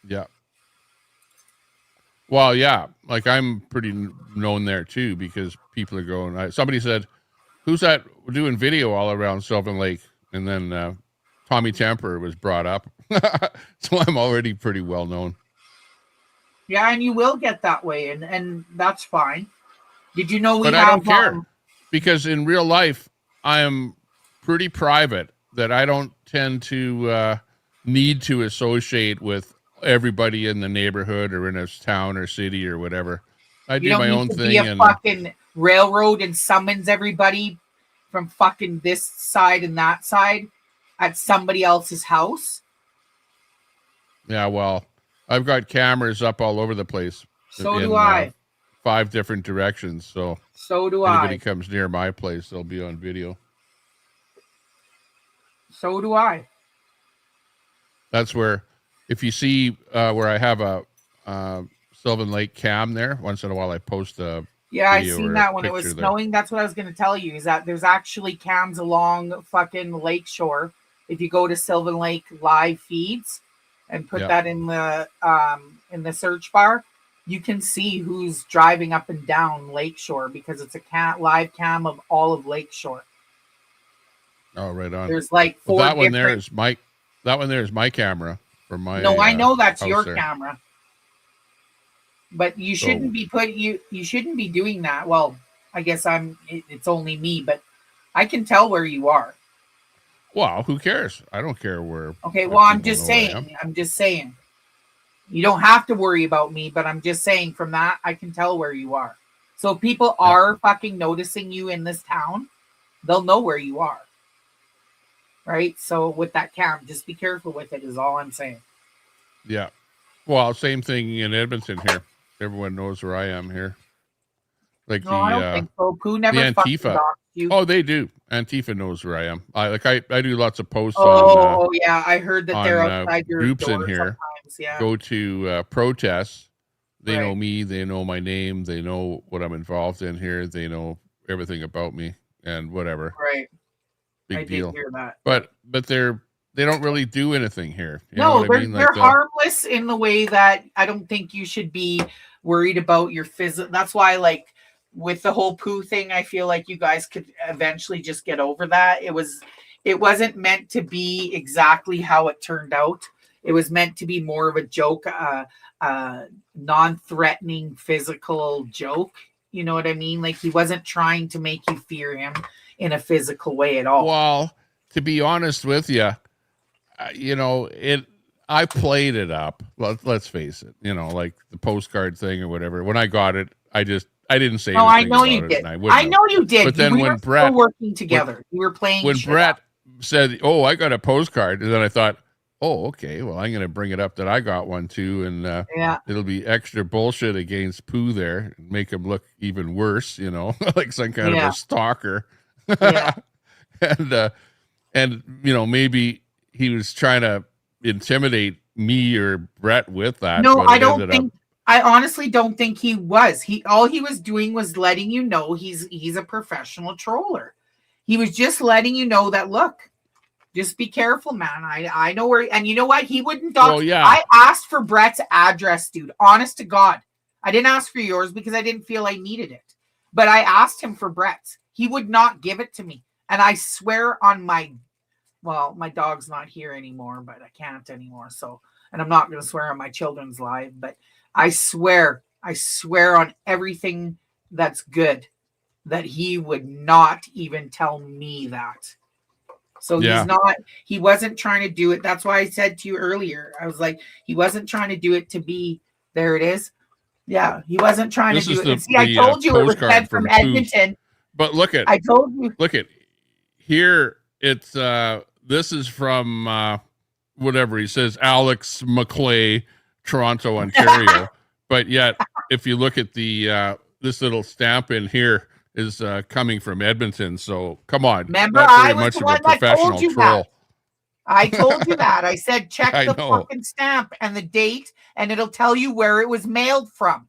Yeah. Well, yeah, like I'm pretty known there too because people are going. Somebody said, "Who's that doing video all around Sylvan Lake?" And then Tommy Temper was brought up, so I'm already pretty well known. Yeah, and you will get that way, and that's fine. Did you know we But have? I don't care because in real life I am pretty private. That I don't tend to need to associate with everybody in the neighborhood or in a town or city or whatever. I You do don't my need own to thing be a and fucking railroad and summons everybody from fucking this side and that side at somebody else's house. yeah, well, I've got cameras up all over the place. So do I. 5 different directions. So do anybody I. comes near my place, they'll be on video. So do I. That's where, if you see where I have a Sylvan Lake cam there, once in a while I post a Yeah, I video seen or that a when it was picture there. snowing. That's what I was going to tell you, is that there's actually cams along fucking Lakeshore. If you go to Sylvan Lake live feeds and put that in the search bar, you can see who's driving up and down Lakeshore because it's a live cam of all of Lakeshore. Oh, right on. There's like 4 that one different... there is my that one there is my camera for my No, I know that's your there. camera. But you shouldn't be you shouldn't be doing that. Well, I guess it's only me, but I can tell where you are. Well, who cares? I don't care where. Okay, well, I'm just saying. You don't have to worry about me, but I'm just saying from that I can tell where you are. So if people are fucking noticing you in this town, they'll know where you are. Right? So with that cam, just be careful with it is all I'm saying. Yeah. Well, same thing in Edmonton here. Everyone knows where I am here. Like no, I don't think so. Pooh never the Antifa. You. Oh, they do. Antifa knows where I am. I do lots of posts on yeah, I heard that they're outside your groups door in here. Yeah. Go to protests. They know me, they know my name, they know what I'm involved in here, they know everything about me and whatever. Right. Big deal. Did hear that. But they don't really do anything here. You no, know what I mean? They're harmless in the way that I don't think you should be worried about your physical. That's why, like, with the whole Pooh thing, I feel like you guys could eventually just get over that. It wasn't meant to be exactly how it turned out. It was meant to be more of a joke, non-threatening physical joke. You know what I mean? Like, he wasn't trying to make you fear him in a physical way at all. Well, to be honest with you, I played it up. Let's face it. Like the postcard thing or whatever. When I got it, I didn't say anything. No, I know you did. I know you did. But then when Brett working together, you were playing. When Brett said, "Oh, I got a postcard," and then I thought, "Oh, okay. Well, I'm going to bring it up that I got one too, and it'll be extra bullshit against Pooh there, and make him look even worse, like some kind of a stalker." Yeah. and maybe he was trying to intimidate me or Brett with that. No, I don't think. I honestly don't think he was. All he was doing was letting you know he's a professional troller. He was just letting you know that, look, just be careful, man. I know where, and you know what? He wouldn't talk. Well, yeah. I asked for Brett's address, dude. Honest to God. I didn't ask for yours because I didn't feel I needed it. But I asked him for Brett's. He would not give it to me. And I swear on my dog's not here anymore, but I can't anymore. So, and I'm not going to swear on my children's life, but I swear on everything that's good that he would not even tell me that. So he wasn't trying to do it. That's why I said to you earlier, I was like, he wasn't trying to do it to be, there it is. Yeah, he wasn't trying to do it. See, I told you it was said from Edmonton. But I told you. Look at here. It's this is from whatever he says, Alex McClay, Toronto, Ontario. But yet, if you look at the this little stamp in here is coming from Edmonton. So come on. Remember, I was the one that told you that. I told you that. I said check the fucking stamp and the date, and it'll tell you where it was mailed from.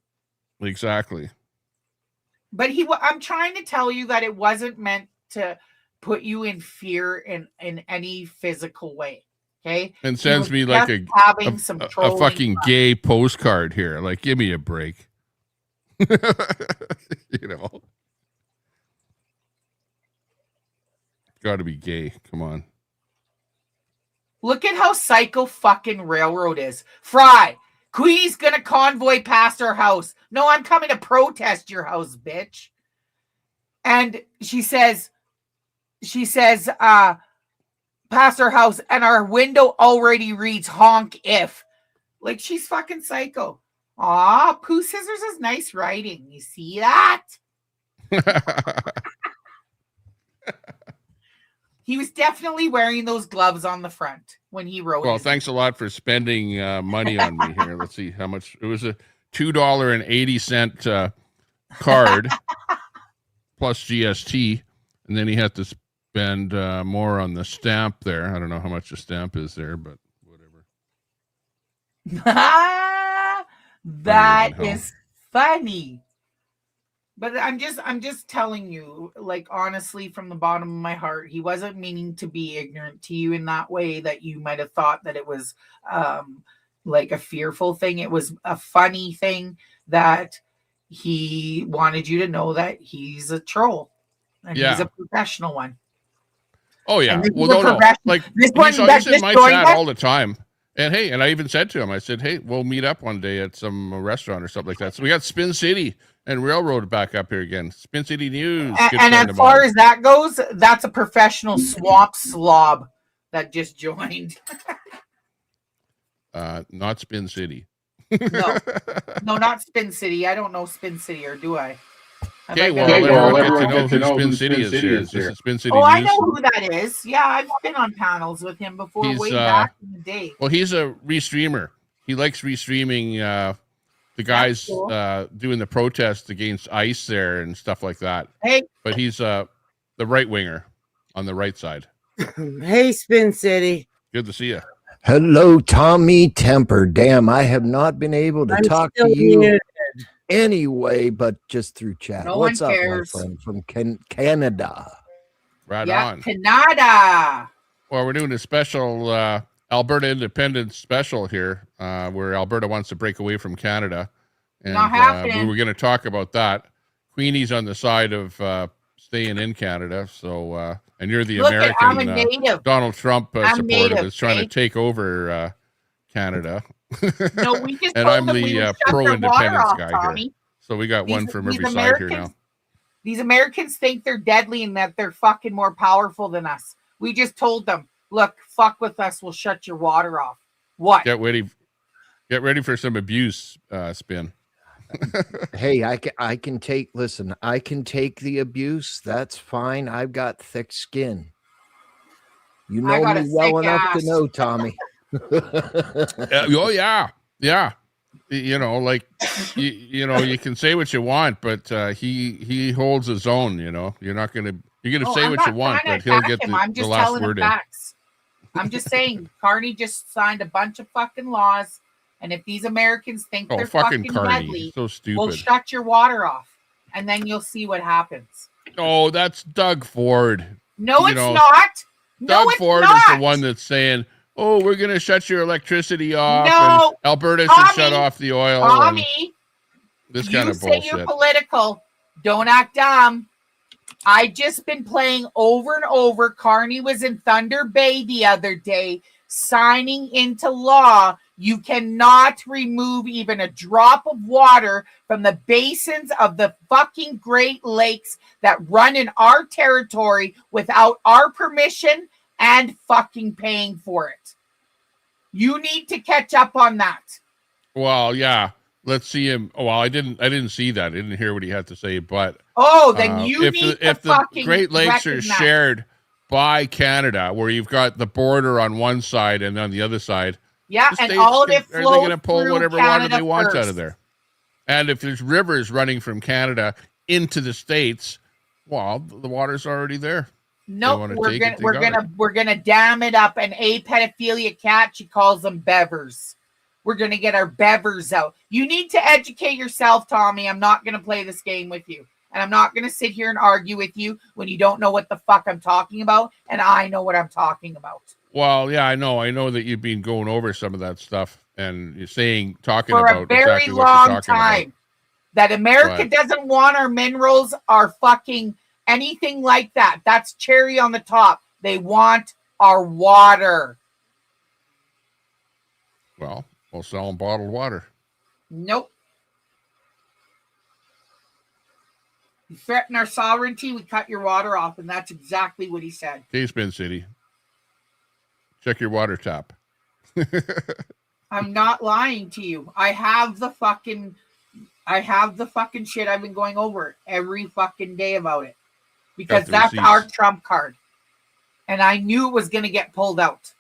Exactly. But I'm trying to tell you that it wasn't meant to put you in fear in any physical way. Okay. And sends me like a fucking gay postcard here. Like, give me a break. You know. Gotta be gay. Come on. Look at how psycho fucking Railroad is. Fry, Queenie's gonna convoy past our house. No, I'm coming to protest your house, bitch. And she says, past our house, and our window already reads honk if. Like, she's fucking psycho. Aw, Pooh Scissors is nice writing. You see that? He was definitely wearing those gloves on the front when he wrote. Well, thanks a lot for spending money on me here. Let's see how much. It was a $2.80 card plus GST, and then he had to spend more on the stamp there. I don't know how much the stamp is there, but whatever. That is funny. But I'm just telling you, like, honestly, from the bottom of my heart, he wasn't meaning to be ignorant to you in that way that you might have thought that it was like a fearful thing. It was a funny thing that he wanted you to know that he's a troll and he's a professional one. Oh yeah. Well, no. Like he's in my chat all the time. And hey, and I even said to him, I said, hey, we'll meet up one day at some restaurant or something like that. So we got Spin City and Railroad back up here again. Spin City News. And as far as that goes, that's a professional swamp slob that just joined. Not Spin City. No, not Spin City. I don't know Spin City, or do I? Okay, well, everyone get to know who Spin City is here. This is Spin City News. I know who that is. Yeah, I've been on panels with him before, way back in the day. Well, he's a restreamer. He likes restreaming the guys doing the protests against ICE there and stuff like that. Hey, but he's the right winger on the right side. Hey, Spin City. Good to see you. Hello, Tommy Temper. Damn, I have not been able to talk to you anyway, but just through chat. No What's one up, cares. my friend from Canada? Right on. Canada. Well, we're doing a special Alberta Independence special here, where Alberta wants to break away from Canada. And Not happening. we were going to talk about that. Queenie's on the side of staying in Canada. So, and you're the American Donald Trump supporter that's trying to take over Canada. No, we just and I'm the pro-independence guy here. So we got one from every side here now. These Americans think they're deadly and that they're fucking more powerful than us. We just told them, look, fuck with us, we'll shut your water off. What? Get ready for some abuse, Spin. Hey, I can take. Listen, I can take the abuse. That's fine. I've got thick skin. You know me well enough to know, Tommy. Oh yeah. You know, like you know, you can say what you want, but he holds his own. You know, you're gonna say what you want, but he'll get the last word in. I'm just saying, Carney just signed a bunch of fucking laws, and if these Americans think they're fucking Carney. deadly, So stupid. we'll shut your water off, and then you'll see what happens. Oh, that's Doug Ford. No, it's not. Doug Ford is the one that's saying, oh, we're going to shut your electricity off. No, and Alberta should shut off the oil. Tommy, this kind of bullshit. You say you're political. Don't act dumb. I just been playing over and over. Carney was in Thunder Bay the other day, signing into law. You cannot remove even a drop of water from the basins of the fucking Great Lakes that run in our territory without our permission and fucking paying for it. You need to catch up on that. Well, yeah. Let's see him. Well, I didn't see that. I didn't hear what he had to say, but then you need to if the Great Lakes are shared by Canada, where you've got the border on one side and on the other side, and all of it flows. Are they going to pull whatever Canada water they want first. out of there? And if there's rivers running from Canada into the States, well, the water's already there. No, we're gonna dam it up. And a pedophilia cat, she calls them bevers. We're gonna get our bevers out. You need to educate yourself, Tommy. I'm not gonna play this game with you, and I'm not gonna sit here and argue with you when you don't know what the fuck I'm talking about, and I know what I'm talking about. Well, yeah, I know that you've been going over some of that stuff, and you're talking for about a very exactly what long you're talking time. about. That America But doesn't want our minerals, our fucking anything like that. That's cherry on the top. They want our water. well, we'll sell them bottled water. Nope. You threaten our sovereignty, we cut your water off, and that's exactly what he said. Okay, Spin City. Check your water tap. I'm not lying to you. I have the fucking shit I've been going over every fucking day about it. Because that's our trump card. And I knew it was going to get pulled out.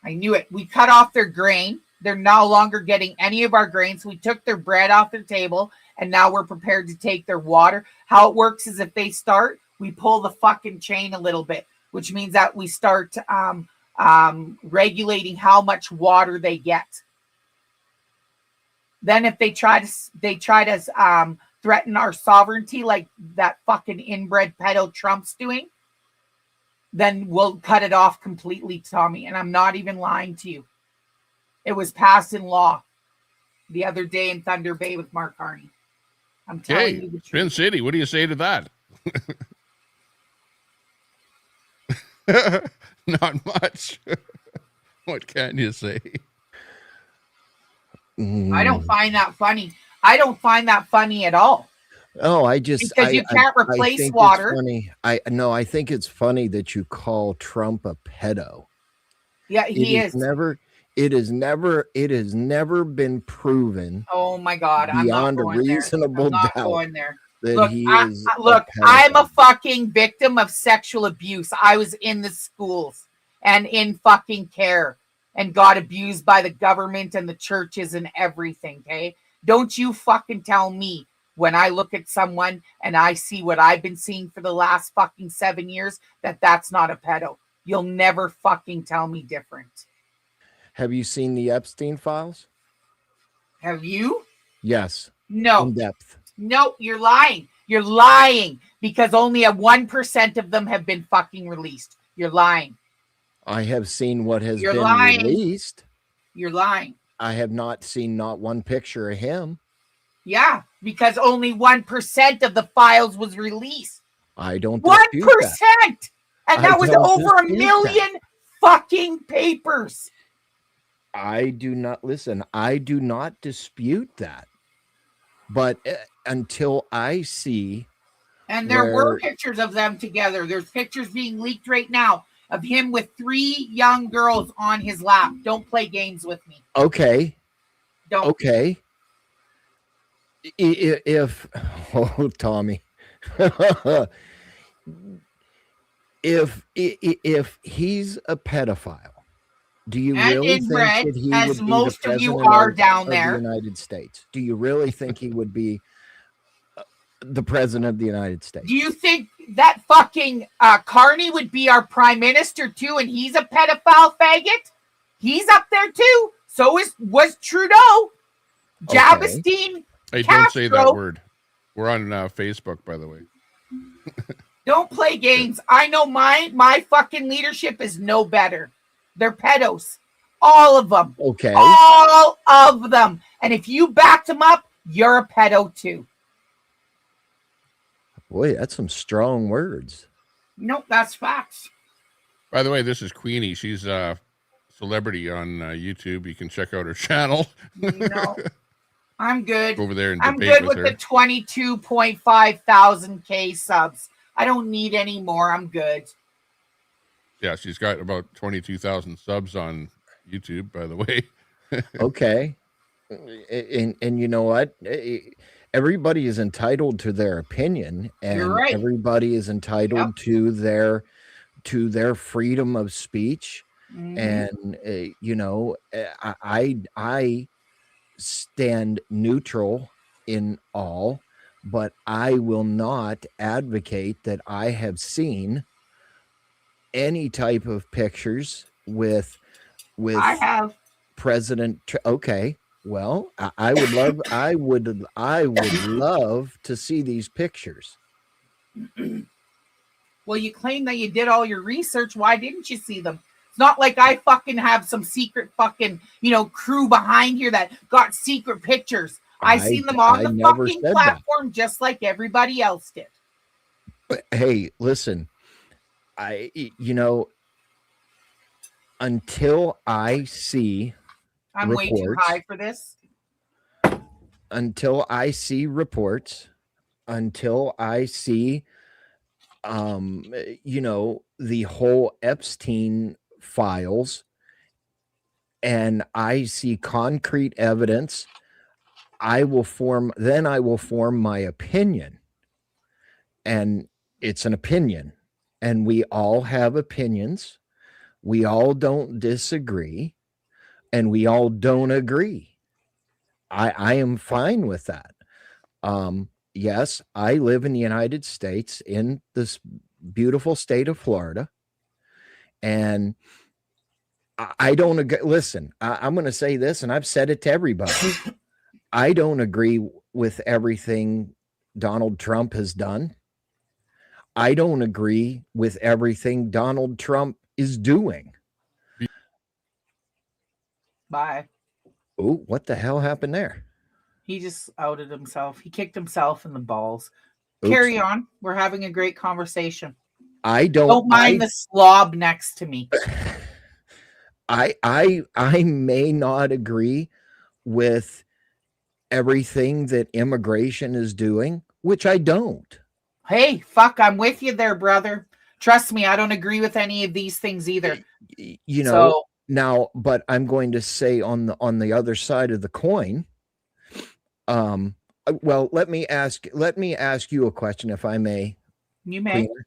I knew it. We cut off their grain. They're no longer getting any of our grains. We took their bread off the table, and now we're prepared to take their water. How it works is if they start, we pull the fucking chain a little bit, which means that we start regulating how much water they get. Then if they try to threaten our sovereignty like that fucking inbred pedo Trump's doing, then we'll cut it off completely, Tommy. And I'm not even lying to you. It was passed in law the other day in Thunder Bay with Mark Carney. I'm telling you the truth. Spin City, what do you say to that? Not much. What can you say? I don't find that funny. I don't find that funny at all. Oh, because you can't replace water. Funny. I think it's funny that you call Trump a pedo. Yeah, he is. It has never been proven. Oh my God! Beyond a reasonable doubt. Going there. Look, I'm a fucking victim of sexual abuse. I was in the schools and in fucking care and got abused by the government and the churches and everything. Okay, don't you fucking tell me when I look at someone and I see what I've been seeing for the last fucking 7 years that that's not a pedo. You'll never fucking tell me different. Have you seen the Epstein files? Have you? Yes. No. In depth. No, you're lying. You're lying because only a 1% of them have been fucking released. You're lying. I have seen what has been released. You're lying. I have not seen not one picture of him. Yeah, because only 1% of the files was released. I don't 1%! And that was over 1 million fucking papers. I do not dispute that. But until I see. And there were pictures of them together. There's pictures being leaked right now of him with 3 young girls on his lap. Don't play games with me. Okay. Don't. Okay. Tommy. if he's a pedophile, do you really think that he would be most the of you president are of down the there? United States? Do you really think he would be the president of the United States? Do you think that fucking Carney would be our prime minister too, and he's a pedophile faggot? He's up there too. So was Trudeau. Javestein. Hey, don't say that word. We're on Facebook, by the way. Don't play games. I know my fucking leadership is no better. They're pedos. All of them. Okay. All of them. And if you backed them up, you're a pedo too. Boy, that's some strong words. Nope, that's facts. By the way, this is Queenie. She's a celebrity on YouTube. You can check out her channel. No, I'm good. Over there and I'm good with the 22.5 thousand K subs. I don't need any more. I'm good. Yeah, she's got about 22,000 subs on YouTube, by the way. Okay. And you know what? Everybody is entitled to their opinion, and right. Everybody is entitled to their freedom of speech. And I stand neutral in all, but I will not advocate that I have seen any type of pictures with I have President. Okay, well, I would love to see these pictures. Well, you claim that you did all your research. Why didn't you see them? It's not like I fucking have some secret fucking, crew behind here that got secret pictures. I seen them on the fucking platform just like everybody else did. But hey, listen, until I see I'm reports, way too high for this. Until I see reports, until I see the whole Epstein files, and I see concrete evidence, I will form my opinion. And it's an opinion, and we all have opinions. We all don't disagree, and we all don't agree. I am fine with that. Yes, I live in the United States, in this beautiful state of Florida, and I don't agree. Listen, I'm going to say this, and I've said it to everybody. I don't agree with everything Donald Trump has done. I don't agree with everything Donald Trump is doing. Bye. Oh, what the hell happened there? He just outed himself. He kicked himself in the balls. Oops. Carry on. We're having a great conversation. I don't mind the slob next to me. I may not agree with everything that immigration is doing, which I don't. Hey, fuck, I'm with you there, brother. Trust me, I don't agree with any of these things either. Now, but I'm going to say on the other side of the coin, well, let me ask you a question, if I may. You may. Cleaner.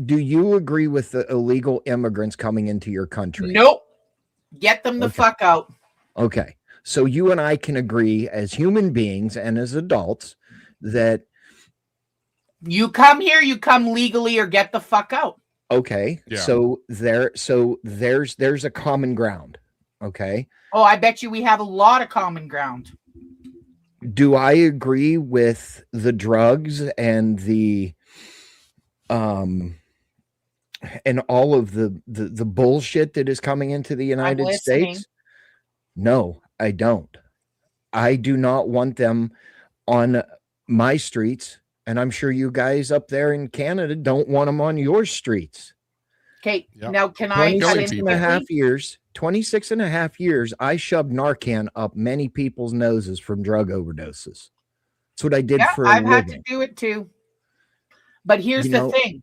Do you agree with the illegal immigrants coming into your country? Nope. Get them the fuck out. Okay. So you and I can agree as human beings and as adults that you come here, you come legally, or get the fuck out. Okay. Yeah. So there's a common ground. Okay. Oh, I bet you we have a lot of common ground. Do I agree with the drugs and the and all of the bullshit that is coming into the United States? No, I don't. I do not want them on my streets, and I'm sure you guys up there in Canada don't want them on your streets. Okay, now can I 26 and a half years, I shoved Narcan up many people's noses from drug overdoses. That's what I did for a living. I've had to do it too. But here's the thing.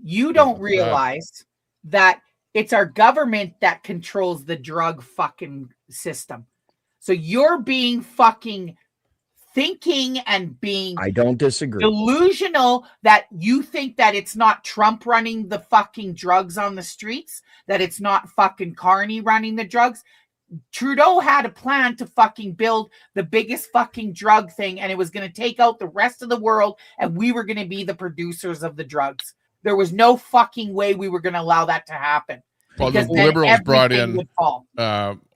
You don't realize that it's our government that controls the drug fucking system. So you're being fucking thinking and being I don't disagree. Delusional that you think that it's not Trump running the fucking drugs on the streets, that it's not fucking Carney running the drugs. Trudeau had a plan to fucking build the biggest fucking drug thing, and it was going to take out the rest of the world, and we were going to be the producers of the drugs. There was no fucking way we were going to allow that to happen. Well, the Liberals brought in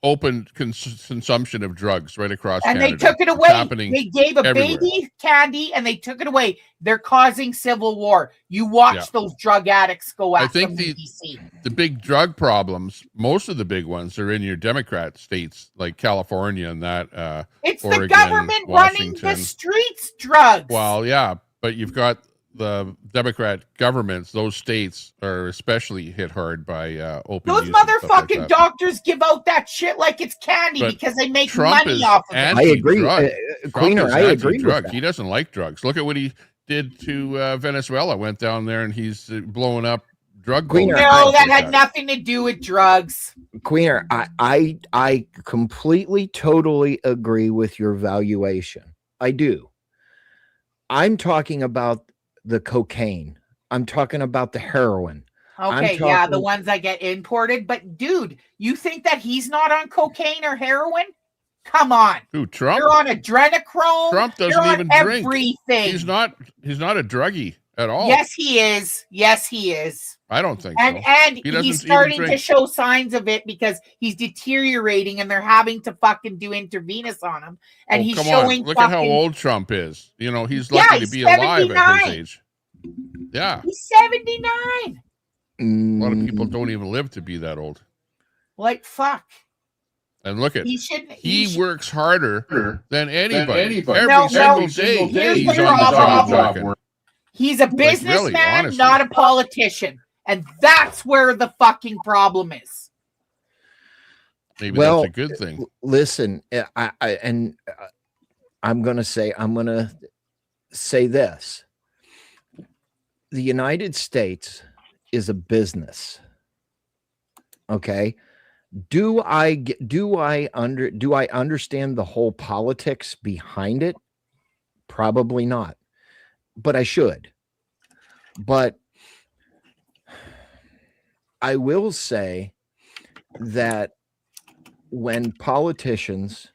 open consumption of drugs right across and Canada. They took it away. They gave a baby candy and they took it away. They're causing civil war. You watch those drug addicts go after the big drug problems, most of the big ones are in your Democrat states like California and that. It's Oregon, the government Washington. running the streets drugs. Well, yeah, but you've got the Democrat governments, those states are especially hit hard by open those use and stuff like motherfucking that. doctors give out that shit like it's candy because they make Trump money off of it. I agree. Queener, I agree with that. He doesn't like drugs. Look at what he did to Venezuela. Went down there and he's blowing up drug. Queener, no, that had nothing to do with drugs. Queener, I completely, totally agree with your valuation. I do. I'm talking about the cocaine. I'm talking about the heroin. Okay, yeah, the ones that get imported. But dude, you think that he's not on cocaine or heroin? Come on. Who, Trump? You're on adrenochrome. Trump doesn't You're even on drink. Everything. He's not a druggie at all. Yes, he is. Yes, he is. I don't think so. And he's starting to show signs of it because he's deteriorating and they're having to fucking do intravenous on him. And he's showing Look at how old Trump is. You know, he's lucky to be alive at his age. Yeah. He's 79. A lot of people don't even live to be that old. Like, fuck. And look at he works harder than anybody. No, Every single day here's he's the on the job problem. working. He's a businessman, not a politician. And that's where the fucking problem is. Maybe that's a good thing. Listen, I'm going to say this. The United States is a business. Okay? Do I understand the whole politics behind it? Probably not. But I should. But I will say that when politicians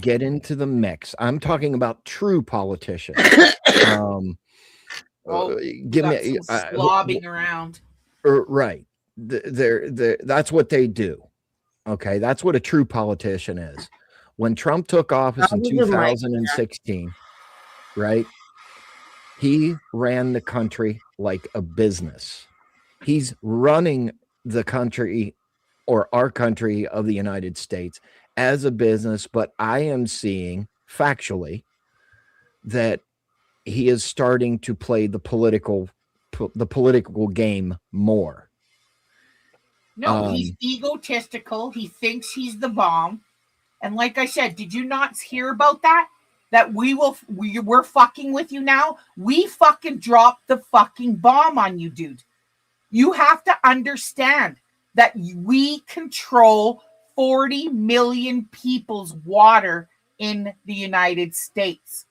get into the mix, I'm talking about true politicians. Give me slobbing around. Right. That's what they do. Okay, that's what a true politician is. When Trump took office in 2016, right? He ran the country like a business. He's running the country, or our country of the United States, as a business, but I am seeing factually that he is starting to play the political game more. No, he's egotistical. He thinks he's the bomb. And like I said, did you not hear about that? That we're fucking with you now? We fucking dropped the fucking bomb on you, dude. You have to understand that we control 40 million people's water in the United States.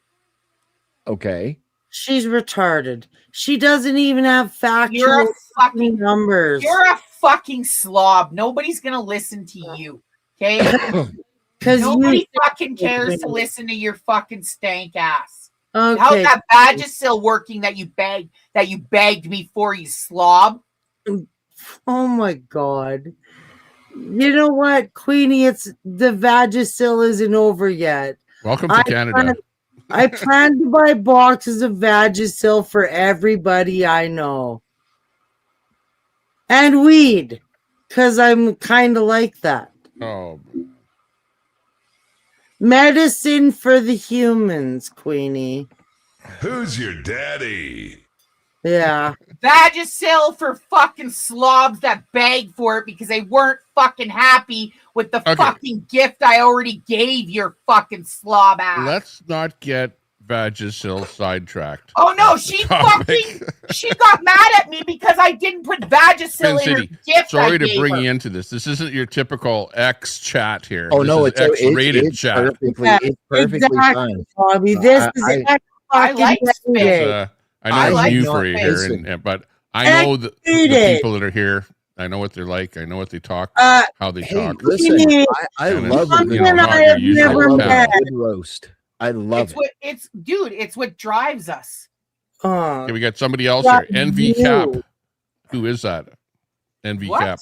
Okay. She's retarded. She doesn't even have factual numbers. You're a fucking slob. Nobody's going to listen to you. Okay? Because nobody fucking cares to listen to your fucking stank ass. Okay. How's that Vagisil working that you begged me for, you slob? Oh my God. You know what, Queenie? The Vagisil isn't over yet. Welcome to Canada. I plan to buy boxes of Vagisil for everybody I know. And weed. Because I'm kind of like that. Oh. Medicine for the humans, Queenie. Who's your daddy? Yeah. Vagisil for fucking slobs that begged for it because they weren't fucking happy with the fucking gift I already gave your fucking slob ass. Let's not get Vagisil sidetracked. Oh no, she got mad at me because I didn't put Vagisil in her gift. Sorry to bring you into this. This isn't your typical X chat here. Oh, no, it's X-rated chat. It's perfectly fine. Bobby, this is I like spit. I know it's new for you here, but I know the people that are here. I know what they're like. I know what they talk, how they talk. Listen, I love it. Roast. I love it. It's what drives us. Okay, we got somebody else here. NV Cap. Who is that? NV Cap.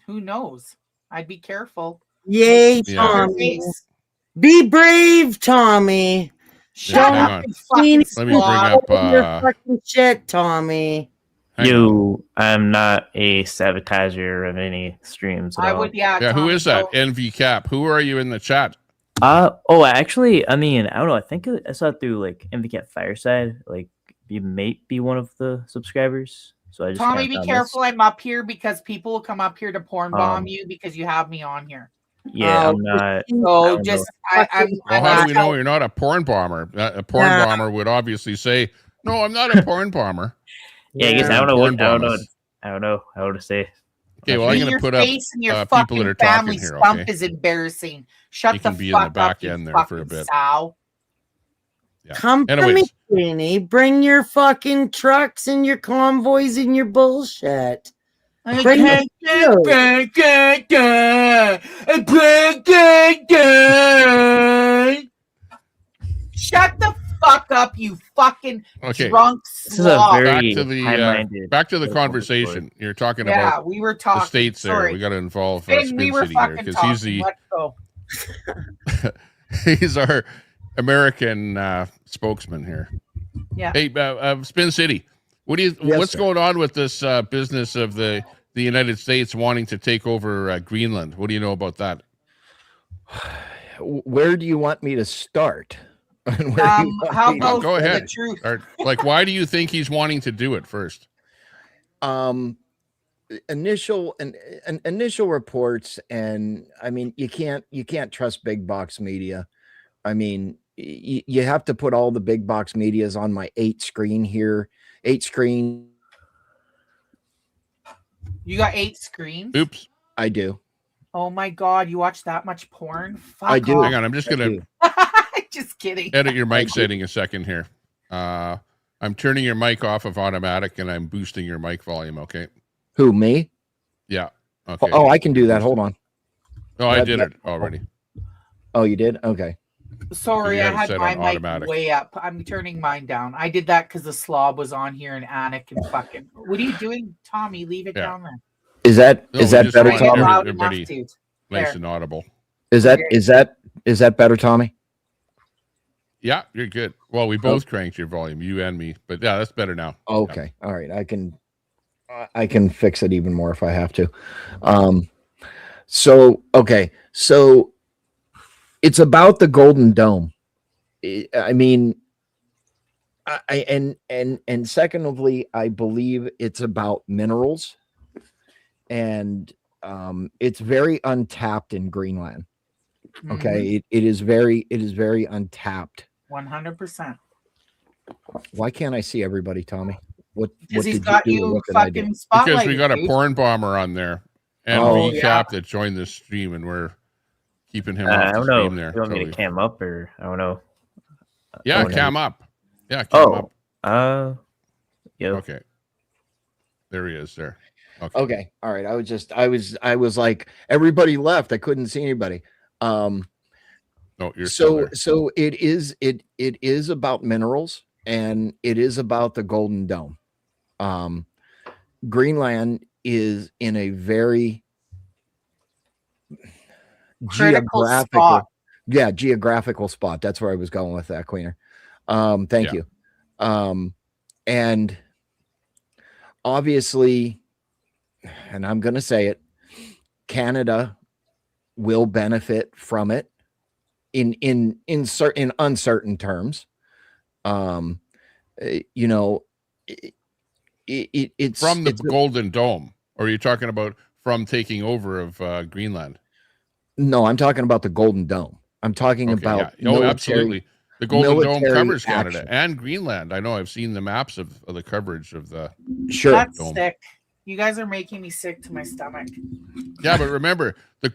Who knows? I'd be careful. Yay, Tommy. Be brave, Tommy. Shut up. Let me bring up your fucking shit, Tommy. I'm not a sabotager of any streams. I would, yeah. Who is that? NV Cap. Who are you in the chat? Actually, I mean, I don't know. I think I saw it through like NV Cap Fireside. Like, you may be one of the subscribers. So I just Tommy, be careful. I'm up here because people will come up here to porn bomb you because you have me on here. Yeah, I'm not. So just, how do we know you're not a porn bomber? A porn bomber would obviously say, "No, I'm not a porn bomber." Yeah, I guess I don't know how to say. Okay, well, I'm going to put up people that are talking here. Okay, is embarrassing. Shut the fuck up. You can be in the back end there for a bit. Sow. Yeah. Come to me, Queenie. Bring your fucking trucks and your convoys and your bullshit. Bring Shut the fuck up, you fucking drunk slob. Back to the conversation. You're talking about we were talking the states there. Sorry. We got to involve Spin City here because he's our American spokesman here. Yeah. Hey, Spin City, What's sir. going on with this business of the United States wanting to take over Greenland? What do you know about that? Where do you want me to start? How about go ahead. the truth? Or, like, why do you think he's wanting to do it first? Initial reports, and I mean, you can't trust big box media. I mean, you have to put all the big box medias on my 8 screen here. 8 screen. You got 8 screens? Oops. I do. Oh my God, you watch that much porn? Fuck I do. off. Hang on, I'm just gonna Just kidding. edit your mic setting a second here. I'm turning your mic off of automatic and I'm boosting your mic volume. Okay. Who, me? Yeah. Okay. Oh, I can do that. Hold on. Oh, I did it already. Oh, you did? Okay. Sorry, You I had it had set my on mic automatic. way up. I'm turning mine down. I did that because the slob was on here and Anik and fucking. What are you doing, Tommy? Leave it down there. Is that No, we that just better, want Tommy? Loud enough, everybody dude. nice There. and audible. Is that better, Tommy? Yeah, you're good. Well, we both cranked your volume, you and me. But yeah, that's better now. Okay. All right. I can fix it even more if I have to. So it's about the Golden Dome. I mean, and secondly, I believe it's about minerals, and it's very untapped in Greenland. Okay, it is very untapped. 100%. Why can't I see everybody, Tommy? What He's did got you do? you What did I do? fucking spotlighted. Because we got a dude. porn bomber on there and Oh, Recap that joined the stream, and we're keeping him I off the don't know. stream there. You want me to Totally. cam up or I don't know. Yeah, Oh, cam up. Yeah, cam up. Yeah. Okay. There he is there. Okay. All right. I was like, everybody left. I couldn't see anybody. No, you're still there. So it is about minerals, and it is about the Golden Dome. Greenland is in a very Critical spot. geographical spot. That's where I was going with that, Queener. Thank you. And obviously, and I'm going to say it, Canada will benefit from it in uncertain terms. You know, it's from the Golden Dome, or are you talking about from taking over of Greenland? No, I'm talking about the Golden Dome. I'm talking about absolutely. The Golden Dome covers Canada action. and Greenland. I know. I've seen the maps of the coverage of the That's dome. sick. You guys are making me sick to my stomach. Yeah, but remember, the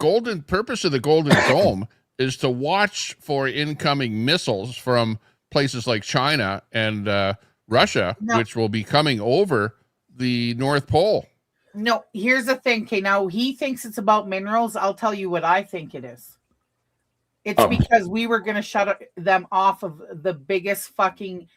purpose of the Golden Dome is to watch for incoming missiles from places like China and Russia, which will be coming over the North Pole. No, here's the thing. Okay, now he thinks it's about minerals. I'll tell you what I think it is. It's because we were going to shut them off of the biggest fucking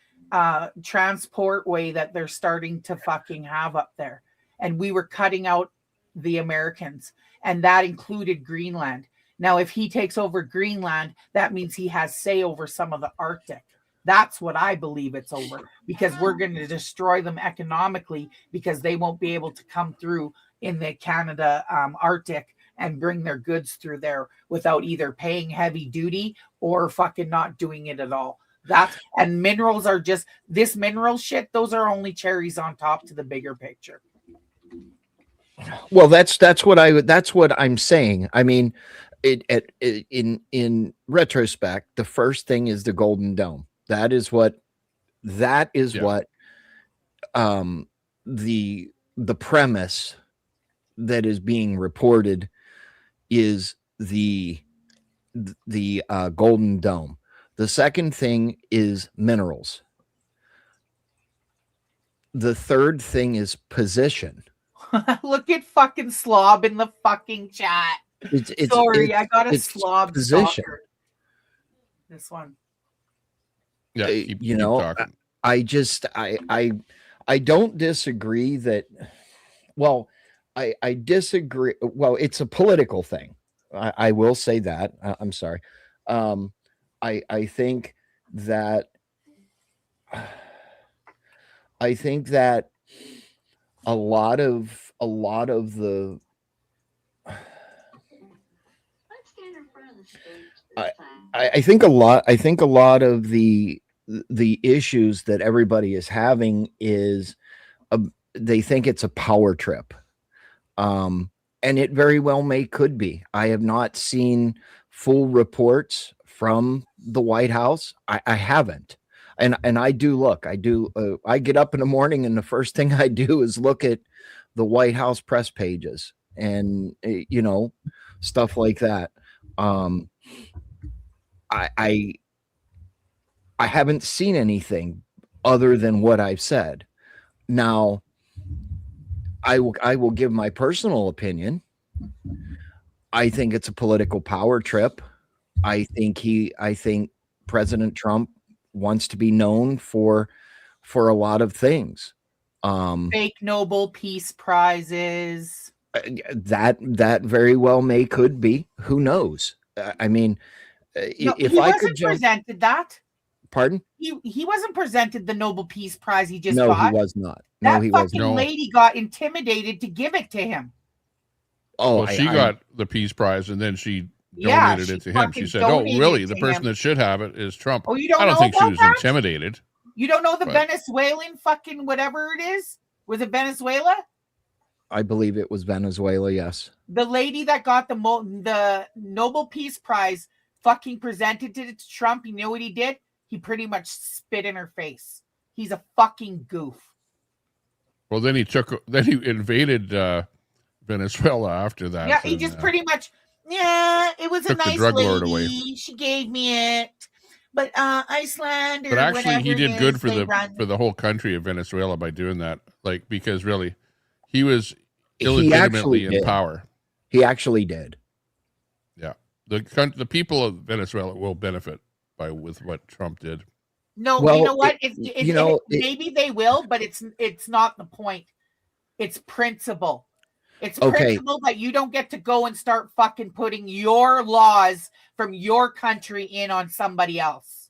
transport way that they're starting to fucking have up there. And we were cutting out the Americans, and that included Greenland. Now, if he takes over Greenland, that means he has say over some of the Arctic. That's what I believe it's over, because we're going to destroy them economically, because they won't be able to come through in the Canada Arctic and bring their goods through there without either paying heavy duty or fucking not doing it at all. And minerals are just this mineral shit. Those are only cherries on top to the bigger picture. Well, that's what I'm saying. I mean, in retrospect, the first thing is the Golden Dome. That is what the premise that is being reported is the Golden Dome. The second thing is minerals. The third thing is position. Look at fucking slob in the fucking chat. Sorry, I got a slob position. stalker. This one. Yeah, keep talking. I don't disagree that. Well, I disagree. Well, it's a political thing. I will say that. I'm sorry. I think that I think that a lot of the I think a lot of the issues that everybody is having is they think it's a power trip. And it very well could be. I have not seen full reports from the White House. I haven't. And I do look. I get up in the morning and the first thing I do is look at the White House press pages and stuff like that. I haven't seen anything other than what I've said. Now, I will give my personal opinion. I think it's a political power trip. I think President Trump wants to be known for a lot of things. Fake Nobel Peace Prizes. That very well could be. Who knows? I mean, if I could jump, presented that. Pardon? He wasn't presented the Nobel Peace Prize. He just no, got. he was not. That No, he fucking wasn't. lady got intimidated to give it to him. Oh, well, she got the Peace Prize and then she donated it to him. She said, "Oh, really? The person that should have it is Trump." Oh, you don't I don't know think she about was that? intimidated. You don't know the But- Venezuelan fucking whatever it is? Was it Venezuela? I believe it was Venezuela. Yes. The lady that got the Nobel Peace Prize fucking presented it to Trump. You know what he did? He pretty much spit in her face. He's a fucking goof. Well, then he invaded Venezuela after that. Yeah, he just pretty much, it was a took the nice drug lady. lord away. She gave me it. But Iceland or But actually, he whatever did it good is, for they run. the whole country of Venezuela by doing that. Like, because really, he was He illegitimately in did. power. He actually did. Yeah, the people of Venezuela will benefit with what Trump did. No, Well, you know what? it- Maybe they will, but it's not the point. It's principle. It's Okay. principle that you don't get to go and start fucking putting your laws from your country in on somebody else.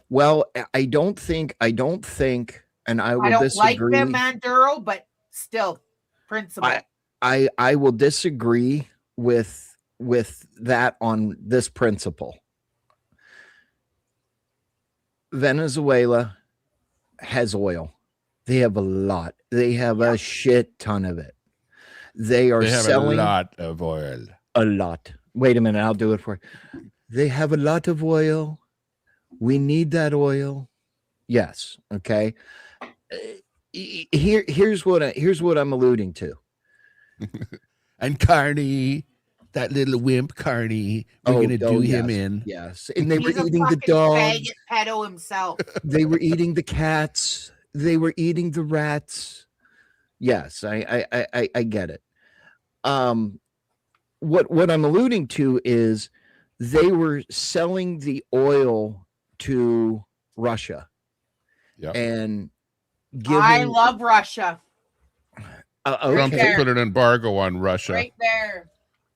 Well, I don't think, and I will I don't disagree. like the Manduro, but still, principle. I will disagree with that on this principle. Venezuela has oil. They have a lot. They have a shit ton of it. They have selling a lot of oil. A lot. Wait a minute, I'll do it for you. They have a lot of oil. We need that oil. Yes. Okay. Here's what I'm alluding to. And Carney, that little wimp Carney, we're gonna do him in. Yes. And they He's were a eating the fucking dogs. faggot pedo himself. They were eating the cats. They were eating the rats. Yes, I get it. What I'm alluding to is they were selling the oil to Russia. Yeah. And I love Russia. Trump there. put an embargo on Russia. Right there.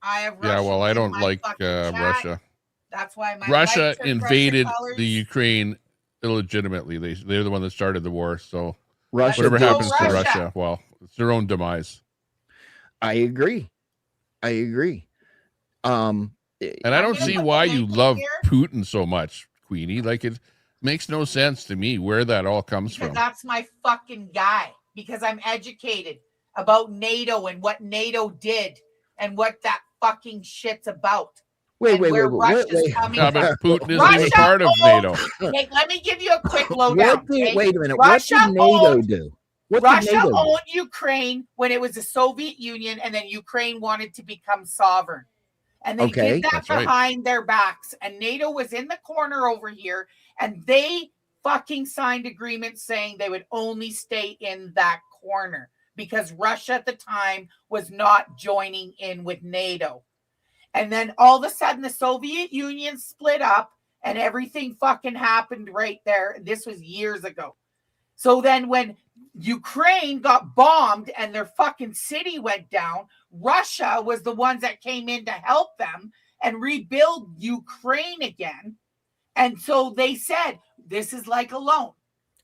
I have Russia. Yeah, well, I in don't my like fucking chat. Russia. That's why my Russia lights are invaded Russia colors. the Ukraine illegitimately. They're the one that started the war. So Russia whatever did. happens to Russia. Russia, well, it's their own demise. I agree. And I don't see why you love Putin so much, Queenie. Like, it makes no sense to me where that all comes Because from. that's my fucking guy. Because I'm educated about NATO and what NATO did and what that fucking shit's about. Wait, and wait, where wait, Russia's wait. coming Yeah, from. but Putin isn't Russia even part of owned- NATO. Hey, let me give you a quick lowdown. okay? Wait a minute. Russia What did NATO owned- do? What did Russia NATO do? owned Ukraine when it was the Soviet Union, and then Ukraine wanted to become sovereign. And they Okay, did that that's right. behind their backs. And NATO was in the corner over here, and they fucking signed agreements saying they would only stay in that corner because Russia at the time was not joining in with NATO. And then all of a sudden, the Soviet Union split up, and everything fucking happened right there. This was years ago. So then when Ukraine got bombed and their fucking city went down, Russia was the ones that came in to help them and rebuild Ukraine again. And so they said, this is like a loan.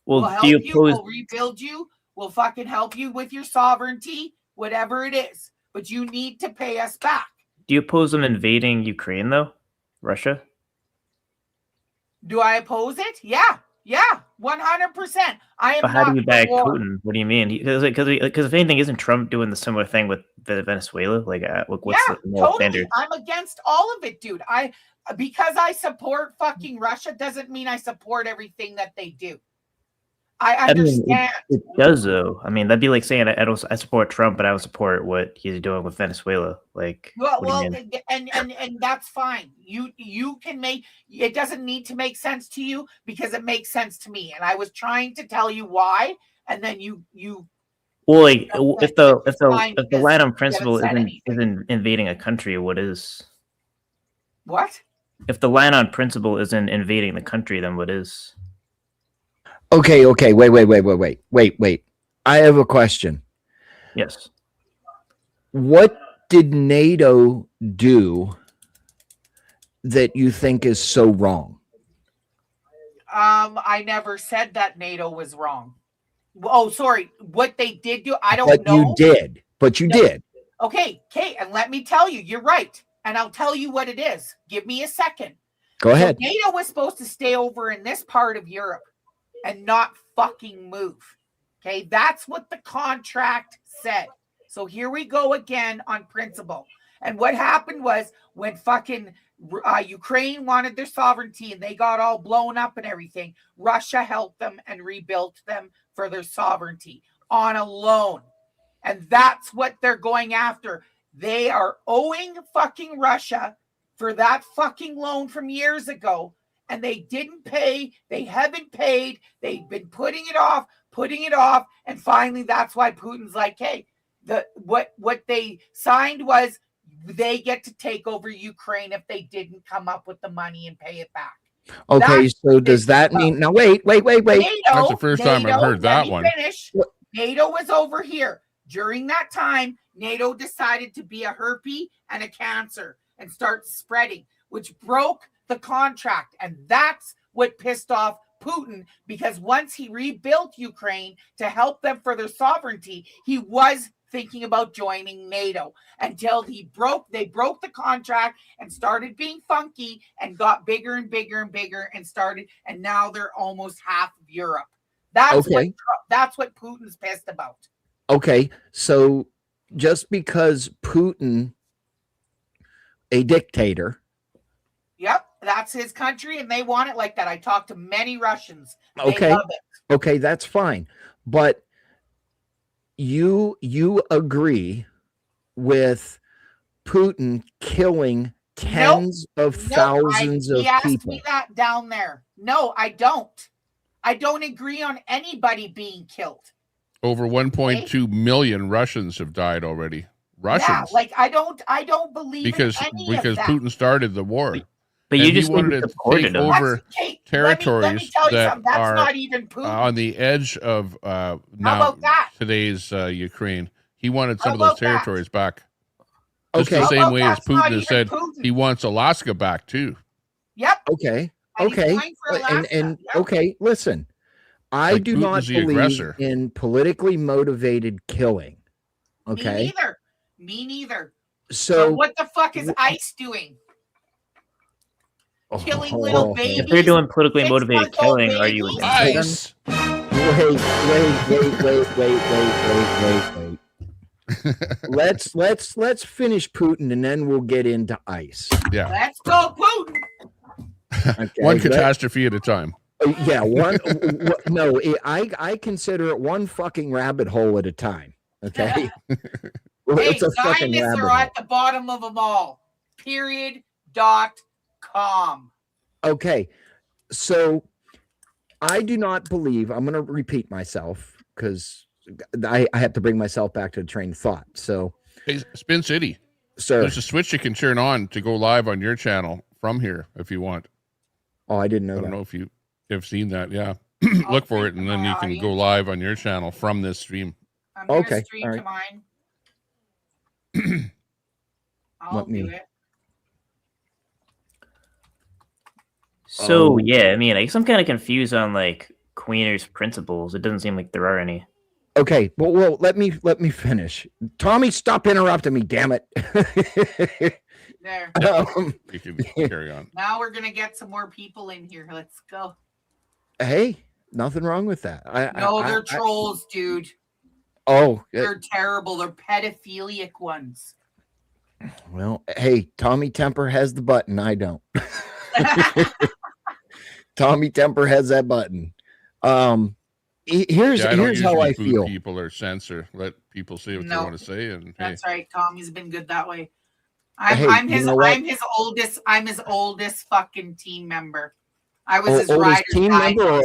Well, We'll help do you you, oppose? we'll rebuild you. We'll fucking help you with your sovereignty, whatever it is. But you need to pay us back. Do you oppose them invading Ukraine, though? Russia? Do I oppose it? Yeah, 100%. I am But how not do you for back war. Putin? What do you mean? Because if anything, isn't Trump doing the similar thing with Venezuela? Like, what's the moral standard? I'm against all of it, dude. Because I support fucking Russia doesn't mean I support everything that they do. I understand. mean, it does, though. I mean, that'd be like saying I support Trump, but I don't support what he's doing with Venezuela. Like, Well, and that's fine. You can make it. Doesn't need to make sense to you because it makes sense to me. And I was trying to tell you why, and then you. Well, like if the land on principle isn't invading a country, what is? What? If the land on principle isn't invading the country, then what is? Okay. Wait. I have a question. Yes. What did NATO do that you think is so wrong? I never said that NATO was wrong. Oh, sorry. What they did do, I don't know. But you did. Okay, and let me tell you, you're right. And I'll tell you what it is. Give me a second. Go ahead. NATO was supposed to stay over in this part of Europe and not fucking move. Okay, that's what the contract said. So here we go again on principle. And what happened was when fucking Ukraine wanted their sovereignty and they got all blown up and everything, Russia helped them and rebuilt them for their sovereignty on a loan. And that's what they're going after. They are owing fucking Russia for that fucking loan from years ago. And they didn't pay. They haven't paid. They've been putting it off. And finally, that's why Putin's like, hey, what they signed was they get to take over Ukraine if they didn't come up with the money and pay it back. Okay, so does that mean now? Wait. NATO, That's the first time I've heard that one. NATO was over here. During that time, NATO decided to be a herpes and a cancer and start spreading, which broke the contract. And that's what pissed off Putin, because once he rebuilt Ukraine to help them for their sovereignty, he was thinking about joining NATO until they broke the contract and started being funky and got bigger and bigger and bigger and now they're almost half of Europe. That's what Putin's pissed about. Okay, so just because Putin, a dictator. Yep, that's his country and they want it like that. I talked to many Russians. They love it. Okay, that's fine. But you agree with Putin killing tens of thousands of people. He asked me that down there. No, I don't. I don't agree on anybody being killed. Over 1.2 million Russians have died already. Russians. Yeah, like I don't believe because Putin started the war. But and you just wanted to take over territories that are not even on the edge of today's Ukraine. He wanted some of those territories back. Just the same way as Putin has said he wants Alaska back too. Yep. Okay. Okay, listen. I do not believe in politically motivated killing. Okay. Me neither. So what the fuck is ICE doing? Killing little babies. If they're doing politically motivated killing, are you ICE? Wait. Let's finish Putin and then we'll get into ICE. Yeah. Let's go, Putin. Okay, one catastrophe at a time. Yeah, I consider it one fucking rabbit hole at a time. Okay. It's a fucking rabbit hole. At the bottom of them all. .com. Okay. So I do not believe, I'm going to repeat myself because I have to bring myself back to the train of thought. So hey, Spin City. Sir. There's a switch you can turn on to go live on your channel from here if you want. Oh, I didn't know I don't know if you have seen that. Yeah. Look for it and then you can go live on your channel from this stream. I'm gonna stream to mine. I'll do it. So yeah, I mean, I guess I'm kind of confused on like Queener's principles. It doesn't seem like there are any. Okay, well, let me finish. Tommy, stop interrupting me, damn it. There. You can carry on. Now we're gonna get some more people in here. Let's go. Hey, nothing wrong with that. No, they're trolls, dude. Oh, They're terrible. They're pedophilic ones. well, hey, Tommy Temper has the button. I don't. Tommy Temper has that button. Here's how I feel. People or censor. Let people say what they want to say, and that's right. Tommy's been good that way. I'm his oldest fucking team member. I was his rider. Team member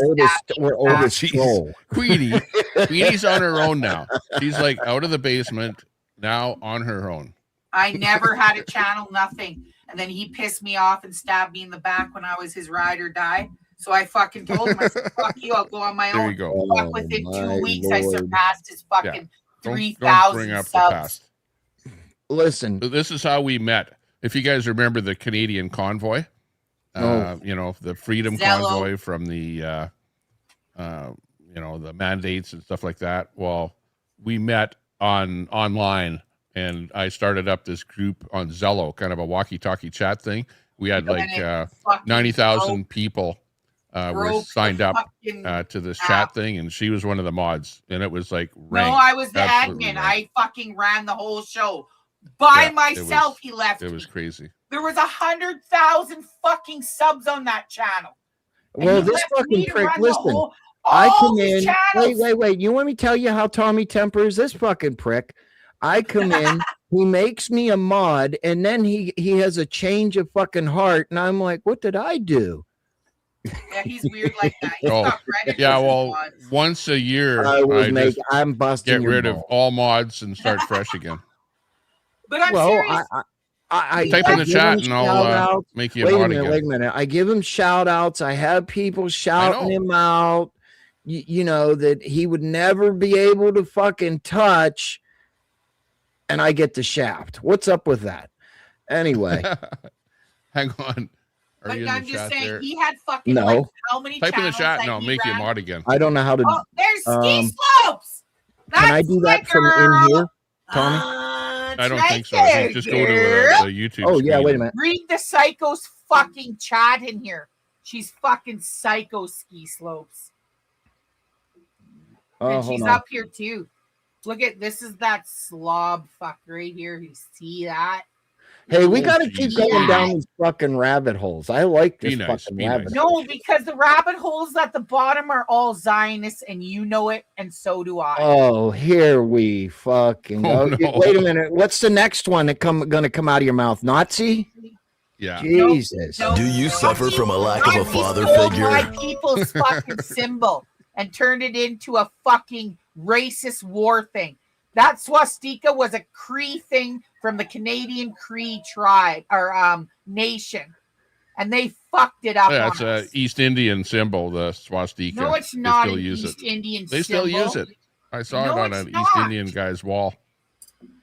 or oldest troll? Queenie's on her own now. She's like out of the basement now on her own. I never had a channel, nothing. And then he pissed me off and stabbed me in the back when I was his ride or die. So I fucking told him, I said, fuck you, I'll go on my own. There you go. Fuck, within 2 weeks, I surpassed his fucking 3,000 Don't bring up subs. the past. Listen. So this is how we met. If you guys remember the Canadian convoy, the Freedom Convoy from the, the mandates and stuff like that. Well, we met online, and I started up this group on Zello, kind of a walkie-talkie chat thing. We had like 90,000 people were signed up to this chat thing, and she was one of the mods, and it was like ranked. No, I was the admin. Ranked. I fucking ran the whole show by myself. He left. It was crazy. There was 100,000 fucking subs on that channel. Well, this fucking prick, listen. I come in. Wait. You want me to tell you how Tommy Temper is? This fucking prick. I come in. He makes me a mod, and then he has a change of fucking heart, and I'm like, what did I do? Yeah, he's weird like that. Once a year, I'm busting. Get rid of all mods and start fresh again. But I'm serious. I type in the chat and I'll make you a mod again. Wait a minute. I give him shout outs. I have people shouting him out, you know, that he would never be able to fucking touch. And I get the shaft. What's up with that? Anyway. Hang on. But I'm just saying, he had fucking like how many type in the chat and I'll make you a ran? mod again. I don't know how to. Oh, there's ski slopes. Can I do that from in here, Tommy? I don't think so. I think just go to the YouTube. Oh, yeah, wait a minute. Read the psycho's fucking chat in here. She's fucking psycho ski slopes. And she's up here too. Look at this is that slob fuck right here. You see that? Hey, we got to keep going down these fucking rabbit holes. I like this fucking rabbit hole. No, because the rabbit holes at the bottom are all Zionists, and you know it, and so do I. Oh, here we fucking go. No. Wait a minute. What's the next one that gonna come out of your mouth? Nazi? Yeah. Jesus. Do you suffer from a lack of a father stole figure? my people's fucking symbol and turned it into a fucking racist war thing. That swastika was a Cree thing from the Canadian Cree tribe or nation, and they fucked it up. Yeah, it's an East Indian symbol, the swastika. No, it's not an East Indian symbol. They still use it. I saw it on an East Indian guy's wall.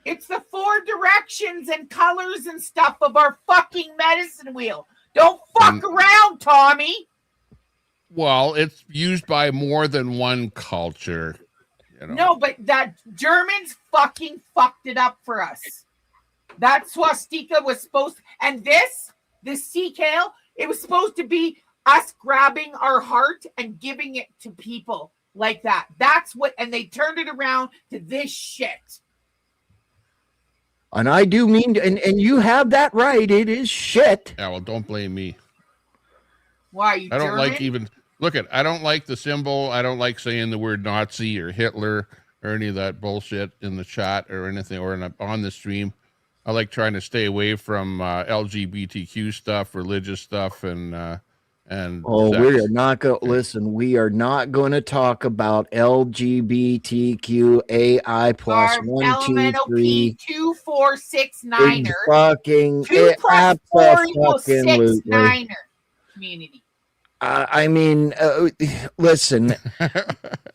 It's the 4 directions and colors and stuff of our fucking medicine wheel. Don't fuck around, Tommy. Well, it's used by more than one culture. You know. No, but that Germans fucking fucked it up for us. That swastika was supposed and this sea kale, it was supposed to be us grabbing our heart and giving it to people like that. That's what, and they turned it around to this shit. And I do mean, and you have that right. It is shit. Yeah, well, don't blame me. Why? You I don't German? like even look at. I don't like the symbol. I don't like saying the word Nazi or Hitler or any of that bullshit in the chat or anything or on the stream. I like trying to stay away from LGBTQ stuff, religious stuff, and oh, we are not going to listen. We are not going to talk about LGBTQAI plus 1, 2, 3. 2, 4, 6, 9er. Fucking 2 plus 4 equals 6, absolutely. 9er community. I mean, listen.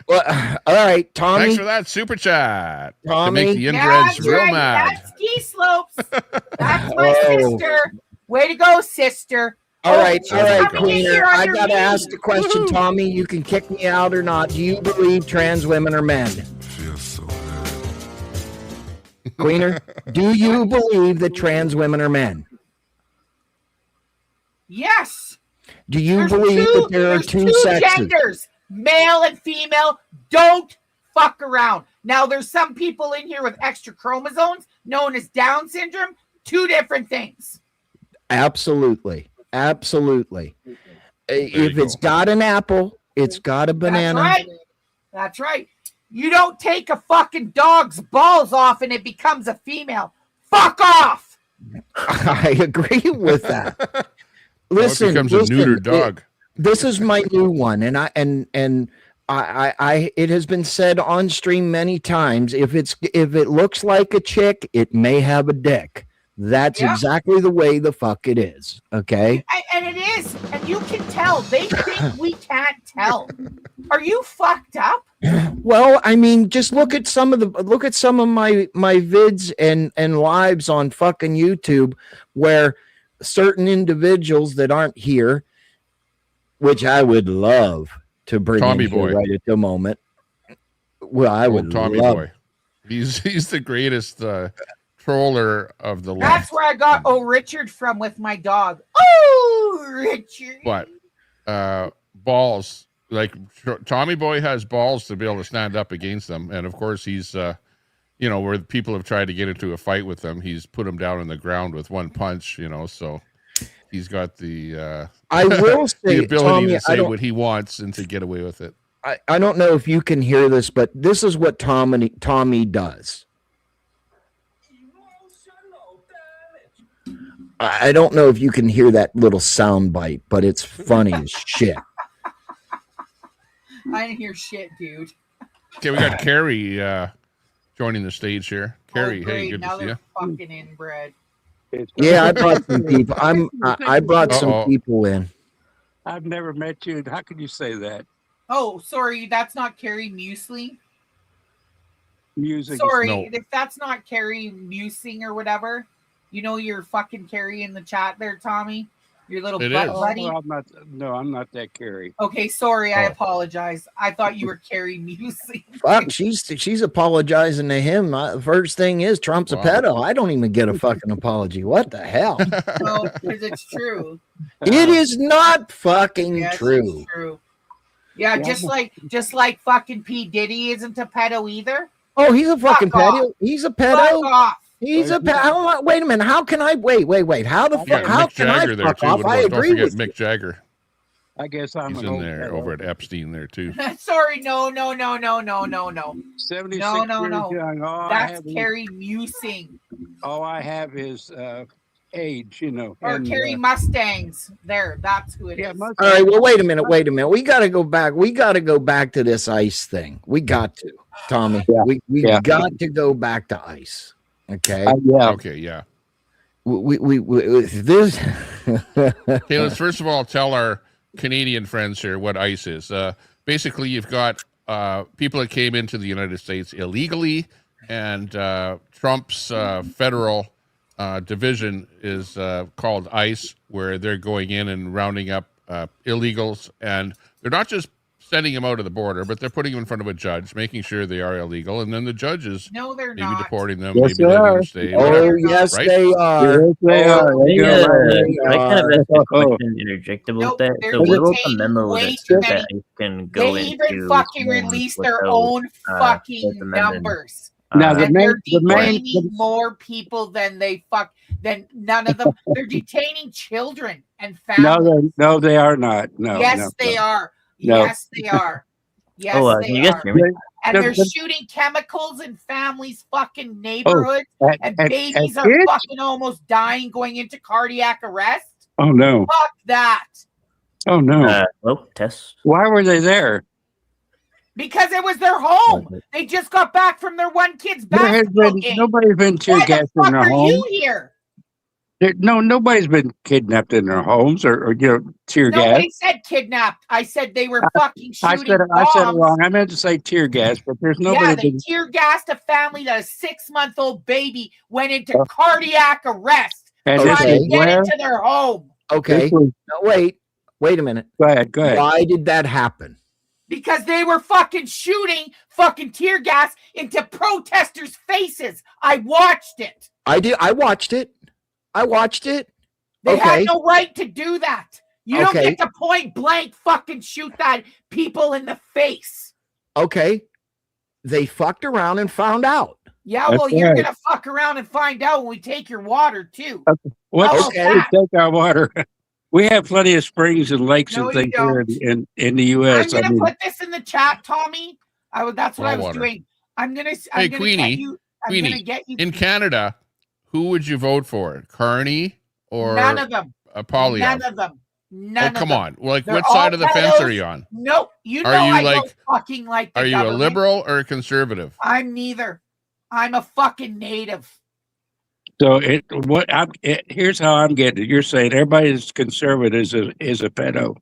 Well, all right, Tommy. Thanks for that super chat. Tommy, to make the inbreds real mad. That's ski slopes. That's my sister. Way to go, sister. All right, coming in Queener. here I under got to me. ask the question, Tommy. You can kick me out or not. Do you believe trans women are men? feels so good. Queener, do you believe that trans women are men? Yes. Do you believe that there are two sexes? Genders, male and female. Don't fuck around. Now, there's some people in here with extra chromosomes known as Down syndrome. Two different things. Absolutely. Absolutely. If it's got an apple, it's got a banana. That's right. That's right. You don't take a fucking dog's balls off and it becomes a female. Fuck off. I agree with that. Listen, it becomes a neutered dog. This is my new one, and I it has been said on stream many times. If it looks like a chick, it may have a dick. That's exactly the way the fuck it is. Okay. And it is, and you can tell. They think we can't tell. Are you fucked up? Well, I mean, just look at some of my vids and lives on fucking YouTube where certain individuals that aren't here, which I would love to bring Tommy in here Boy right at the moment. Well, I would Tommy love. Boy. He's the greatest troller of the land. That's where I got Richard from with my dog. Oh, Richard. But balls, like Tommy Boy has balls to be able to stand up against them, and of course he's where people have tried to get into a fight with him, he's put them down on the ground with one punch, so he's got the I will say, the ability Tommy, to say what he wants and to get away with it. I don't know if you can hear this, but this is what Tommy does. I don't know if you can hear that little sound bite, but it's funny as shit. I didn't hear shit, dude. Okay, we got Carrie joining the stage here. Carrie, great. hey, good Now to see you. Fucking inbred. Yeah, I brought some people. I brought some people in. I've never met you. How could you say that? Oh, sorry, that's not Carrie Muesli. Music. Sorry, No. if that's not Carrie Musing or whatever, you're fucking Carrie in the chat there, Tommy. Your little butt buddy. Oh, I'm not that Carrie. Okay, sorry, I apologize. I thought you were Carrie Musing. Fuck, she's apologizing to him. First thing is Trump's a pedo. I don't even get a fucking apology. What the hell? No, because it's true. It is not fucking Yes, true. it's true. Yeah, just like fucking P. Diddy isn't a pedo either. Oh, he's a fucking Fuck pedo. off. He's a Fuck pedo. off. He's a pedo. Wait a minute. How can I wait? How the fuck? How Mick can I Jagger there fuck too. off? I Don't agree forget with Mick Jagger. I guess I'm He's an in old there fellow. over at Epstein there too. Sorry, no. 76 No. years young. That's Carrie Musing. All I have is age, Or and, Carrie Mustangs. There, that's who it is. All right. Well, wait a minute. We got to go back. We got to go back to this ICE thing. We got to, Tommy. We got to go back to ICE. Okay. Okay. Yeah. We this. Okay. Let's first of all tell our Canadian friends here what ICE is. Basically, you've got people that came into the United States illegally, and Trump's federal division is called ICE, where they're going in and rounding up illegals, and they're not just sending them out of the border, but they're putting them in front of a judge, making sure they are illegal, and then the judge is maybe deporting them, Yes, maybe they letting are. them stay. Oh, Whatever, yes, right? they are. Yes, they are. I kind of asked a question interject about that. they're So what about the detaining memo way that too said that many. I can go They into even fucking homes released their without, own fucking Fourth Amendment, numbers. Now, the And main- they're the main- detaining more people than none of them. They're detaining children and families. No, they are not. No. Yes, no, they no. are. No. Yes, they are. Yes, can they you guys are. hear me? And The- they're the- shooting chemicals in families' fucking neighborhoods, and- and and- babies and are kids? fucking almost dying, going into cardiac arrest. Oh no. Fuck that. Oh no. Test. Why were they there? Because it was their home. They just got back from their one kid's There has basketball been game. nobody's been tear Why the gassed in fuck their are home. you here? Nobody's been kidnapped in their homes or tear gas. Nobody said kidnapped. I said they were fucking I shooting said it bombs. wrong. I meant to say tear gas, but there's nobody. Yeah, they been, tear gassed a family that a 6-month-old baby went into cardiac arrest And trying this to is get where? into their home. Okay. This was- Now, wait a minute. Go ahead. Why did that happen? Because they were fucking shooting fucking tear gas into protesters' faces. I watched it. I did. I watched it. They Okay. had no right to do that. You don't get to point blank fucking shoot that people in the face. Okay. They fucked around and found out. Yeah, well, you're going to fuck around and find out when we take your water, too. What's we take our water? We have plenty of springs and lakes No, and things you here don't. in the U.S. I'm going to put this in the chat, Tommy. That's what I was water. doing. I'm going to Hey, get Queenie, you. Queenie, get you. in Canada, who would you vote for? Carney or None of them. Polyev? None of them. None of come them. on. Like, They're what side all of the fence pedos. are you on? No, you know Are you I like- don't fucking like the Are you a government. liberal or a conservative? I'm neither. I'm a fucking native. So here's how I'm getting it. You're saying everybody that's conservative is a pedo.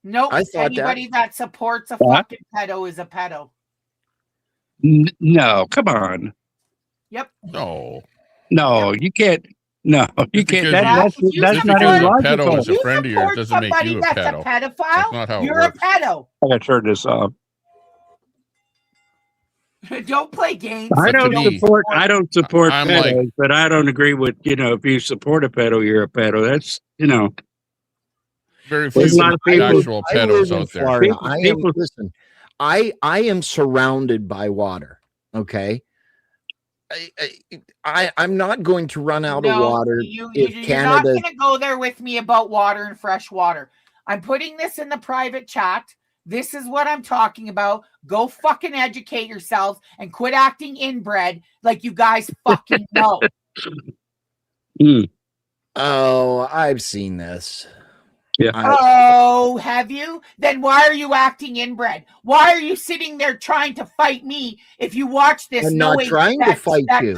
Nope. I thought Anybody that supports a fucking pedo is a pedo. No, come on. Yep. No, you can't. No, you can't. Just That's because not a pedo illogical. is a friend of yours doesn't make you a That's pedo. a pedophile. That's not how it You're works. a pedo. I gotta turn this off. Don't play games. I don't support I'm pedos, like- but I don't agree with if you support a pedo, you're a pedo. That's Very There's few a lot of people- actual I pedos live in out there. Florida. I am surrounded by water. Okay. I'm not going to run out of water you're if not Canada. going to go there with me about water and fresh water. I'm putting this in the private chat. This is what I'm talking about. Go fucking educate yourselves and quit acting inbred like you guys fucking know. Oh, I've seen this. Yeah. Oh, have you? Then why are you acting inbred? Why are you sitting there trying to fight me if you watch this I'm not knowing trying to fight you.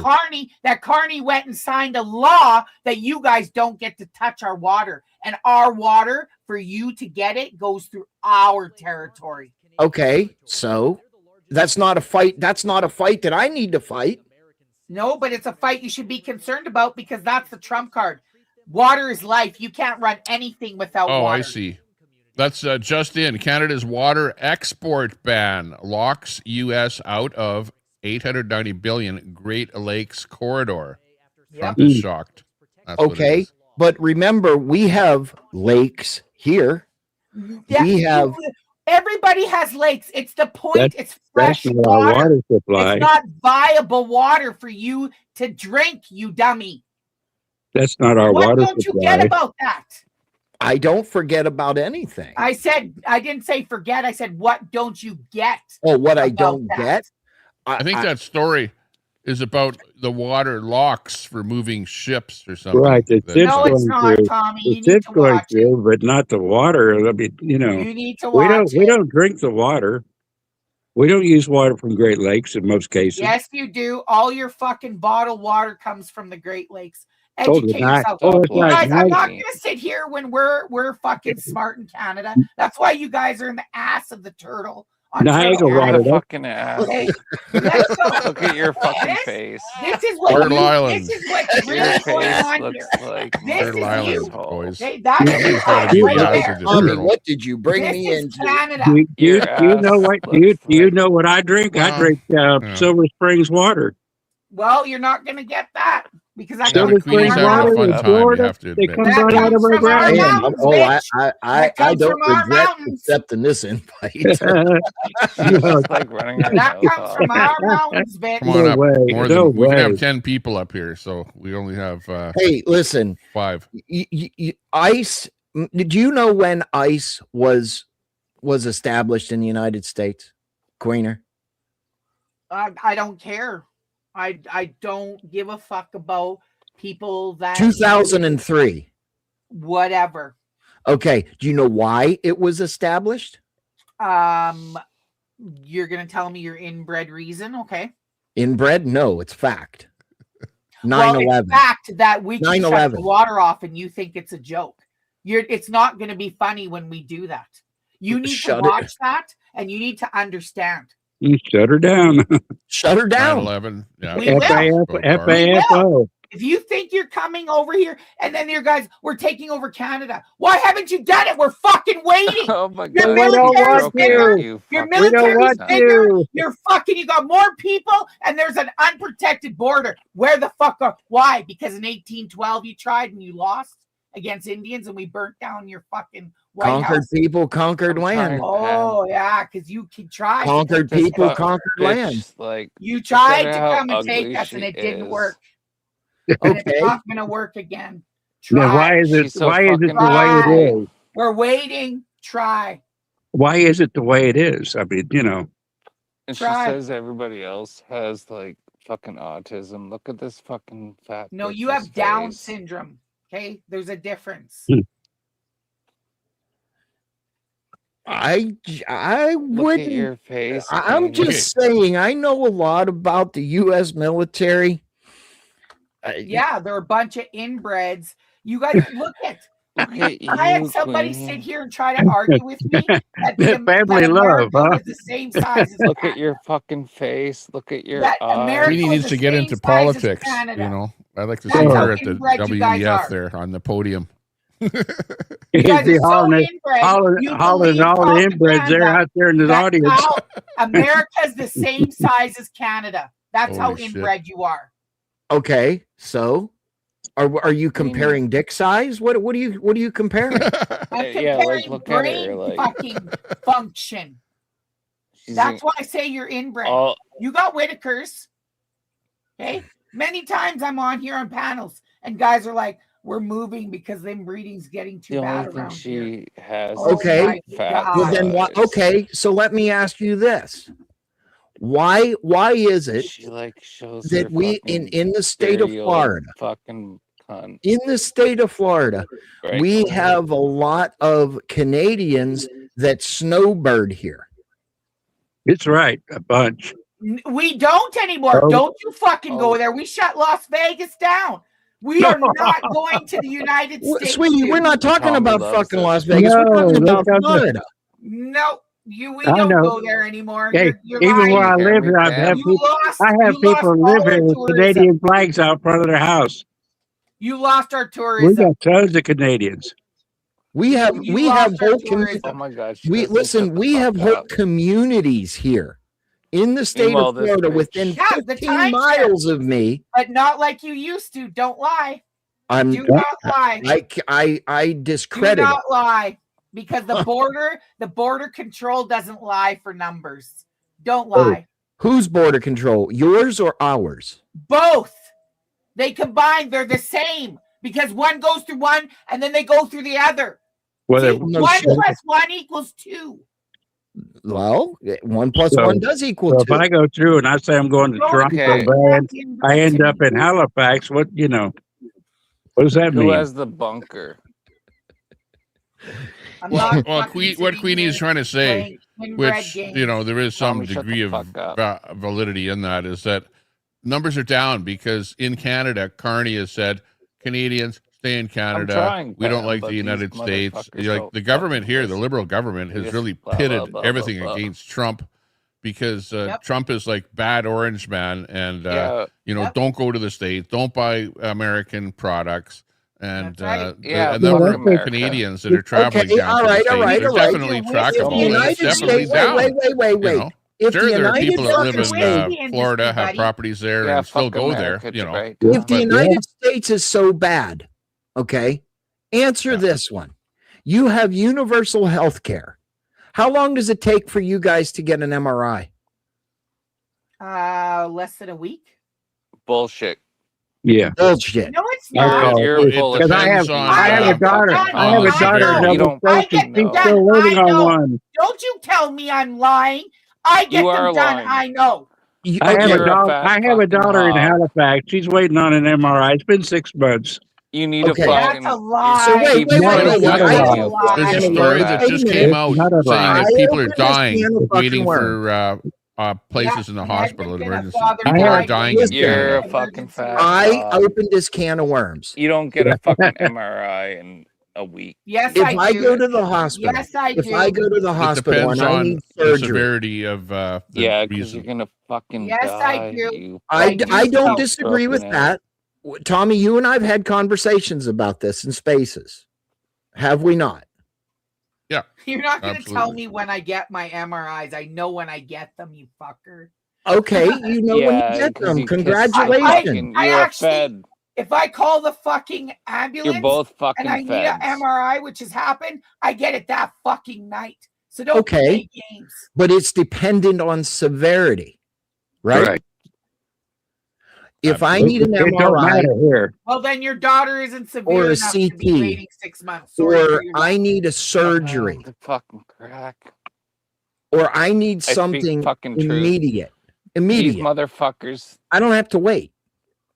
Carney went and signed a law that you guys don't get to touch our water. And our water, for you to get it, goes through our territory. Okay, so that's not a fight. That's not a fight that I need to fight. No, but it's a fight you should be concerned about because that's the trump card. Water is life. You can't run anything without water. Oh, I see. That's just in. Canada's water export ban locks U.S. out of $890 billion Great Lakes corridor. Trump is shocked. That's what it Okay, is. but remember, we have lakes here. Yeah, we have. Everybody has lakes. It's the point. It's fresh That's not our water. water supply. It's not viable water for you to drink, you dummy. That's not our What water don't you get supply. about that? I don't forget about anything. I didn't say forget. I said, what don't you get? Oh, what I about don't that? get. I think that story is about the water locks for moving ships or something. Right, it's No, it's going not, through. Tommy. You It's need to going watch it. through, but not the water. I mean, You need to we watch we it. don't drink the water. We don't use water from Great Lakes in most cases. Yes, you do. All your fucking bottled water comes from the Great Lakes. Oh, Educate not- yourself. oh, You right, guys, I'm right. not gonna sit here when we're fucking smart in Canada. That's why you guys are in the ass of the turtle. On Niagara Turtle water, Island. that's- Fucking ass. Okay, let's go. Look at your fucking face. This is what Turtle you, Island. this is what's Your really going face on looks here. like This Turtle is Island, you. boys. Okay, that's Somebody's gotta be right the there. ass of the Tommy, turtle. what did you bring This me is into? Canada. Do you Your know what? ass Do you looks know what I drink? I Well, drink yeah. Silver Springs water. Well, you're not gonna get that because that Yeah, Silver but comes from Queenie's Springs our having a water fun in mountains. time, you Florida. have to They admit. come That right out of comes my from our ground. mountains, Oh, bitch. I That comes don't from our regret mountains. accepting this invite. It's like running your That mouth comes off. from our mountains, bitch. Come on No up. way, More no than we can way. have 10 people up here, so we only have Hey, listen, 5. ICE. Do you know when ICE was established in the United States, Queener? I don't care. I don't give a fuck about people that 2003. whatever. Okay. Do you know why it was established? You're gonna tell me your inbred reason, okay? Inbred? No, it's fact. Well, 9/11. it's fact that we can shut 9/11. the water off and you think it's a joke. It's not gonna be funny when we do that. You need Shut to it. watch that and you need to understand. You shut her down. Shut her down. 9/11. Yeah. We will. FAFO. If you think you're coming over here and then your guys, we're taking over Canada. Why haven't you done it? We're fucking waiting. Oh my Your God. military's bigger. Your We don't military's want bigger. to. You're fucking, you got more people and there's an unprotected border. Where the fuck are, why? Because in 1812 you tried and you lost against Indians and we burnt down your fucking White Conquered House. people, conquered land. Oh yeah, because you can try. Conquered people, conquered land. Like, You tried to consider how come and take ugly us and she it didn't is. work. And it's Okay. not going to work again. Now, Try. why is it? She's so Why is it the fucking way it Try. is? We're waiting. Try. Why is it the way it is? I mean, And she Try. says everybody else has like fucking autism. Look at this fucking fat. No, you bitch's have Down face. syndrome. Okay, there's a difference. I Look at wouldn't. your face. I'm Queenie. just saying. I know a lot about the U.S. military. Yeah, they're a bunch of inbreds. You guys look at. Look at I had you, somebody Queenie. sit here and try to argue with me that, Family that love, America huh? was the same size as Look Canada. at your fucking face. Look at your That eyes. America Queenie was needs the to get same into size as politics. Canada. You know, I'd like to That's see how her at the inbred you guys WEF are. there on the podium. You He'd guys be are so hollering, inbred. You hollering believe all the inbreds there propaganda out there in the that audience. now America's the same size as Canada. That's how Holy shit. inbred you are. Okay, so are you comparing dick size? What are you comparing? I'm Yeah, like, comparing look at her, brain like- fucking function. She's That's in- why I say you're inbred. all You got Whitakers. Okay. Many times I'm on here on panels and guys are like, we're moving because them breeding's getting too the only bad thing around here. she has. Oh Okay. my Fat God. Well, then what? size. Okay, so let me ask you this: Why is it She like shows that her we fucking in the state of cereal Florida, fucking cunt. in the state of Florida, Right, we go ahead. have a lot of Canadians that snowbird here? It's right, a bunch. We don't anymore. Oh. Don't you fucking go Oh. there. We shut Las Vegas down. We are not going to the United States. Sweetie, dude. we're not talking Tommy about loves fucking it. Las Vegas. No, we're talking look about out there. Florida. No, we I don't know. go there anymore. Hey, You're even lying. where I Hear live, me, I've had Pam? people, lost, I have you people lost live all here our with tourism. Canadian flags out front of their house. You lost our We tourism. got tons of Canadians. We have You lost our whole tourism. Oh my god. She we doesn't listen. shut the We have fuck whole up. communities here in the state Meanwhile, of this Florida bitch- within Yeah, the 15 timeshare. miles of me. But not like you used to. Don't lie. I'm Do not lie. I Do discredit it. not lie. Because the border control doesn't lie for numbers. Don't lie. Whose border control? Yours or ours? Both. They combine, they're the same. Because one goes through one and then they go through the other. Whether See, No 1 shit. plus 1 equals 2. Well, 1 plus So- 1 does equal so if 2. I go through and I say I'm going to No, Toronto, okay. but I end up in Halifax, what does that Who mean? has the bunker? I'm Well, not well fucking what sitting Queenie is here trying to say, playing inbred which games. there is some Tommy, shut the degree of fuck up. validity in that, is that numbers are down because in Canada, Carney has said Canadians stay in Canada. trying, We don't Pam, like but the these United States. motherfuckers Like don't the government fucking here, the listen. liberal government, They has just really blah, blah, pitted blah, everything blah, blah. against Trump because Yep. Trump is like bad orange man, and Yeah. Don't go to the States, don't buy American products. And That's right. Yeah, the number fuck of America. Canadians that are traveling Okay, down all to the right, States, all right, they're all right. definitely If the trackable, and it's United definitely States, down. wait. You know? If Sure, the there are United people that States live fucking in whiskey Florida, industry, have buddy. properties there, Yeah, and still fuck go America, there. right? If the But- United States is so bad, okay, answer this one. You have universal health care. How long does it take for you guys to get an MRI? Less than a week. Bullshit. Yeah. Bullshit. No, it's not. You're It full of Because I have depends on, I have a daughter. I I have a know. daughter You in Nova don't Scotia. fucking She's know. still waiting I on know. one. Don't you tell me I'm lying. I get You them are done. lying. I know. I have You're a a daughter. fat I have a fucking daughter in hog. Halifax. She's waiting on an MRI. It's been 6 months. You need Okay. a That's fucking. a lie. So wait, Keep wait, No, wait, it's wait. not a I lie. opened There's a this can of story worms. that Wait a just minute. came out It's not a saying lie. that people are opened this dying, can of fucking waiting worms. for places in the Yeah, hospital, I've been a emergency. father People I are have- dying in Listen. You're Canada. a fucking fat I hog. opened this can of worms. You don't get a fucking MRI in a week. Yes, If I I do. go to the hospital, Yes, I if do. I go to the It hospital depends and I on need the surgery, severity of the Yeah, because reason. you're gonna fucking Yes, die. I do. You I do don't so. disagree with Stroking that. Tommy, you and I have had conversations about this in spaces. Have we not? Yeah. You're not going to tell absolutely. me when I get my MRIs. I know when I get them, you fucker. Okay, you know when you get them. Congratulations. I You're a actually, fed. if I call the fucking ambulance You're both fucking and I need an feds. MRI, which has happened, I get it that fucking night. So don't Okay, play games. but it's dependent on severity, right? If I need an It don't MRI matter here. Well, then your daughter isn't severe or a enough to be CT, waiting 6 months. Sorry or for your I need a surgery, The fucking crack. or I need I speak something fucking truth. immediate. These Immediate. motherfuckers I don't have to wait.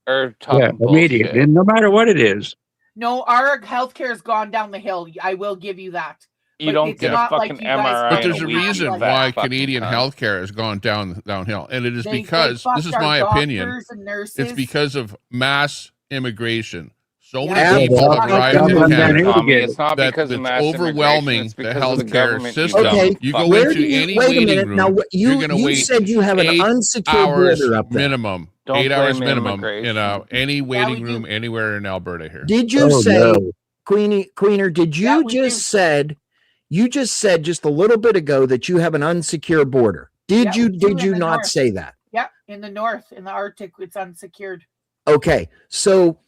are talking Immediate. bullshit. And no matter what it is. No, our healthcare has gone down the hill. I will give you that. You But don't it's get a not like fucking you guys MRI. But get there's a it reason like why fucking Canadian cunt. healthcare has gone downhill, and it is They because fucked this is our my opinion. doctors and nurses. It's because of mass immigration. So Yeah, many people well, have how arrived come in I'm down Canada here to Tommy, get it's not that because of it's mass immigration, overwhelming it's the because of the healthcare government. you system. Okay, You go where into do you any wait a waiting minute? room, Now, you're you going to you wait said you have an 8 unsecured hours border up there. minimum. Don't 8 hours blame minimum immigration. in any waiting we room do. anywhere in Alberta here. Did you Oh, say, no. Queener? Did you Yeah, we just do. said? You just said just a little bit ago that you have an unsecure border. Did Yeah, you? we do Did in you the not north. say that? Yeah, in the north, in the Arctic, it's unsecured. Okay, so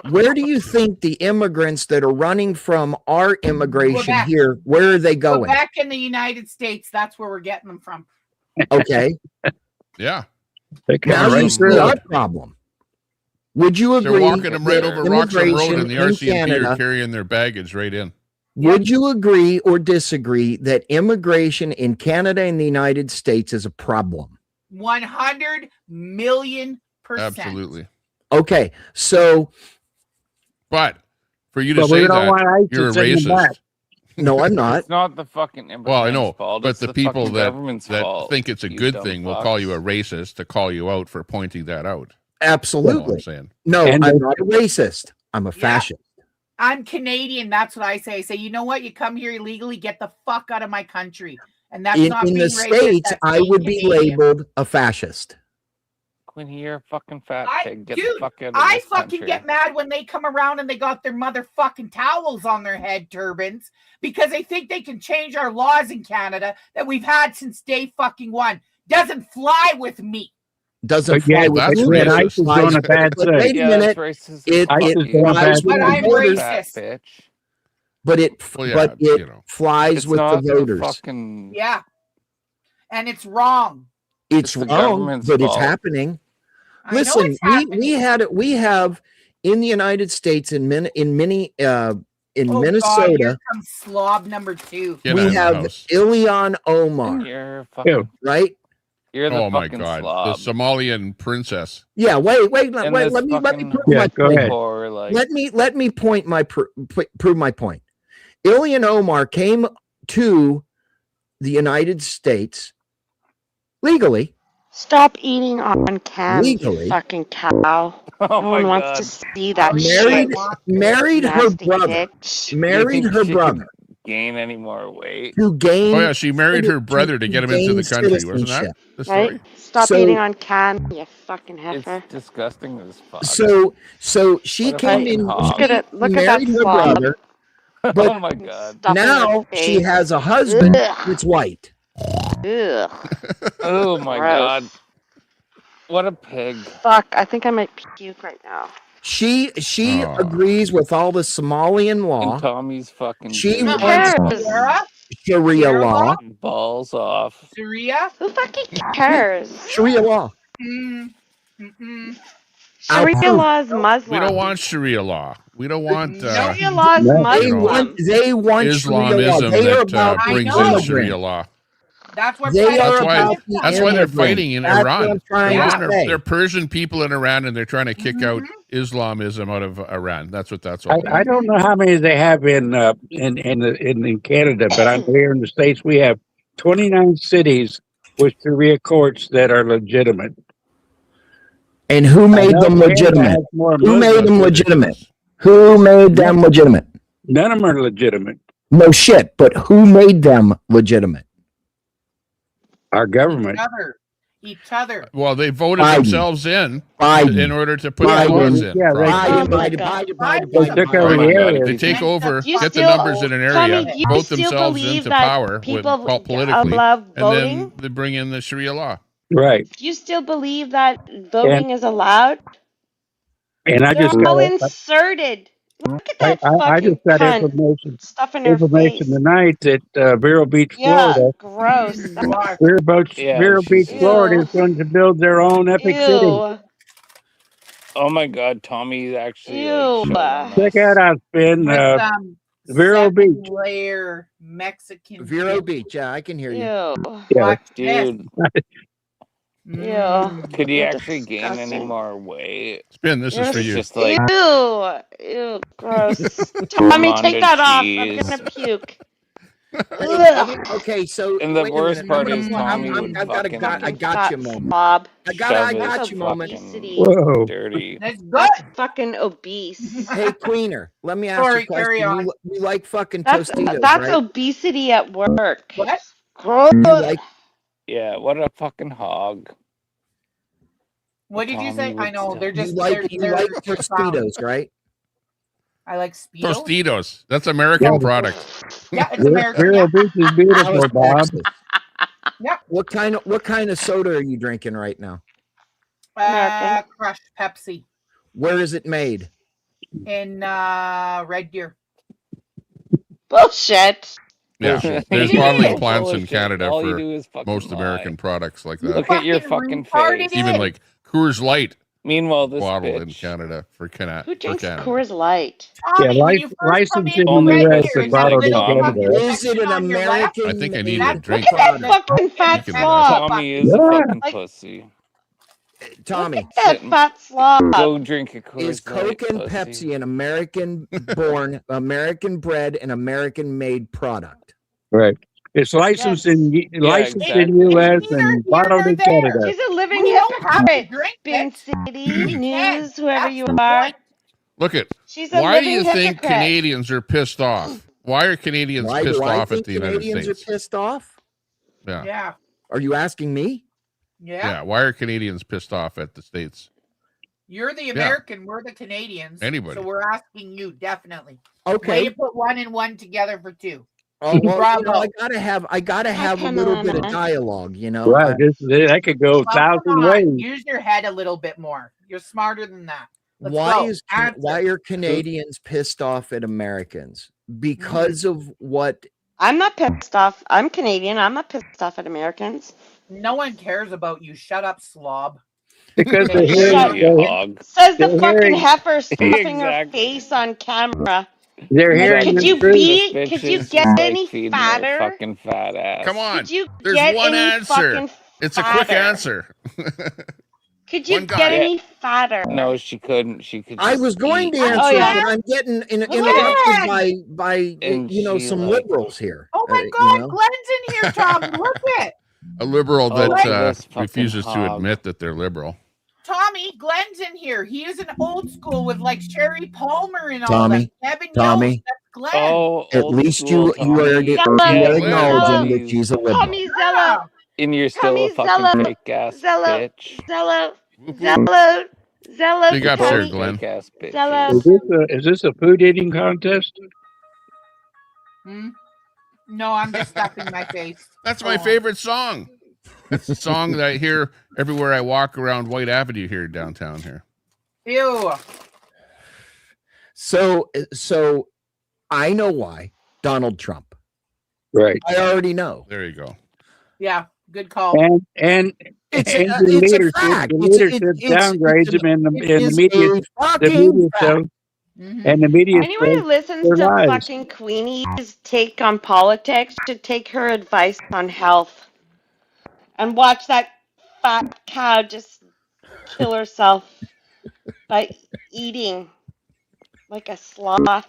where do you think the immigrants that are running from our immigration Quebec. here? Where are they going? Quebec in the United States, that's where we're getting them from. Okay, Yeah. They come now right you see through. our problem. Would you They're agree walking them right that over Roxham Road, immigration and the in RCMP Canada? are carrying their baggage right in. Would you agree or disagree that immigration in Canada and the United States is a problem? 100 million %. Absolutely. Okay, so But for you to But we say don't want that, ICE to you're a send them back. racist. no, I'm not. It's not the fucking immigrant's Well, I know, fault. but It's the people fucking government's that fault, think it's a you good dumb thing will fucks. call you a racist to call you out for pointing that out. That's all Absolutely. I'm saying. No, And I'm they- not a racist. I'm a fascist. I'm Canadian. That's what I say. I say, you know what? You come here illegally, get the fuck out of my country. And that's In not the being racist, States, that's I being would be Canadian. labeled a fascist. Quinny, you're a fucking fat pig. Get Dude, the fuck out of I this fucking country. get mad when they come around and they got their motherfucking towels on their head, turbans, because they think they can change our laws in Canada that we've had since day fucking one. Doesn't fly with me. Doesn't But yeah, fly with that's me. racist. ICE is doing a bad But thing. wait a Yeah, minute. that's racist. It ICE is doing a flies bad with But the I'm voters, Fat racist. bitch. but it Well, yeah, but it you know. flies It's with the not the voters. fucking. Yeah. And it's wrong. It's the wrong, government's but it's fault. happening. I know Listen, it's happening. we have in the United States in Minnesota, God, here comes slob number 2. Get out we of the have house. Ilhan Omar, You're fucking. right? You're the Oh my fucking God, slob. the Somalian princess. Yeah, wait, And let this me fucking prove Yeah, my go point. ahead. Or like, Let me prove my point. Ilhan Omar came to the United States legally. Stop eating on cam, Legally. you fucking cow. oh No my one god. wants to see that Married, shit. married her Nasty brother. bitch. Do you Married think her she brother could gain any more weight? to gain. Oh yeah, she married her brother to get him into the country, wasn't that citizenship. the story? Right? Stop So- eating on cam, you fucking heifer. It's disgusting as fuck. So she What a came fucking in. hog. Look at it. Look at that married her slob. brother, oh but my god. Stuff in now her she face. has a husband Ugh. that's white. Ugh. Oh my Gross. god. What a pig. Fuck, I think I might puke right now. She Aw. agrees with all the Somalian And law, Tommy's fucking She dude. Who wants cares? Sarah? Sharia Sharia law. law? Balls off. Sharia? Who fucking cares? Sharia law. Sharia law is Muslim. We don't want Sharia law. We don't want Sharia law is They Muslim. want Sharia law. Islamism They are that about the brings in immigrant. Sharia law. That's what They President are That's why. about the That's why they're immigrant. fighting in That's what Iran. I'm trying to Iran are, say. they're Persian people in Iran, and they're trying to kick out Islamism out of Iran. That's what that's all about. I don't know how many they have in Canada, but I'm here in the States. We have 29 cities with Sharia courts that are legitimate. And who made know them Canada legitimate? has more Who made Muslims them than legitimate? Who made them legitimate? None of them are legitimate. No shit, but who made them legitimate? Our government. Each other. Well, they voted Biden. themselves in order to put the Biden. laws in. Yeah, they took over the area. They take over, Do you get the still- numbers in an Tommy, area, do you vote still themselves believe into that power people politically, love and then voting? they bring in the Sharia law. Right. Do you still believe that voting is allowed? And I They're just got all inserted. Look at that I fucking just got cunt stuffing her face. tonight that Vero Beach, Yeah, Florida, gross. Vero Beach, Florida is going to build their own epic city. Ew. Oh my God, Tommy actually Ew. showed on Check us. out Outspin, With Vero Beach. layer Mexican. Vero dip. Beach. Yeah, I can hear you. Ew. Yeah. Watch this. Dude, Ew. could he You're actually gain any disgusting. more weight? Spin, this is You're for you. Just like Ew. Ew. Gross. Tommy, take Armando that off. I'm cheese. gonna puke. Okay, so And the wait a worst minute. part I'm is gonna- Tommy I'm- would I've got a fucking I got you moment. Slob. I got shove you his moment. fucking Whoa. dirty. That's good. That's fucking obese. Hey, Queener, let me ask Sorry, you a question. carry on. You like fucking That's Tostitos, that's right? obesity at work. What? Gross. You like Yeah, what a fucking hog. What did you Tommy say? would I know. say. They're just you like they're Tostitos, right? I like Speedos. Tostitos. That's American Yeah. product. Yeah, it's American. Vero Yeah. Beach is beautiful, Dallas, Bob. Texas. Yeah. What kind of soda are you drinking right now? American. Crushed Pepsi Where is it made? in Red Deer. Bullshit. Yeah, Bullshit. there's Yeah. bottling plants in Bullshit. Canada All you for do is fucking most lie. American products like You that. Look at your fucking fucking retarded face. Even like Coors Light Meanwhile, this bottle in bitch. Canada for Canada. Who drinks Canada. Coors Light? Tommy, Yeah, when you first come licensed in in the Only Red U.S. Deer, and drinks that like bottled in little Tommy. fucking Canada. Is it section an on your left, American? I think I need made a drink. Look at that product? fucking fat You can slob. Tommy is a Yeah. fucking Like- pussy. Tommy, Look at that Sitting- fat slob. Go drink a Coors is Coke Light, and pussy. Pepsi an American-born, American-bred, and American-made product? Right. It's licensed in licensed exactly. in U.S. Neither and here bottled nor in there. Canada. She's a living We don't have to hypocrite. drink Spin it. City, We News, can. whoever That's you the are. point. Look at. She's a Why do living you think hypocrite. Canadians are pissed off? Why are Canadians Why pissed do I off think at the United Canadians States? are pissed off? Yeah. Yeah. Are you asking me? Yeah. Why are Canadians pissed off at the States? You're the American, we're the Canadians. Anybody. So we're asking you, definitely. Okay. Way to put 1 and 1 together for 2. Oh, well, Bravo. you know, I gotta have a come little on, bit of man. dialogue, you know. Right. That could go Well, come 1,000 on. ways. Use your head a little bit more. You're smarter than that. Let's why go. is Answer. why are Canadians pissed off at Americans? Because of what? I'm not pissed off. I'm Canadian. I'm not pissed off at Americans. No one cares about you. Shut up, slob. Because they're hearing- Says the they're fucking hearing- heifer stuffing her Exactly. face on camera. They're Like, hearing could the you truth. be? This Could bitch you is get just, like, any feeding her fatter? fucking fat ass. Come on. Could you There's get one any answer. fucking It's a quick fatter? answer. Could you One guy. get any fatter? No, she couldn't. She could. I just was going to eat. answer, Oh, yeah. but I'm getting interrupted Glenn! by And you know she, some like- liberals here. Oh my you God, know? Glenn's in here, Tommy. Look it. A liberal Oh, that this fucking refuses to hog. admit that they're liberal. Tommy, Glenn's in here. He is an old school with like Sherry Palmer and all Tommy, that. Kevin Tommy. Yost, that's Glenn. Oh, At old least school you Tommy. are Yeah, acknowledging that please. she's a liberal. Tommy Zello. And you're still Tommy a fucking Zello. fake ass Zello. bitch. Zello. Zello. Zello. Big ups here, Tommy. Glenn. Fake ass bitch. Zello. Is this a food eating contest? No, I'm just stuffing my face. That's my favorite song. That's the song that I hear everywhere I walk around White Avenue here downtown here. Ew. So I know why Donald Trump. Right. I already know. There you go. Yeah, good call. And It's and a the leadership, fact. the It's a- leadership it's- downgrades it's him, and it the is media, a the fucking media fact. shows, Mhm. and the media Anyone who shows listens their to lies. fucking Queenie's take on politics should take her advice on health and watch that fat cow just kill herself by eating like a sloth.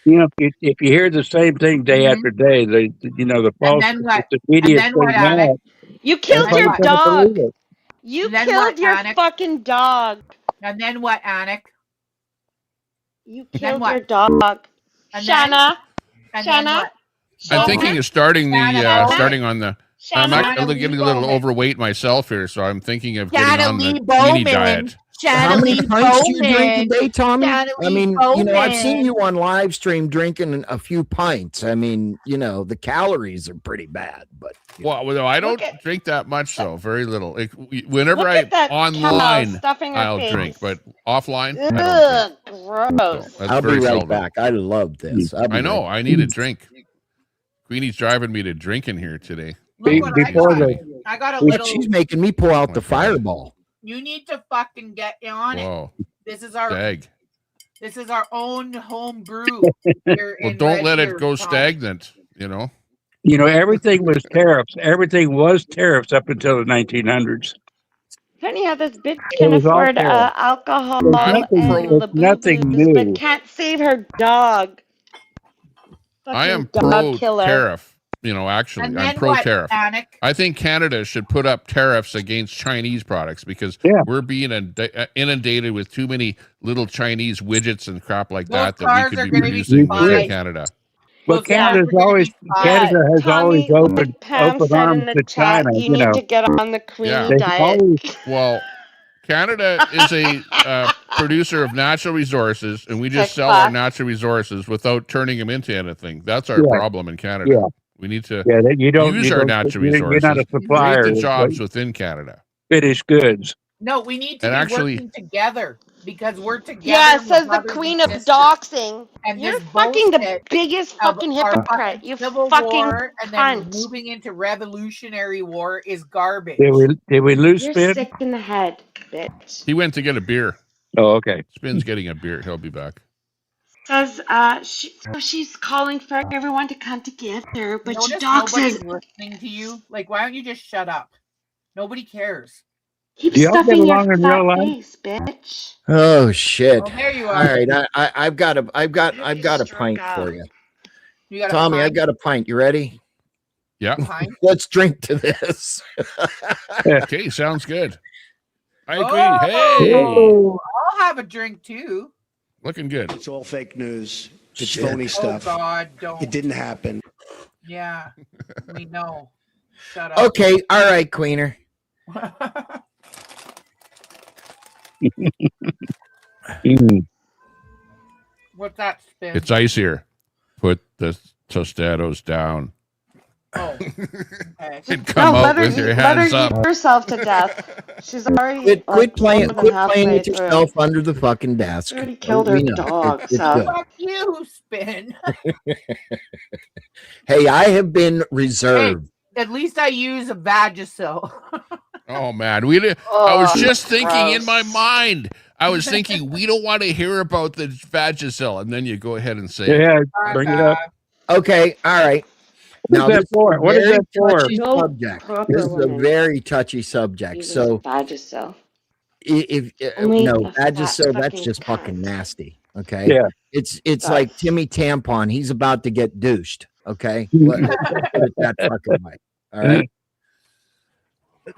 You know, if you hear the same thing day after day, the false, then what? the media And then what, says that, Alex? You killed then your what? dog. believe it. You And then killed what, your Anik? fucking dog. And then what, Anik? You then killed what? your dog. And then- Shanna. And then Shanna. what? I'm thinking of starting Shanna, the that's it. starting on the I'm actually getting a little overweight myself here, so I'm thinking of getting on the Queenie diet. How many pints do you drink a day, Tommy? I mean, Bowman. you know, I've seen you on live stream drinking a few pints. I mean, you know, the calories are pretty bad, but well, I don't drink that much, though. Very little. Like, whenever I online, stuffing her I'll face. drink, but offline, I Ugh, don't gross. drink. I'll be right seldom. back. I love this. I know. I need a drink. Queenie's driving me to drinking here today. I got a little. She's making me pull out the fireball. You need to fucking get on Whoa. it. This is our Stag. This is our own home brew. Well, don't let it go stagnant, you know. You know, everything was tariffs. Everything was tariffs up until the 1900s. Funny how this bitch It can was all afford fair. alcohol It's nothing new. but can't save her dog. I am Fucking dog pro killer. tariff. You know, actually, And I'm then pro what, tariff. Panic? I think Canada should put up tariffs against Chinese products because we're being inundated with too many little Chinese widgets and crap like that that we could be producing within Canada. Well, Canada has always opened Pam said arms in the to chat, China. you need to get on the Queenie They've diet. Well, Canada is a producer of natural resources, and we just sell TikTok. our natural resources without turning them into anything. That's our problem in Canada. Yeah. We need to use our natural resources. You're not a supplier. Create the jobs within Canada. Finished goods. No, we need to And be actually- working together because we're together. Yeah, with says the brothers queen and of sisters. doxing. And You're this fucking the bullshit biggest of fucking our hypocrite. You Civil fucking war and then cunt. moving into revolutionary war is garbage. Did we lose You're Spin? sick in the head, bitch. He went to get a beer. Oh, okay. Spin's getting a beer. He'll be back. Says she's calling for everyone to come together, but she Notice doxes. nobody's listening to you. Like, why don't you just shut up? Nobody cares. Keep Do y'all get stuffing your along in fat real life? face, bitch. Oh shit! Oh, there you are. All right, I've got a pint for you, You got a Tommy. I pint? got a pint. You ready? Yeah. Pint? Let's drink to this. Okay, sounds good. Hi, Oh, Queenie. Hey, I'll have a drink too. looking good. It's all fake news. It's Shit. phony stuff. Oh God, don't. It didn't happen. Yeah, we know. Shut up. Okay, all right, Queener. What's that, Spin? It's icier. Put the tostados down. Oh, okay. And come out with your hands let her up. eat herself to death. She's already Quit playing. more than Quit halfway playing with through. yourself under the fucking desk. She already killed her We know. dog, It's so. good. Fuck you, Spin. Hey, I have been reserved. At least I use a Vagisil. Oh man, I was just thinking in my mind. I was thinking we don't want to hear about the Vagisil, and then you go ahead and say, it. Yeah, bring it up. Okay, all right. Now, What's that this is for? a What is very that for? touchy No subject. proper This is a woman very touchy subject. uses So, Vagisil. if Only no, a fat Vagisil, that's fucking just cunt. fucking nasty. Okay. Yeah. It's like Timmy Tampon. He's about to get douched. Okay. Let's put it that fucking way. All right.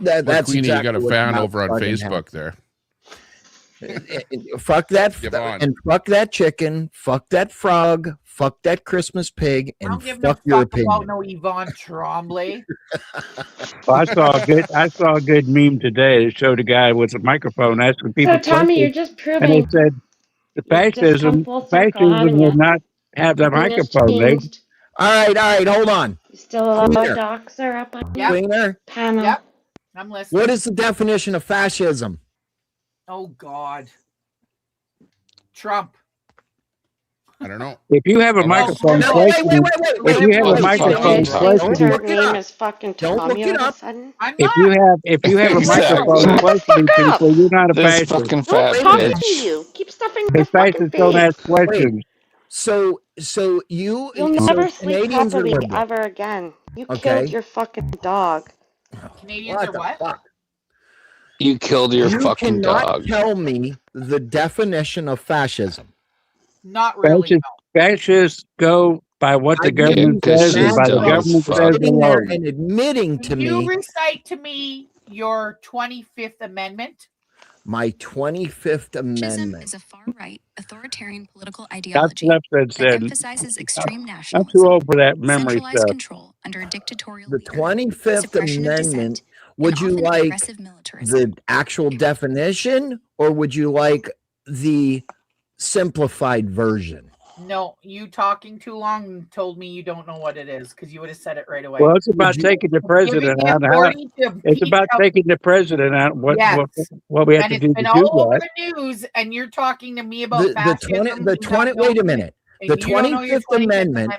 That's Queenie, exactly you got a what's fan about over on fucking Facebook there. Fuck that Yvonne. and fuck that chicken, fuck that frog, fuck that Christmas pig, I and don't give no fuck your fuck about opinion. no Yvonne Tremblay. Well, I saw a good meme today that showed a guy with a microphone asking people So, Tommy, you're questions, just and proving they said the you've just come fascism full circle, haven't will you? not have the Nothing has microphone. They changed. All right, hold on. You still allow Cleaner. doxer up on Yep. your Cleaner, panel. Yep. I'm listening. what is the definition of fascism? Oh God. Trump. I don't know. If you have a microphone No, question, if you have a Did microphone you think question, her name is fucking Don't Tommy look it all of up. a sudden? I'm if not. you have a Exactly. microphone Shut the questioning fuck up. people, you're not a This fascist. fucking I'm fat talking bitch. to you. Keep stuffing your Because fucking fascists don't face. ask questions. So you You'll so never sleep Canadians are properly liberal. ever again. You Okay. killed your fucking dog. Canadians are the what? fuck? You killed your You fucking cannot dog. tell me the definition of fascism. Not really. Fascists go by what the government because says, and she's by the dumb as government fuck. says Sitting there alone. and admitting to Can you me recite to me your 25th Amendment? My 25th Amendment is a far-right authoritarian political That's ideology enough that said. emphasizes extreme I'm nationalism, too old for that memory centralized stuff. control under a dictatorial the leader, 25th suppression of Amendment. dissent, Would you often like aggressive militarism. the actual definition, or would you like the simplified version? No, you talking too long told me you don't know what it is because you would have said it right away. Well, it's about taking the president out. It's about taking the president out. What we have and to it's do been to do all over that. the news, and you're talking to me about fascism. Wait a minute. The 25th Amendment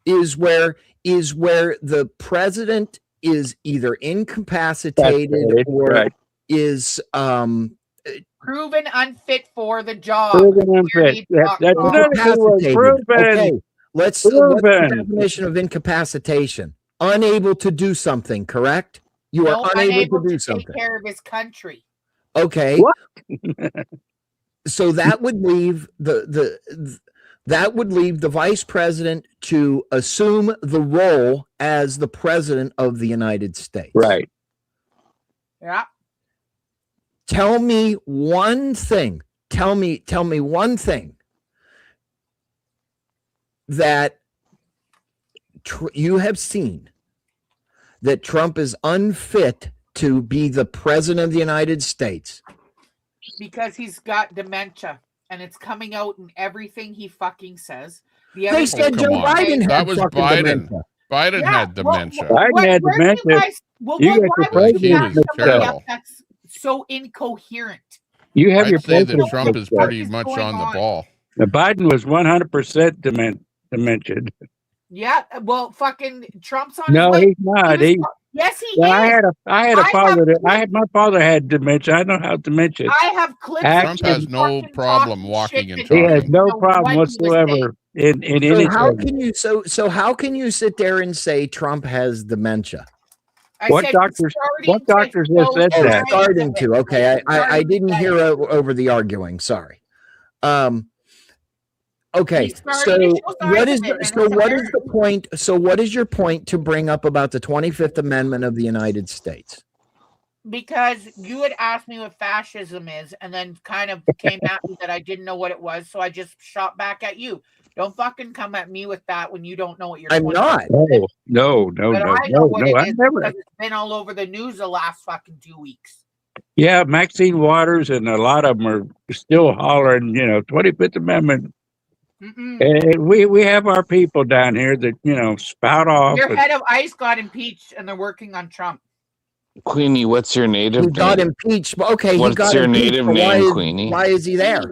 is where the president is either incapacitated or is proven unfit for the job. Proven unfit. That's another good word. Proven. Okay, what's the definition of incapacitation? Unable to do something, correct? You are unable to do something. Take care of his country. Okay. So that would leave the vice president to assume the role as the president of the United States. Right. Yeah. Tell me one thing. Tell me one thing that you have seen that Trump is unfit to be the president of the United States. Because he's got dementia, and it's coming out in everything he fucking says. They said Joe Biden had That was Biden. dementia. Biden had dementia. Biden had dementia. You got the president. Terrible. That's so incoherent. You have your I'd say president. that Trump is pretty much on the ball. Now, Biden was 100% dementia. Yeah, well, fucking Trump's on No, his way. he's not. Yes, he Yeah, is. I had a father. My father had dementia. I know how dementia. I have clips. Trump has no problem walking and He talking. has no problem whatsoever in anything. How can you sit there and say Trump has dementia? What doctors have said that? Starting to. Okay, I didn't hear over the arguing. Sorry. Okay, so what is the point? So what is your point to bring up about the 25th Amendment of the United States? Because you had asked me what fascism is, and then kind of came at me that I didn't know what it was, so I just shot back at you. Don't fucking come at me with that when you don't know what you're. I'm not. No. I never. It's been all over the news the last fucking 2 weeks. Yeah, Maxine Waters and a lot of them are still hollering, 25th Amendment. And we have our people down here that, spout off. Your head of ICE got impeached, and they're working on Trump. Queenie, what's your native name? He got impeached. Okay, what's he got your impeached, native name, Queenie? Why is he there?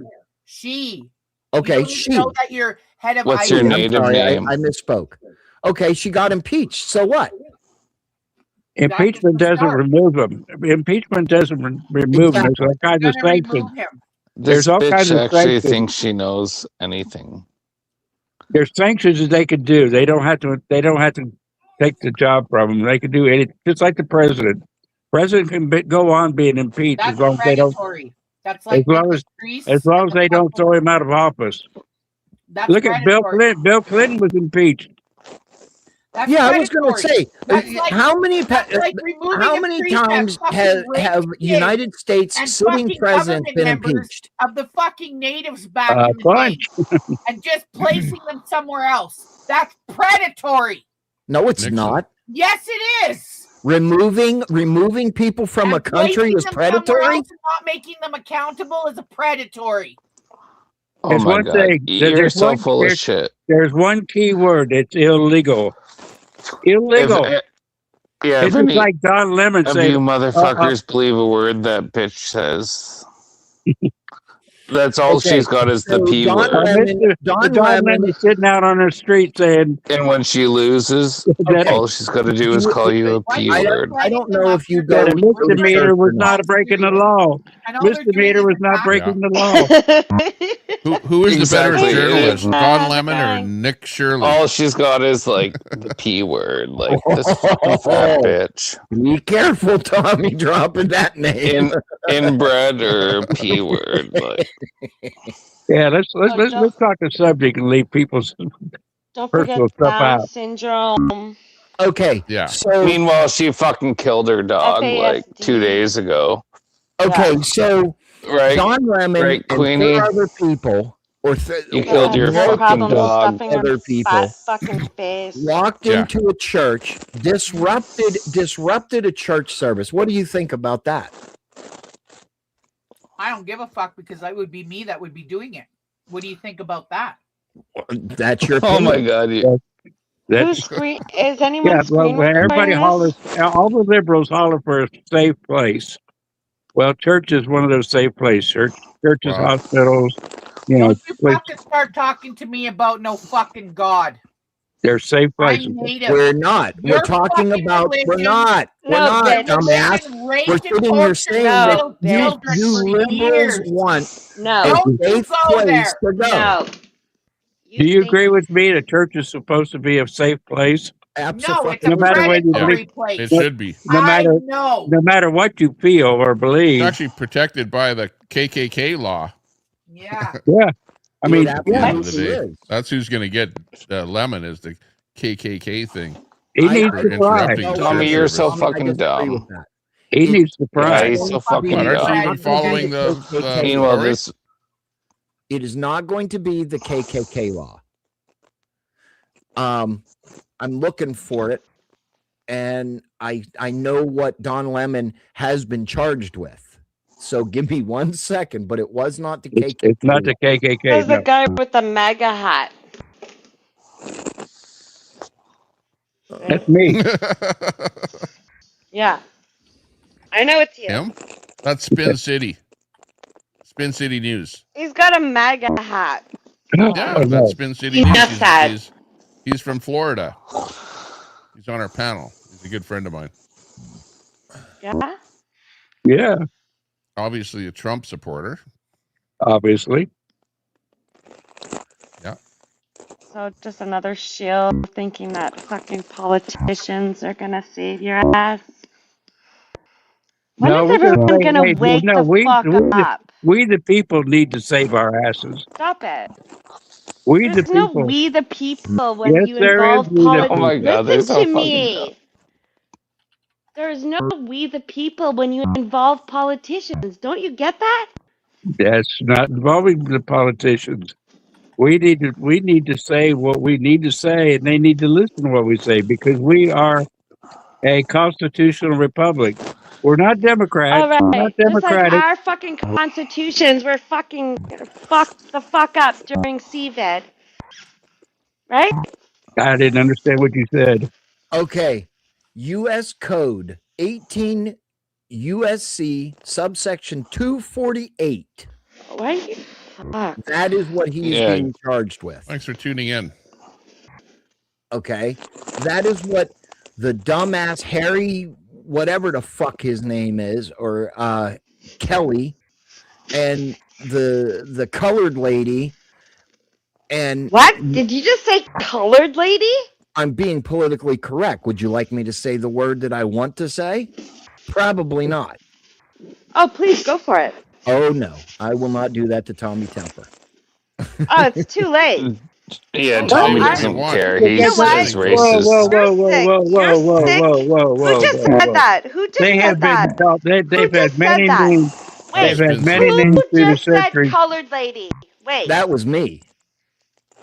She. Okay, you she. know that your head of What's ICE. your native name? I misspoke. Okay, she got impeached. So what? Impeachment doesn't remove them. Impeachment doesn't remove them. There's all kinds of sanctions. This all kinds bitch of actually sanctions. thinks she knows anything. There's sanctions that they could do. They don't have to take the job from them. They could do anything, just like the president. President can go on being impeached That's as long as they don't. predatory. That's like As long as they don't throw him out of office. That's Look at Bill predatory. Clinton. Bill Clinton was impeached. That's Yeah, I was going to predatory. say, That's like- how many that's like removing how a many priest that times fucking have raped kids United States and sitting fucking presidents government been members impeached? of the fucking natives back A in the bunch. day and just placing them somewhere else? That's predatory. No, it's not. Yes, it is. Removing people from a country Placing is them somewhere predatory. else and not making them accountable is a predatory. Oh There's my one God. thing. You're There's so one- full of there's- shit. There's one key word. It's illegal. Illegal. Yeah, It's if any like Don Lemon of saying, you motherfuckers believe a word that bitch says. That's all Okay, she's got is the so P Don word. Lemon- Don Lemon- Lemon is sitting out on the street saying, And when she loses, Okay. all she's got to do is call you a P word. I don't know if you go that a to research misdemeanor or was not. not breaking the law. And all they're doing Misdemeanor is was not breaking the law. Who is the better Exactly. journalist, Yeah. Don Lemon or Nick Shirley? All she's got is like the P word, like this fucking fat bitch. Be careful, Tommy, dropping that name. Inbred or P word. Like. Yeah, let's talk the subject and leave people's Don't forget personal stuff Down out. syndrome. Okay. Yeah. So Meanwhile, she fucking killed her dog like 2 days ago. okay, so Right. Don Lemon Right, and Queenie. 4 other people, or You killed your No fucking problem dog. stuffing other her people fat fucking face. walked into a church, disrupted a church service. What do you think about that? I don't give a fuck because that would be me that would be doing it. What do you think about that? That's your Oh opinion. my god, you. Who's screen? Is anyone Yeah, well, screen where everybody recording this? hollers, all the liberals holler for a safe place. Well, church is one of those safe places. Churches, Wow. hospitals, you know, Don't you fucking start talking to me about no fucking God. they're safe places. I'm native. We're not. Your We're talking fucking about. We're religion- not. We're No, not, bitch. dumbass. Religion raped We're and sitting here tortured saying No, that children you for liberals years. want No. a Don't you safe go place there. to go. No. Do you agree with me that church is supposed to be a safe place? No, it's a No matter what you predatory believe, place. It should be. no matter know. no matter what you feel or It's believe. actually protected by the KKK law. Yeah. Yeah, I mean, At the end of the absolutely day, is. that's who's going to get Lemon is the KKK thing. he needs for to cry. interrupting the Tommy, church you're service. so fucking dumb. He needs to Yeah, cry. he's so fucking What, aren't you dumb. even following the Meanwhile, story? this It is not going to be the KKK law. I'm looking for it, and I know what Don Lemon has been charged with. So give me 1 second, but it was not the KKK. It's not the KKK. There's No. the guy with the MAGA hat. That's me. Yeah. I know it's you. Him? That's Spin City. Spin City News. He's got a MAGA hat. Yeah, that's Spin City He's News. just sad. He's from Florida. He's on our panel. He's a good friend of mine. Yeah? Yeah, Obviously a Trump supporter. obviously. Yeah. So just another shield thinking that fucking politicians are gonna save your ass. When is we gotta everyone say, gonna hey, wake no, the we fuck up? the people need to save our asses. Stop it. We the There's no people. we the people when Yes, you there is involve we the politics. Oh my God, they're Listen so to fucking me. There's no we the people when you involve politicians. Don't you get that? That's not involving the politicians. We need to say what we need to say, and they need to listen to what we say because we are a constitutional republic. We're not Democrats. All We're not right. Just like democratic. our fucking constitutions were fucking fucked the fuck up during CVID. Right? I didn't understand what you said. Okay. U.S. Code 18 USC subsection 248. Why? Fuck. That is what he is being charged with. Thanks for tuning in. Okay. That is what the dumbass Harry, whatever the fuck his name is, or Kelly, and the colored lady. And what? Did you just say colored lady? I'm being politically correct. Would you like me to say the word that I want to say? Probably not. Oh, please go for it. Oh no, I will not do that to Tommy Temper. Oh, it's too late. Yeah, Oh, Tommy I- doesn't care. You know He's what? racist. Who just said that? Who just They said have been that? called. They've Who had just many said that? names. Wait, They've had many who names through the just said centuries. colored lady? Wait. That was me.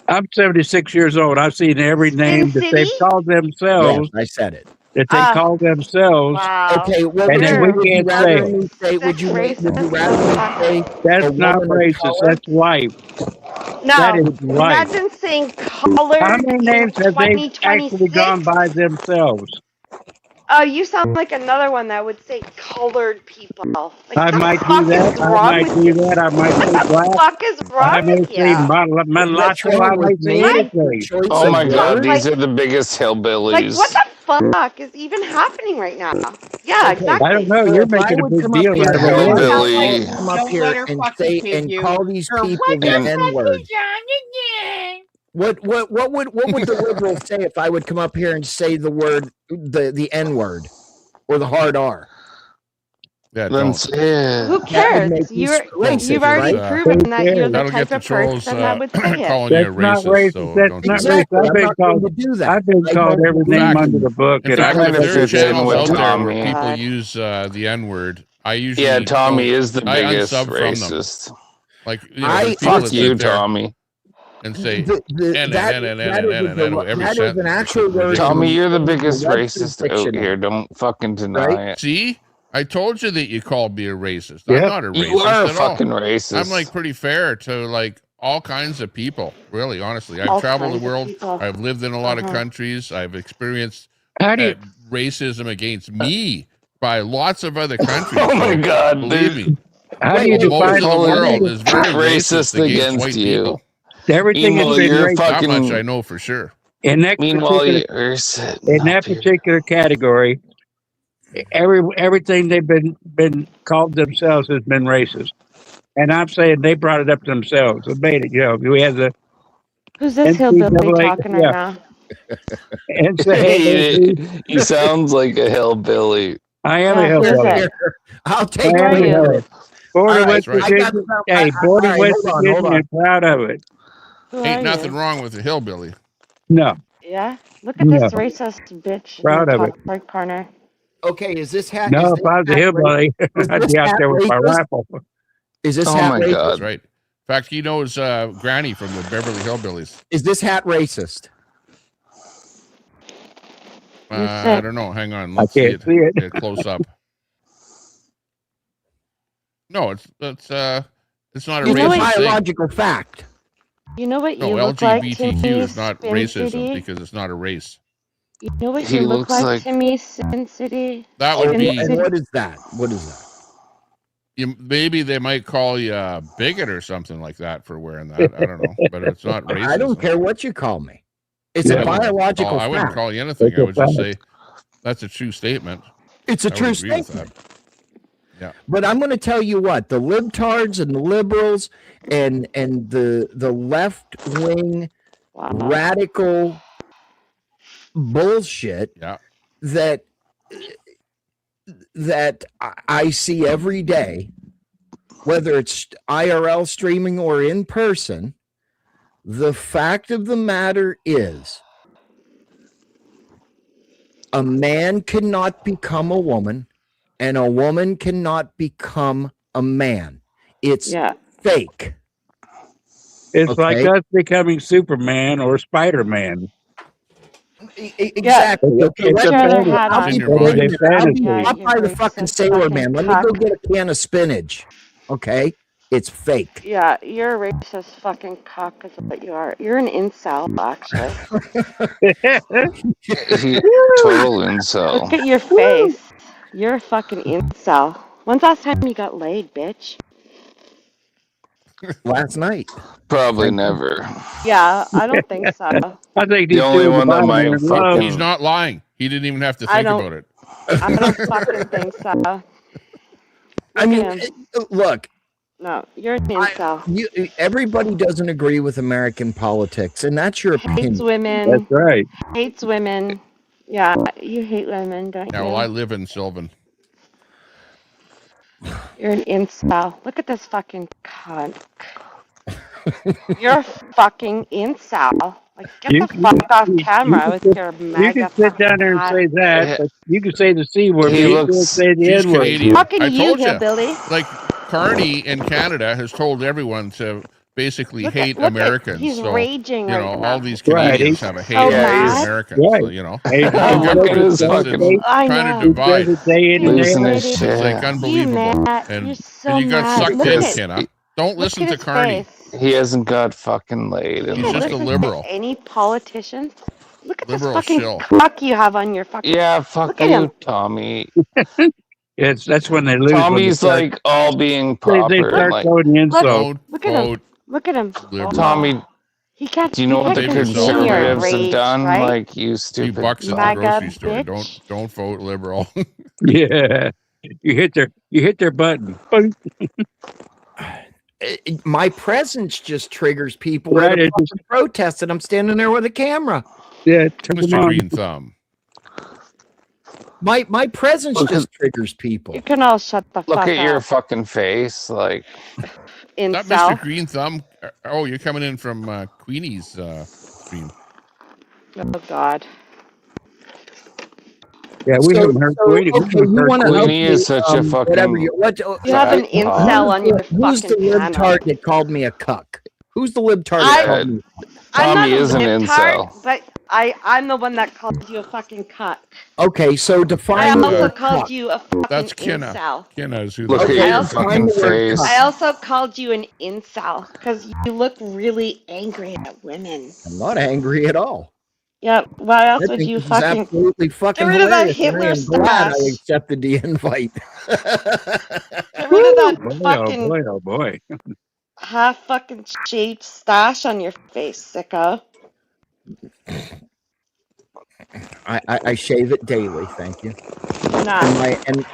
I'm 76 years old. I've seen every name that they've City? called themselves. Yes, I said it. That they call themselves. Wow. Okay, well, and then we can't say it. Would you rather me say That's a not woman of racist. color? That's life. No, That is life. imagine saying colored How many names in have they 2026. actually gone by themselves? Oh, you sound like another one that would say colored people. Like, I what might the do fuck that. is I wrong might with do you? that. I might say What the black. fuck is I wrong may with say you? mulatto. I might say anything. Oh my God, Like- these are the biggest Like, hillbillies. what the fuck is even happening right now? Yeah, exactly. I don't know. So You're if I making a would big come up deal here out of and it. Hillbilly. come up Don't here let her and fucking say kid and you. call these Or people what the the N word. fuck is on again? What would the liberals say if I would come up here and say the word the N word or the hard R? Yeah, Then don't. say it. Who That would cares? make me You've racist, already right? proven that you're the That'll type get the of trolls person that would say it. calling you a That's not racist. So racist. That's don't not do it. racist. Exactly. I'm not going to do that. I've been I called won't every do name that. under the book. In and fact, I if gonna there are fit in channels with out there where Tommy. people use the N word, I usually Yeah, Tommy don't- is the I biggest unsub from them. racist. Like, you know, there's people Fuck that you, sit there Tommy. and say that is every that is sentence. an It's actual word. Tommy, you're the in the biggest Webster's racist out dictionary. here. Don't fucking deny it. See, I told you that you called me a racist. Yeah. I'm not a racist You are a at all. fucking racist. I'm like pretty fair to like all kinds of people. Really, honestly, I've All traveled the kinds of world. people. I've lived in a lot of Uh-huh. countries. I've experienced How do you- racism against me by lots of other countries. Oh my So, God, believe me. How do you Most define of the world is very racist against white people. Everything has Meanwhile, been you're racist. That much fucking. I know for sure. In that Meanwhile, particular, you're sitting in up that here. particular category, everything they've been called themselves has been racist. And I'm saying they brought it up themselves and made it. You know, we had the Who's this hillbilly talking right now? NCAA. He sounds like a hillbilly. I am a Yeah, who is hillbilly. it? I'll take I am a Who are you? hillbilly. Born in All West right, I Virginia. got some- Hey, born in all right, West hold Virginia on. and proud of it. Who Ain't are nothing you? wrong with a hillbilly. No. Yeah? Look at No. this racist bitch in Proud the of top it. right corner. Okay, is this hat? No, is if this I was a hat hillbilly, racist? Is I'd this be out hat there with my racist? rifle. Is this Oh hat my racist? God. That's right. In fact, he knows Granny from the Beverly Hillbillies. Is this hat racist? I don't know. Hang on. I Let's see can't see it. Get close up. No, it's not a It's racist a thing. biological fact. You know what No, you look like to LGBTQ me, is not Spin racism City? because it's not a race. You know what He you look looks like like- to me, Spin City? That would Spin be. And City? what is that? What is that? Maybe they might call you a bigot or something like that for wearing that. I don't know, but it's not racism. I don't care what you call me. It's I a wouldn't biological I wouldn't fact. call you anything. It's I a would just fact. say that's a true statement. It's a I would true agree with statement. that. Yeah. But I'm going to tell you what: the libtards and the liberals and the left wing radical bullshit Yeah. that I see every day, whether it's IRL streaming or in person. The fact of the matter is, a man cannot become a woman, and a woman cannot become a man. It's fake. It's like Okay. us becoming Superman or Spider-Man. Exactly. Okay, It's a let- fantasy. I'll be, It's a wait a minute, fantasy. I'll buy the fucking Sailor Man. Let me go get a can of spinach. Okay, it's fake. Yeah, you're a racist fucking cock is what you are. You're an incel, actually. Total incel. Look at your face. You're a fucking incel. When's the last time you got laid, bitch? Last night. Probably never. Yeah, I don't think so. I think The these only two one that bottom might are fucking- low. He's not lying. He didn't even have to I think don't- about it. I don't fucking think so. I mean, at him. look, No, you're an incel. everybody doesn't agree with American politics, and that's your Hates opinion. women. That's right. Hates women. Yeah, you hate women, don't Yeah, you? well, I live in Sylvan. You're an incel. Look at this fucking cunt. You're a fucking incel. Like, get the fuck off camera with your You mega can sit down there and fucking say that, but you can say the C word, He but you looks- can't say the She's N word. Canadian. Fucking I you, told you. hillbilly. Like, Carney in Canada has told everyone to basically hate look Americans. he's so, raging you right know, now. all these Right, Canadians he's have a hate so for mad. Americans. Right. So, you know, Hey, it's and look at his it's fucking- I trying know. to he says divide. it day in and day Losing out. his It's shit. like unbelievable. You mad? And, You're so and you got mad. sucked Look in, at it. Kenna. Don't listen Look to at Carney. his face. He hasn't got fucking laid. He's In just a Listen liberal. to any politicians. Look at Liberal this fucking shill. cock you have on your fucking. Yeah, fuck Look at you, him. Tommy. That's when they lose. Tommy's when they like all being start, they proper. start Like, going in. So Don't Look at him. vote Look at him. liberal. Tommy, He can't. do you know he what the can't Save yourself. contain your conservatives have rage, done? right? Like, you Few stupid bucks at the fuck. MAGA grocery store. bitch. Don't vote liberal. yeah, you hit their button. Boing. My presence just triggers people Right, at it a fucking protest, and I'm standing there with a camera. Yeah, turn them Mr. on. Green Thumb. My presence Look just triggers people. You can all shut the Look fuck at your up. fucking face. Like, Is that Incel. Mr. Green Thumb? Oh, you're coming in from Queenie's stream. Oh God. Yeah, we haven't heard. Okay, you want to Queenie is such a whatever fucking. You have an incel on your Who's the fucking libtard panel. that called me a cuck? Who's the libtard that called me? I'm not Tommy a is an libtard, incel. but I'm the one that called you a fucking cuck. Okay, so I define also the word called cuck. you a fucking That's Kenna. incel. Kenna is who Look that at is. your define fucking the word face. cuck. I also called you an incel because you look really angry at women. I'm not angry at all. Yeah, why else I would think you this is fucking absolutely fucking get rid of that hilarious, and I Hitler am glad I stash? accepted the invite. Get rid of that Boy, fucking oh boy. half fucking shaved stash on your face, sicko. I shave it daily, thank you. You're not.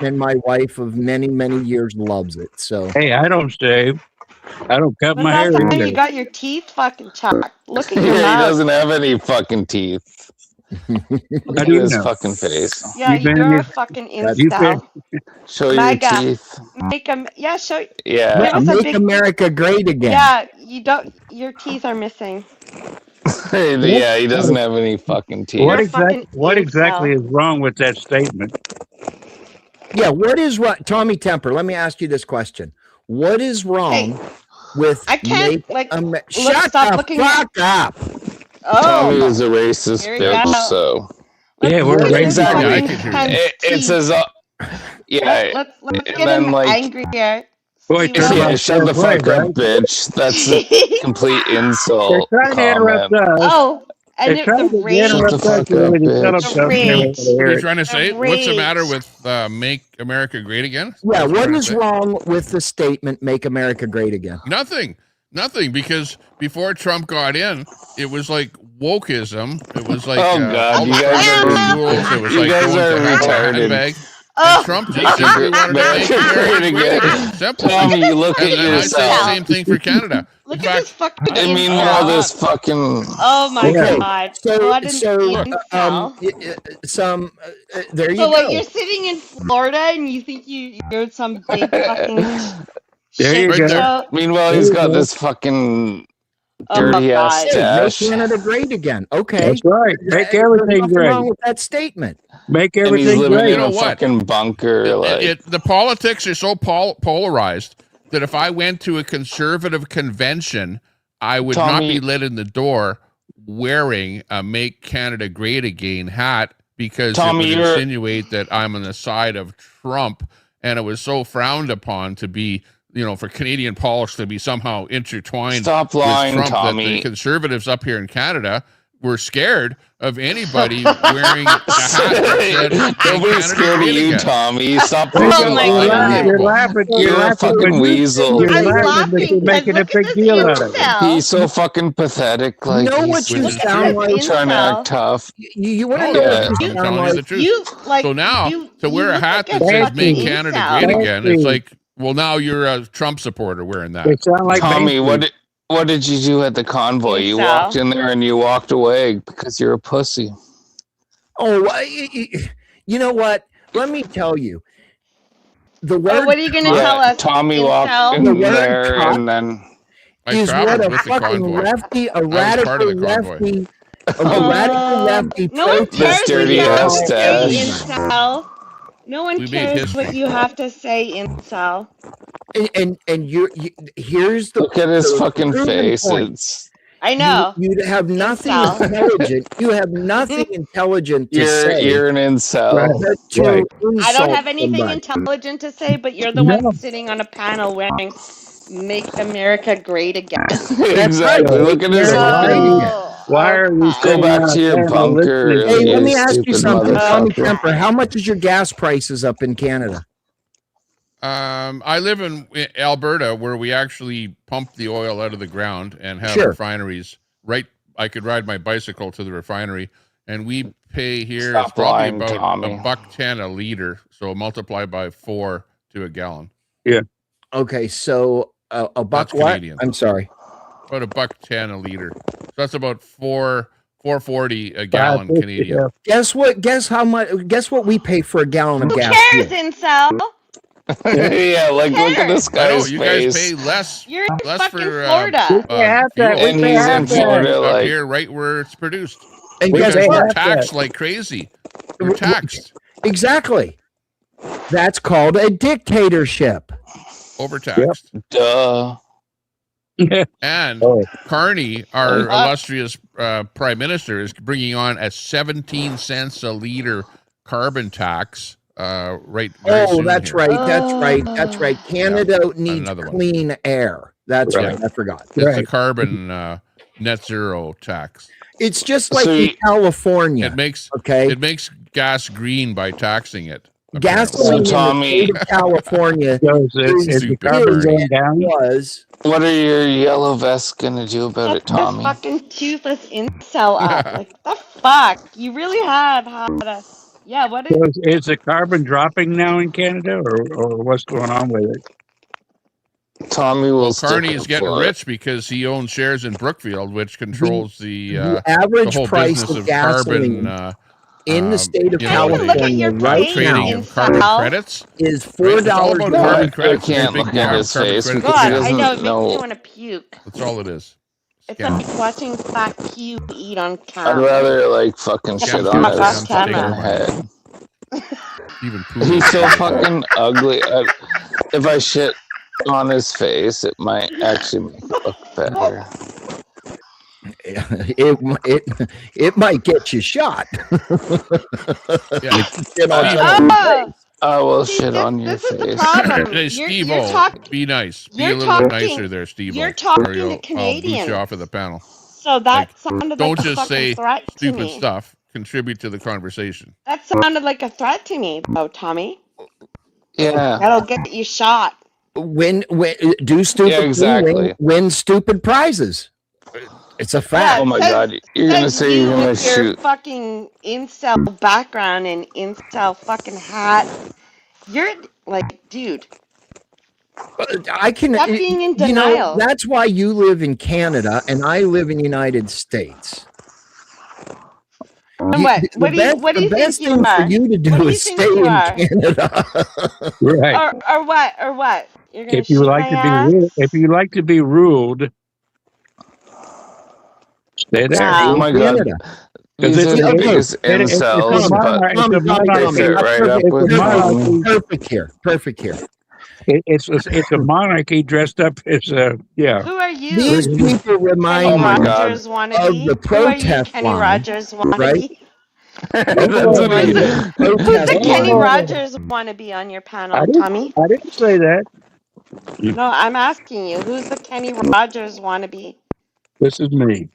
And my wife of many years loves it. So Hey, I don't shave. I don't cut When's my the hair last time either. you got your teeth fucking checked? Look at your Yeah, he mouth. doesn't have any fucking teeth. How Look do at you his know? fucking face. Yeah, You been you're in a fucking you been, incel. Show your MAGA. teeth. Make them. Yeah, show. Yeah. Give us a make big. America great again. Yeah, you don't. Your teeth are missing. Yeah, he doesn't have any fucking teeth. You're a fucking what exactly incel. is wrong with that statement? Yeah, what is wrong, Tommy Temper? Let me ask you this question: what is wrong with? I can't shut stop the looking fuck up. Oh, Tommy is a racist here we bitch, go. so. Yeah, we're Look at his exactly. Yeah, I fucking can hear you. It teeth. says, yeah. Let's and get then, him like, angrier. Boy, See talk what- Yeah, about shut the fair fuck play, up, right? bitch. That's a complete They're insult trying to interrupt comment. us. Oh, and They're trying the to rage. Shut the interrupt us. fuck So up, we can shut up bitch. stuff. The and never rage. let What are hear you it. trying to say? The What's the matter rage. with Make America Great Again? Yeah, That's what I'm is trying to say. wrong with the statement "Make America Great Again"? Nothing, because before Trump got in, it was like wokeism. It was like Oh, God, all the you guys Trump are- rules. It was you like guys going are to have a retarded. handbag. Oh. And Trump just simply wanted to make America great again. Simple. Tommy, look at and I say the yourself. same thing for Canada. Look In at this fact, fucking And meanwhile, incel. this fucking. Oh my Okay, god. so What an so incel. there you So go. what, you're sitting in Florida and you think you're some big fucking There you shit go. show? Meanwhile, he's got this fucking Oh my dirty ass God. Hey, make stash. Canada great again. Okay, That's right. Make There's everything nothing great. wrong with that statement. Make And he's everything living great. in a what? fucking bunker. Like, the politics are so polarized that if I went to a conservative convention, I would not Tommy- be let in the door wearing a Make Canada Great Again hat because Tommy, it would you're- insinuate that I'm on the side of Trump, and it was so frowned upon to be, for Canadian politics to be somehow intertwined Stop with lying, Trump, that the Tommy. conservatives up here in Canada were scared of anybody wearing a hat that said "Make Nobody's Canada scared of Great you, Again." Tommy. Stop You're fucking my lying. God. You're laughing. You're a fucking but weasel. You're I'm laughing, but laughing you're because making a look at big this deal out of it. incel. He's so fucking pathetic. You Like, know he's what you Which is sound true. like? trying to act tough. You want to Oh, know yeah. what you I'm sound telling you like? the truth. You like So now, you, to wear you a look hat like that a says Thank "Make fucking you. Canada incel. Great Thank Again," it's you. like, well, now you're a Trump supporter wearing that. They sound like Tommy, babies. what did you do at the convoy? You Incel. walked in there and you walked away because you're a pussy. Oh, you know what? Let me tell you. The word What are you gonna tell us, Tommy walked incel? in The word there cock and then. I is what traveled a with the fucking convoy. lefty, a I was part radical of the convoy. lefty, a radical lefty. No one protest cares what dirty you have ass to say, stash. incel. No one We made cares history. what you have to say, incel. And you here's the Look at his the fucking proven face. point. It's I know. You have nothing Incel. intelligent. You have nothing intelligent to you're say. an incel. Right. but to Right. I don't insult have anything somebody. intelligent to say, but you're the No. one sitting on a panel wearing "Make America Great Again." Exactly. Look at his Why fucking. Why are you okay. Go sitting back on to a your panel bunker. listening? Hey, let You me ask you stupid something, Tommy motherfucker. Kemper. How much is your gas prices up in Canada? I live in Alberta, where we actually pump the oil out of the ground and have Sure. refineries. Right, I could ride my bicycle to the refinery, and we pay here Stop it's probably lying, about Tommy. $1.10 a liter, so multiply by 4 to a gallon. Yeah. Okay, so a buck That's what? Canadian. I'm sorry. About $1.10 a liter. So that's about $4.40 a gallon Canadian. Yeah. Guess what? Guess how much? Guess what we pay for a gallon of Who gas? cares, here? incel? Yeah, like look at this I guy's know you face. guys pay less. You're in less fucking for Florida. We pay half that. fuel And We pay he's half in that. Florida, up like here, right where it's produced. And We guess pay what? half Taxed that. like crazy. You're taxed. Exactly. That's called a dictatorship. Overtaxed. Duh. And Oh. Carney, our illustrious prime minister, is bringing on a 17 cents a liter carbon tax. Right. Oh, that's right. That's right. That's right. Canada needs another one. clean air. That's Right. right. I forgot. It's the carbon net zero tax. It's just like in California. It makes okay. It makes gas green by taxing it. Gasoline in the state of California is the carbon going down? What are your yellow vests gonna do about it, Tommy? Fucking toothless incel up. Like, the fuck? You really have had a... Yeah, what is... So is the carbon dropping now in Canada, or what's going on with it? Tommy will. Well, Carney is getting rich because he owns shares in Brookfield, which controls the average the whole price business of gasoline carbon in the state of you know, California right trading now of carbon credits is Right? It's all $4. about carbon I credits. can't Big look at his carbon face credits. because he God, I know, it doesn't makes me know. want to puke. That's all it is. It's like watching Fat Q eat on I'd camera. rather like fucking shit on his off fucking camera. head. Even He's so fucking ugly. If I shit on his face, it might actually make it look better. It might get you shot. Yeah. I will shit on your face. Hey, Steve-O, be nice. Be a little bit nicer there, Steve-O. You're talking or to I'll boot Canadians. you off of the panel. So that sounded like Don't a just fucking say threat to stupid me. stuff. Contribute to the conversation. That sounded like a threat to me, though, Tommy. Yeah. That'll get you shot. When do stupid Yeah, exactly. win stupid prizes. It's a fact. Oh my God, you're gonna say you're gonna With your shoot. fucking incel background and incel fucking hat. You're like, dude. I can, Stop being in you know, denial. that's why you live in Canada and I live in the United States. And what? What do you think you thing are? for you to do What do you is think stay you in are? Canada. Right. Or what? Or what? You're gonna If you shoot like my to ass? be if you like to be ruled, stay there. Oh my God. Because These are the biggest it's a incels, but they fit right up with Tommy. Perfect here. It's a monarchy dressed up as a Who are you? These people remind Oh my me God. Rogers wannabe? of the Who are you, protest Kenny line, Rogers wannabe? right? That's what he- Who's the Kenny line. Rogers wannabe on your panel, I didn't, Tommy? I didn't say that. No, I'm asking you. Who's the Kenny Rogers wannabe? This is me.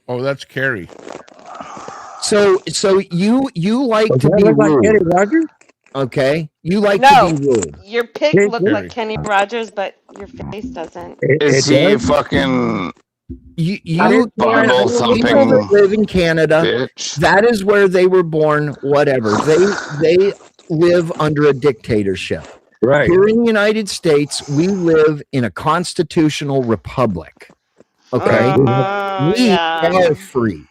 Oh, that's Carrie. So you like to be look like ruled. Kenny Rogers? Okay, you like No, to be ruled. your pic Hey, looked Carrie. like Kenny Rogers, but your face doesn't. Is he fucking You Bible people thumping that live in Canada, bitch? that is where they were born. Whatever they live under a dictatorship. Right. Here in the United States, we live in a constitutional republic. Okay, we are free.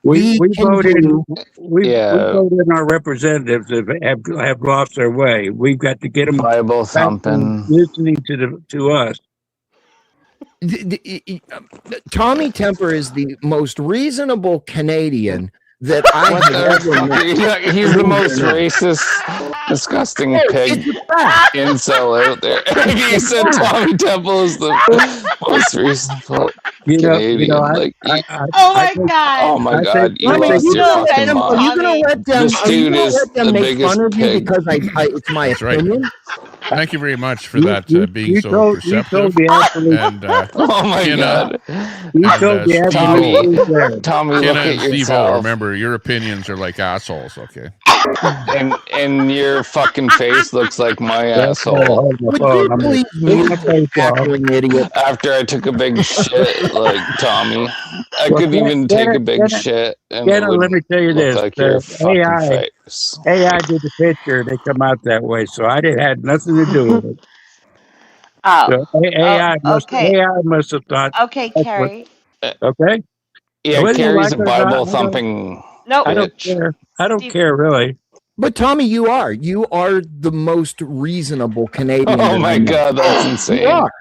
We can voted. do- We voted in our representatives have lost their way. We've got to get them Bible back to thumping. listening to us. Tommy Temper is the most reasonable Canadian that I What have the ever fuck? met. He's the most racist, disgusting pig incel out there. He said Tommy Temple is the most reasonable Canadian. Oh my God! Oh my God! You Tommy, lost you your gonna let fucking them, are you gonna mind. let them? This Are you dude gonna is let them the make biggest fun of you pig. because it's my That's right. opinion? Thank you very much for that being you so told perceptive. the absolute. And Oh my Kenna, God! You told the absolute truth there. Tommy, look Kenna at and Steve-O, yourself. remember, your opinions are like assholes, okay? And your fucking face looks like my asshole. Would you please mute this cackling idiot? After I took a big shit, like Tommy, I Well, could even take a big Kenna- shit and Kenna, it would let me tell you look this: like your fucking AI, face. AI did the picture. They come out that way, so I had nothing to do with it. Oh, So AI okay. must have thought. Okay, That's what- Carrie. Okay. Yeah, Whether you Carrie's like a it or not, Bible thumping Nope. I don't bitch. care. I don't care really. But Tommy, you are the most reasonable Canadian. Oh that my I know. God, that's You insane. are.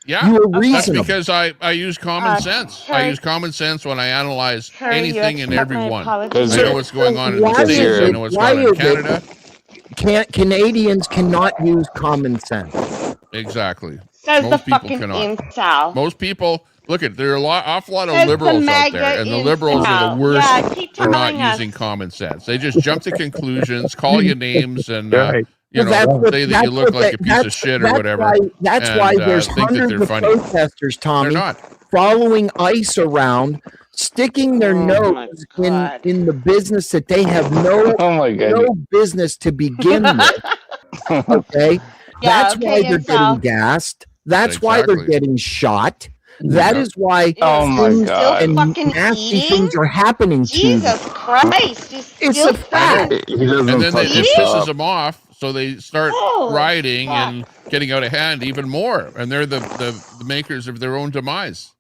Yeah, You were that's reasonable. because I use common sense. I use common sense when I analyze anything and everyone. I know what's going on in the Why States. is I it- know what's why going on in is it Canada. Canadians cannot use common sense. Exactly. Says the Most people fucking cannot. incel. Most people look at there are awful lot of Says the liberals out there, MAGA and the liberals are the incel. worst Yeah, keep for not telling us. using common sense. They just jump to conclusions, call you names, and Right. you know, Well, say that you look like a piece of shit or whatever. That's why and, there's think that hundreds they're of funny. protesters, Tommy, They're not. following ICE around, sticking their nose in the business that they have no business to begin with. Okay, Yeah, that's why okay, they're incel. getting gassed. That's why they're Exactly. getting shot. That is why Oh my things God. and fucking nasty eating? things are happening to Jesus them. Christ, you It's still a fact. He doesn't And then fucking it pisses stop. them off, so they start Oh, rioting fuck. and getting out of hand even more. And they're the makers of their own demise.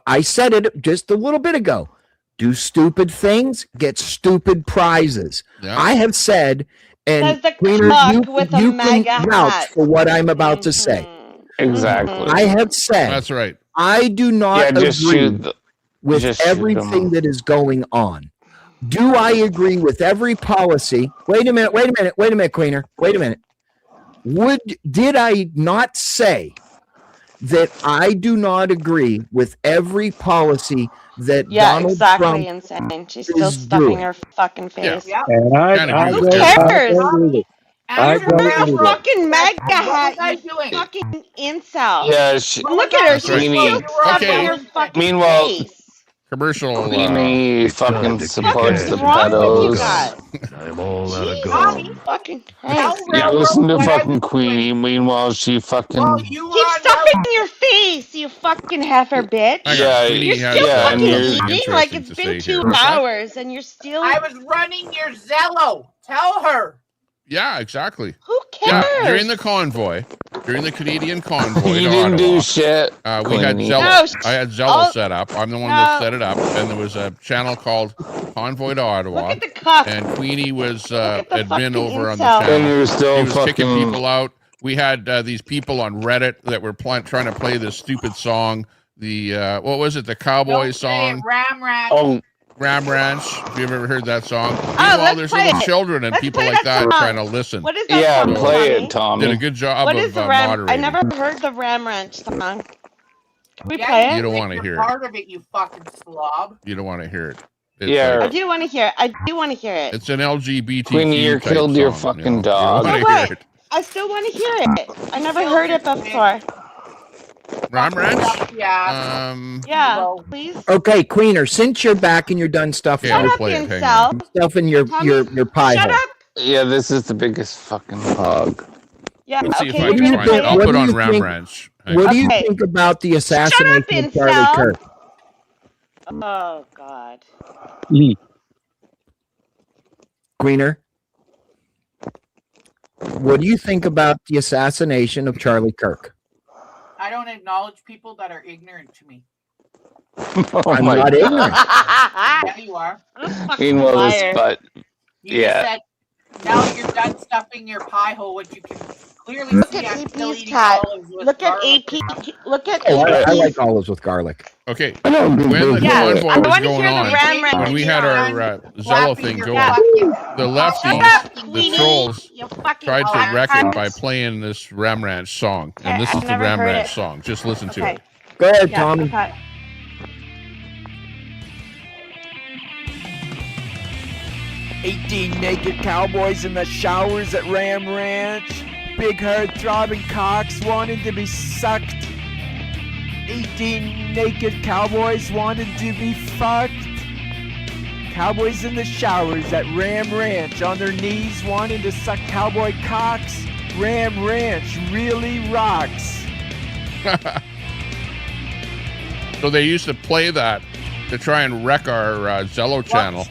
I said it just a little bit ago. Do stupid things, get stupid prizes. Yeah. I have said, and Says the Queener, cock with a you MAGA can vouch hat. for what I'm about to say. Exactly. I have said, That's right. I do not Yeah, just agree shoot the- with just shoot everything them. that is going on. Do I agree with every policy? Wait a minute, Queener. Wait a minute. Did I not say that I do not agree with every policy that Yeah, Donald exactly Trump insane. She's still is stuffing doing? her fucking face. And I Can't agree go, with Who I cares? go with it. I You're go a with it. fucking MAGA What hat, was I you doing? fucking incel. Yeah, she, Look at her, That's she's right. still Queenie. stuffing Okay. her fucking Meanwhile, face. Commercial. Queenie fucking supports the What's wrong with you pedos. guys? I'm all out of Jesus gum. fucking Tell Christ. Yeah, Railroad listen to what I fucking was doing. Queenie. Meanwhile, she fucking Well, you were Keep on stuffing Railroad. your face, you fucking heifer bitch. Hang on. yeah, Queenie You're has still yeah, and fucking you're eating like interesting it's to been say here. 2 What's that? hours and you're still. I was running your Zello. Tell her. Yeah, exactly. Who Yeah, cares? during the convoy, during the Canadian convoy you to didn't do Ottawa, shit. we had Queenie. Zello. No, I had Zello oh, set up. I'm the one no. that set it up, and there was a channel called Convoy to Ottawa. Look at the cuck. And Queenie was at the admin fucking over on the incel. channel. And you're still He was kicking fucking. people out. We had these people on Reddit that were trying to play this stupid song. The what was it? The cowboy Don't say it, song, Ram Rat. Oh, Ram Ranch. If you've ever heard that song. Meanwhile, let's there's play little it. children and Let's people play like that that song. trying to listen. What is that yeah, song, play Tommy? it, Tommy. Did a good job What of is the Ram? I moderating. never heard the Ram Ranch song. Can we Yeah, play You it? don't think want to you're hear it. part of it, you fucking slob. You don't want to hear it. It's Yeah. I do want to hear it. I do want to hear it. It's an LGBT. Queenie, you killed your fucking dog. So You don't what? want to hear it. I still want to hear it. I never heard it before. Ram Ranch? Yeah. Yeah, please. Okay, Queener, since you're back and you're done stuffing Yeah, Shut we'll up, play it. Hang on. incel. stuffing your pie Shut hole. up. Yeah, this is the biggest fucking hog. Yeah, Let's see okay, if I you're can gonna find play it. I'll What put do on you Ram think- Ranch. Hang What on. do you Okay. think about the assassination of Charlie incel. Kirk? Oh God. Queener, what do you think about the assassination of Charlie Kirk? I don't acknowledge people that are ignorant to me. Oh I'm my not God. ignorant. Yeah, you are. Meanwhile, this liar. butt. You Yeah. just said, now that you're done stuffing your pie hole, which you can clearly Look see at I'm still AP's eating cat. olives with Look at garlic. AP. Look at Oh, I AP's. like olives with garlic. Okay. I don't When the Yeah, convoy I was want to going hear the on, Ram Ranch. when we had our Zello Flapping thing your going, fucking- the lefties, Shut up, the Queenie. trolls, You fucking tried to black wreck it cunt. by playing this Ram Ranch song. Okay, And this I've is the never Ram heard Ranch it. song. Just listen to Okay. it. Go ahead, Yeah, Tommy. okay. 18 naked cowboys in the showers at Ram Ranch. Big hard throbbing cocks wanted to be sucked. 18 naked cowboys wanted to be fucked. Cowboys in the showers at Ram Ranch on their knees wanting to suck cowboy cocks. Ram Ranch really rocks. So they used to play that to try and wreck our Zello channel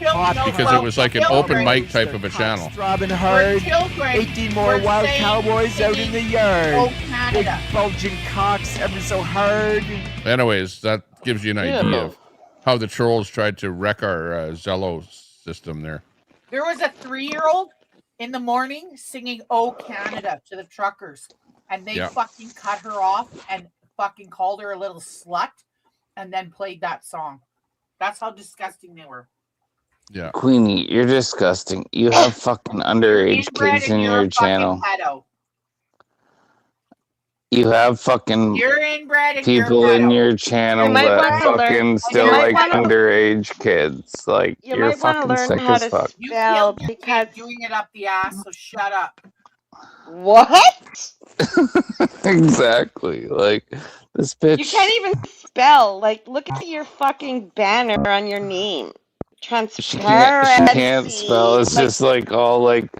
because it was like an open mic type of a channel. Throbbing hard. children. 18 more We're wild saying- cowboys out in the yard. Oh, Big Canada. bulging cocks ever so hard. Anyways, that gives you an idea of how the trolls tried to wreck our Zello system there. There was a 3-year-old in the morning singing "Oh Canada" to the truckers. and they Yeah. fucking cut her off and fucking called her a little slut and then played that song. That's how disgusting they were. Yeah. Queenie, you're disgusting. You have fucking underage Inbred kids and in you're your a fucking channel. pedo. You have fucking You're inbred and you're a people in pedo. your channel might that wanna learn- fucking you still might like wanna- underage kids. Like, You you're might want to fucking learn sick how as to fuck. You spell killed your because kid doing it up the ass, so shut up. what? Exactly. Like, this bitch. You can't even spell. Like, look at your fucking banner on your name. She can't Transparency. spell. It's just like all like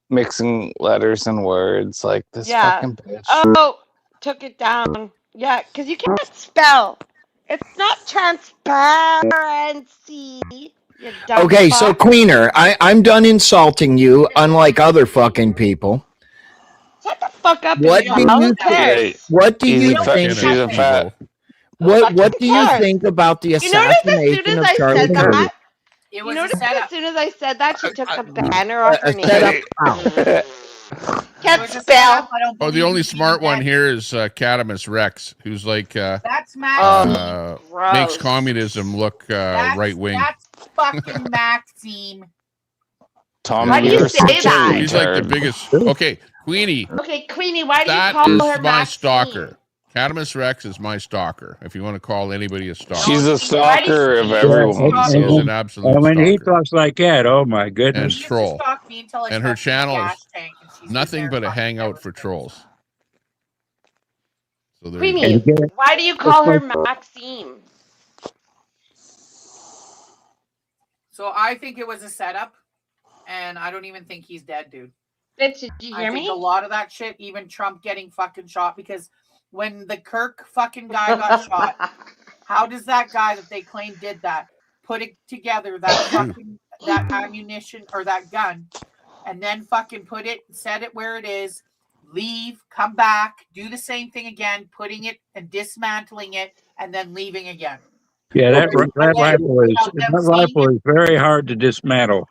mixing letters and words. Like, this fucking bitch. Oh, took it down. Yeah, because you can't spell. It's not transparency. You dumb Okay, so fuck. Queener, I'm done insulting you, unlike other fucking people. Shut the fuck up. What and do yell. you Who cares? What do Easy you fat- think? she's a fat. What do you cares? think about the You notice as soon assassination as of I Charlie said Kirk? that, It you was a notice setup. as soon as I said that, she took the banner off her name. Setup. Can't spell. Oh, the only smart one here is Catamus Rex, who's like That's Maxime. makes communism look right wing. That's fucking Maxime. Tommy, Why do you you're say such a that? He's like the retard. biggest. Okay, Queenie. Okay, Queenie, why do you That call is her my Maxine? stalker. Catamus Rex is my stalker. If you want to call anybody a stalker, She's a stalker of everyone. She's an absolute And when he stalker talks like that, oh my and goodness. troll. Stalk me until I And her stuck in the channel gas is tank and she's nothing there but a fucking hangout ever for since. trolls. So there Queenie, you go. why do you call her Maxine? So I think it was a setup, and I don't even think he's dead, dude. Bitch, did you I hear think me? a lot of that shit, even Trump getting fucking shot, because when the Kirk fucking guy got shot, how does that guy that they claim did that put it together, that fucking that ammunition or that gun, and then fucking put it, set it where it is, leave, come back, do the same thing again, putting it and dismantling it, and then leaving again. Yeah, that them rifle is very hard to dismantle.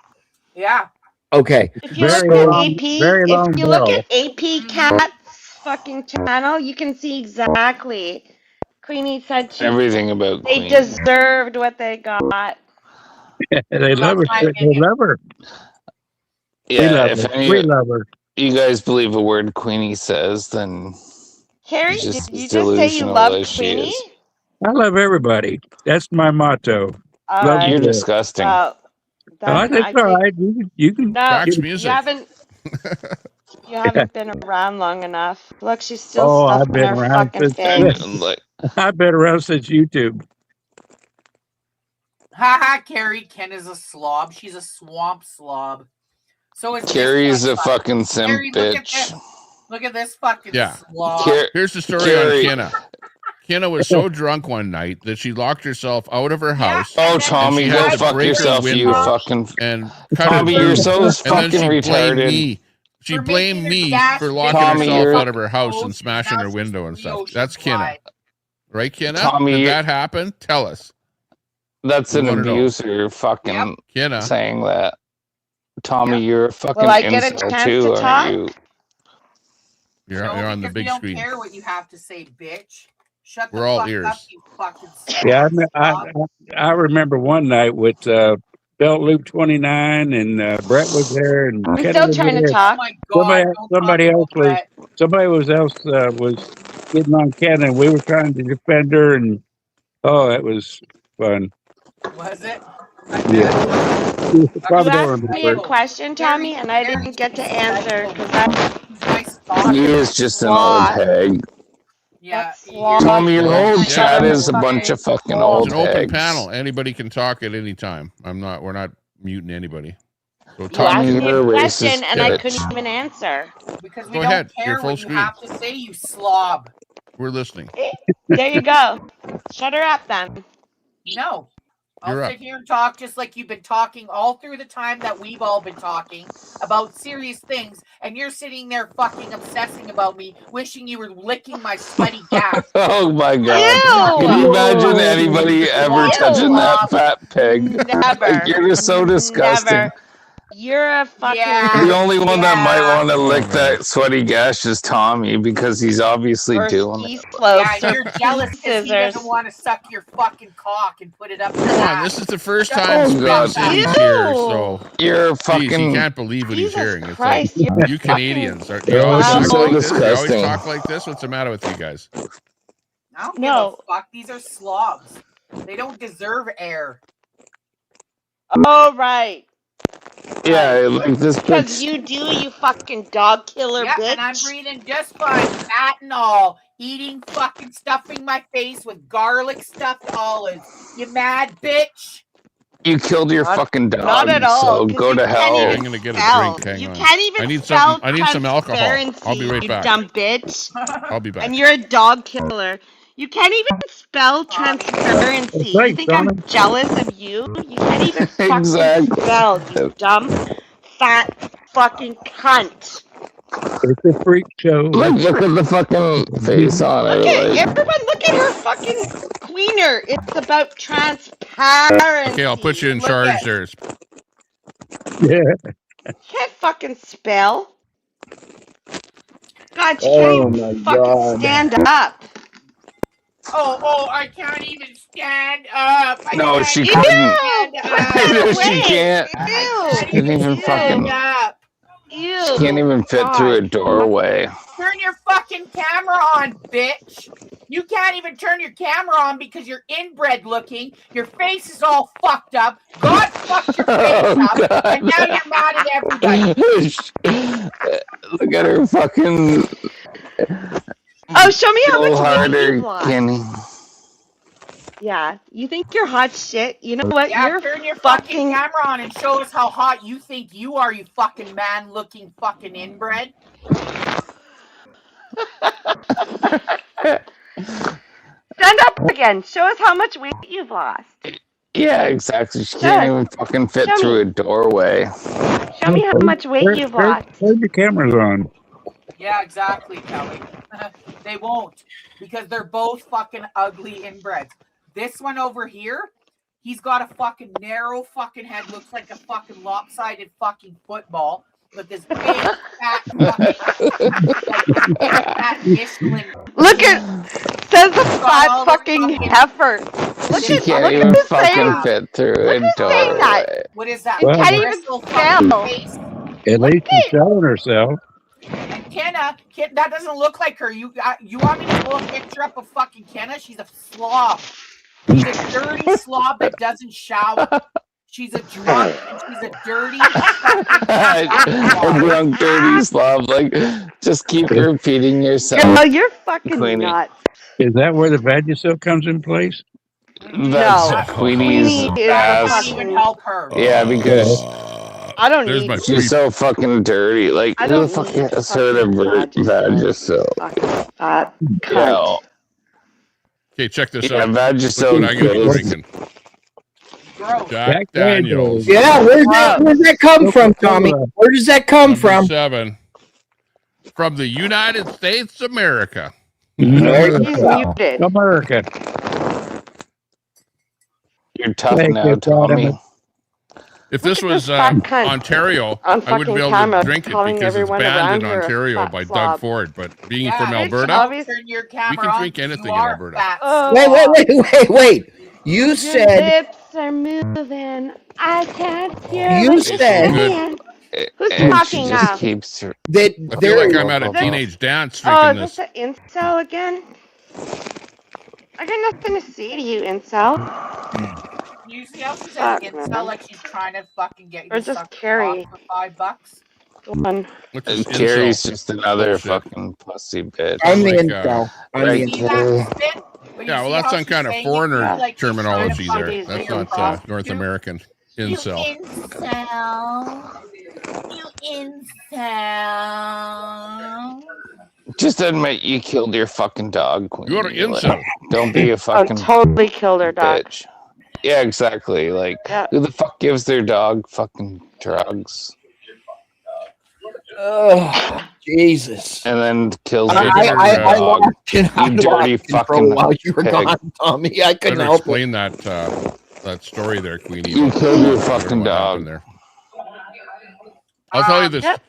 Yeah. Okay. If you Very look at long, AP, very long if you look barrel. at AP Cat's fucking channel, you can see exactly. Queenie said Everything about they Queenie. deserved what they got. They love her. They love her. We Yeah, love if her. any We love her. you guys believe a word Queenie says, then Harry, she's just did you as just say you delusional love as she Queenie? is. I love everybody. That's my motto. All Love right. You're you all. disgusting. Well, then That's I all take- right. You can. No, Tracks you music. haven't been around long enough. Look, she's still Oh, I've stuffing been her around fucking since. face. Like, I've been around since YouTube. Haha, Carrie, Ken is a slob. She's a swamp slob. So is Carrie's this a fuck. fucking simp Carrie, look at bitch. this. Look at this fucking Yeah. slob. Here's the story Carrie. on Kenna. Kenna was so drunk one night that she locked herself out of her house. Oh, and Tommy, she go had to fuck break her yourself, you window fucking. and cut Tommy, her you're boot. so And then fucking she blamed retarded. me. She For blamed making me her gas for locking Tommy, herself you're- out of her house and Toast, smashing now her she's window and 3 stuff. oceans That's Kenna. wide. Right, Kenna? Tommy, Did you- that happen? Tell us. That's We an wanna know. abuser fucking Kenna. saying that. Tommy, you're a fucking Will I get a incel chance too, to aren't talk? you? You're No, on the because big we don't screen. care what you have to say, bitch. Shut We're the all fuck ears. up, you fucking Yeah, slob. I remember one night with Belt Loop 29 and Brett was there and I'm Kenny still was trying to there. talk. Oh my god, Somebody else was getting on Ken and we were trying to defend her and oh, it was fun. Was it? Yeah. You Probably don't asked me a remember. question, Tommy, and I didn't get to answer because that's He is just an old hag. Yeah. Tommy, your whole Yeah. chat is a bunch of fucking It's old an open hags. panel. Anybody can talk at any time. We're not muting anybody. So You talk. asked me you're a a question racist and I bitch. couldn't even answer. Because we Go don't ahead. care You're full what you screen. have to say, you slob. We're listening. There you go. Shut her up then. No. I'll You're sit up. here and talk just like you've been talking all through the time that we've all been talking about serious things, and you're sitting there fucking obsessing about me, wishing you were licking my sweaty gas. Oh my god. Ew. Can you imagine anybody ever Ew. touching that fat pig? Never. Like, you're just so disgusting. Never. You're a fucking. The only one that might want to lick that sweaty gash is Tommy because he's obviously Or doing ski it. slopes. Yeah, or you're jealous because he scissors. doesn't want to suck your fucking cock and put it up. Come on, this is the first time Oh, Spin God. City's here, so You're geez, fucking. he can't believe what he's Jesus hearing. It's Christ, like you're you Canadians are. Oh, You always she's talk so like this. You always disgusting. talk like this. What's the matter with you guys? I don't No. give a fuck. These are slobs. They don't deserve air. Oh, right. Yeah, like this Because bitch. you do, you fucking dog killer Yeah, bitch. and I'm breathing just fine, fat and all, eating fucking stuffing my face with garlic stuffed olives. You mad bitch? You killed your fucking dog. Not at all. So 'cause go you to can't hell. even I'm gonna get a spell. drink. Hang You on. can't even I need spell some. I need some alcohol. I'll be right transparency, back. You dumb bitch. I'll be back. And you're a dog killer. You can't even spell transparency. You Thanks, think I'm Donna. jealous of you? You can't even fucking Exactly. spell, you dumb, fat fucking cunt. It's a freak show. Look at the fucking face on it. Look at Like, everyone. Look at her fucking queener. It's about transparency. Okay, I'll put you in Look charge at- there. Yeah. Can't fucking spell. God, you Oh can't my even fucking God. stand up. Oh, I can't even stand up. I no, can't she even couldn't. stand up. No, Wait. she can't. Ew. She couldn't even fucking. up. Ew. She can't even fit through a God. doorway. Turn your fucking camera on, bitch. You can't even turn your camera on because you're inbred looking. Your face is all fucked up. God fucked your face up. God. And now you're mad at everybody. Look at her fucking. Oh, show me how Go much weight harder, you've lost. Kenny. Yeah, you think you're hot shit? You know what? Yeah, You're turn your fucking camera on and show us how hot you think you are, you fucking man-looking fucking inbred. Stand up again. Show us how much weight you've lost. Yeah, exactly. She can't even fucking fit Show through me. a doorway. Show me how much weight you've lost. Turn your cameras on. Yeah, exactly, Kelly. They won't, because they're both fucking ugly inbreds. This one over here, he's got a fucking narrow fucking head, looks like a fucking lopsided fucking football, with this big fat Michelin. Look at, says the fat fucking heifer. Look She at, can't look even at this fucking thing. fit through a saying that. doorway. What is that? You Well, can't even Bristle fucking spell. face. At least she's selling herself. Kenna, that doesn't look like her. You want me to pull a picture up of fucking Kenna? She's a slob. She's a dirty slob that doesn't shower. She's a drunk and she's a dirty A drunk, dirty slob. Like, just keep repeating yourself. Girl, you're fucking Queenie. nuts. Is that where the Vagisil comes in place? That's No. Queenie's Queenie is ass. Can't even help her. Yeah, because I don't There's need my she's so fucking dirty. Like, I who the don't fuck need has heard of Vagisil? fucking fat Yeah. cunt. Okay, check this Yeah, out. Vagisil Look what I'm gonna be kills. drinking. Gross. Jack Daniels. Yeah, where's that come from, Tommy? Where does that come from? 7 from the United States of America. He's muted. America. You're tough Thank now, you, Tommy. If this Look at was this fat cunt Ontario, on I wouldn't be fucking able camera to drink it telling because it's everyone banned in around her, Ontario fat by slob. Doug Ford. But being Yeah, from bitch, Alberta, obvious- Turn your we camera can on. drink anything You in are Alberta. fat. Wait. You Your said lips are moving. I can't hear You what said- you're saying. Who's And talking she now? just keeps her. that I feel there. like I'm at a teenage dance Oh, drinking is this. this an incel again? I got nothing to say to you, incel. You see how she says Fuck, incel man. like she's trying to fucking get you Or to just suck her Carrie. cock for $5? One. What's this Carrie's incel just another bullshit? fucking pussy bitch. I'm the Like, incel. I'm the Right, incel. Carrie? But Yeah, you well, see that's how some she's kind of saying it foreigner to you like she's trying to terminology fucking there. get That's your not prostitute? North American. You Incel. incel. Just admit you killed your fucking dog, Queen. You're an incel. Don't be a Oh, fucking totally killed her dog. bitch. Yeah, exactly. Like, Yeah. who the fuck gives their dog fucking drugs Oh, Jesus. and then kills I their fucking dog? lost You dirty control fucking while you were pig. gone, Tommy. I couldn't Better help it. explain that story there, Queenie. You killed your I don't know fucking what happened dog. there. I'll tell you this. Yep.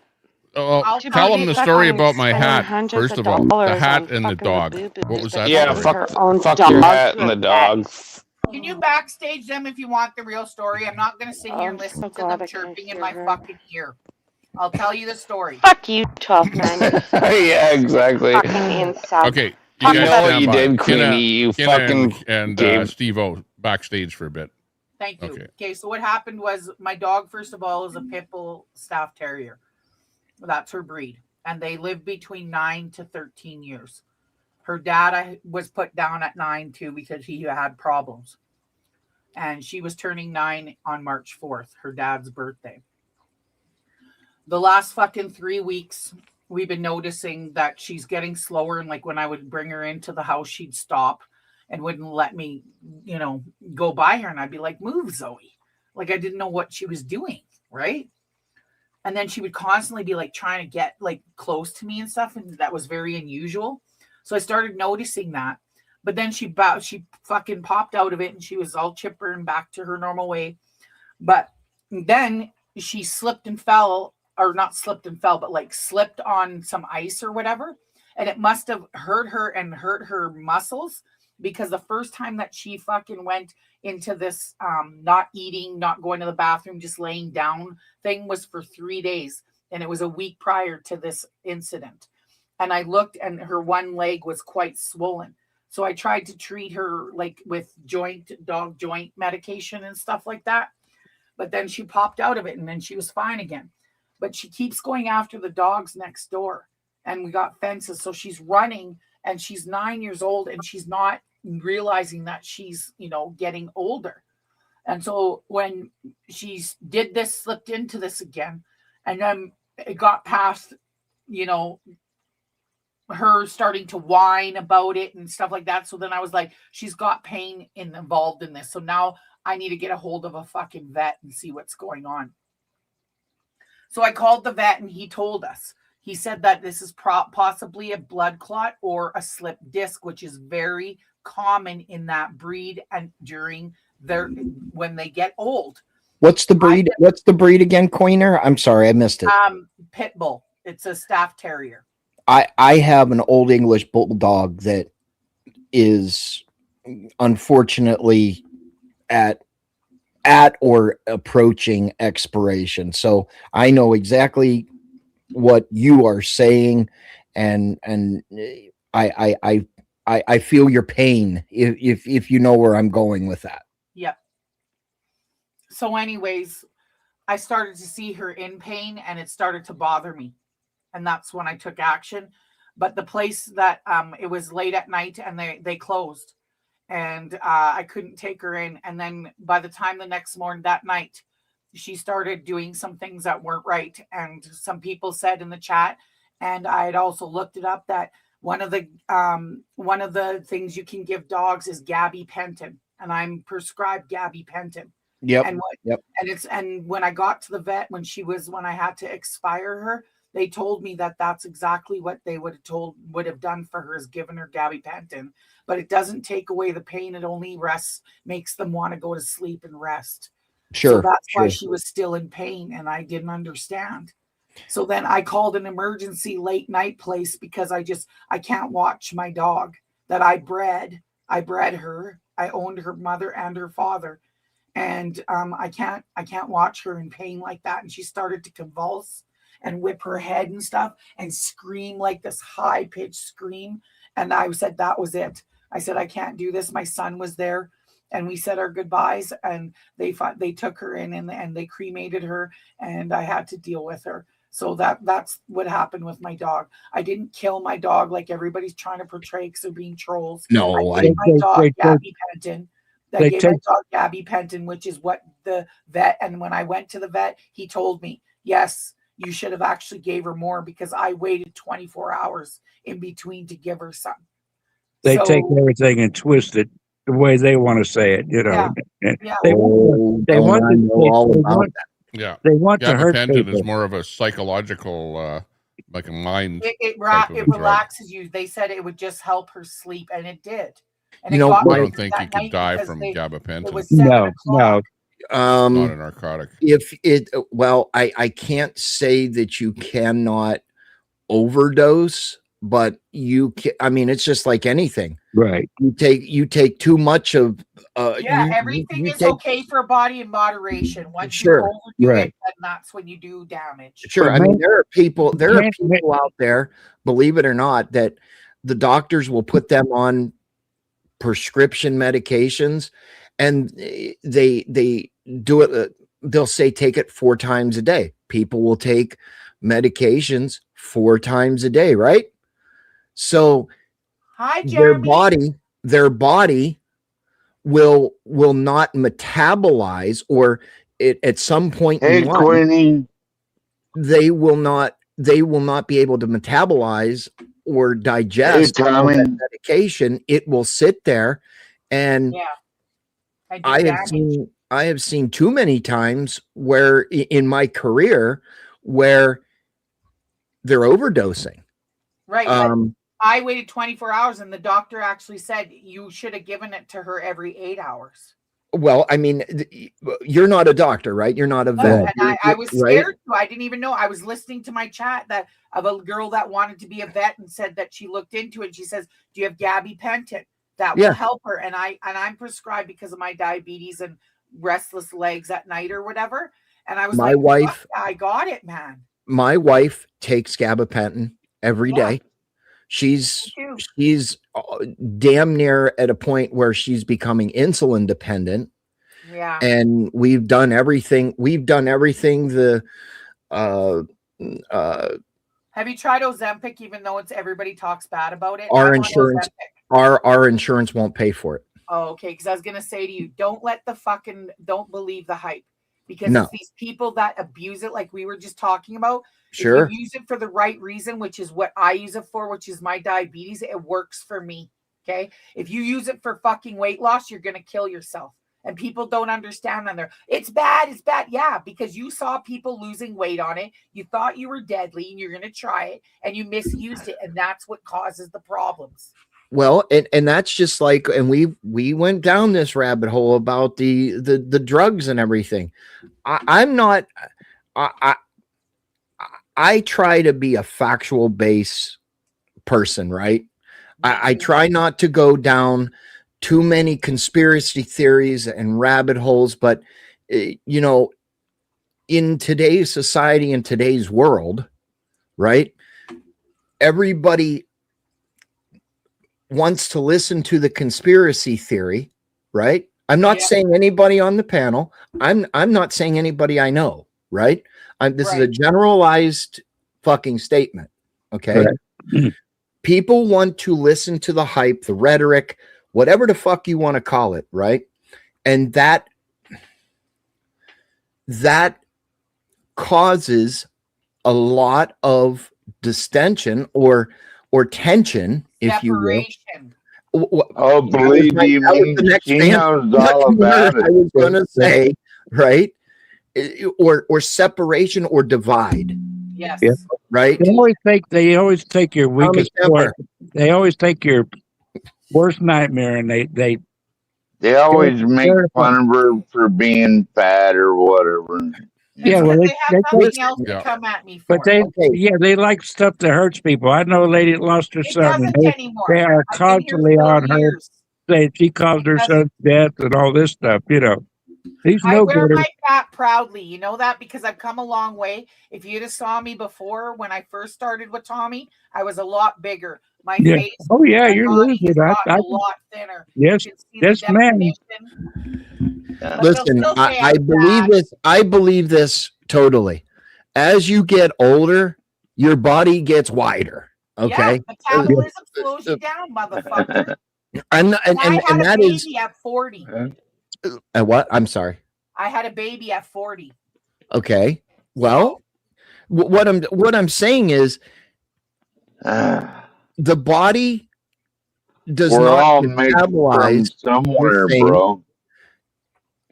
Well, To tell be them the story fucking about my spending hat. hundreds First of of all, the dollars hat on and the fucking dog. boo-boo What was that Yeah, story? her own fuck your dog hat to and a the vet. dog. Can you backstage them if you want the real story? I'm not going to sit here and I'm listen so to glad them I can't chirping in hear my her. fucking ear. I'll tell you the story. Fuck you, 1290. Yeah, exactly. Fucking insub. Okay, you You guys know what stand you by. did, Queenie? You fucking and gave. Steve-O backstage for a bit. Thank you. Okay. Okay, so what happened was my dog, first of all, is a pit bull staff terrier. That's her breed. And they live between 9 to 13 years. Her dad was put down at 9 too because he had problems. And she was turning 9 on March 4th, her dad's birthday. The last fucking 3 weeks, we've been noticing that she's getting slower. And like when I would bring her into the house, she'd stop and wouldn't let me, go by her. And I'd be like, move, Zoe. Like I didn't know what she was doing, right? And then she would constantly be like trying to get like close to me and stuff. And that was very unusual. So I started noticing that. But then she fucking popped out of it and she was all chipper and back to her normal way. But then she slipped and fell, or not slipped and fell, but like slipped on some ice or whatever. And it must have hurt her and hurt her muscles, because the first time that she fucking went into this not eating, not going to the bathroom, just laying down thing was for 3 days. And it was a week prior to this incident. And I looked and her one leg was quite swollen. So I tried to treat her like with dog joint medication and stuff like that. But then she popped out of it and then she was fine again. But she keeps going after the dogs next door. And we got fences. So she's running and she's 9 years old and she's not realizing that she's, getting older. And so when she slipped into this again, and then it got past, her starting to whine about it and stuff like that. So then I was like, she's got pain involved in this. So now I need to get a hold of a fucking vet and see what's going on. So I called the vet and he told us. He said that this is possibly a blood clot or a slip disc, which is very common in that breed and when they get old. What's the breed? What's the breed again, Coiner? I'm sorry, I missed it. Pit bull. It's a staff terrier. I have an old English bulldog that is unfortunately at or approaching expiration. So I know exactly what you are saying, and I feel your pain if you know where I'm going with that. Yep. So anyways, I started to see her in pain and it started to bother me. And that's when I took action. But the place that it was late at night and they closed, and I couldn't take her in. And then by the time the next morning, that night, she started doing some things that weren't right. And some people said in the chat, and I had also looked it up, that one of the things you can give dogs is gabapentin, and I'm prescribed gabapentin. Yep. And when I got to the vet, when I had to expire her, they told me that that's exactly what they would have done for her, is given her gabapentin. But it doesn't take away the pain. It only makes them want to go to sleep and rest. Sure. So that's why she was still in pain, and I didn't understand. So then I called an emergency late night place because I can't watch my dog that I bred. I bred her. I owned her mother and her father. And I can't watch her in pain like that. And she started to convulse and whip her head and stuff and scream like this high-pitched scream. And I said, that was it. I said, I can't do this. My son was there. And we said our goodbyes, and they took her in and they cremated her, and I had to deal with her. So that's what happened with my dog. I didn't kill my dog like everybody's trying to portray because they're being trolls. No, I gave my dog gabapentin. I gave my dog gabapentin, which is what the vet, and when I went to the vet, he told me, yes, you should have actually gave her more, because I waited 24 hours in between to give her some. They take everything and twist it the way they want to say it, Yeah. They want to hurt Gabapentin people. is more of a psychological, like a mind. It type of drug. relaxes you. They said it would just help her sleep, and it did. And I don't think you could die from gabapentin. It was 7 o'clock. Not a narcotic. I can't say that you cannot overdose, but you can. I mean, it's just like anything. Right. You take too much of. Everything is okay for a body in moderation. Once you Sure, overdo right. it, then that's when you do damage. Sure. I mean, there are people out there, believe it or not, that the doctors will put them on prescription medications, and they do it. They'll say take it 4 times a day. People will take medications 4 times a day, right? So Hi, Jeremy. their body will not metabolize, or at some point in life, they will not be able to metabolize or digest that medication. It will sit there, and I have seen too many times where in my career where they're overdosing. Right. But I waited 24 hours, and the doctor actually said you should have given it to her every 8 hours. Well, I mean, you're not a doctor, right? You're not a vet. And I was scared too. I didn't even know. I was listening to my chat of a girl that wanted to be a vet and said that she looked into it. And she says, "Do you have gabapentin? That will help her." And I'm prescribed because of my diabetes and restless legs at night or whatever. And I was My wife, I got it, man. My wife takes gabapentin every day. She's damn near at a point where she's becoming insulin dependent. Yeah. And we've done everything. The have you tried Ozempic, even though everybody talks bad about it? Our insurance won't pay for it. Oh, okay. Because I was gonna say to you, don't believe the hype. Because it's these people that abuse it, like we were just talking about. Sure. If you use it for the right reason, which is what I use it for, which is my diabetes, it works for me. Okay. If you use it for fucking weight loss, you're going to kill yourself. And people don't understand that. It's bad. It's bad. Yeah. Because you saw people losing weight on it. You thought you were deadly and you're going to try it and you misused it. And that's what causes the problems. Well, and that's just like, and we went down this rabbit hole about the drugs and everything. I try to be a factual base person, right? I try not to go down too many conspiracy theories and rabbit holes, but you know, in today's society, in today's world, right? Everybody wants to listen to the conspiracy theory, right? I'm not saying anybody on the panel. I'm not saying anybody I know, right? This is a generalized fucking statement. Okay. Right. People want to listen to the hype, the rhetoric, whatever the fuck you want to call it. Right. And that causes a lot of distension or tension, if you will. Oh, believe me, she knows all about it. I was going to say, right? Or separation or divide. Yes. Yeah. Right. They always take your weakest point. They always take your worst nightmare and they always make fun of her for being fat or whatever. Yeah, well, they have nothing else to come at me for. But they like stuff that hurts people. I know a lady that lost her son. They are constantly on her. She caused her son's death and all this stuff, you know. I wear my fat proudly. You know that because I've come a long way. If you'd have saw me before when I first started with Tommy, I was a lot bigger. My face. Oh yeah, you're losing. A lot thinner. Yes, man. Listen, I believe this totally. As you get older, your body gets wider. Okay. Yeah, metabolism slows you down, motherfucker. And that is at 40. What? I'm sorry. I had a baby at 40. Okay. Well, what I'm saying is the body does not metabolize somewhere, bro.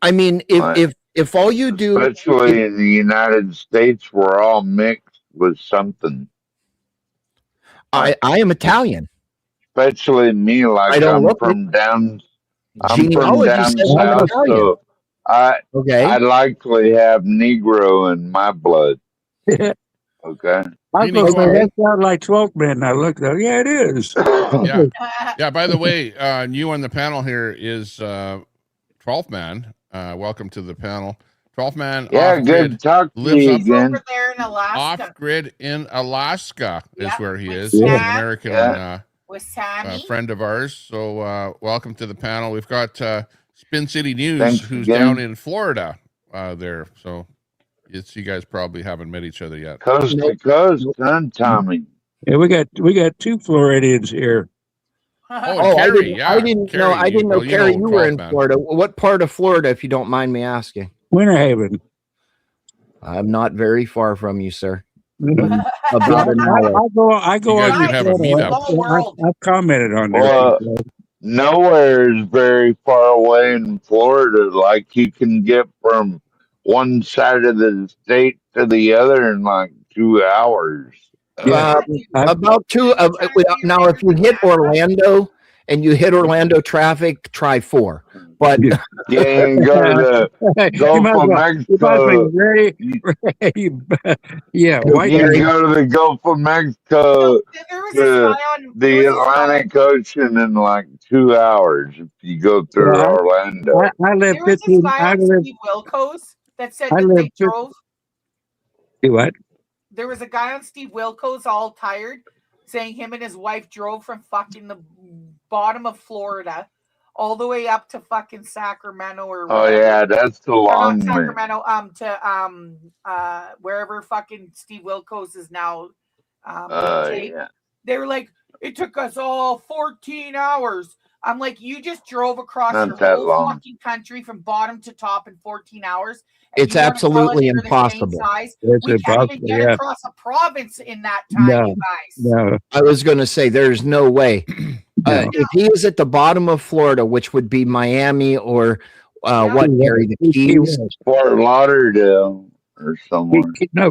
I mean, if all you do, especially in the United States, we're all mixed with something. I am Italian. Especially me, like I'm from down south. Okay. I likely have Negro in my blood. Okay. I was gonna say that sounds like 12 men. Now look, yeah, it is. Yeah. Yeah. By the way, new on the panel here is 12th Man. Welcome to the panel. 12th Man Yeah, off good grid to talk to lives you up again. Over there in Alaska. off grid in Alaska is where he is. Sam. He's an American With Sammy. friend of ours. So welcome to the panel. We've got Spin City News, Thanks who's again. down in Florida there. So it's, you guys probably haven't met each other yet. Coast to coast, huh, Tommy? Yeah, we got 2 Floridians here. Oh, Carrie, I didn't know. I didn't know, well, Carrie, you were in 12th Man. Florida. What part of Florida, if you don't mind me asking? Winter Haven. I'm not very far from you, sir. Mhm. About an hour. I go You guys on could your have a photo. I've commented on there. Well, nowhere is very far away in Florida. Like you can get from one side of the state to the other in like 2 hours. About 2. Now, if you hit Orlando and you hit Orlando traffic, try 4. But Yeah, you can go to the Gulf of Mexico. Yeah, You can go to the Gulf of Mexico to the Atlantic Ocean in like 2 hours if you go through Orlando. I live There was this 15. guy I on live. Steve Wilkos that said I that live. they drove. What? There was a guy on Steve Wilkos all tired saying him and his wife drove from fucking the bottom of Florida all the way up to fucking Sacramento or Oh whatever. yeah, that's the Or long not way. Sacramento, to wherever fucking Steve Wilkos is now. Yeah. They were like, it took us all 14 hours. I'm like, you just drove across Not your that whole long. fucking country from bottom to top in 14 hours. and it's you wanna tell us absolutely you're the same impossible. size? It's We can't even impossible, get yeah. across a province in that time, No, you guys. No. I was going to say there's no way. If he is at the bottom of Florida, which would be Miami or what area? The Keys? Fort Lauderdale or somewhere.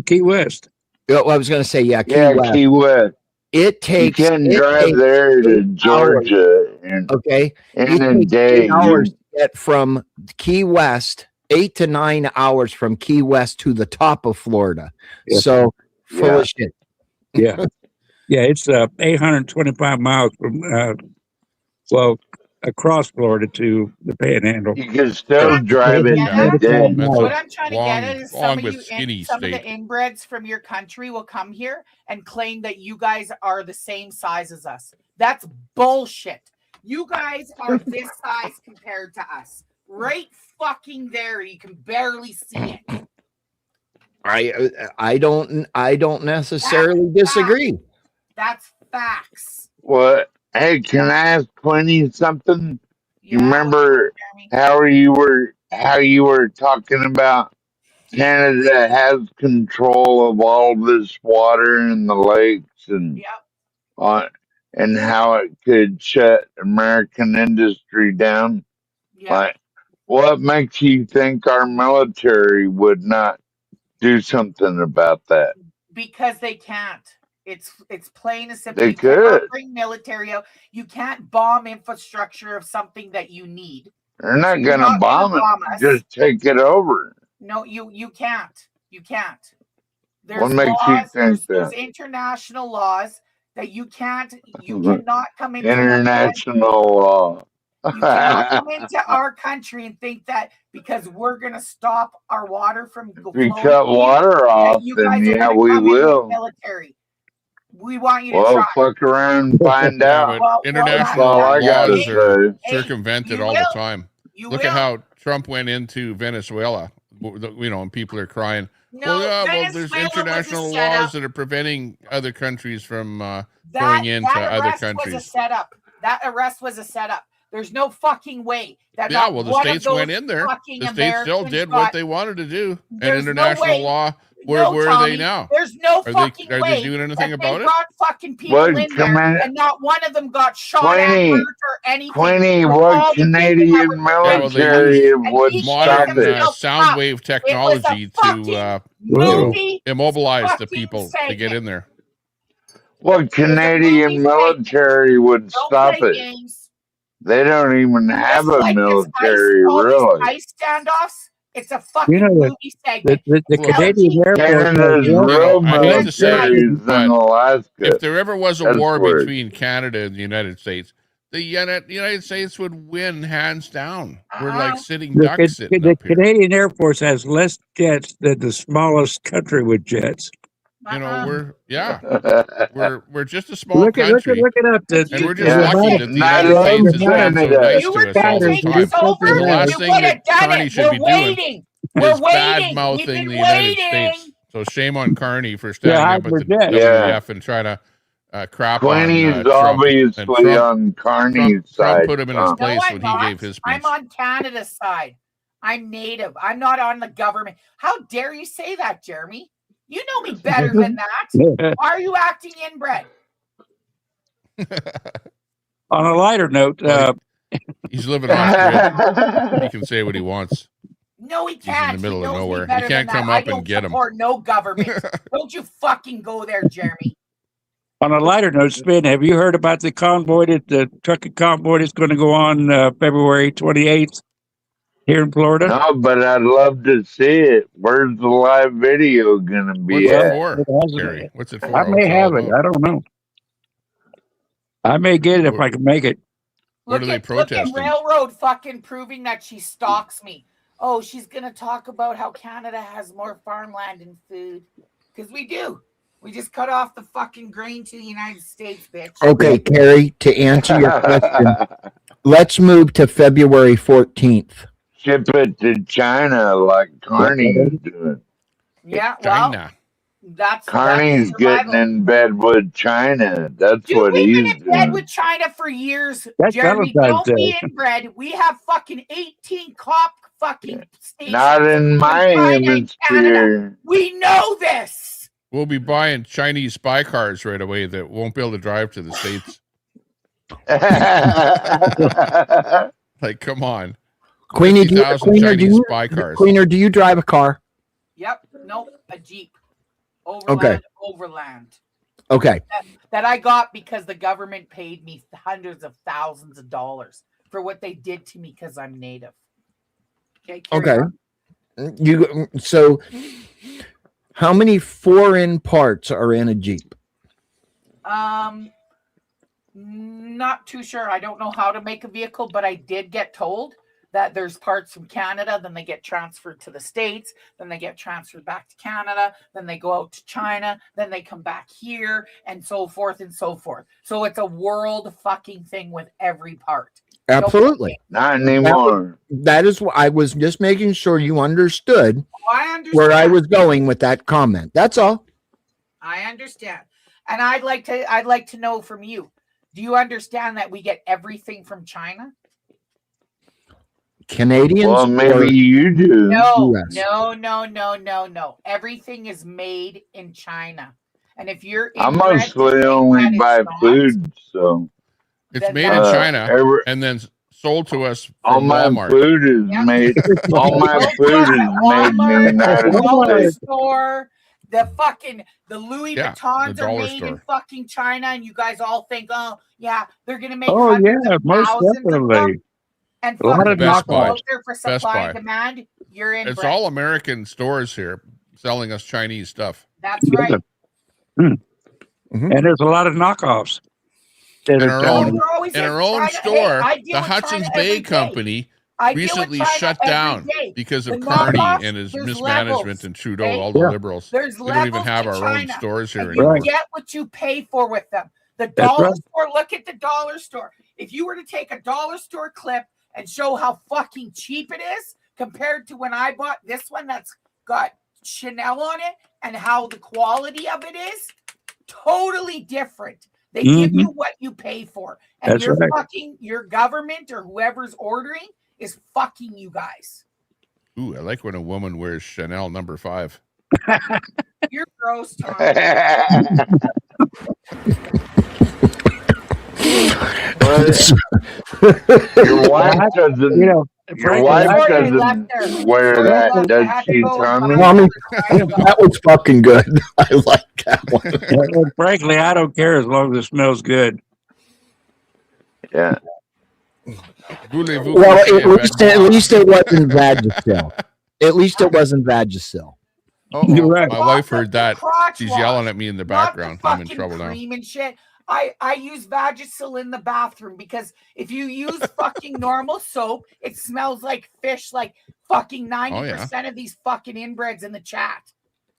Key West. Well, I was going to say, Key Yeah, West. Key West. It takes. You can it drive takes there to 8 Georgia hours, okay, in it a takes day. 8 hours to get from Key West, 8 to 9 hours from Key West to the top of Florida. Yeah. So full of shit. Yeah. Yeah, it's 825 miles from across Florida to the Panhandle. You can still drive it in a day. What I'm trying to get at is some long of but you, skinny some of state. the inbreds from your country will come here and claim that you guys are the same size as us. That's bullshit. You guys are this size compared to us. Right fucking there, you can barely see it. I don't necessarily disagree. That's facts. What? Hey, can I ask Quinny something? You remember how you were talking about Canada has control of all this water in the lakes and and how it could shut American industry down? Like, what makes you think our military would not do something about that? Because they can't. It's plain and simple. They You cannot could. bring military out. You can't bomb infrastructure of something that you need. They're not You're gonna not gonna bomb it. bomb us. Just take it over. No, you can't. You can't. What There's makes you laws. think There's that? international laws that you can't. You cannot come into International law. You cannot come into our country and think that because we're gonna stop our water from If we flowing cut here, water that off, you then guys are yeah, gonna we come in with will. military. We want you to Well, try. fuck around and find Yeah, out. but international That's all I gotta laws are say. circumvented all the time. Look at how Trump went into Venezuela, and people are crying. No, there's Venezuela was a international setup. laws that are preventing other countries from going That into other arrest was a countries. setup. That arrest was a setup. There's no fucking way that. Yeah, not well, the one of states went those in there. fucking The states still Americans did got- what they wanted to do. And There's no international way. law, No, where are Tommy, they now? There's no Are fucking they way doing anything that about they it? brought fucking people What in there Canadian- and not one of them got shot at, Queenie, hurt, or anything. Queenie, For what all the people that Canadian were military and would he stop gave it? himself sound up. wave It was a technology to movie immobilize the fucking people to segment. get in there. What Canadian military would Don't stop play it? games. They don't even have a military, all these really. ice standoffs. It's a fucking You know, movie segment. the Canadian Air Force has Canada's less- real I hate to say military it, is in but Alaska. if there ever was a That's war where- between Canada and the United States, the United States would win hands down. We're like sitting ducks sitting the up here. Canadian Air Force has less jets than the smallest country with jets. You know, we're just a small Look it country, up. and we're just lucky that the Not United in States has been so Canada. nice You to were us all going to this take time. us over. The last You thing would have that done Carney it. should We're be doing waiting. We're is bad waiting. mouthing We've been the United waiting. States. So shame on Carney for standing up with the Yeah. WEF and trying to crap Queenie's on Trump. obviously And Trump, on Carney's Trump side. put him in his Tom. place No, I'm when he not. gave his speech. I'm on Canada's side. I'm native. I'm not on the government. How dare you say that, Jeremy? You know me better than that. Why are you acting inbred? On a lighter note, He's living off grid. He can say what he wants. No, he He's can't. in the middle he of knows me nowhere. He better can't than come that. up and get I him. don't support no government. Don't you fucking go there, Jeremy. on a lighter note, Spin, have you heard about the trucking convoy that's going to go on February 28th here in Florida? No, but I'd love to see it. Where's the live video gonna be What's it at? for, Gary? What's it for? I may What's it all have it. about? I don't know. I may get it if I can make it. What are they protesting? Look at Railroad fucking proving that she stalks me. Oh, she's going to talk about how Canada has more farmland and food. Because we do. We just cut off the fucking grain to the United States, bitch. Okay, Carrie, to answer your question, let's move to February 14th. Ship it to China like Carney's doing. Yeah, China. That's Carney's getting in bed with China. That's what we've been he's in bed doing. with China for years, That's Jeremy. Valentine's Don't be Day. inbred. We have fucking 18 cop fucking stations. Not in my China and Canada. hemisphere. We know this. We'll be buying Chinese spy cars right away that won't be able to drive to the States. Like, come on. Queenie, do you, 50,000 Queener, Chinese do you, spy cars. Queener, do you drive a car? Yep. Nope. A Jeep. Overland. Okay. Overland. Okay. That I got because the government paid me hundreds of thousands of dollars for what they did to me because I'm native. Okay. carry on. So how many foreign parts are in a Jeep? Not too sure. I don't know how to make a vehicle, but I did get told that there's parts from Canada, then they get transferred to the States, then they get transferred back to Canada, then they go out to China, then they come back here, and so forth and so forth. So it's a world fucking thing with every part. Absolutely. Not anymore. That is what I was just making sure you understood I understand. where I was going with that comment. That's all. I understand. And I'd like to know from you. Do you understand that we get everything from China? Canadians. Well, maybe or you do. No, US? no. Everything is made in China. And if you're I inbred mostly to think only that buy it's not, food, so It's Then made in that's- China and then sold to us all from my Walmart. food is made. All my food is made in the Walmart, United dollar States. store, the Louis Yeah, Vuittons the are dollar made in store. fucking China, and you guys all think, oh yeah, they're gonna make Oh, hundreds yeah, of most thousands of them, definitely. and A lot fucking of Best go Buy. out there for Best supply Buy. and demand. You're in. It's all American stores here selling us Chinese stuff. That's right. And there's a lot of knockoffs. In our own, There always in is. our own China- hey, store, I deal the with Hudson's China Bay every day. Company I deal with recently China shut every down day. because of The Carney knockoffs, and his there's mismanagement levels, and Trudeau, okay? all the liberals. There's We don't even levels have to our own China, stores here and you anymore. get what you pay for with them. The That's dollar right. store, look at the dollar store. If you were to take a dollar store clip and show how fucking cheap it is compared to when I bought this one that's got Chanel on it and how the quality of it is, totally different. They give you what you pay for. And That's right. your government or whoever's ordering is fucking you guys. Ooh, I like when a woman wears Chanel number 5. You're gross, Tom. Your wife doesn't. You know, Your frankly, wife I- doesn't wear that, does she, Tommy? Tommy, that was fucking good. I like that one. and frankly, I don't care as long as it smells good. Yeah. Voulez-vous Well, coucher at avec moi? least it wasn't Vagisil. At least it wasn't Vagisil. Uh-oh. right. My wife heard The that. crotch She's wash, yelling at me in the not background. the I'm in fucking trouble now. cream and shit. I use Vagisil in the bathroom because if you use fucking normal soap, it smells like fish. Like fucking 90% of these fucking inbreds in the chat.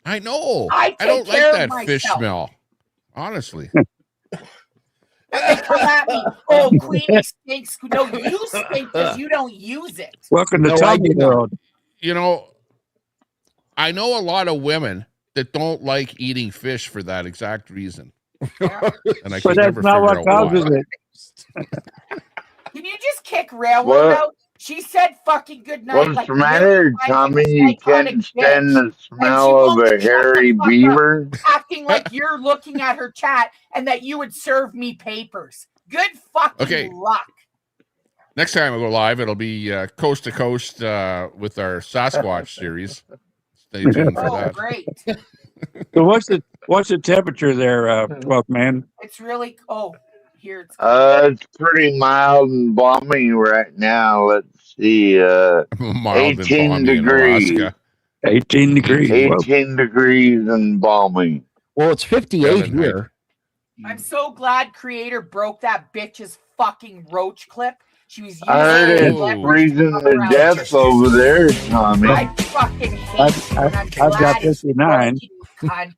I know. I don't like care of that fish myself. smell. Honestly. And they come at me. Oh, Queenie stinks. No, you stink because you don't use it. Welcome to Tommy World. You know, I know a lot of women that don't like eating fish for that exact reason. And I But can that's never not figure what out causes why. it. Can you just kick Railroad What? out? She said fucking good night. What's like the matter, really Tommy? this You iconic can't stand bitch. the And she smell of won't a shut hairy the fuck beaver? up, acting like you're looking at her chat and that you would serve me papers. Good fucking Okay. luck. Next time I go live, it'll be coast to coast with our Sasquatch series. Stay tuned for that. Great. So what's the temperature there, 12 man? It's really here it's It's pretty mild and balmy right now. Let's see. Mild and 18 balmy in degrees. Alaska. 18 degrees. 18 degrees and balmy. Well, it's 58 here. I'm so glad Creator broke that bitch's fucking roach clip. She was using I heard it it's as freezing leverage to around death over there, Tommy. I fucking hate you, and I'm I've glad got it's 59. broken, you cunt.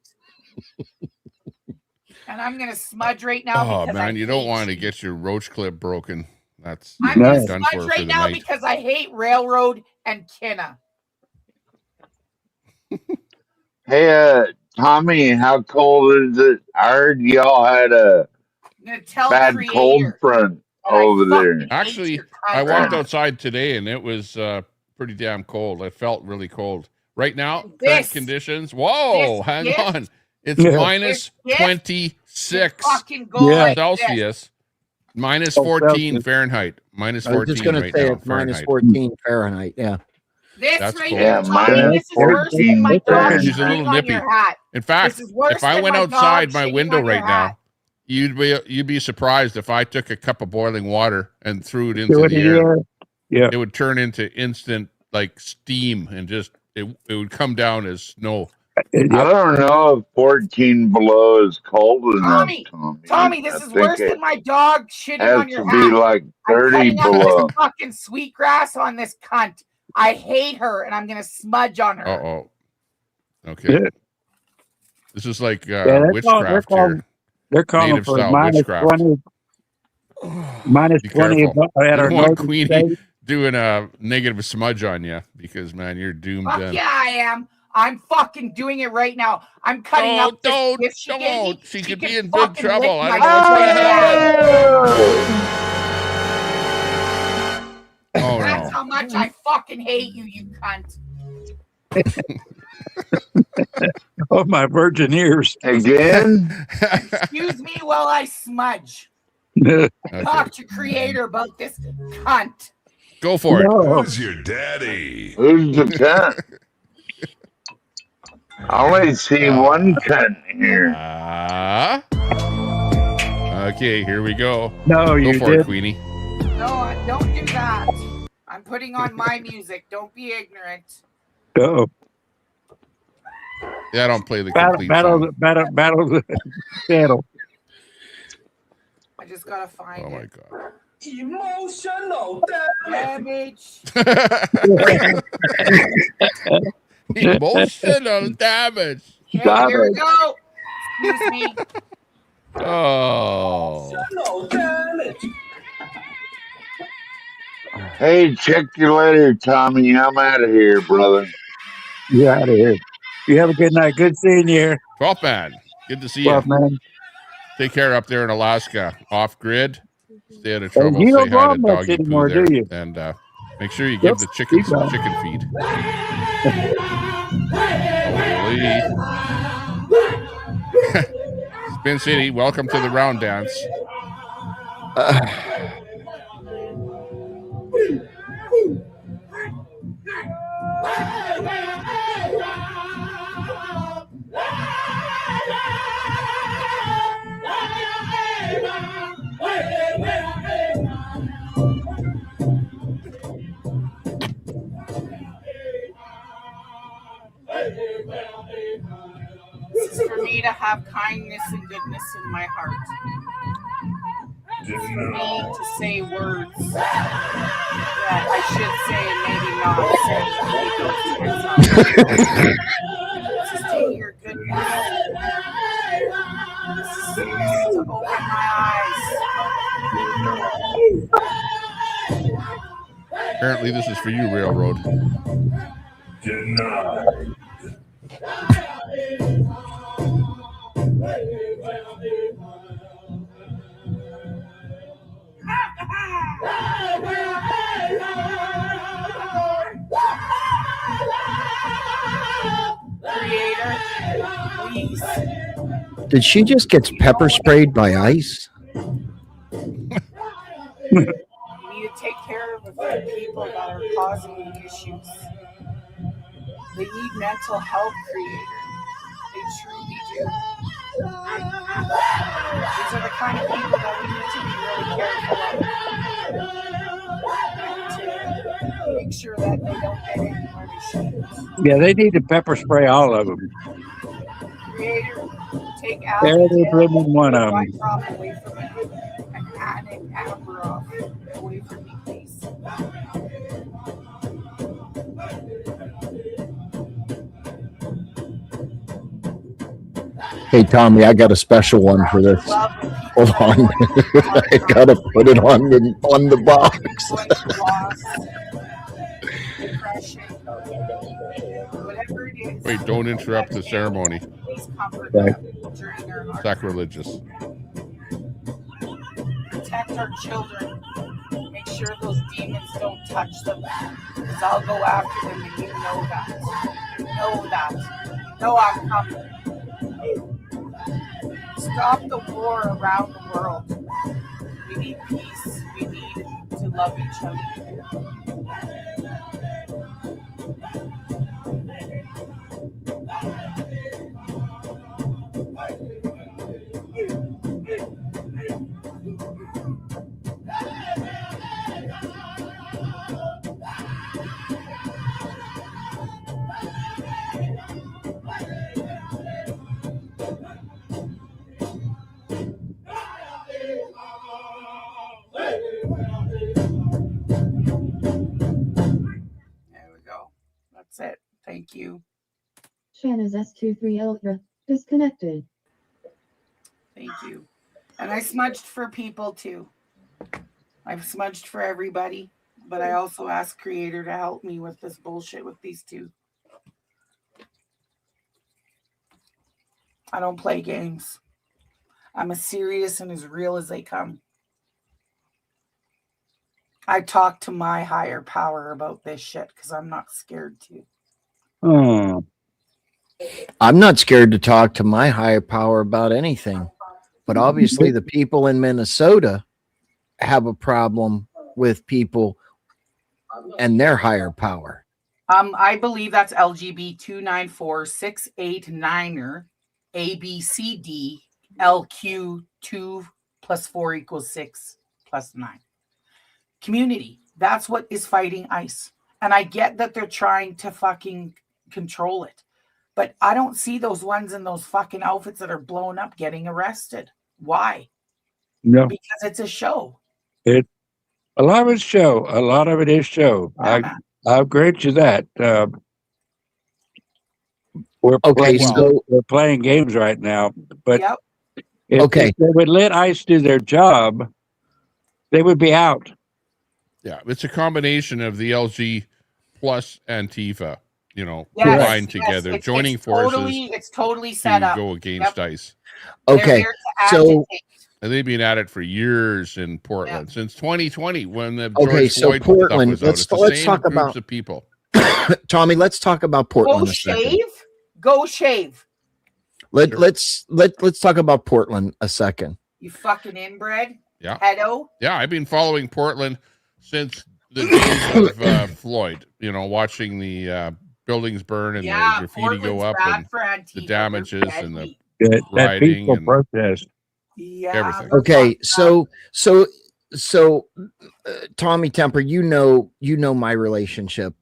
And I'm gonna smudge right now Oh because man, I you don't hate want to you. get your roach clip broken. That's I'm you're gonna done smudge for right the now night. because I hate Railroad and Kinna. Hey, Tommy, how cold is it? I heard y'all had a I'm gonna tell bad cold Creator front that I over there. fucking hate Actually, your I cunt walked ass. outside today and it was pretty damn cold. It felt really cold. Right now, current This- conditions. Whoa, this hang gift- on. It's Yeah. minus This gift 26 fucking go like this. Celsius, minus Oh, 14 Celsius. Fahrenheit, minus I was 14 just going to right say now it's minus Fahrenheit. 14 Fahrenheit. Yeah. This That's right cold. here, Yeah, Tommy, minus this is worse than my 14 dog She's a shitting little on nippy. your hat. In fact, This is worse if I than went my outside dog my shitting window on your right hat. now, you'd be surprised if I took a cup of boiling water and threw it Do into it the in air. Yeah. It would turn into instant like steam and just it would come down as snow. I don't know if 14 below is cold enough, Tommy, this I is think worse it than my dog shitting has on your to be hat. like I'm 30 cutting up below. this fucking sweetgrass on this cunt. I hate her, and I'm gonna smudge on her. Uh-oh. Okay. This is like they're witchcraft calling, here. they're calling Native for style minus witchcraft. 20. Minus Be 20 careful. at You our don't want northern Queenie state. doing a negative smudge on you because man, you're doomed Fuck then. yeah, I am. I'm fucking doing it right now. I'm cutting up this gift she gave me. She could can be in big fucking trouble. lick I my don't know what's gonna fucking happen. Oh That's no. how much I fucking hate you, you cunt. Oh, my virgin ears. Again? Excuse me while I smudge. Talk to Creator about this cunt. Go for it. Who's your daddy? Who's the cunt? I only see one cunt here. Okay, here we go. No, go you for it, didn't. Queenie. No, don't do that. I'm putting on my music. Don't be ignorant. Oh, Yeah, I don't play the battle, complete battle, song. battle, battle. I just gotta find Oh it. my god. Emotional damage. Emotional damage. Okay, here we go. Excuse me. Oh. Hey, check you later, Tommy. I'm out of here, brother. You out of here. You have a good night. Good seeing you here. 12 man. Good to see you. 12 man. Take care up there in Alaska. Off grid. Stay out of trouble. you Say don't hi go to much Doggy anymore, Poo there. do you? And make sure you give the chickens some chicken feed. Holy. Spin City, welcome to the round dance. me to have kindness and goodness in my heart. It's for me to say words that I should say and maybe not say. Keep those to myself. Just take your goodness. This is to open my eyes. Apparently, this is for you, Railroad. Denied. Creator, please. Did she just get pepper sprayed by ice? You need to take care of the people that are causing the issues. They need mental health, Creator. They truly do. These are the kind of people that we need to be really careful of. To make sure that they don't get anywhere they shouldn't. Yeah, they need to pepper spray all of them. Creator, take Every blooming one of them. away from me and Amber off away from me, please. Hey, Tommy, I got a special one for this. Hold on. I got to put it on the box. Wait, don't interrupt the ceremony. Okay. Sacrilegious. Protect our children. Make sure those demons don't touch them. Because I'll go after them and you know that. You know that. You know I'm coming. Stop the war around the world. We need peace. We need to love each other. That's it. Thank you. Shanna's S23 Ultra disconnected. Thank you. And I smudged for people too. I've smudged for everybody, but I also asked Creator to help me with this bullshit with these two. I don't play games. I'm as serious and as real as they come. I talk to my higher power about this shit because I'm not scared to. Oh. I'm not scared to talk to my higher power about anything. But obviously the people in Minnesota have a problem with people and their higher power. I believe that's LGB 294689er ABCD LQ 2 + 4 = 6 + 9. Community. That's what is fighting ICE. And I get that they're trying to fucking control it. But I don't see those ones in those fucking outfits that are blown up getting arrested. Why? No. Because it's a show. A lot of it's show. A lot of it is show. I'll grant you that. We're playing games right now. But if they would let ICE do their job, they would be out. Yeah, it's a combination of the LG plus Antifa, combined together, joining forces. It's totally set up. Go against ICE. Okay, so and they've been at it for years in Portland since 2020 when the okay, George so Floyd Portland. stuff was out. Let's talk groups about of people. Tommy. Let's talk about Portland. Go shave. Go shave. Let's talk about Portland a second. You fucking inbred. Yeah. Pedo. Yeah, I've been following Portland since the days of Floyd. Watching the buildings burn and the graffiti go up and the damages and the rioting and protest. Everything. Okay, so Tommy Temper, you know my relationship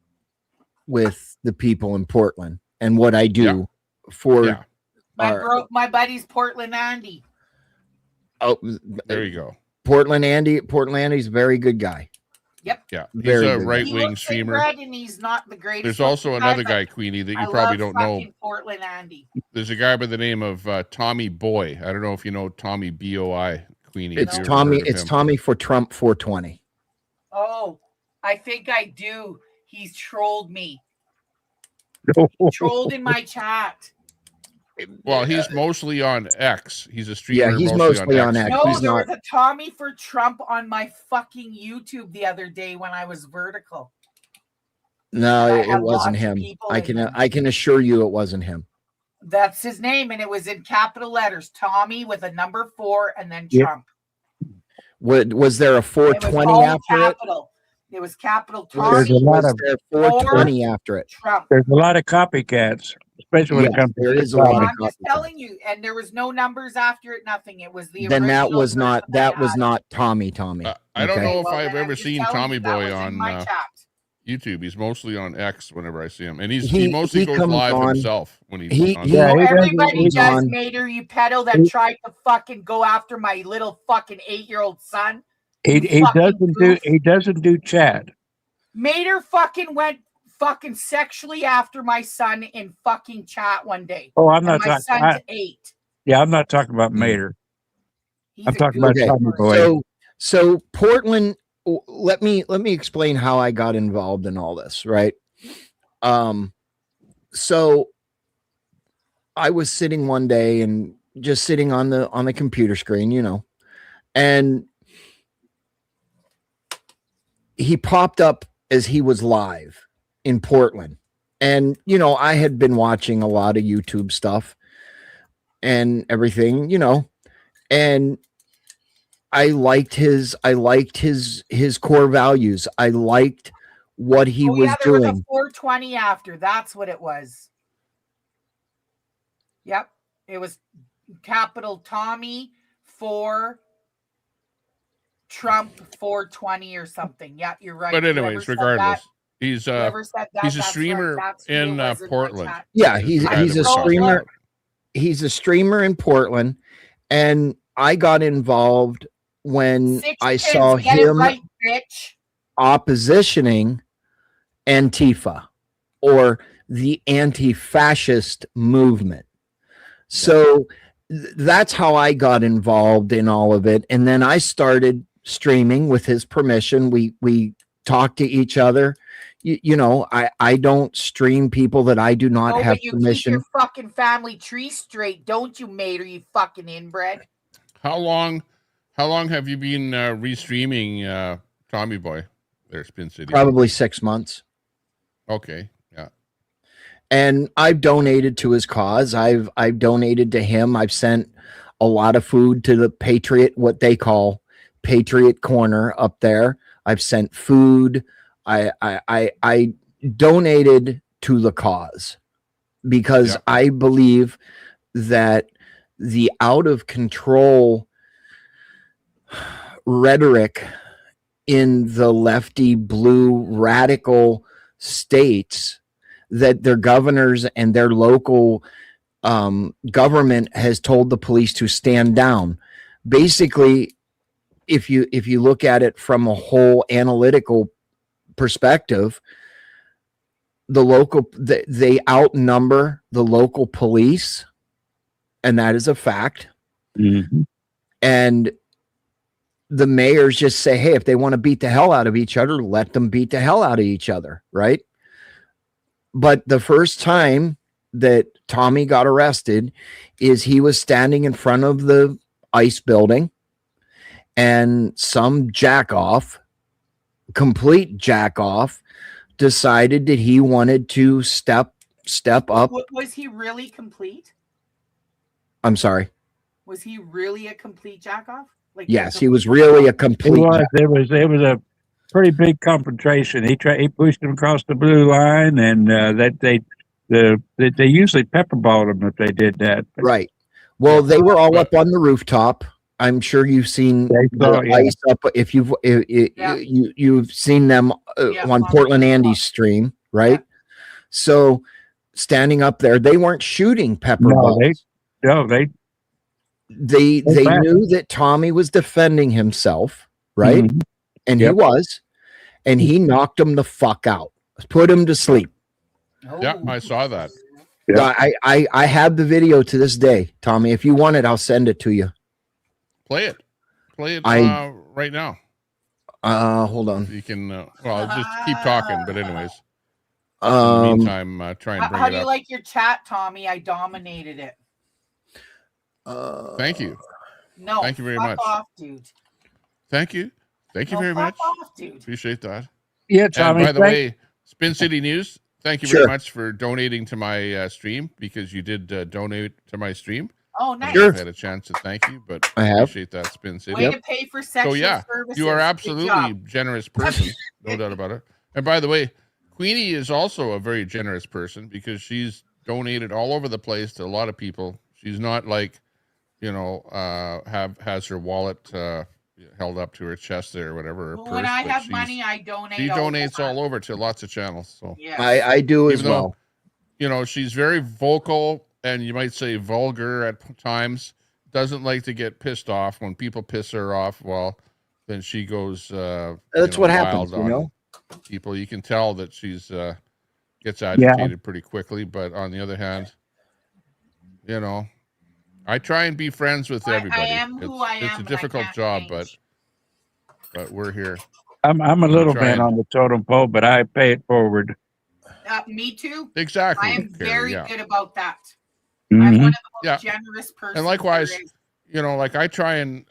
with the people in Portland and what I do for My buddy's Portland Andy. Oh, there you go. Portland Andy's a very good guy. Yep. Yeah, he's Very a good. right-wing streamer. And he's not the greatest. There's also another guy, Queenie, that you probably don't know. Portland Andy. There's a guy by the name of Tommy Boy. I don't know if you know Tommy Boi, Queenie. It's Tommy. It's Tommy for Trump 420. Oh, I think I do. He's trolled me. Trolled in my chat. Well, he's mostly on X. He's a streamer. Yeah, he's mostly on X. No, He's there not. was a Tommy for Trump on my fucking YouTube the other day when I was vertical. No, I it have wasn't lots of him. people I can assure you it wasn't him. That's his name, and it was in capital letters. Tommy with a number 4 and then Yep. Trump. Was there a 420 after it? It was capital There's Tommy. a lot of 420 after it. Trump. There's a lot of copycats, especially when it Yes, comes to there is a lot of I'm just telling you, and there was no numbers after it, nothing. It was the Then that original was not version I had. Tommy. I don't Okay. know if Well, I've then I'm ever just seen telling Tommy you, that Boy was in on my chat. YouTube. He's mostly on X whenever I see him, and he He mostly goes comes live on- himself when he's he- on. he- Yeah, he doesn't- Everybody he's does, on- Mater, you pedo that tried to fucking go after my little fucking 8-year-old son. He fucking doesn't do chat. Mater fucking went fucking sexually after my son in fucking chat one day. Oh, I'm And not my talking. son's 8. Yeah, I'm not talking about Mater. I'm talking about Okay, Tommy Boy. So Portland. Let me explain how I got involved in all this. Right. So I was sitting one day and just sitting on the computer screen, and he popped up as he was live in Portland. And, I had been watching a lot of YouTube stuff and everything, and I liked his core values. I liked what he was there doing. was a 420 after. That's what it was. Yep. It was capital Tommy for Trump 420 or something. Yep, you're right. But anyways, regardless, he's a that's streamer right. That's who it in was in my Portland. chat. Yeah, he's a streamer. He's a streamer in Portland, and I got involved when I saw Get it him right, bitch. oppositioning Antifa or the anti-fascist movement. So that's how I got involved in all of it. And then I started streaming with his permission. We talked to each other. I don't stream people that I do not have but you permission. keep your fucking family tree straight, don't you, Mater, you fucking inbred? How long have you been restreaming Tommy Boy there, Spin City? Probably 6 months. Okay. Yeah. And I've donated to his cause. I've donated to him. I've sent a lot of food to the Patriot, what they call Patriot Corner up there. I've sent food. I donated to the cause because I believe that the out of control rhetoric in the lefty blue radical states that their governors and their local government has told the police to stand down. Basically, if you look at it from a whole analytical perspective, they outnumber the local police, and that is a fact. Mm-hmm. And the mayors just say, hey, if they want to beat the hell out of each other, let them beat the hell out of each other, right? But the first time that Tommy got arrested is he was standing in front of the ICE building, and some complete jack off, decided that he wanted to step up. Was he really complete? I'm sorry. Was he really a complete jack off? Yes, he was really a complete. It was a pretty big confrontation. He pushed him across the blue line, and they usually pepperballed him if they did that. Right. Well, they were all up on the rooftop. I'm sure you've seen the ice up. If you've seen them on Portland Andy's stream, right? So standing up there, they weren't shooting pepper balls. No, they back. knew that Tommy was defending himself, right? Mhm. And Yep. he was, and he knocked him the fuck out, put him to sleep. Yeah, I saw that. Yeah. I have the video to this day, Tommy. If you want it, I'll send it to you. Play it right now. Hold on. You can well just keep talking, but anyways. In the meantime, try and bring How it do you up. like your chat, Tommy? I dominated it. Thank you. No, thank you very fuck much. off, dude. Thank you. Thank you No, very fuck much. off, dude. Appreciate that. Yeah, And Tommy. by the way, Spin City News, thank you Sure. very much for donating to my stream, because you did donate to my stream. Oh, nice. I haven't had a chance to thank you, but I have. appreciate that, Spin City. Way to pay for sexual So yeah, services. you are Good absolutely job. generous person, no doubt about it. And by the way, Queenie is also a very generous person, because she's donated all over the place to a lot of people. She's not like, has her wallet held up to her chest there or whatever. Or But purse, when I but have money, I donate. she all the donates time. all over to lots of channels. So Yeah. I do as even though, well. she's very vocal, and you might say vulgar at times. Doesn't like to get pissed off. When people piss her off, well, then she goes That's what happens, wild on people. You can tell that she's gets agitated pretty quickly, but on the other hand, I try and be friends with everybody. I am who I am. It's a difficult job, but we're here. I'm a little try man and- on the totem pole, but I pay it forward. Me too. Exactly. I am Carrie, very yeah. good about that. Mhm. I'm one of the Yeah. most generous persons. And likewise, there is. like I try and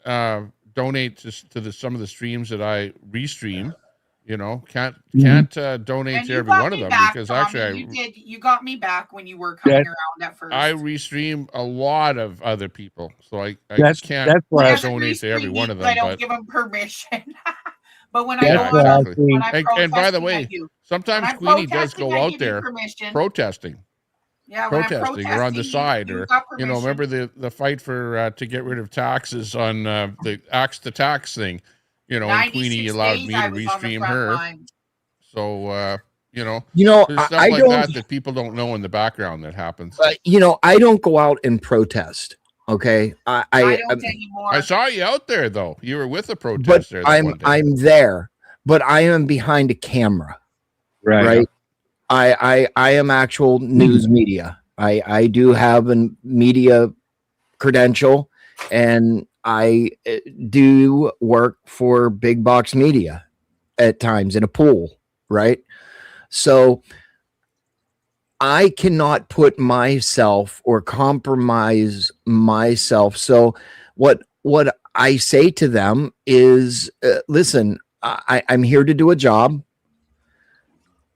donate to some of the streams that I restream. Can't donate And to you every got one of me them, back, because Tommy. actually you got me back when you were coming around at first. I restream a lot of other people, so I That's- can't that's why I- donate to every one of them. I don't But give them permission. But when That's I go why on, I think- when I'm and by the protesting, way, I do. sometimes When I'm Queenie does protesting, go I out give you there permission. protesting. Yeah, when I'm protesting or on the protesting, side, you or got permission. remember the fight for to get rid of taxes on the axe to tax thing, and 96 Queenie allowed days me I to was on the restream front her. line. So there's stuff I like don't. that people don't know in the background that happens. I don't go out and protest. Okay, I don't anymore. I saw you out there though. You were with a but protester. I'm there, but I am behind a camera. Right. I am actual news media. I do have a media credential, and I do work for big box media at times in a pool, right? So I cannot put myself or compromise myself. So what I say to them is, listen, I'm here to do a job.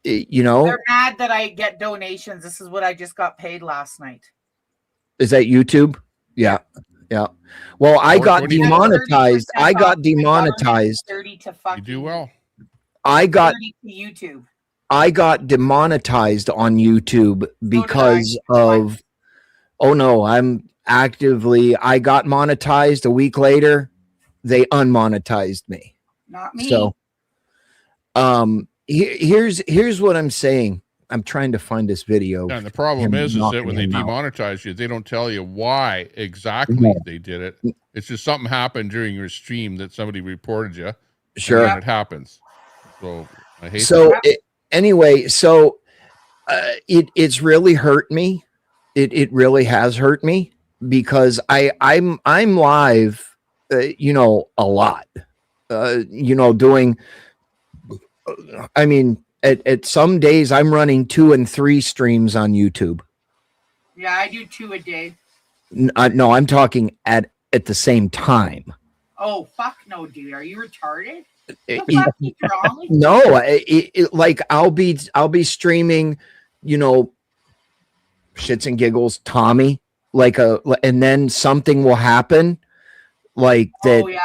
They're mad that I get donations. This is what I just got paid last night. Is that YouTube? Yeah. Yeah. Well, I got demonetized. I got demonetized. 30 to fucking. You do well. I got 30 to YouTube. I got demonetized on YouTube because of I'm actively I got monetized a week later. They unmonetized me. Not me. So here's what I'm saying. I'm trying to find this video. And the problem is that when they demonetize you, they don't tell you why exactly they did it. It's just something happened during your stream that somebody reported you. Sure. And it happens. So I hate that. Anyway, so it's really hurt me. It really has hurt me because I'm live, a lot, doing. I mean, at some days I'm running 2 and 3 streams on YouTube. Yeah, I do 2 a day. No, I'm talking at the same time. Oh, fuck no, dude. Are you retarded? What the fuck is wrong with you? No, like I'll be streaming, shits and giggles, Tommy, and then something will happen like that. Oh yeah.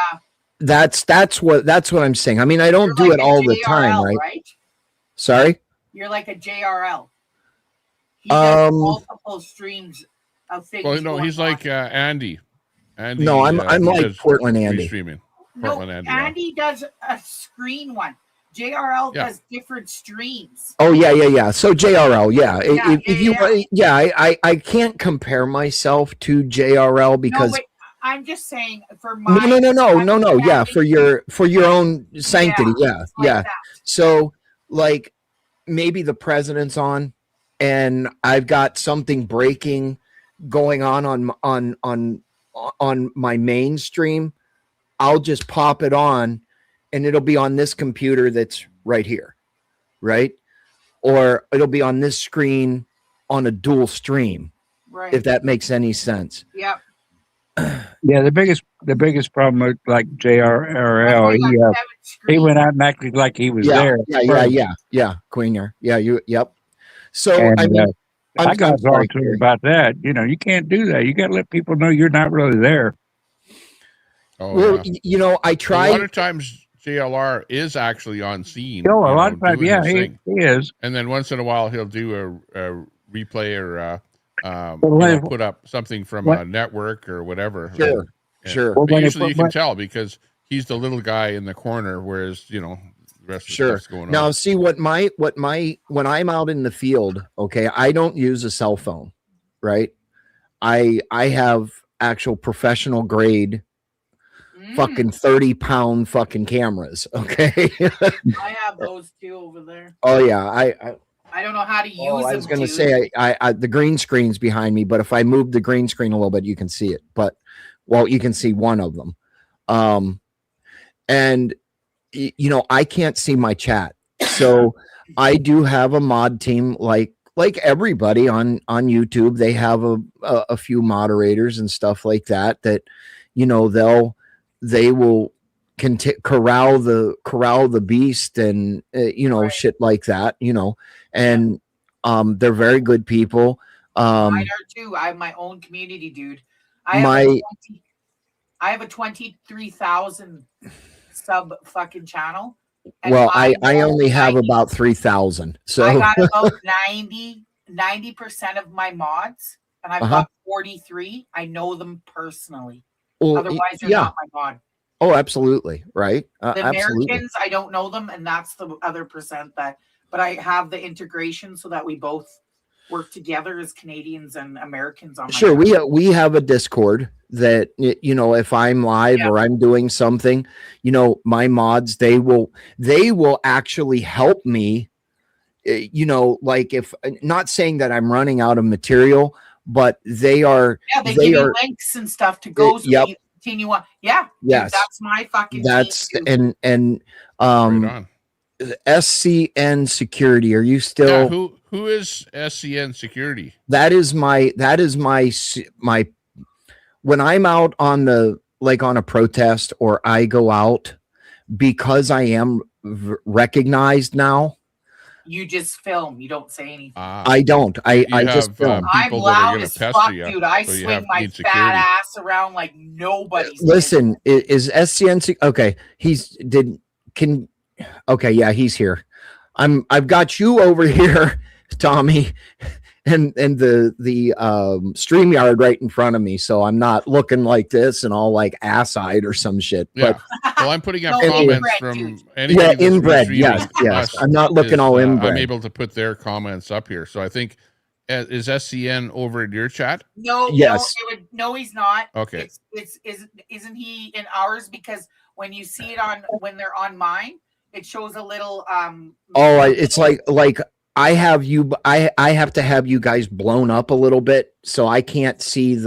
That's what I'm saying. I mean, I don't do it all the time, right? Sorry? You're like a JRL. He does multiple streams of things. Well, no, he's like Andy. Andy. No, I'm like Portland Andy. Streaming. No, Andy does a screen one. JRL Yeah. does different streams. Oh yeah. So JRL, yeah. Yeah, If you, I can't compare myself to JRL because No, but I'm just saying for my no. Yeah, for your own sanctity. Yeah. that. So like maybe the president's on, and I've got something breaking going on my mainstream. I'll just pop it on, and it'll be on this computer that's right here, right? Or it'll be on this screen on a dual stream, right? If that makes any sense. Yep. Yeah, the biggest problem with like JRL, he went out and acted like he was there. Yeah, Queen. Yep. So And, I mean, I got talked to him about that. You can't do that. You got to let people know you're not really there. Oh, well, yeah. I try. A lot of times JLR is actually on scene. A lot of times, yeah, he is. And then once in a while he'll do a replay or put up something from a network or whatever. Sure. But usually you can tell because he's the little guy in the corner, whereas the rest of the stuff's going on. Now, see when I'm out in the field, okay, I don't use a cell phone, right? I have actual professional grade fucking 30-pound fucking cameras, okay? I have those too over there. Oh yeah, I don't know how to use them. I was going to say I the green screen's behind me, but if I move the green screen a little bit, you can see it. But you can see one of them. And I can't see my chat. So I do have a mod team like everybody on YouTube. They have a few moderators and stuff like that they will corral the beast and shit like that, and they're very good people. Mine are too. I have my own community, dude. I have a 23,000 sub fucking channel. Well, I only have about 3,000. So I got about 90% of my mods, and I've got 43. I know them personally. Well, otherwise, they're not my mod. Oh, absolutely. Right. The absolutely. Americans, I don't know them, and that's the other percent but I have the integration so that we both work together as Canadians and Americans on my Sure, we have a Discord that if I'm live or I'm doing something, my mods they will actually help me. Like if not saying that I'm running out of material, but they are. Yeah, they give you links and stuff to go. So Yep. you continue on. Yeah. Yes. That's my fucking. And SCN Security. Are you still? Yeah, who is SCN Security? That is my when I'm out on on a protest or I go out, because I am recognized now. You just film. You don't say anything. I don't. I just film. I'm loud as fuck, dude. I swing my fat ass around like nobody's. Listen, is SCN okay? Okay, yeah, he's here. I've got you over here, Tommy, and the StreamYard right in front of me, so I'm not looking like this and all like ass-eyed or some shit. Yeah. But well, I'm putting up comments from anybody. Yeah, inbred. Yes. I'm not looking all inbred. I'm able to put their comments up here, so I think is SCN over in your chat? No. Yes. No, he's not. Okay. Isn't he in ours? Because when you see it when they're on mine, it shows a little. It's like I have to have you guys blown up a little bit, so I can't see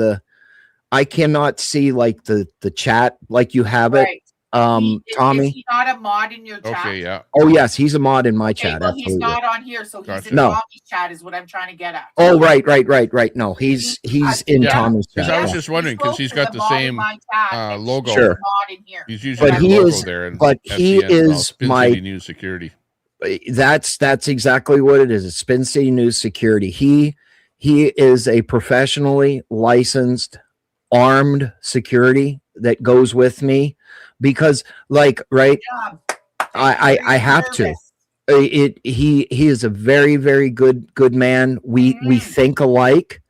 I cannot see like the chat like you have it. Tommy, is he not a mod in your chat? Okay, yeah. Oh yes, he's a mod in my chat. Well, absolutely. he's not on here, so he's in No. Tommy's chat. Is what I'm trying to get at. Oh right. No, he's in Tommy's chat. Because I was just wondering because he's got the same logo. Sure. He's using the logo there. He is Spin my City News Security. That's exactly what it is. It's Spin City News Security. He is a professionally licensed armed security that goes with me because I have to. He is a very, very good man. We think alike.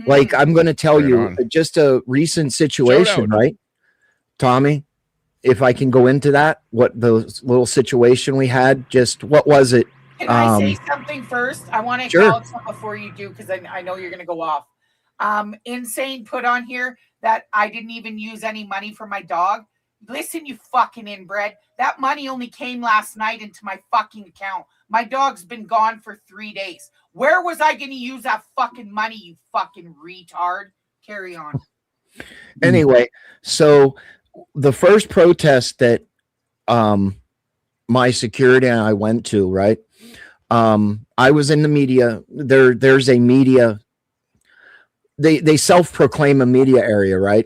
Like I'm going to tell you just a recent situation, right? Tommy, if I can go into that, what the little situation we had, just what was it? Can I say something first? I want to Sure. acknowledge something before you do, because I know you're going to go off. Insane put on here that I didn't even use any money for my dog. Listen, you fucking inbred. That money only came last night into my fucking account. My dog's been gone for 3 days. Where was I going to use that fucking money, you fucking retard? Carry on. Anyway, so the first protest that my security and I went to, right? I was in the media. There's a media. They self-proclaim a media area, right?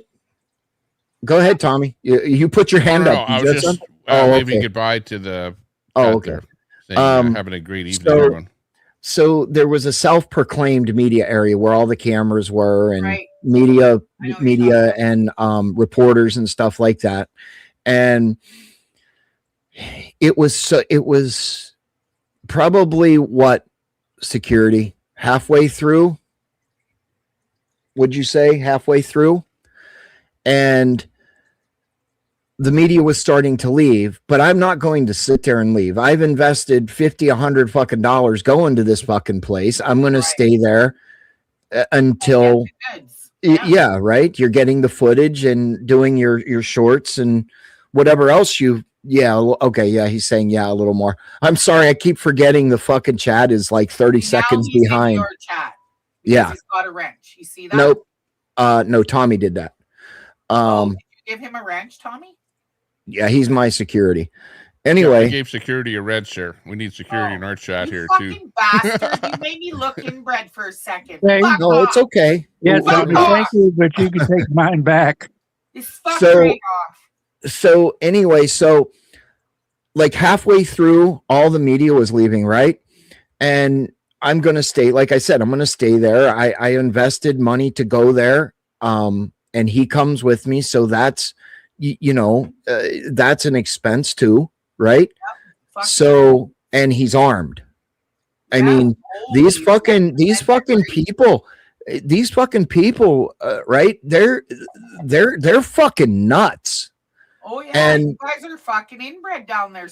Go ahead, Tommy. You put your hand up. I was just waving goodbye to the. Oh, okay. Saying, having a great evening, everyone. So there was a self-proclaimed media area where all the cameras were, and media and reporters and stuff like that. And it was probably what, security, halfway through? Would you say halfway through? And the media was starting to leave, but I'm not going to sit there and leave. I've invested $50, $100 fucking dollars going to this fucking place. I'm going to stay there until, yeah, right. You're getting the footage and doing your shorts and whatever else okay. Yeah. He's saying, yeah, a little more. I'm sorry. I keep forgetting the fucking chat is like 30 seconds behind. Your chat yeah. He's got a wrench. You see that? Nope. No, Tommy did that. Did you give him a wrench, Tommy? Yeah, he's my security. Anyway, we gave security a red share. We need security in our chat here too. You bastard! You made me look inbred for a second. Hey, no, it's okay. Yeah, Tommy, thank you, but you can take mine back. So anyway, like halfway through, all the media was leaving, right? And I'm going to stay, like I said, I'm going to stay there. I invested money to go there. And he comes with me. So that's, that's an expense too, right? So, and he's armed. I mean, these fucking people, right? They're fucking nuts. Oh yeah, and you guys are fucking inbred down there.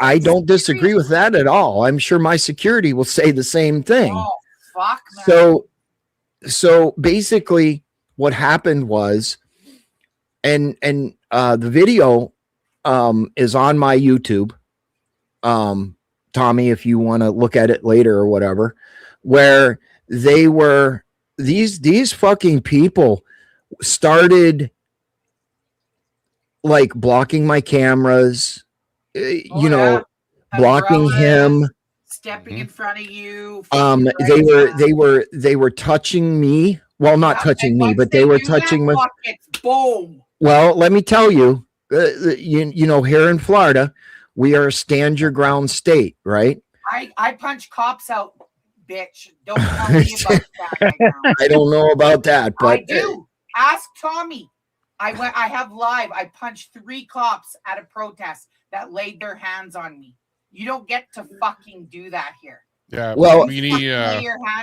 I don't disagree with that at all. I'm sure my security will say the same thing. Oh fuck, man. So basically, what happened was, and the video is on my YouTube. Tommy, if you want to look at it later or whatever, where they were these fucking people started like blocking my cameras, blocking him, stepping in front of you. They were touching me. Well, not touching me, but they were touching my. Boom. Well, let me tell you, here in Florida, we are a stand your ground state, right? I punch cops out, bitch. Don't tell me about that right now. I don't know about that, but I do. Ask Tommy. I have live. I punched 3 cops at a protest that laid their hands on me. You don't get to fucking do that here. Yeah, well, he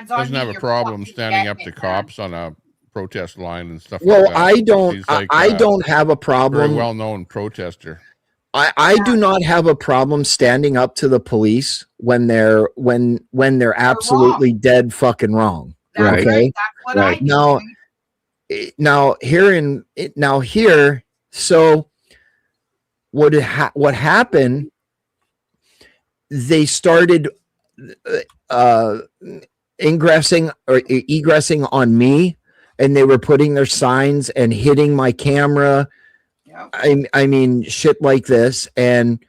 doesn't have a problem standing up to cops on a protest line and stuff. Well, like that. I don't have a problem. Very well-known protester. I do not have a problem standing up to the police when they're absolutely dead fucking wrong. Right. Okay. That's what I do. Now here. So what happened? They started egressing on me, and they were putting their signs and hitting my camera. Yep. I mean, shit like this. And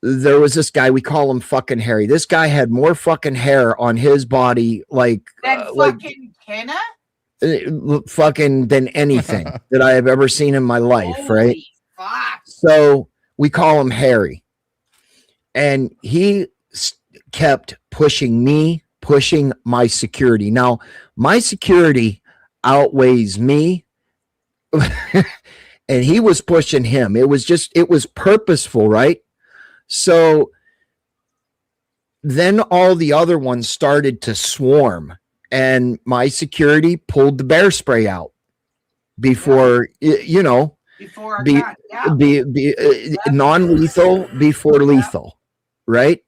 there was this guy, we call him fucking Harry. This guy had more fucking hair on his body, than fucking Kenna? Fucking than anything that I have ever seen in my life. Holy right? Fuck. So we call him Harry. And he kept pushing my security. Now, my security outweighs me. And he was pushing him. It was purposeful, right? So then all the other ones started to swarm, and my security pulled the bear spray out before, Before our be, gun, yeah. non-lethal before lethal, right?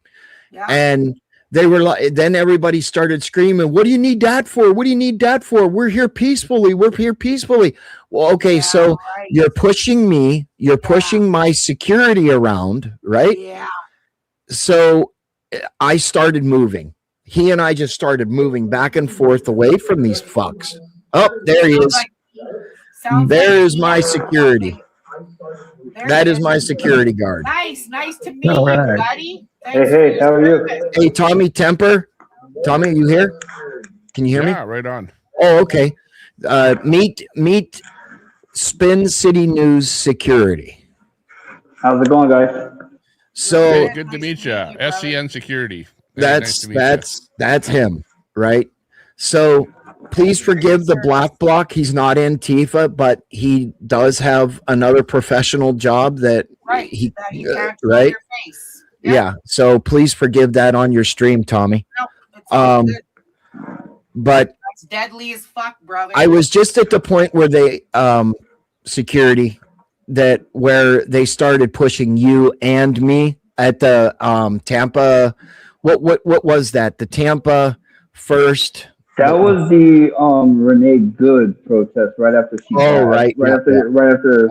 Yeah. And they were like, then everybody started screaming, "What do you need that for? What do you need that for? We're here peacefully. We're here peacefully." Well, okay, so you're pushing me, you're pushing my security around, right? Yeah. So I started moving. He and I just started moving back and forth away from these fucks. Oh, there he is. There's my security. That is my security guard. Nice to meet All you, right. buddy. Hey, how are you? Hey, Tommy Temper. Tommy, are you here? Can you hear me? Yeah, right on. Oh, okay. Meet Spin City News Security. How's it going, guys? So Good to meet you. SCN Security. Very nice to meet you. That's him, right? So please forgive the black block. He's not Antifa, but he does have another professional job that he can't show right. your face. Yeah. So please forgive that on your stream, Tommy. No, it's all good. But That's deadly as fuck, brother. I was just at the point where they security where they started pushing you and me at the Tampa. What was that? The Tampa first. That was the Renee Good protest right after she died, right after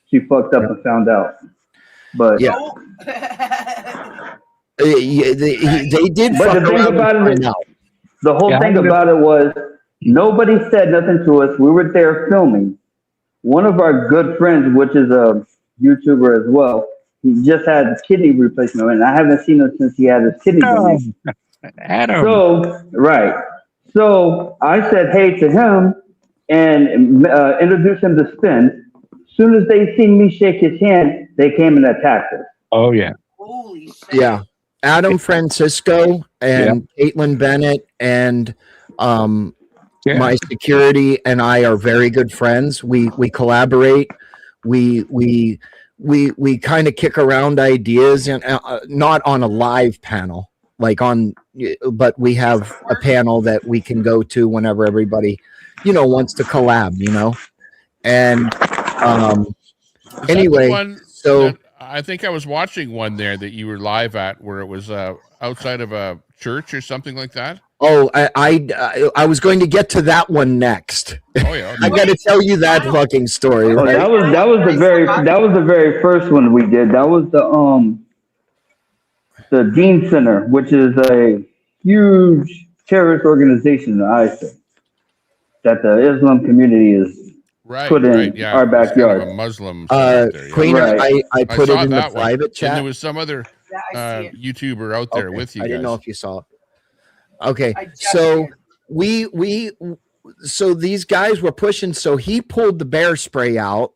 she fucked up and found out. But yeah. They did. But the thing about it is, the whole thing about it was nobody said nothing to us. We were there filming. One of our good friends, which is a YouTuber as well, he just had kidney replacement, and I haven't seen him since he had his kidney replacement. Adam. So I said hey to him and introduced him to Spin. As soon as they seen me shake his hand, they came and attacked us. Oh yeah. Holy shit. Yeah. Adam Francisco and Caitlin Bennett and my security and I are very good friends. We collaborate. We kind of kick around ideas, and not on a live panel, but we have a panel that we can go to whenever everybody, wants to collab, and anyway, so I think I was watching one there that you were live at, where it was outside of a church or something like that. Oh, I was going to get to that one next. Oh yeah, okay. I got to tell you that fucking story. Oh, right? that was the very first one we did. That was the Dean Center, which is a huge terrorist organization in ISIS that the Islam community is put in our backyard. Kind of a Muslim. Queen, I put it in the private chat. And there was some other YouTuber out there with you. I didn't know guys. if you saw it. Okay, so so these guys were pushing. So he pulled the bear spray out.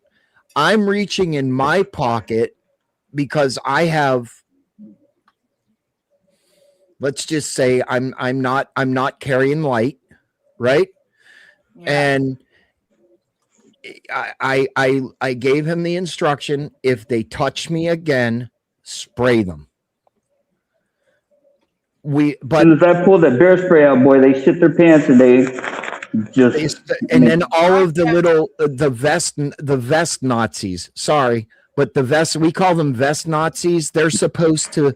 I'm reaching in my pocket because I have. Let's just say I'm not carrying light, right? Yeah. And I gave him the instruction: if they touch me again, spray them. As soon as I pulled that bear spray out, boy, they shit their pants and they just. And then all of the vest Nazis. Sorry, but the vest, we call them vest Nazis. They're supposed to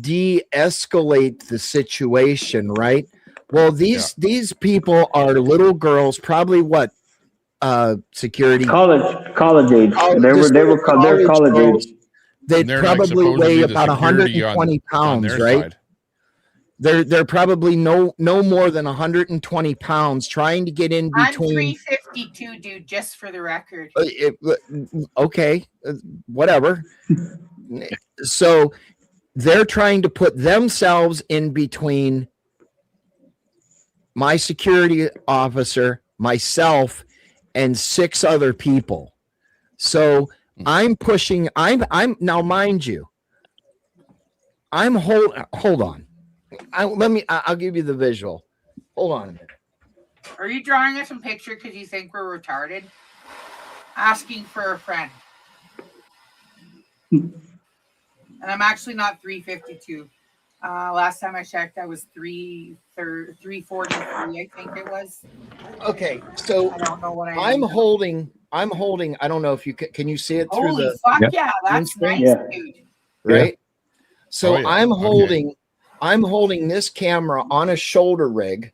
de-escalate the situation, right? Well, these people are little girls, probably what security college age. They're college age. They probably weigh about 120 pounds, right? Side. They're probably no more than 120 pounds, trying to get in between. I'm 352, dude, just for the record. Okay, whatever. So they're trying to put themselves in between my security officer, myself, and 6 other people. So I'm pushing. I'm now, mind you. Hold on. I'll give you the visual. Hold on a minute. Are you drawing us some picture because you think we're retarded? Asking for a friend. And I'm actually not 352. Last time I checked, I was 343. I think it was. Okay, so I don't know what I'm holding I'm holding. I don't know if you can you see it through Holy the fuck yeah, that's screen? nice, dude. Right. So Oh, yeah. I'm Okay. holding this camera on a shoulder rig,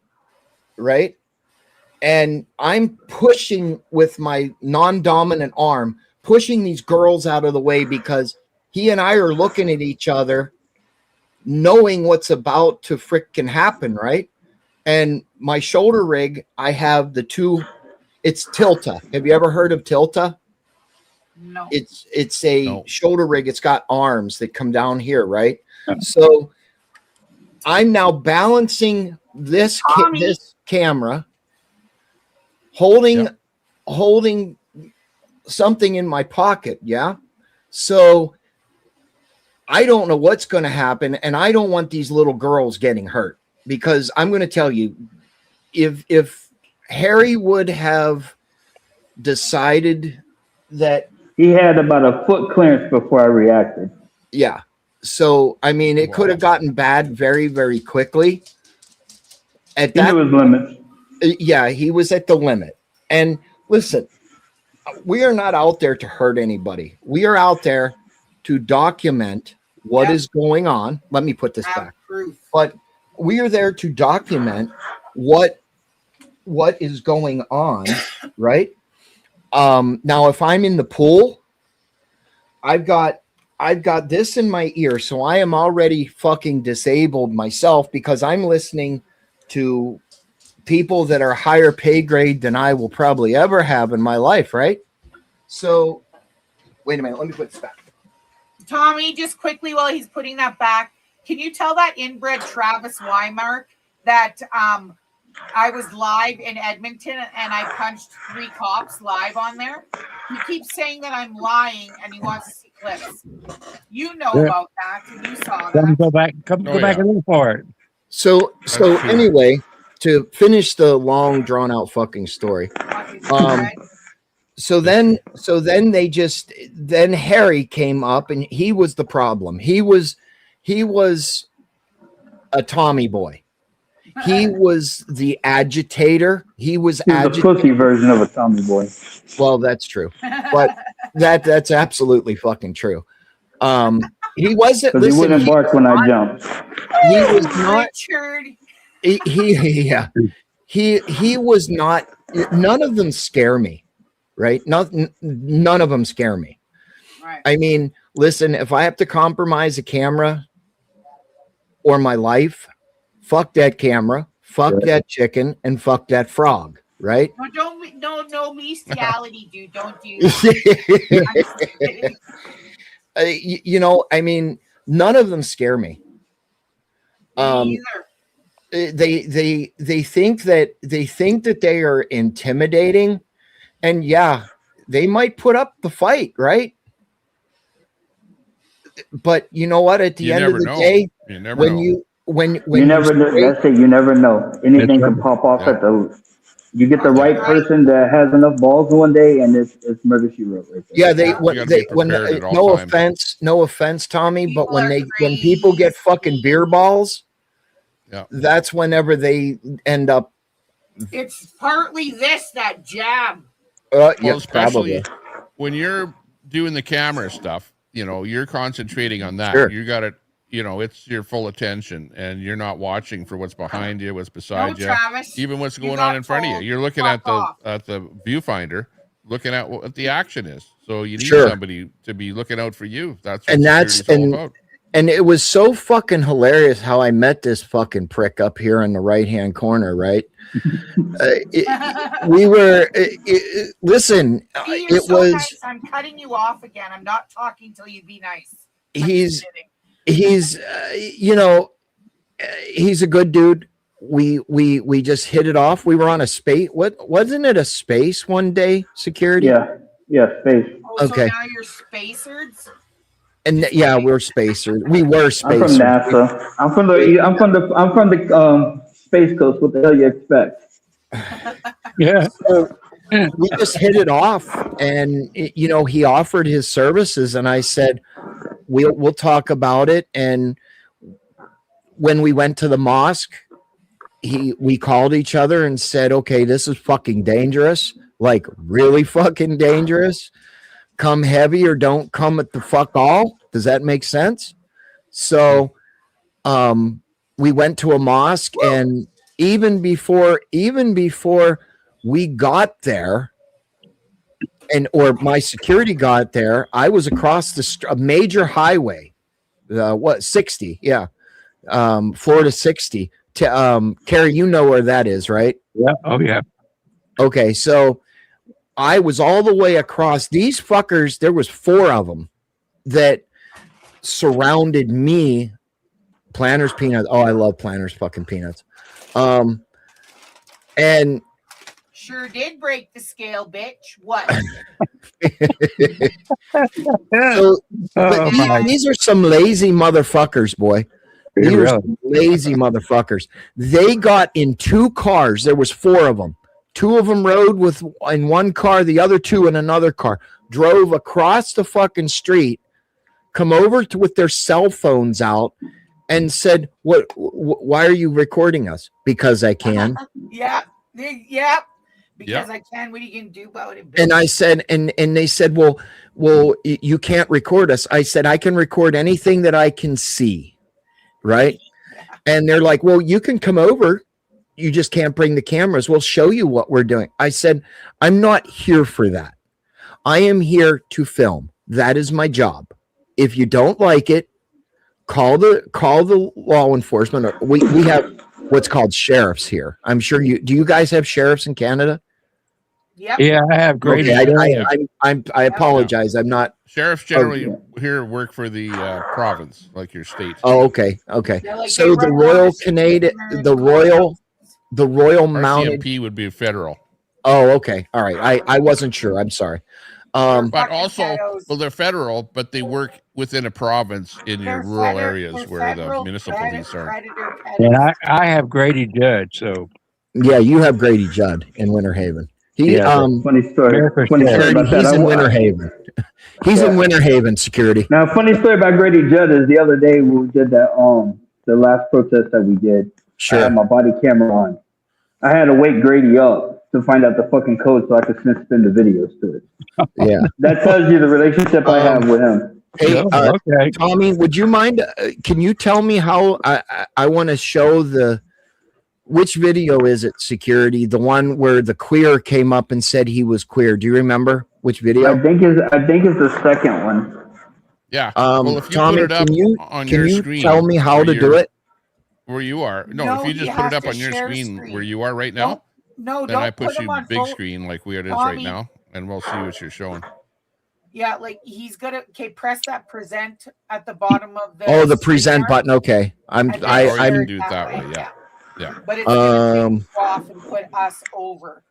right? And I'm pushing with my non-dominant arm, pushing these girls out of the way because he and I are looking at each other, knowing what's about to frickin' happen, right? And my shoulder rig, I have the two. It's Tilta. Have you ever heard of Tilta? No. It's a shoulder rig. It's got arms that come down here, right? So I'm now balancing this camera, holding something in my pocket. Yeah. So I don't know what's going to happen, and I don't want these little girls getting hurt, because I'm going to tell you, if Harry would have decided that he had about a foot clearance before I reacted. Yeah. So, I mean, it could have gotten bad very, very quickly. At that, he knew his limits. Yeah, he was at the limit. And listen, we are not out there to hurt anybody. We are out there to document what is going on. Let me put this back. But we are there to document what is going on, right? Now, if I'm in the pool, I've got this in my ear, so I am already fucking disabled myself, because I'm listening to people that are higher pay grade than I will probably ever have in my life, right? So, wait a minute, let me put this back. Tommy, just quickly while he's putting that back, can you tell that inbred Travis Weimark that I was live in Edmonton and I punched 3 cops live on there? He keeps saying that I'm lying and he wants to see clips. You know about that, and you saw that. Go back and look for it. So anyway, to finish the long drawn out fucking story. So then Harry came up, and he was the problem. He was a Tommy boy. He was the agitator. He was the pussy version of a Tommy boy. Well, that's true, but that's absolutely fucking true. He wasn't. Because he wouldn't bark when I jumped. He was not. Richard. He was not. None of them scare me, right? None of them scare me. Right. I mean, listen, if I have to compromise a camera or my life, fuck that camera, fuck that chicken, and fuck that frog, right? No bestiality, dude. Don't do that. You know, I mean, none of them scare me. Me either. They think that they are intimidating, and yeah, they might put up the fight, right? But you know what? At the end of the day, when you never know. That's it. You never know. Anything can pop off at the. You get the right person that has enough balls one day, and it's murder she wrote right there. Yeah, no offense, Tommy, but when people get fucking beer balls, that's whenever they end up. It's partly that jab. Well, Yeah, especially probably. when you're doing the camera stuff, you know, you're concentrating on that. Sure. You got it. You know, it's your full attention, and you're not watching for what's behind you, what's beside you, Travis, even what's going on in front of you. You're looking at the viewfinder, looking at what the action is. So you need somebody to be looking out for you. That's what security's all about. And it was so fucking hilarious how I met this fucking prick up here in the right-hand corner, right? Listen, it was. Nice. I'm cutting you off again. I'm not talking till you be nice. He's you know, he's a good dude. We just hit it off. We were on a space. What wasn't it, a space one day? Security. Yeah, space. So Okay. now you're spacers. And yeah, we're spacers. We were spacers. I'm from NASA. I'm from the Space Coast. What the hell you expect? Yeah. So we just hit it off, and you know, he offered his services, and I said, we'll talk about it. And when we went to the mosque, we called each other and said, okay, this is fucking dangerous. like really fucking dangerous, come heavy or don't come at the fuck all. Does that make sense? So we went to a mosque, and even before we got there, or my security got there, I was across a major highway, 60, yeah, Florida 60. Carrie, you know where that is, right? Yeah. Oh yeah. Okay, so I was all the way across. These fuckers, there was 4 of them that surrounded me. Planters peanuts. Oh, I love Planters fucking peanuts. And sure did break the scale, bitch. What? So, but these are some lazy motherfuckers, boy. These are some lazy motherfuckers. They got in 2 cars. There was 4 of them. 2 of them rode in one car, the other 2 in another car. Drove across the fucking street, come over with their cell phones out, and said, why are you recording us? Because I can. Yeah. Because I can. What are you gonna do about it? And I said, and they said, well, you can't record us. I said, I can record anything that I can see, right? And they're like, well, you can come over. You just can't bring the cameras. We'll show you what we're doing. I said, I'm not here for that. I am here to film. That is my job. If you don't like it, call the law enforcement. We have what's called sheriffs here. I'm sure do you guys have sheriffs in Canada? Yep. Yeah, I have great. Okay, I apologize. I'm not. Sheriffs generally here work for the province, like your state. Oh, okay. Like So the Royal Canadian, the Royal Mounted RCMP would be federal. Oh, okay. All right. I wasn't sure. I'm sorry. But also, well, they're federal, but they work within a province in your rural areas where the municipal police are. And I have Grady Judd, so yeah, you have Grady Judd in Winter Haven. He funny story. Funny story about that. He's in Winter Haven. He's in Winter Haven security. Now, funny story about Grady Judd is the other day when we did that the last protest that we did. Sure. I had my body camera on. I had to wake Grady up to find out the fucking code so I could spin the videos to it. Yeah. That tells you the relationship I have with him. Hey, okay. Tommy, would you mind? Can you tell me how I want to show which video is it? Security, the one where the queer came up and said he was queer. Do you remember which video? I think it's the second one. Yeah. Well, if you Tommy, put it up on your screen, tell me how to do it? Where you are? No, if you just put it up on your screen where you are right now, no, then don't I push put you on big full screen like where it is right now, and we'll see what you're showing. Yeah, like he's gonna press that present at the bottom of the. The present button. Okay, I'm do it that way. Yeah. But it's gonna take you off and put us over.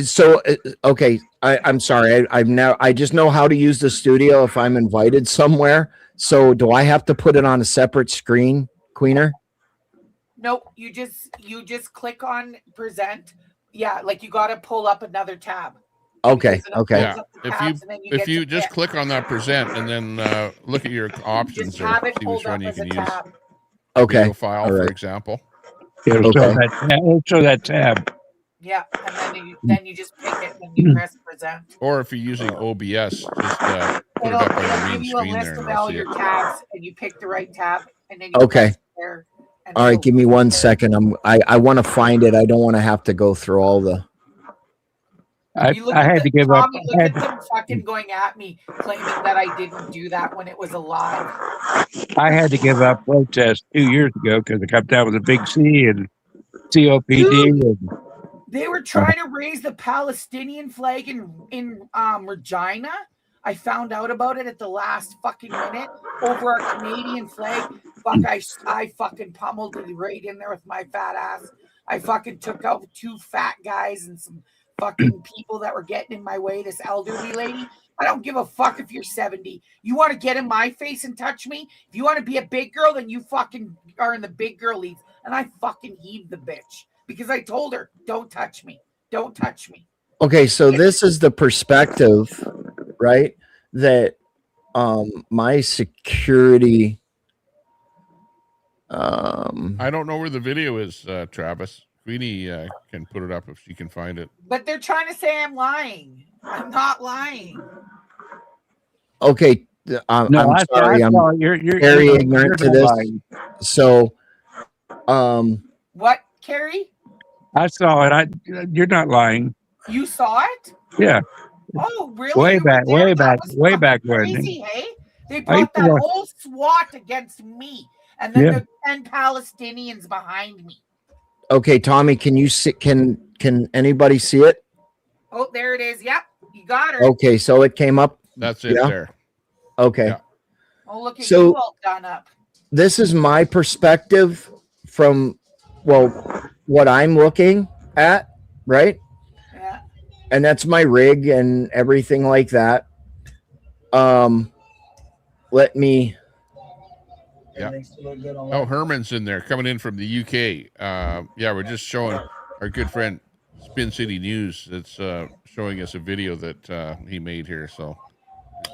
So okay, I'm sorry. I just know how to use the studio if I'm invited somewhere. So do I have to put it on a separate screen, Queener? Nope. You just click on present. Yeah, like you got to pull up another tab. Okay. Yeah. If you just click on that present and then look at your options or see which one you can use. Okay. Video file, for example. It'll show that tab. Yeah, and then you just pick it and you press present. Or if you're using OBS, just put it up on your main screen there and all see your it. tabs, and you pick the right tab, and then you Okay. press there. All right, give me 1 second. I want to find it. I don't want to have to go through all the. I had to give up. Look at them fucking going at me, claiming that I didn't do that when it was alive. I had to give up protest 2 years ago because I got down with a big C and COPD. They were trying to raise the Palestinian flag in Regina. I found out about it at the last fucking minute over our Canadian flag. Fuck, I fucking pummeled it right in there with my fat ass. I fucking took out 2 fat guys and some fucking people that were getting in my way. This elderly lady. I don't give a fuck if you're 70. You want to get in my face and touch me? If you want to be a big girl, then you fucking are in the big girl league. And I fucking heaved the bitch. Because I told her, don't touch me. Don't touch me. Okay, so this is the perspective, right? That my security. I don't know where the video is, Travis. Queenie can put it up if she can find it. But they're trying to say I'm lying. I'm not lying. Okay, I'm sorry. I'm very ignorant to this. So, What, Carrie? I saw it. You're not lying. You saw it? Yeah. Oh, really? Way You were back, there? way That back, was way fucking back when. crazy, hey? They I brought used to that watch- whole SWAT against me, and then Yeah. the 10 Palestinians behind me. okay, Tommy, can you see? Can anybody see it? Oh, there it is. Yep, you got her. Okay, so it came up. That's it Yeah? there. Okay. Yeah. Oh, look at So- you all done up. This is my perspective from, well, what I'm looking at, right? Yeah. And that's my rig and everything like that. Let me. Yeah. Oh, Herman's in there coming in from the UK. Yeah, we're just showing our good friend Spin City News that's showing us a video that he made here. So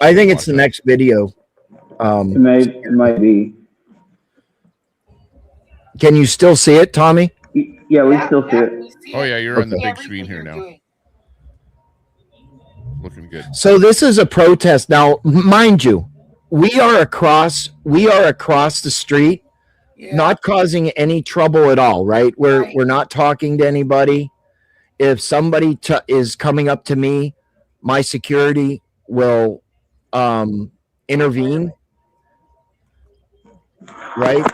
I think it's the next video. It might be. Can you still see it, Tommy? Yeah, we still see it. Oh yeah, you're on the Okay. big screen here now. Looking good. So this is a protest. Now, mind you, we are across the street, not causing any trouble at all, right? We're not talking to anybody. If somebody is coming up to me, my security will intervene, right?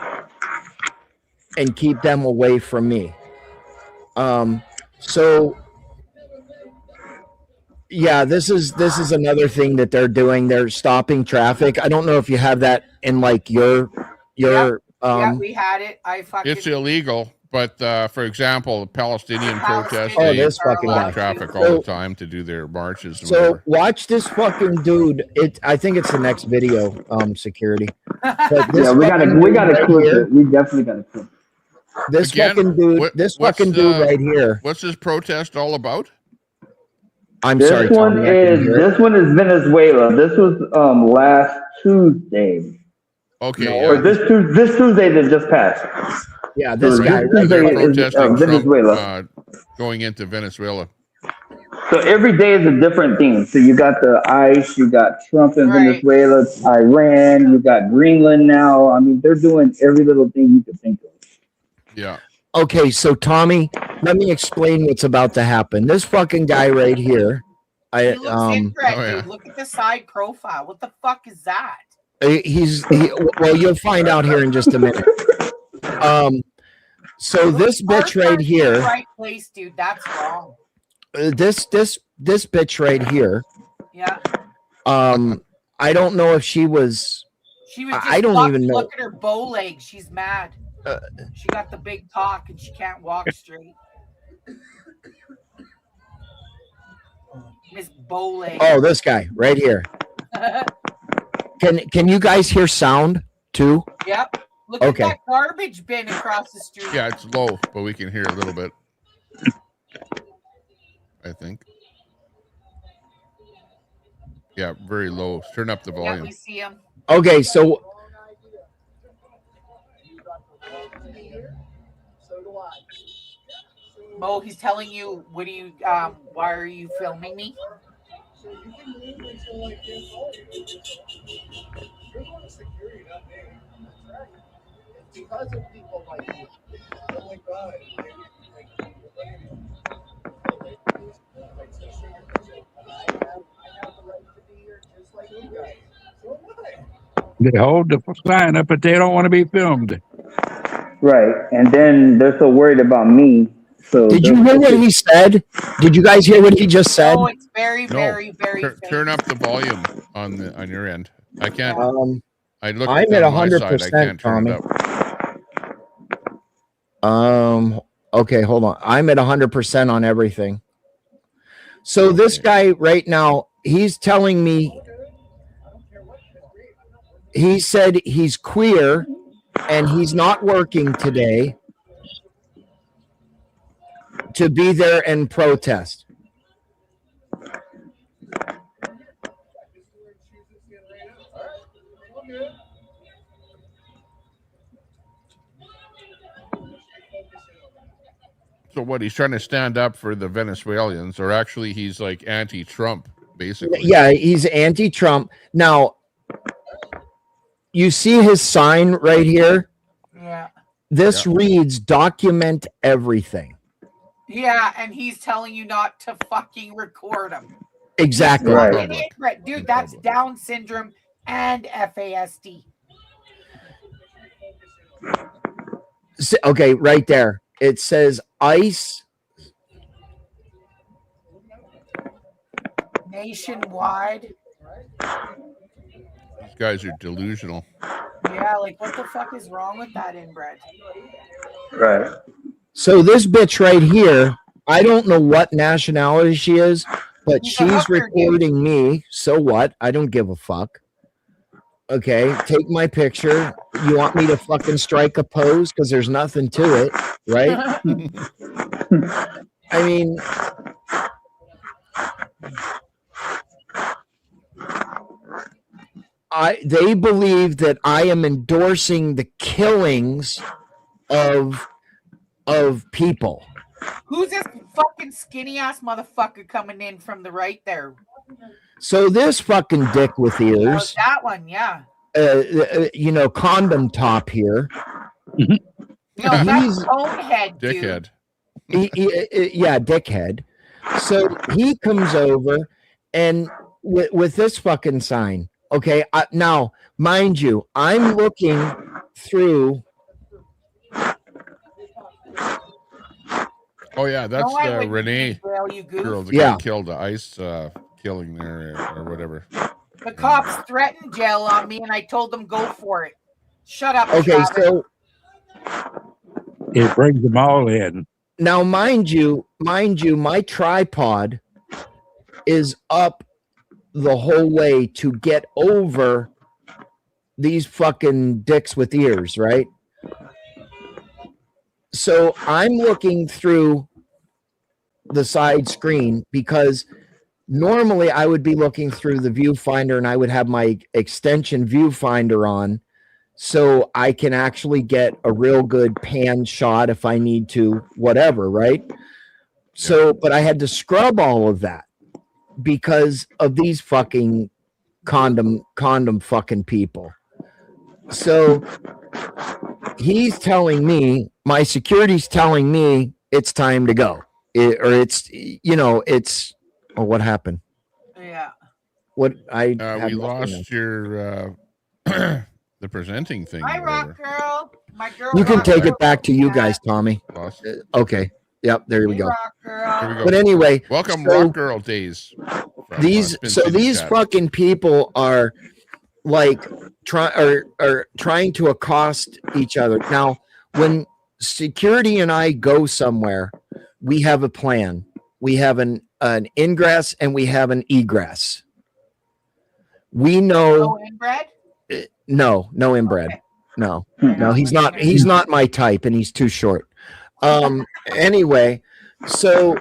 And keep them away from me. So yeah, this is another thing that they're doing. They're stopping traffic. I don't know if you have that in like your Yeah, we had it. I fucking. It's illegal, but for example, the Palestinian protests, Oh, they this fucking block guy. traffic all the time to do their marches. And So whatever. watch this fucking dude. I think it's the next video. Security. But this Yeah, we gotta fucking dude clip here, it. We definitely gotta clip it. This Again, fucking dude. what- This what's fucking dude the- right here. What's this protest all about? I'm This sorry, one Tommy, I couldn't hear it. this one is Venezuela. This was last Tuesday. Okay, Or this Tuesday that just passed. Yeah, this So guy. this Right They're Tuesday is protesting Venezuela. Trump going into Venezuela. So every day is a different thing. So you got the ICE, you got Trump in Venezuela, Iran, you got Greenland now. I mean, they're doing every little thing you could think of. Yeah. Okay, so Tommy, let me explain what's about to happen. This fucking guy right here. He looks Oh, interesting. Look at the side profile. What the fuck is that? Well, you'll find out here in just a minute. So this bitch right here, Right place, dude. That's wrong. this bitch right here. Yeah. I don't know if she was. She was. Just I don't even know. Look at her bow leg. She's mad. She got the big cock and she can't walk straight. Miss Bowleg. Oh, this guy right here. Can you guys hear sound too? Yep. Look Okay. at that garbage bin across the street. Yeah, it's low, but we can hear a little bit. I think. Yeah, very low. Turn up the Yeah, volume. we see him. Okay, so Mo, he's telling you, what do you? Why are you filming me? Because of people like you. Oh my God. They hold the sign up, but they don't want to be filmed. Right. And then they're so worried about me. So did you hear what he said? Did you guys hear what he just said? Oh, it's very, No. very, very. Turn up the volume on your end. I can't. I look. I'm at on my side, 100%, I can't turn Tommy. it up. Okay, hold on. I'm at 100% on everything. So this guy right now, he's telling me. He said he's queer, and he's not working today to be there and protest. So what? He's trying to stand up for the Venezuelans, or actually, he's like anti-Trump, basically. Yeah, he's anti-Trump. Now, you see his sign right here? Yeah. This reads document everything. Yeah, and he's telling you not to fucking record him. Exactly. Right. Dude, that's Down syndrome and FASD. Okay, right there. It says ICE. Nationwide. These guys are delusional. Yeah, like what the fuck is wrong with that inbred? Right. So this bitch right here, I don't know what nationality she is, but she's recording me. So what? I don't give a fuck. Okay, take my picture. You want me to fucking strike a pose because there's nothing to it, right? I mean, they believe that I am endorsing the killings of people. Who's this fucking skinny ass motherfucker coming in from the right there? So this fucking dick with ears, that one, yeah. You know, condom top here. No, that's Conehead, dickhead. Yeah, dickhead. So he comes over and with this fucking sign. Okay, now mind you, I'm looking through. Oh yeah, that's the Renee girl that got killed. The ICE killing there or whatever. The cops threatened jail on me, and I told them go for it. Shut up. Okay, Travis. so it brings them all in. Now, mind you, my tripod is up the whole way to get over these fucking dicks with ears, right? So I'm looking through the side screen because normally I would be looking through the viewfinder and I would have my extension viewfinder on so I can actually get a real good pan shot if I need to, whatever, right? So, but I had to scrub all of that because of these fucking condom fucking people. So he's telling me, my security's telling me it's time to go. Oh, what happened? Yeah. What we lost your the presenting thing. Hi, Rock Girl. My girl. You can Rock take Girl. it back to you guys, Tommy. Okay. Yep, there we go. Rock Girl. Here we go. But anyway, welcome so Rock Girl days. These fucking people are like trying to accost each other. Now, when security and I go somewhere, we have a plan. We have an ingress and we have an egress. We know. No inbred? No inbred. Okay. No, he's not my type and he's too short. Anyway, so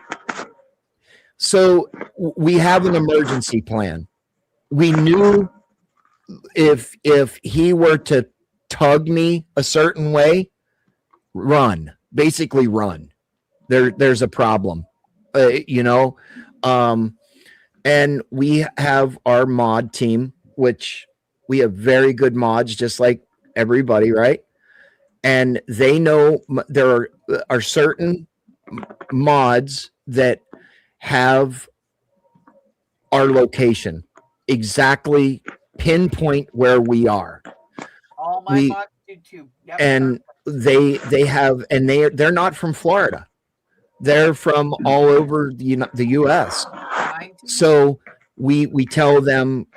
we have an emergency plan. We knew if he were to tug me a certain way, basically run. There's a problem, and we have our mod team, which we have very good mods, just like everybody, right? And they know there are certain mods that have our location, exactly pinpoint where we are. All my mods do too. Yep, and they have, and they're not from Florida. They're from all over the U.S. So we tell them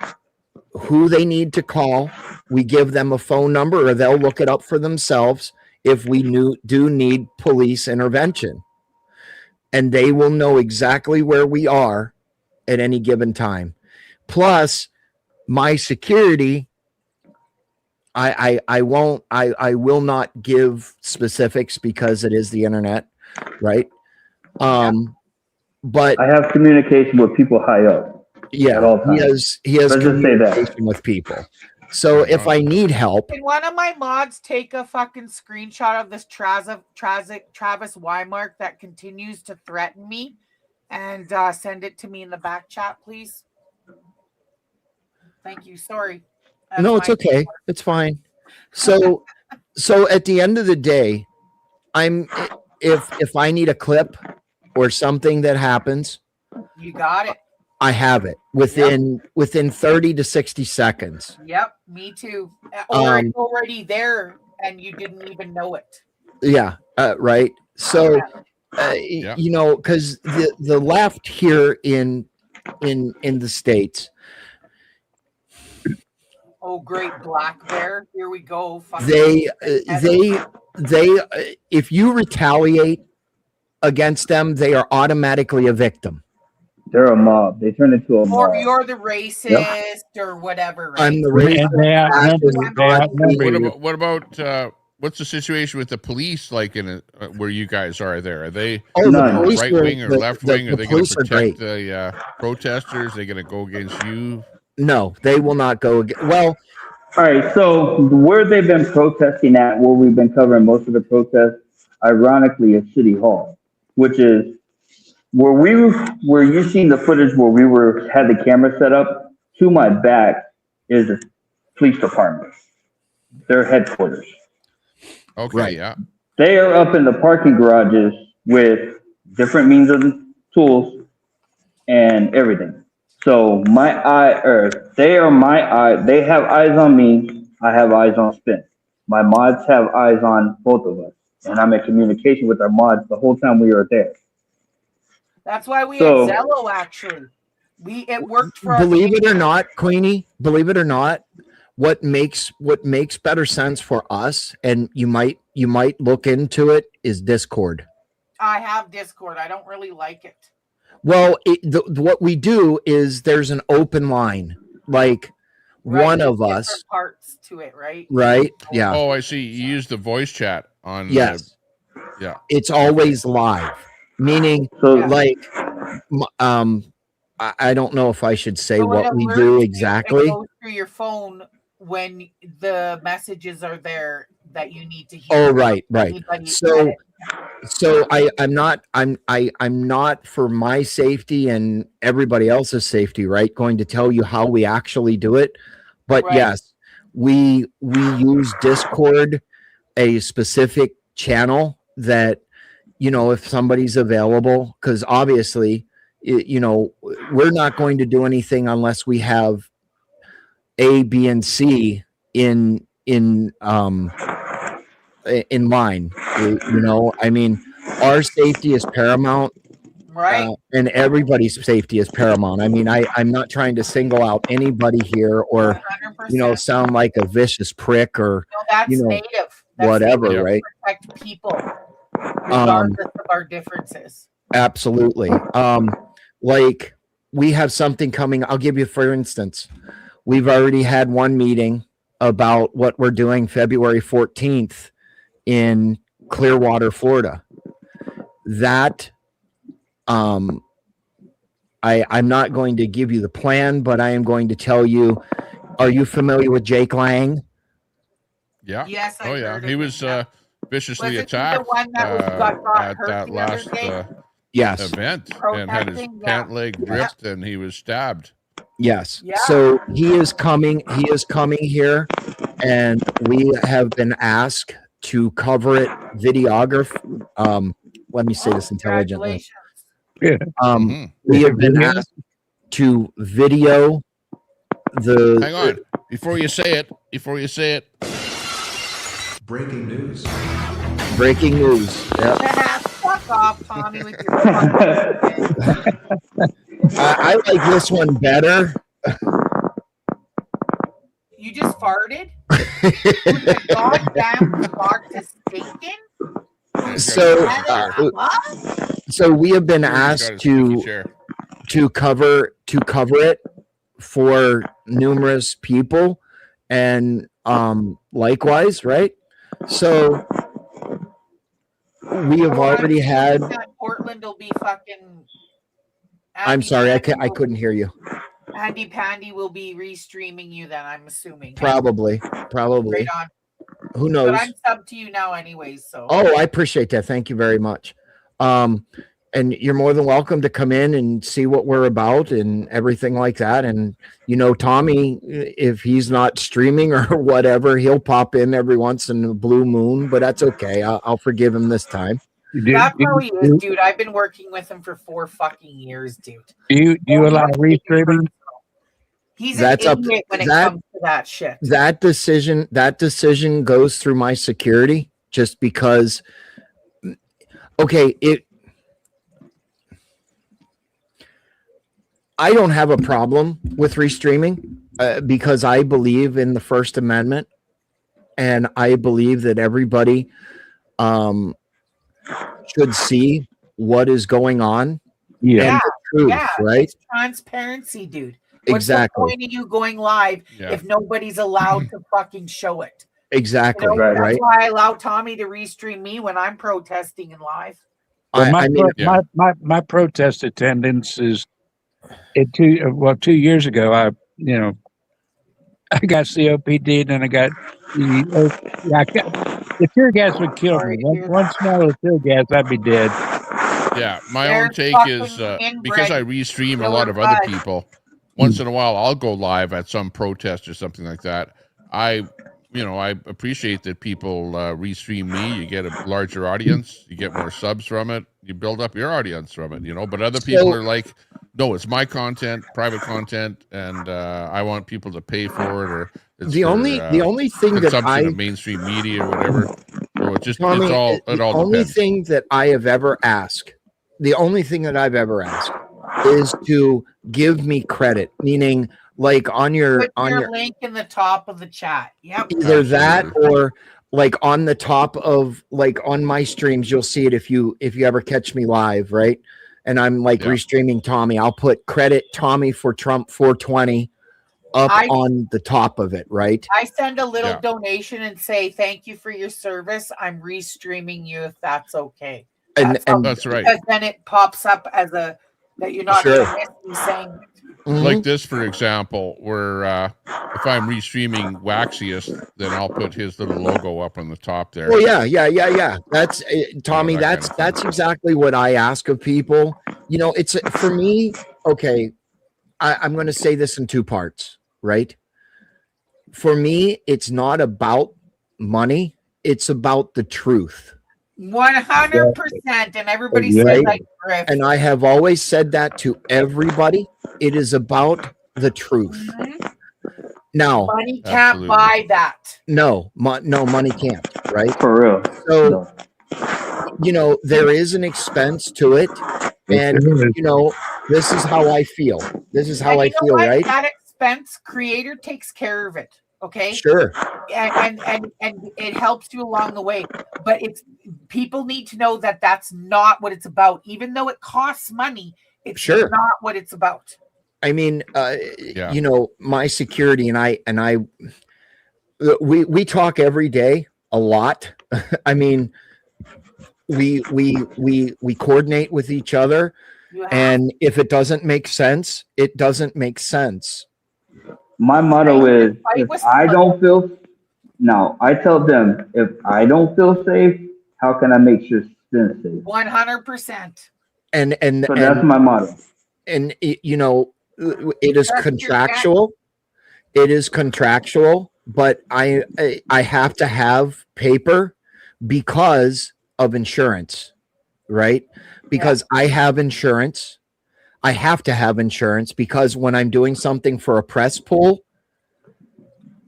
who they need to call. We give them a phone number, or they'll look it up for themselves if we do need police intervention. And they will know exactly where we are at any given time. Plus, my security, I will not give specifics because it is the internet, right? But I have communication with people high up. Yeah, at all times. he has Let's just say that. communication with people. So if I need help, Can one of my mods take a fucking screenshot of this Travis Weimark that continues to threaten me and send it to me in the back chat, please? Thank you. Sorry. no, it's okay. It's fine. So at the end of the day, if I need a clip or something that happens, you got it. I have it within 30 to 60 seconds. Yep, me too. Or it's already there and you didn't even know it. Yeah, right. So you know, because the left here in the States. Oh, great black bear! Here we go. They if you retaliate against them, they are automatically a victim. They're a mob. They turn into a mob. Or you're the racist or whatever. Right? I'm the racist. What about what's the situation with the police? Like where you guys are there? Are they right wing or left wing? Are they going to protect the protesters? Are they going to go against you? No, they will not go. Well, all right. So where they've been protesting at, where we've been covering most of the protests, ironically, is City Hall, which is where you've seen the footage where we had the camera set up. To my back is the police department, their headquarters. Okay, right. Yeah. They are up in the parking garages with different means of tools and everything. So they are my eye. They have eyes on me. I have eyes on Spin. My mods have eyes on both of us, and I'm in communication with our mods the whole time we are there. That's why we had Zello. Actually, it worked for. Believe it or not, Queenie. Believe it or not, what makes better sense for us, and you might look into it, is Discord. I have Discord. I don't really like it. Well, what we do is there's an open line, like one of us. Parts to it, right? Right. Yeah. Oh, I see. You use the voice chat on. Yes. Yeah. It's always live, meaning I don't know if I should say what we do exactly. It goes through your phone when the messages are there that you need to hear. Oh, right. So I'm not for my safety and everybody else's safety, right, going to tell you how we actually do it. But yes, we use Discord, a specific channel that, you know, if somebody's available, because obviously, you know, we're not going to do anything unless we have A, B, and C in line. You know, I mean, our safety is paramount, right? And everybody's safety is paramount. I mean, I'm not trying to single out anybody here or 100%. You know, sound like a vicious prick or that's you know, native. That's whatever, native. Right? Protect people regardless of our differences. Absolutely. Like we have something coming. I'll give you, for instance, we've already had one meeting about what we're doing February 14th in Clearwater, Florida. That I'm not going to give you the plan, but I am going to tell you. Are you familiar with Jake Lang? Yeah. Yes. He was viciously attacked the one that got at that last event and had his pant leg ripped and he was stabbed. Yes. Yeah. So he is coming here, and we have been asked to cover it videograph. Let me say this intelligently. Yeah. We have been asked to video the. Hang on. Before you say it. Breaking news. Breaking news. Yep. Fuck off, Tommy, with your I like this one better. You just farted? The goddamn fart is stinking? So we have been asked to cover it for numerous people, and likewise, right? So we have already had. Portland will be fucking. I'm sorry, I couldn't hear you. Andy Pandy will be restreaming you then, I'm assuming. Probably. Right on. Who knows? But I'm sub to you now anyways, so. Oh, I appreciate that. Thank you very much. And you're more than welcome to come in and see what we're about and everything like that. And, you know, Tommy, if he's not streaming or whatever, he'll pop in every once in a blue moon, but that's okay. I'll forgive him this time. That's how he is, dude. I've been working with him for 4 fucking years, dude. Do you allow restreaming? He's That's an up idiot when it comes to that shit. That decision goes through my security just because, okay, I don't have a problem with restreaming because I believe in the First Amendment and I believe that everybody should see what is going on. Yeah, and the truth, right? It's transparency, dude. What's Exactly. the point of you going live if nobody's allowed to fucking show it? Exactly. You know, Right. That's why I allow Tommy to restream me when I'm protesting in live. Well, my protest attendance is 2 years ago. I got COPD, and then I got the tear gas would kill me. One smell of tear gas, I'd be dead. Yeah, my own take is because I restream a lot of other people. Once in a while, I'll go live at some protest or something like that. I appreciate that people restream me. You get a larger audience. You get more subs from it. You build up your audience from it. But other people are like, no, it's my content, private content, and I want people to pay for it. Or it's the only thing that consumption of mainstream media or whatever. So it Tommy, all only depends. thing that I have ever asked, the only thing that I've ever asked is to give me credit, meaning like on your link in the top of the chat. Yep. either that or like on the top of like on my streams, you'll see it if you ever catch me live, right? And I'm like restreaming Tommy. I'll put credit Tommy for Trump 420 up on the top of it, right? I send a little donation and say thank you for your service. I'm restreaming you if that's okay. And that's right. Because then it pops up as that you're not saying it. Like this, for example, where if I'm restreaming Waxius, then I'll put his little logo up on the top there. Well, yeah. That's Tommy. That's exactly what I ask of people. It's for me. Okay, I'm going to say this in 2 parts, right? For me, it's not about money; it's about the truth. 100%, and everybody says like Griff. And I have always said that to everybody. It is about the truth. Now, money can't buy that. No, money can't, right? For real. So, there is an expense to it. And, this is how I feel. This is how I feel, right? That expense, creator takes care of it. Okay. Sure. And it helps you along the way. But people need to know that that's not what it's about. Even though it costs money, it's not what it's about. I mean, my security and we talk every day a lot. I mean, we coordinate with each other, and if it doesn't make sense, it doesn't make sense. My motto is, if I don't feel, I tell them, if I don't feel safe, how can I make sure they're safe? 100%. And so that's my motto. And it is contractual. It is contractual, but I have to have paper because of insurance, right? Because I have insurance. I have to have insurance because when I'm doing something for a press pool,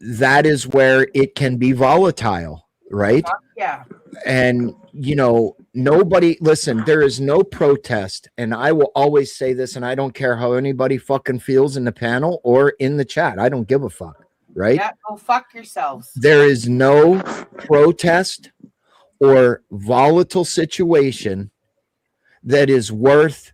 that is where it can be volatile, right? Yeah. And, nobody, listen, there is no protest. And I will always say this, and I don't care how anybody fucking feels in the panel or in the chat. I don't give a fuck, right? Yeah, go fuck yourselves. There is no protest or volatile situation that is worth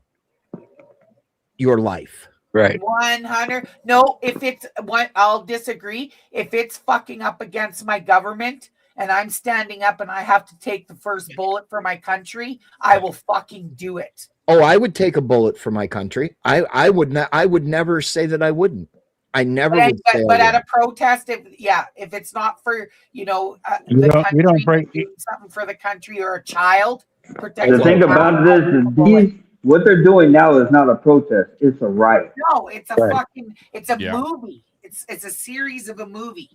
your life. Right. 100. No, if it's one, I'll disagree. If it's fucking up against my government and I'm standing up and I have to take the first bullet for my country, I will fucking do it. Oh, I would take a bullet for my country. I would not. I would never say that I wouldn't. I never would say. But at a protest, if it's not for you don't break. doing something for the country or a child, The thing about this is what they're doing now is not a protest; it's a riot. No, it's a movie. It's a series of a movie.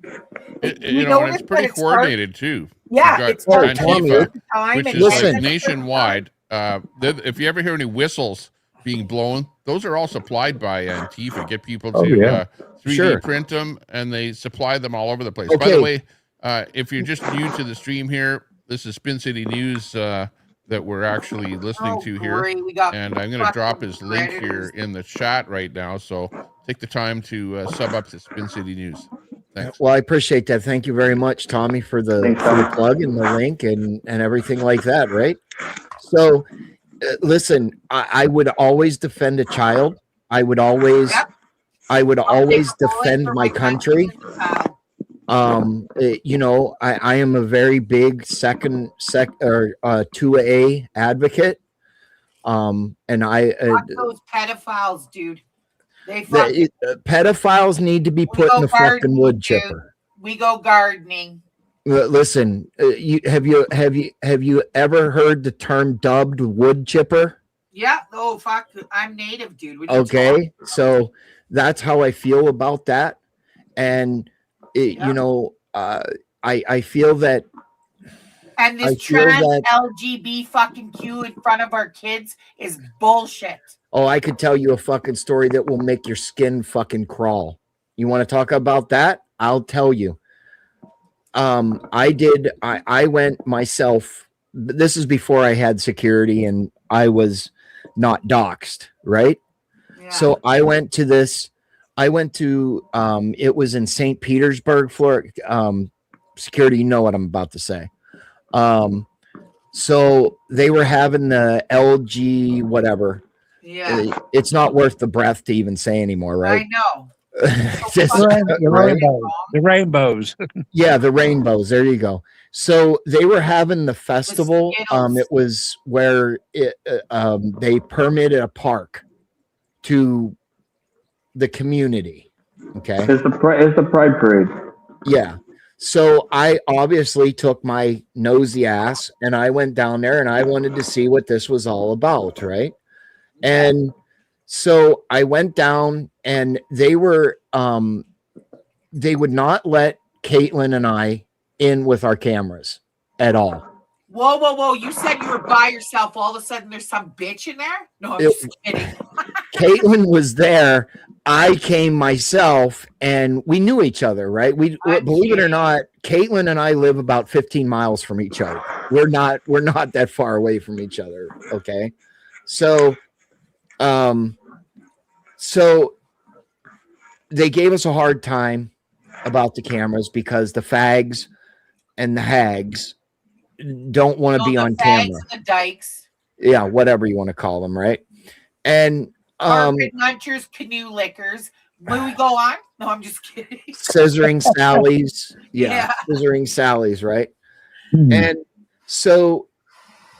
You know, and it's pretty coordinated too. Yeah, it's Antifa, which is like nationwide. If you ever hear any whistles being blown, those are all supplied by Antifa. Get people to 3D print them, and they supply them all over the place. By the way, if you're just new to the stream here, this is Spin City News that we're actually listening to here. And I'm going to drop his link here in the chat right now. So take the time to sub up to Spin City News. Thanks. Well, I appreciate that. Thank you very much, Tommy, for the plug and the link and everything like that, right? So, listen, I would always defend a child. I would always defend my country. You know, I am a very big 2A advocate. And fuck those pedophiles, dude. Pedophiles need to be put in the fucking wood chipper. We go gardening. Listen, have you ever heard the term dubbed wood chipper? Yeah. Oh fuck, I'm native, dude. Okay, so that's how I feel about that, and you know, I feel that. And this trans LGB fucking Q in front of our kids is bullshit. Oh, I could tell you a fucking story that will make your skin fucking crawl. You want to talk about that? I'll tell you. I went myself. This is before I had security and I was not doxxed, right? Yeah. So I went to it was in St. Petersburg, Florida. Security, you know what I'm about to say. So they were having the LG whatever. Yeah. It's not worth the breath to even say anymore, right? I know. The rainbows. Yeah, the rainbows. There you go. So they were having the festival. It was where they permitted a park to the community. Okay. It's the Pride Parade. Yeah. So I obviously took my nosy ass and I went down there and I wanted to see what this was all about, right? And so I went down and they would not let Caitlin and I in with our cameras at all. Whoa. You said you were by yourself. All of a sudden there's some bitch in there? No, I'm just kidding. Caitlin was there. I came myself and we knew each other, right? Believe it or not, Caitlin and I live about 15 miles from each other. We're not that far away from each other. Okay. So they gave us a hard time about the cameras because the fags and the hags don't want to be on camera. The dykes. Yeah, whatever you want to call them, right? And carpet munchers, canoe lickers. Will we go on? No, I'm just kidding. Scissoring Sally's. Yeah. Scissoring Sally's, right? And so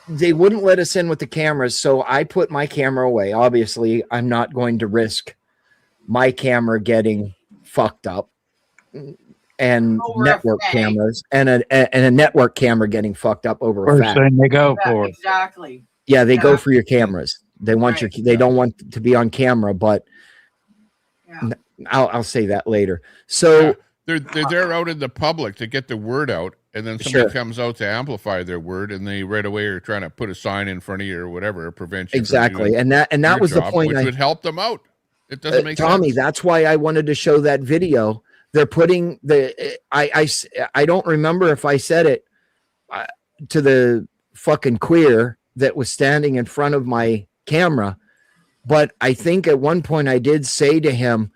they wouldn't let us in with the cameras. So I put my camera away. Obviously, I'm not going to risk my camera getting fucked up and network cameras and a network camera getting fucked up over a fact. They go for exactly. Yeah, they go for your cameras. They want they don't want to be on camera, but I'll say that later. So they're out in the public to get the word out, and then somebody comes out to amplify their word, and they right away are trying to put a sign in front of you or whatever, prevent you. Exactly, and that was the point. Which would help them out. It doesn't make sense. Tommy, that's why I wanted to show that video. They're putting I don't remember if I said it to the fucking queer that was standing in front of my camera, but I think at one point I did say to him,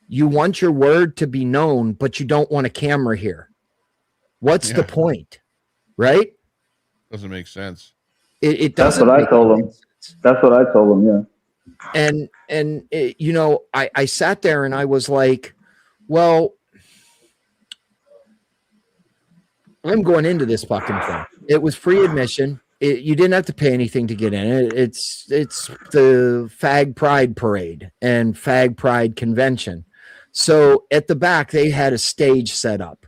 you want your word to be known, but you don't want a camera here. What's the point? Right? Doesn't make sense. It That's doesn't. what I told him. That's what I told him. Yeah. And you know, I sat there and I was like, well, I'm going into this fucking thing. It was free admission. you didn't have to pay anything to get in it. It's the Fag Pride Parade and Fag Pride Convention. So at the back, they had a stage set up,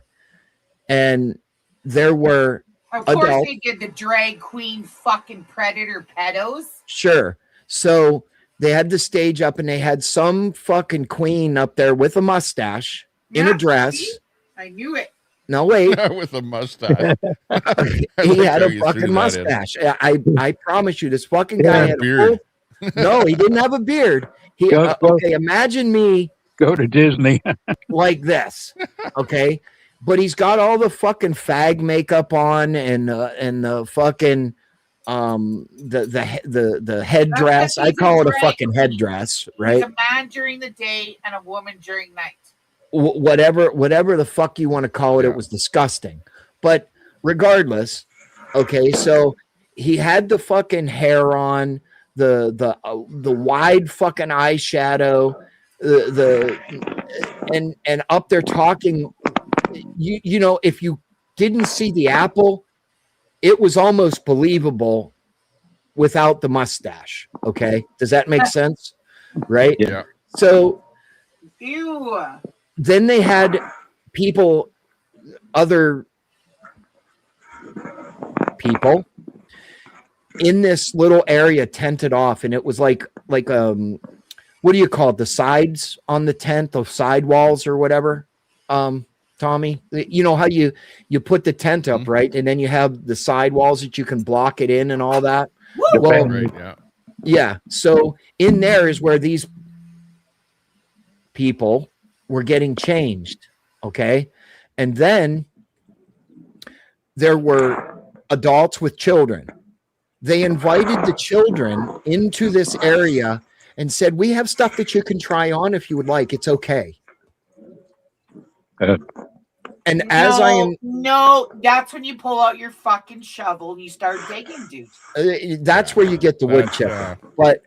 and there were Of course, adults. they did the drag queen fucking predator pedos. Sure. So they had the stage up, and they had some fucking queen up there with a mustache in a dress. See? I knew it. No, wait. With a mustache. He had a fucking mustache. I promise you, this fucking guy had a beard. No, he didn't have a beard. He okay. Imagine me go to Disney like this. Okay, but he's got all the fucking fag makeup on and the fucking the headdress. I call it a fucking headdress, right? He's a man during the day and a woman during night. Whatever the fuck you want to call it, it was disgusting. But regardless, okay, so he had the fucking hair on, the wide fucking eyeshadow, and up there talking. You know, if you didn't see the apple, it was almost believable without the mustache. Okay, does that make sense? Right? Yeah. So. Ew. Then they had other people in this little area tented off, and it was like what do you call it? The sides on the tent, the sidewalls or whatever. Tommy, you know how you put the tent up, right? And then you have the sidewalls that you can block it in and all that. Well, right, yeah. Yeah. So in there is where these people were getting changed. Okay. And then there were adults with children. They invited the children into this area and said, we have stuff that you can try on if you would like. It's okay. And as I am. No, that's when you pull out your fucking shovel and you start digging, dude. That's where you get the wood chipper. But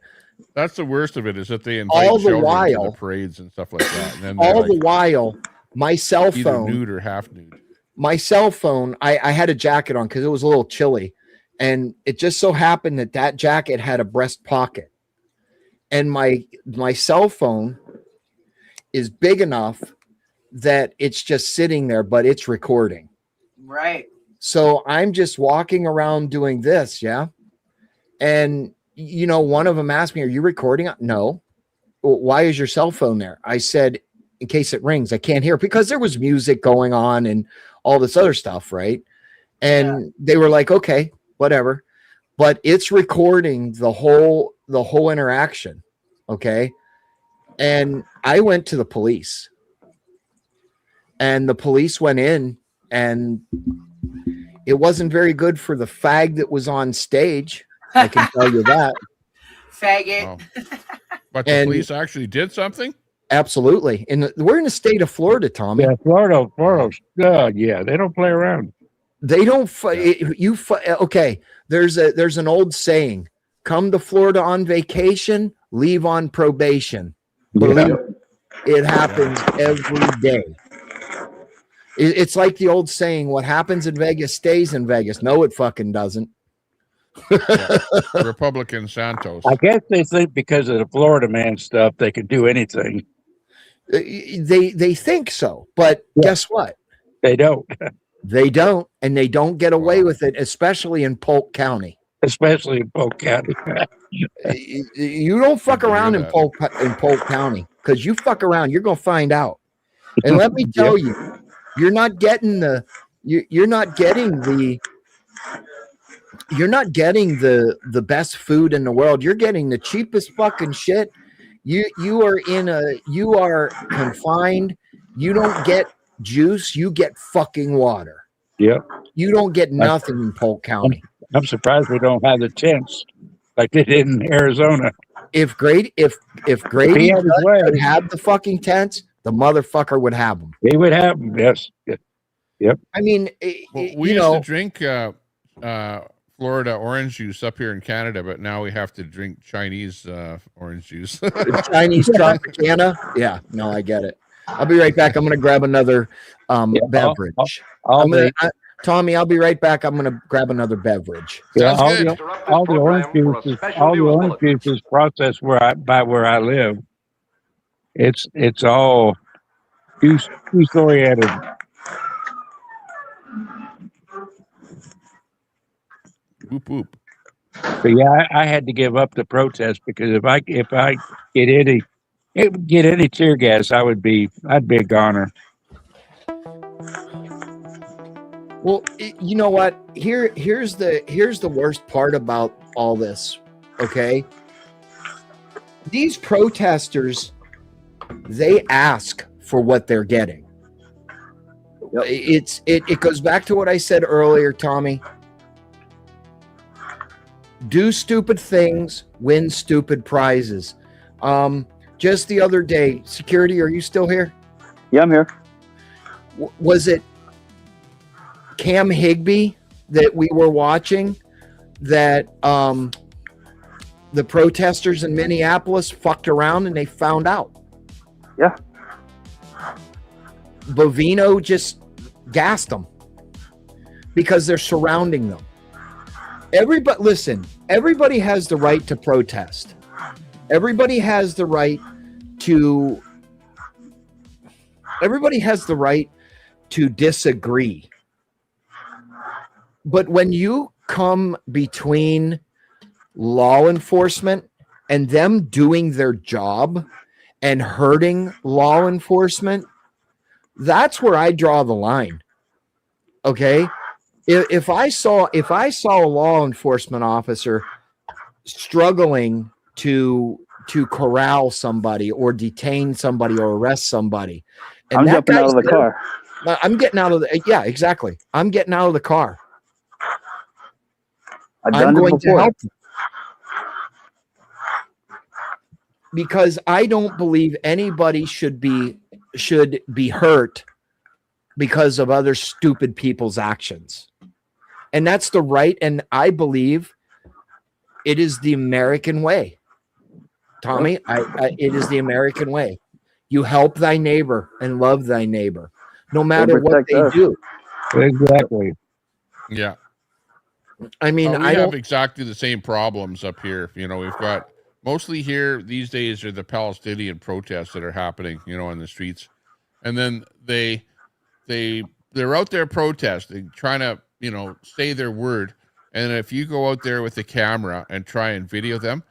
that's the worst of it, is that they invite all the children while to the parades and stuff like that. And then all the while, my cell phone, either nude or half nude. My cell phone, I had a jacket on because it was a little chilly, and it just so happened that jacket had a breast pocket, and my cell phone is big enough that it's just sitting there, but it's recording. Right. So I'm just walking around doing this, yeah, and. You know, one of them asked me, are you recording? No. Well, why is your cell phone there? I said, in case it rings, I can't hear, because there was music going on and all this other stuff, right? And they were like, okay, whatever. But it's recording the whole interaction, okay? And I went to the police. And the police went in, and it wasn't very good for the fag that was on stage. I can tell you that. Faggot. Oh. But the police actually did something? Absolutely. And we're in the state of Florida, Tommy. Yeah, Florida. Yeah, they don't play around. They don't. Okay. There's an old saying: "Come to Florida on vacation, leave on probation." Believe it happens every day. It's like the old saying: "What happens in Vegas stays in Vegas." No, it fucking doesn't. Republican Santos. I guess they think because of the Florida man stuff, they can do anything. They think so, but guess what? They don't. They don't, and they don't get away with it, especially in Polk County. Especially in Polk County. You don't fuck around in Polk County, because you fuck around, you're gonna find out. And let me tell you, you're not getting the best food in the world. You're getting the cheapest fucking shit. You are confined. You don't get juice. You get fucking water. Yep. You don't get nothing in Polk County. I'm surprised we don't have the tents like they did in Arizona. If Grady could have the fucking tents, the motherfucker would have them. He would have them. Yes. Yep. I mean, we used to drink Florida orange juice up here in Canada, but now we have to drink Chinese orange juice. Chinese Tropicana? Yeah, no, I get it. I'll be right back. I'm going to grab another beverage. I'm Tommy, I'll be right back. I'm going to grab another beverage. Yeah, Sounds good. all the orange juice is processed where I live. It's all juice oriented. Whoop whoop. So yeah, I had to give up the protest because if I get any tear gas, I'd be a goner. Well, you know what? Here's the worst part about all this. Okay, these protesters, they ask for what they're getting. It goes back to what I said earlier, Tommy. Do stupid things, win stupid prizes. Just the other day, security, are you still here? Yeah, I'm here. Was it Cam Higbee that we were watching that the protesters in Minneapolis fucked around and they found out? Yeah. Bovino just gassed them because they're surrounding them. Everybody has the right to protest. Everybody has the right to disagree. But when you come between law enforcement and them doing their job and hurting law enforcement, that's where I draw the line. Okay? If I saw a law enforcement officer struggling to corral somebody or detain somebody or arrest somebody, and I'm jumping out of the car. I'm getting out of the exactly. I'm getting out of the car. I'm going to help them. Because I don't believe anybody should be hurt because of other stupid people's actions. And that's the right, and I believe it is the American way. Tommy, it is the American way. You help thy neighbor and love thy neighbor, no matter what they do. Exactly. Yeah. I mean, we have exactly the same problems up here. You know, we've got mostly here these days are the Palestinian protests that are happening, you know, on the streets. And then they're out there protesting, trying to, you know, say their word. And if you go out there with the camera and try and video them,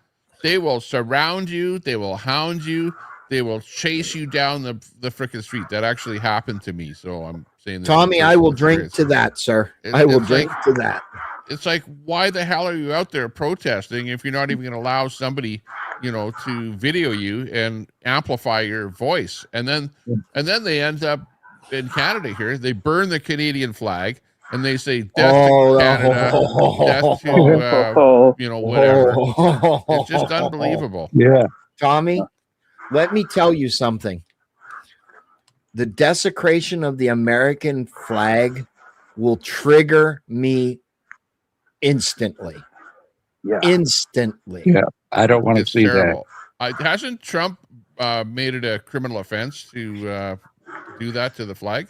they will surround you. They will hound you. They will chase you down the freaking street. That actually happened to me. So I'm saying, Tommy, I will drink to that, sir. I will drink to that. It's like, why the hell are you out there protesting if you're not even going to allow somebody, you know, to video you and amplify your voice? And then they end up in Canada here. They burn the Canadian flag and they say death to Canada, death to you know, whatever. It's just unbelievable. Yeah, Tommy, let me tell you something. The desecration of the American flag will trigger me instantly. Yeah. Instantly. Yeah. I don't want to see terrible. Hasn't Trump made it a criminal offense to do that to the flag?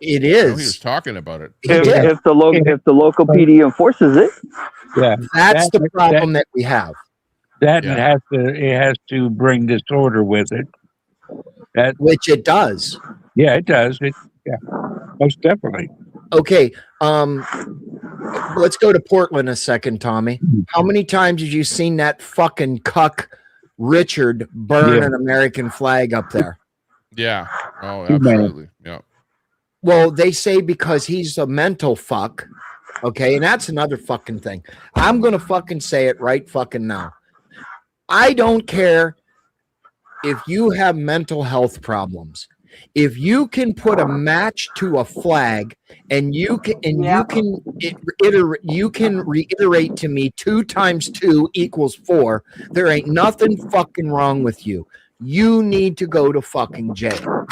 It is. I know he was talking about it. If the local PD enforces it, yeah, that's the problem that we have. It has to bring disorder with it. Which it does. Yeah, it does. Most definitely. Okay. Let's go to Portland a second, Tommy. How many times have you seen that fucking cuck Richard burn an American flag up there? Yeah. Oh, absolutely. Yeah. Well, they say because he's a mental fuck. Okay. And that's another fucking thing. I'm going to fucking say it right fucking now. I don't care if you have mental health problems. If you can put a match to a flag and you can reiterate to me 2 times 2 equals 4, there ain't nothing fucking wrong with you. You need to go to fucking jail.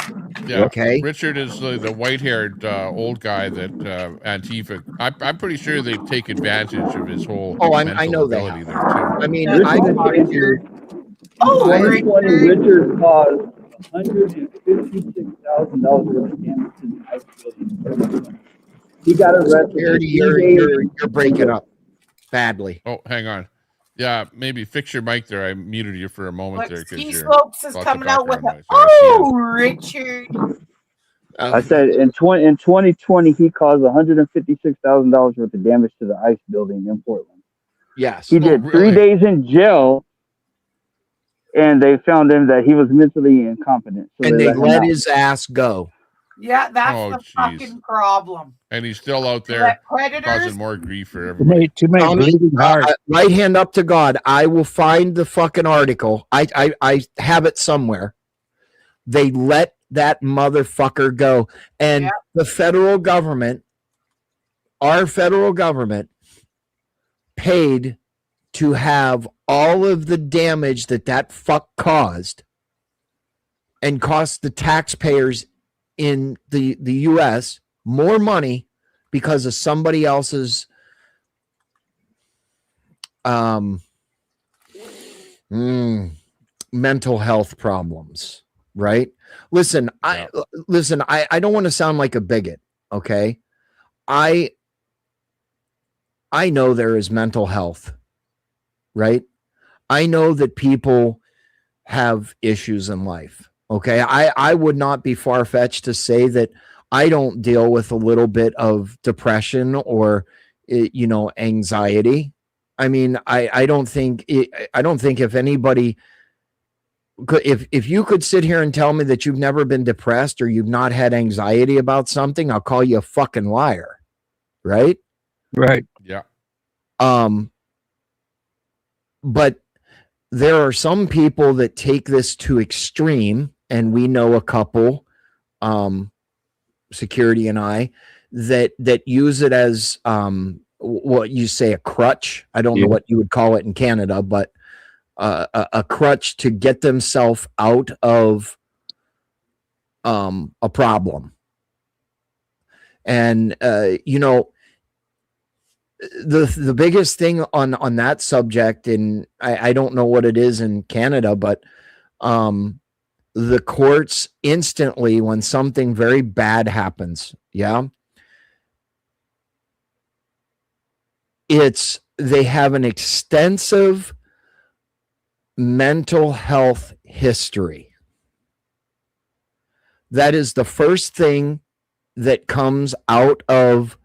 Yeah. Okay. Richard is the white-haired old guy that Antifa. I'm pretty sure they take advantage of his whole. I know they have. There too. I mean, Richard caused $156,000 worth of damage to the ice building. He got arrested. You're breaking up badly. Oh, hang on. Yeah, maybe fix your mic there. I muted you for a moment there. Look, Ski Ski Slopes is lots of coming out with background it. noise. Oh, Richard. I said in 2020 he caused $156,000 worth of damage to the ICE building in Portland. Yes. He did 3 days in jail, and they found him that he was mentally incompetent. So And they him let out. his ass go. Yeah, that's Oh, the jeez. fucking problem. And he's still out there Let predators- causing more grief for everybody. Too many bleeding hearts. Right hand up to God. I will find the fucking article. I have it somewhere. They let that motherfucker go. And the federal government, our federal government, paid to have all of the damage that fuck caused and cost the taxpayers in the U.S. more money because of somebody else's mental health problems, right? Listen, I don't want to sound like a bigot, okay? I know there is mental health, right? I know that people have issues in life, okay? I would not be far-fetched to say that I don't deal with a little bit of depression or, anxiety. I mean, I don't think if anybody could, if you could sit here and tell me that you've never been depressed or you've not had anxiety about something, I'll call you a fucking liar. Right? Right. Yeah. But there are some people that take this to extreme, and we know a couple, Security and I, that use it as what you say, a crutch. I don't know what you would call it in Canada, but a crutch to get themselves out of a problem. And the biggest thing on that subject, and I don't know what it is in Canada, but the courts instantly, when something very bad happens, they have an extensive mental health history. That is the first thing that comes out of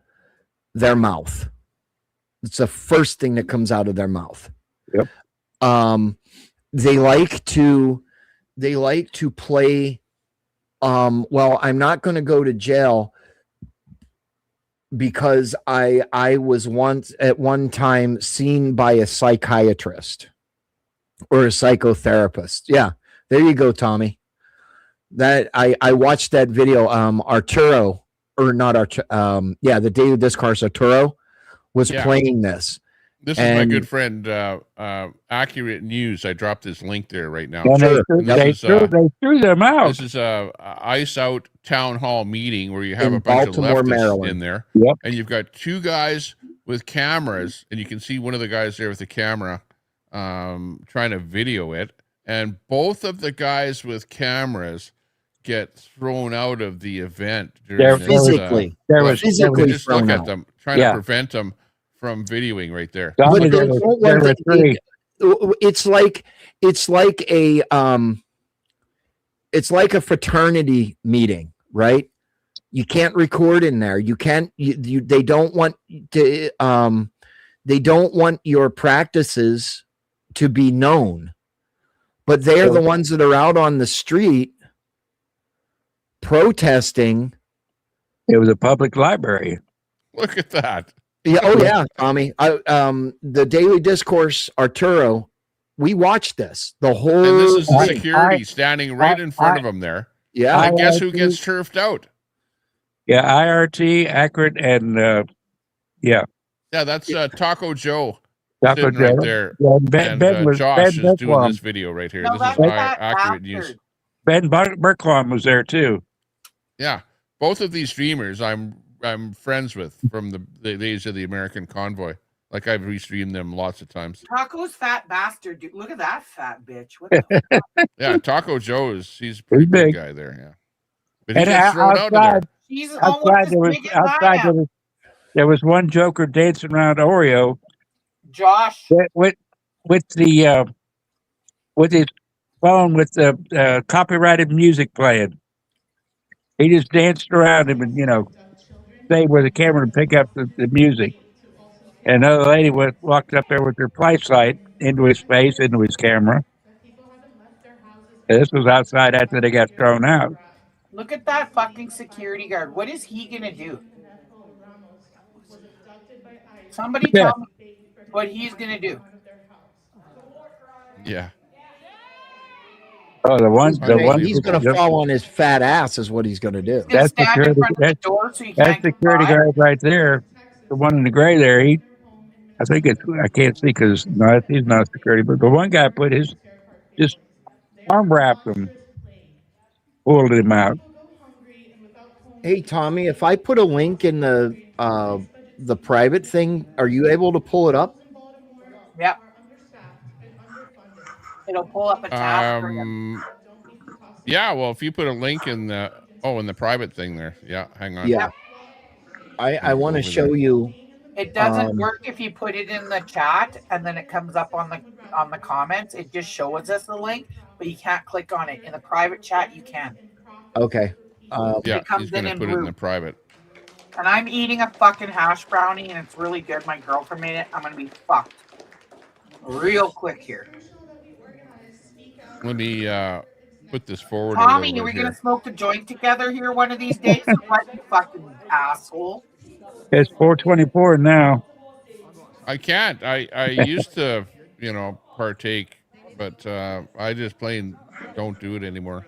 their mouth. It's the first thing that comes out of their mouth. Yep. They like to play, well, I'm not going to go to jail because I was once at one time seen by a psychiatrist or a psychotherapist. Yeah, there you go, Tommy. That I watched that video. Arturo, or not Arturo, the Daily Discourse Arturo was playing this. This is my good friend, Accurate News. I dropped this link there right now. And they threw them out. This is a Ice Out town hall meeting where you have a bunch Baltimore, of leftists Maryland. in there. Yep. And you've got two guys with cameras, and you can see one of the guys there with the camera trying to video it. And both of the guys with cameras get thrown out of the event. They're physically just look at out. them, trying to prevent them from videoing right there. It's like a fraternity meeting, right? You can't record in there. You can't. They don't want to. They don't want your practices to be known, but they're the ones that are out on the street protesting. It was a public library. Look at that. Yeah. Oh, yeah, Tommy. The Daily Discourse, Arturo. We watched this. The whole. And this is security standing right in front of them there. Yeah. And guess who gets turfed out? Yeah, IRT, Accurate, and Yeah, that's Taco Joe. Taco sitting Joe. right there. Yeah, And Josh is doing Berklom. this video right here. No, This that's is that Accurate bastard. News. Ben Berklom was there too. Yeah, both of these streamers I'm friends with from the days of the American Convoy. Like I've restreamed them lots of times. Taco's fat bastard. Dude. Look at that fat bitch. What the Yeah, Taco Joe he's a pretty big guy there. Yeah, but he And gets thrown out of there. She's almost as big as I am. there was one joker dancing around Oreo Josh. with the with his phone with the copyrighted music playing. He just danced around him and stayed where the camera would pick up the music. And another lady walked up there with her flashlight into his face, into his camera. And this was outside after they got thrown out. Look at that fucking security guard. What is he gonna do? Somebody tell me what he's gonna do. Yeah. Oh, the one he's going to fall on his fat ass is what he's going to do. That's security. That's security guard right there. The one in the gray there. I think I can't see because he's not a security. But the one guy put his just arm wrapped him, pulled him out. Hey Tommy, if I put a link in the private thing, are you able to pull it up? Yep. It'll pull up a tab for him. Yeah, well, if you put a link in the in the private thing there. Yeah, hang on. Yeah. I want to show you. It doesn't work if you put it in the chat and then it comes up on the comments. It just shows us the link, but you can't click on it. In the private chat, you can. Okay. Yeah, he's going to put it in the private. And I'm eating a fucking hash brownie, and it's really good. My girlfriend made it. I'm going to be fucked real quick here. Let me put this forward. Tommy, are we going to smoke the joint together here one of these days? What, you fucking asshole? It's 4:24 now. I can't. I used to, partake, but I just plain don't do it anymore.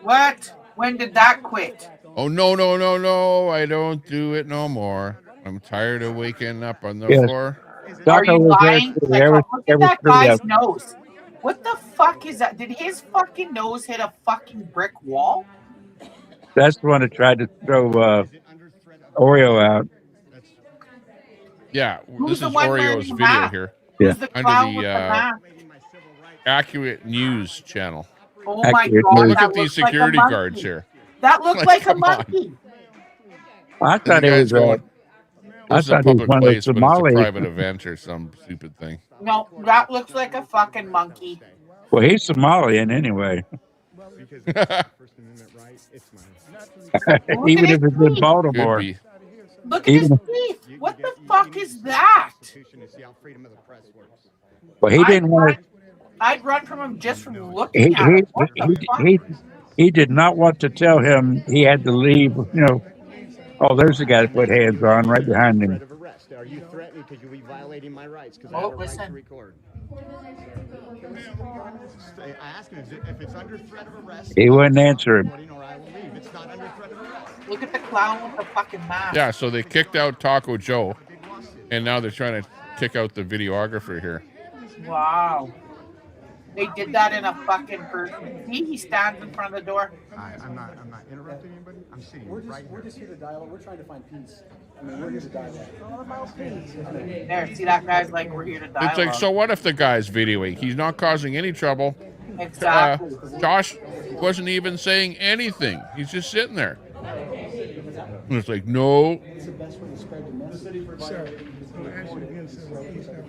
What? When did that quit? Oh, no. I don't do it no more. I'm tired of waking up on the floor. Are you lying? Look at that guy's nose. What the fuck is that? Did his fucking nose hit a fucking brick wall? That's the one that tried to throw Oreo out. Yeah, this is Oreo's video here. Who's the under the Accurate News channel. Oh my God! Look at these security guards here. That looks like a monkey. I thought it was This is a public place, but it's a private event or some stupid thing. No, that looks like a fucking monkey. Well, he's Somalian anyway. Even if it's in Baltimore. Look at his teeth. What the fuck is that? Well, he didn't want to. I'd run from him just from looking at him. What the fuck? He did not want to tell him he had to leave. Oh, there's the guy that put hands on right behind him. Are you threatening because you'll be violating my rights? Because I have a right to record. I asked him if it's under threat of arrest. He wouldn't answer him. Look at the clown with the fucking mask. Yeah, so they kicked out Taco Joe, and now they're trying to kick out the videographer here. Wow. They did that in a fucking person. He stands in front of the door. I'm not interrupting anybody. I'm sitting we're just here to dialogue. We're trying to find peace. I mean, we're here to dialogue. There, see that guy's like, we're here to dialogue. It's like, so what if the guy's videoing? He's not causing any trouble. Exactly. Josh wasn't even saying anything. He's just sitting there. And it's like, no.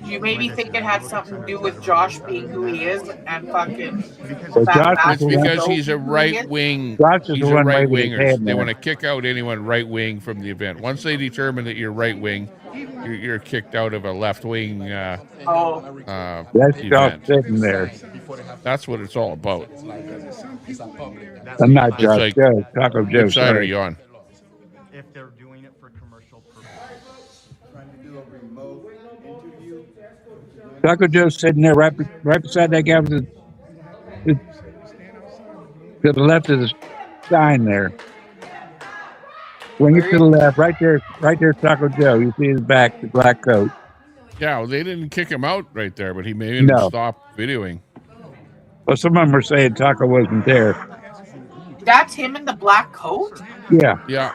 You maybe think it had something to do with Josh being who he is and fucking. It's because he's a right wing. He's a right winger. They want to kick out anyone right wing from the event. Once they determine that you're right wing, you're kicked out of a left wing. That's event. sitting there. That's what it's all about. I'm not Josh like, Joe. Taco Joe. Which side are you on? If they're doing it for commercial purposes. Trying to do a remote interview. Taco Joe's sitting there right beside that guy with to the left of the sign there. When you're to the left, right there, Taco Joe. You see his back, the black coat. Yeah, well, they didn't kick him out right there, but he made him stop videoing. Well, some of them were saying Taco wasn't there. That's him in the black coat? Yeah. Yeah,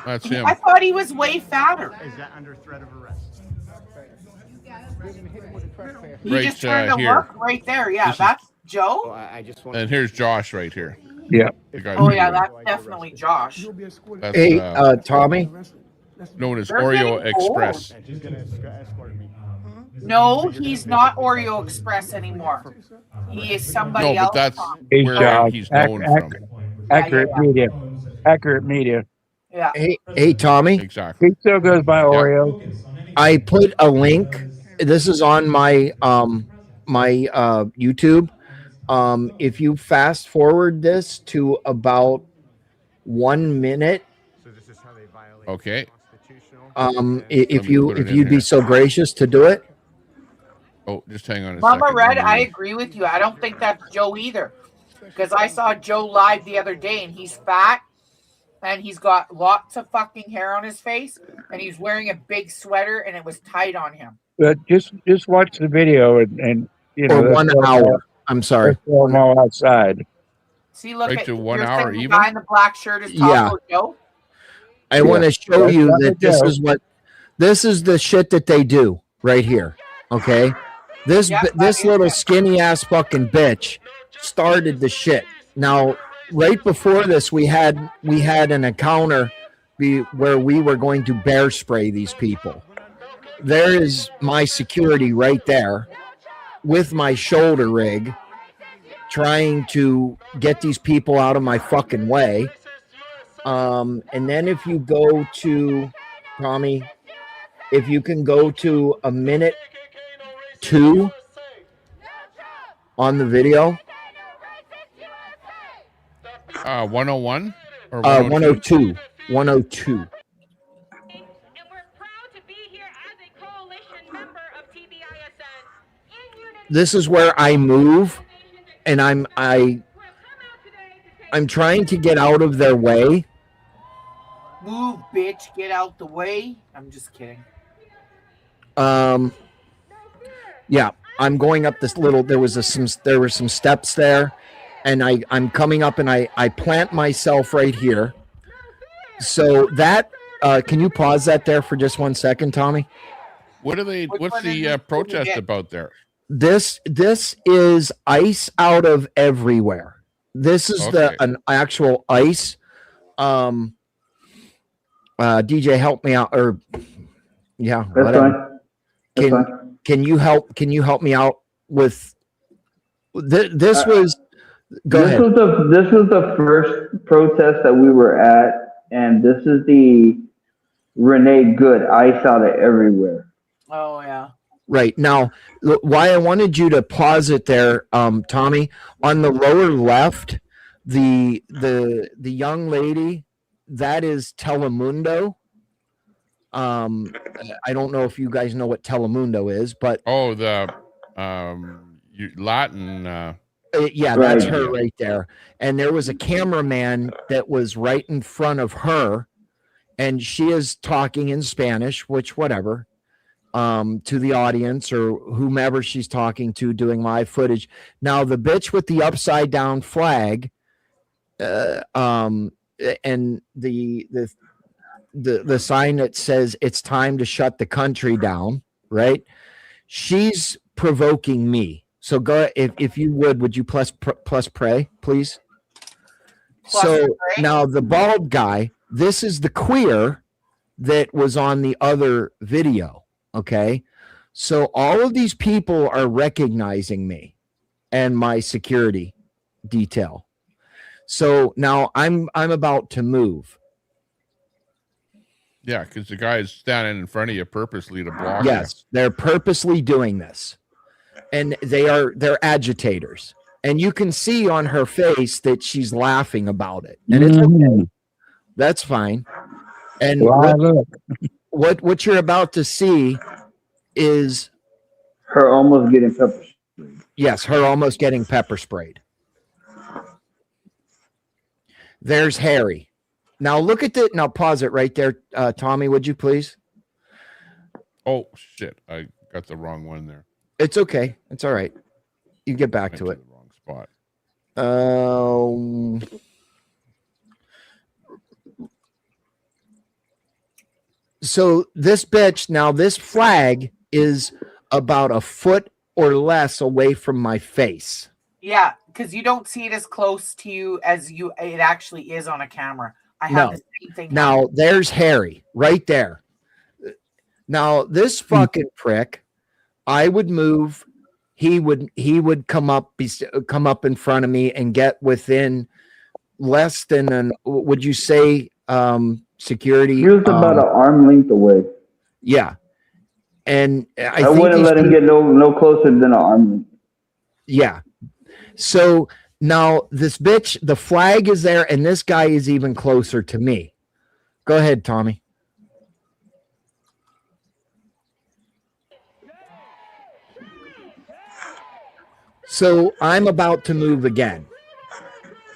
that's him. I thought he was way fatter. Is that under threat of arrest? He just turned to look right there. Yeah, that's Joe. And here's Josh right here. Yeah. Oh, yeah, that's definitely Josh. Hey, Tommy, known as They're Oreo getting old. Express. And she's gonna escort me. No, he's not Oreo Express anymore. He is somebody No, but else. that's He's where he's known from. accurate media. Accurate media. Yeah. Hey, Tommy. Exactly. He still goes by Oreo. I put a link. This is on my YouTube. If you fast forward this to about 1 minute, Okay. if put it in you'd be here. so gracious to do it. Oh, just hang on a Mama second. Red, Let me- I agree with you. I don't think that's Joe either. Because I saw Joe live the other day and he's fat and he's got lots of fucking hair on his face and he's wearing a big sweater and it was tight on him. But just watch the video and you know. Or 1 hour. I'm sorry. Let's throw them all outside. See, look Right at to 1 you're hour saying the even? guy in the black shirt is Yeah. Taco Joe. I want to show That's you not that the this is the shit that they do right here. Okay, this little skinny ass fucking bitch started the shit. Now, right before this, we had an encounter where we were going to bear spray these people. There is my security right there with my shoulder rig, trying to get these people out of my fucking way. And then if you go to Tommy, if you can go to a minute 2 on the video, 101 or 102, 102. This is where I move, and I'm trying to get out of their way. Move, bitch, get out the way. I'm just kidding. Yeah, I'm going up this little. There were some steps there, and I'm coming up, and I plant myself right here. So that can you pause that there for just 1 second, Tommy? What's the protest about there? This is ice out of everywhere. This is an actual ice. DJ, help me out, or yeah, That's whatever. fine. Can you help me out with this? Was go ahead. This was the first protest that we were at, and this is the Renee Good ice out of everywhere. Oh yeah. Right now, why I wanted you to pause it there, Tommy, on the lower left, the young lady, that is Telemundo. I don't know if you guys know what Telemundo is, but the Latin. Yeah, that's her right there. And there was a cameraman that was right in front of her, and she is talking in Spanish, which whatever. To the audience or whomever she's talking to, doing live footage. Now the bitch with the upside down flag, and the sign that says it's time to shut the country down, right? She's provoking me. So go, if you would you plus pray, please? Now the bald guy, this is the queer that was on the other video. Okay, so all of these people are recognizing me and my security detail. So now I'm about to move. Yeah, because the guy is standing in front of you purposely to block Yes, they're purposely doing this, and they're agitators, and you can see on her face that she's laughing about it, and it's okay. That's fine. And what you're about to see is her almost getting pepper sprayed. Yes, her almost getting pepper sprayed. There's Harry. Now look at it. Now pause it right there, Tommy. Would you please? Oh shit! I got the wrong one there. It's okay. It's all right. You get back to it. The wrong spot. So this bitch, now this flag is about a foot or less away from my face. Yeah, because you don't see it as close to you as it actually is on a camera. I have the same thing. Now there's Harry right there. Now this fucking prick, I would move. He would come up in front of me and get within less than an, would you say, security? He was about an arm length away. Yeah. And I wouldn't let him get no closer than an arm length. Yeah. So now this bitch, the flag is there, and this guy is even closer to me. Go ahead, Tommy. So I'm about to move again.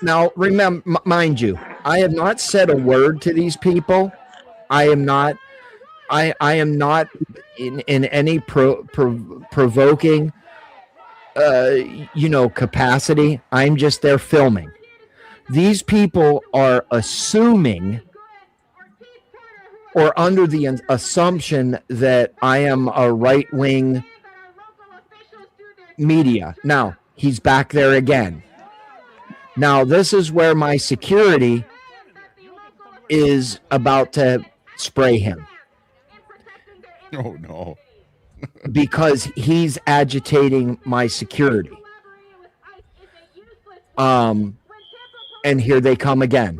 Now, remember, mind you, I have not said a word to these people. I am not in any provoking, capacity. I'm just there filming. These people are assuming or under the assumption that I am a right-wing media. Now, he's back there again. Now, this is where my security is about to spray him. Oh, no. Because he's agitating my security. And here they come again.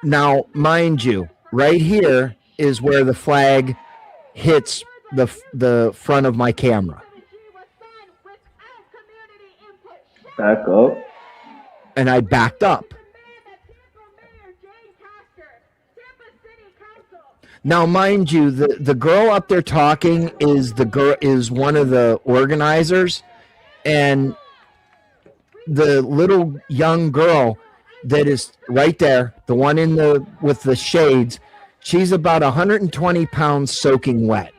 Now, mind you, right here is where the flag hits the front of my camera. Back up. And I backed up. Now, mind you, the girl up there talking is one of the organizers, and the little young girl that is right there, the one with the shades, she's about 120 pounds soaking wet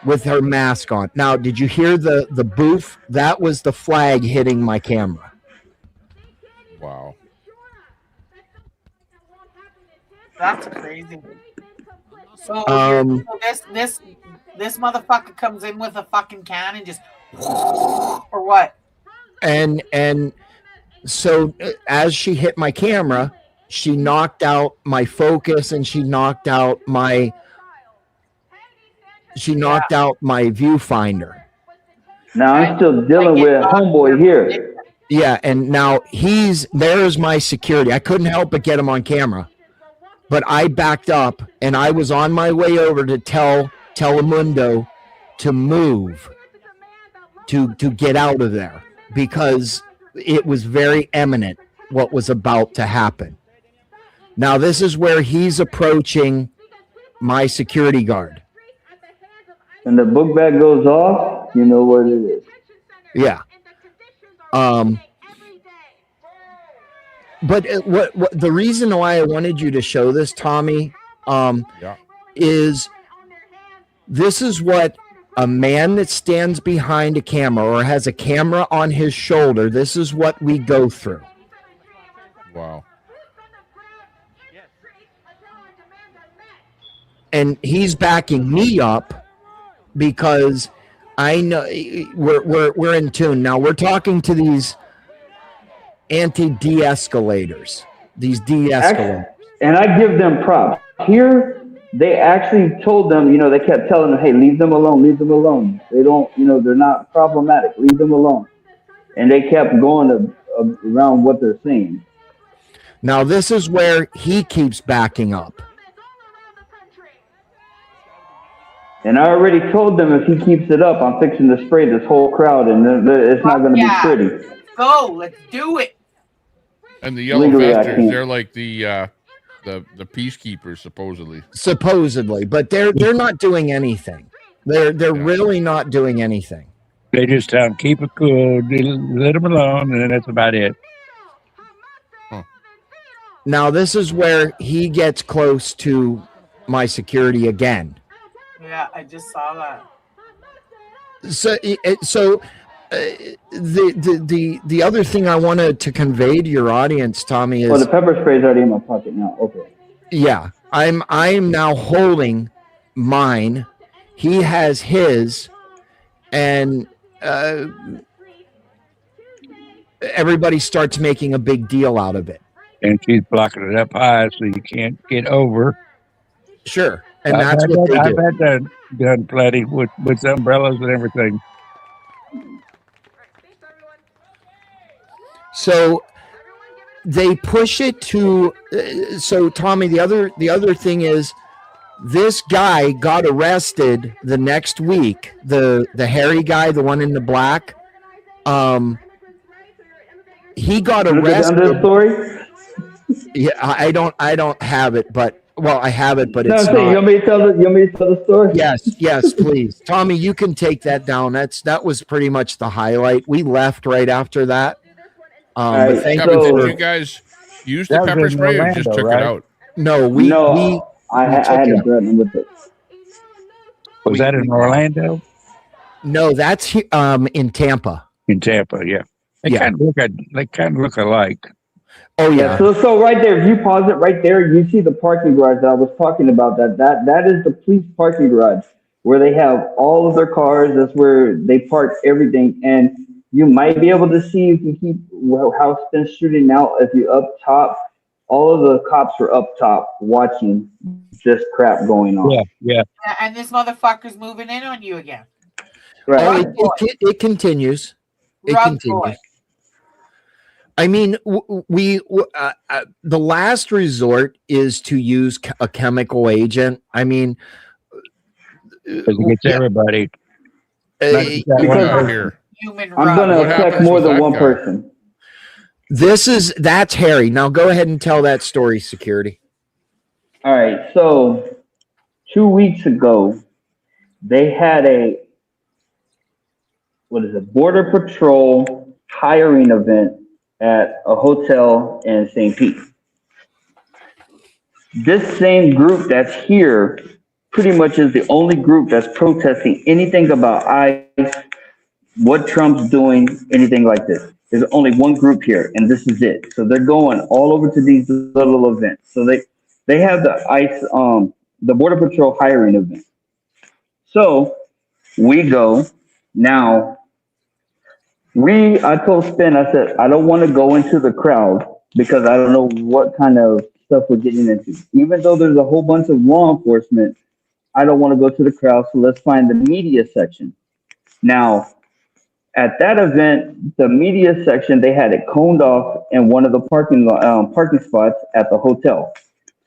with her mask on. Now, did you hear the boof? That was the flag hitting my camera. Wow. That's crazy. So this motherfucker comes in with a fucking can and just or what? And so as she hit my camera, she knocked out my focus and she knocked out my viewfinder. Now I'm still dealing with homeboy here. Yeah, and now there's my security. I couldn't help but get him on camera. But I backed up and I was on my way over to tell Telemundo to move, to get out of there, because it was very imminent what was about to happen. Now, this is where he's approaching my security guard. And the book bag goes off, you know what it is. Yeah. But what the reason why I wanted you to show this, Tommy, is this is what a man that stands behind a camera or has a camera on his shoulder, this is what we go through. Wow. And he's backing me up because I know we're in tune. Now we're talking to these anti-de-escalators, these de-escalators. And I give them props. Here, they actually told them, they kept telling them, hey, leave them alone, leave them alone. They don't, they're not problematic, leave them alone. And they kept going around what they're saying. Now, this is where he keeps backing up. And I already told them if he keeps it up, I'm fixing to spray this whole crowd, and it's not going to be pretty. Go, let's do it. And the yellow vesters, they're like the peacekeepers, supposedly. Supposedly, but they're not doing anything. They're really not doing anything. They just tell them, keep it cool, let them alone, and that's about it. Huh. Now, this is where he gets close to my security again. Yeah, I just saw that. So the other thing I wanted to convey to your audience, Tommy, is the pepper spray's already in my pocket now. Okay. Yeah, I am now holding mine. He has his, and everybody starts making a big deal out of it. and she's blocking it up high so you can't get over. Sure, and that's what they I've do. had that done plenty with umbrellas and everything. So they push it to. So Tommy, the other thing is, this guy got arrested the next week. The hairy guy, the one in the black. He got arrested. Under story? Yeah, I don't have it, but I have it, but No, it's I'm saying, not. you want me to tell the story? Yes, please, Tommy. You can take that down. That was pretty much the highlight. We left right after that. But thank Yeah, you. but did for- you guys use the pepper spray or just took it out? No, I had to threaten with it. Was that in Orlando? No, that's in Tampa. In Tampa, yeah. They kind of look alike. Oh yeah. So right there, if you pause it right there, you see the parking garage that I was talking about. That is the police parking garage where they have all of their cars. That's where they park everything, and you might be able to see if you keep how it's been shooting out. If you up top, all of the cops are up top watching this crap going on. Yeah. And this motherfucker's moving in on you again. Right. It continues. It Rug continues. boy. I mean, the last resort is to use a chemical agent. I mean, because it gets everybody. Here. I'm going to affect more than one person. That's Harry. Now go ahead and tell that story, security. All right. So 2 weeks ago, they had a Border Patrol hiring event at a hotel in St. Pete. This same group that's here pretty much is the only group that's protesting anything about ICE, what Trump's doing, anything like this. There's only one group here, and this is it. So they're going all over to these little events. So they have the ICE, the Border Patrol hiring event. So we go now. I told Spin, I said, I don't want to go into the crowd because I don't know what kind of stuff we're getting into. Even though there's a whole bunch of law enforcement, I don't want to go to the crowd. So let's find the media section. Now, at that event, the media section, they had it coned off in one of the parking spots at the hotel.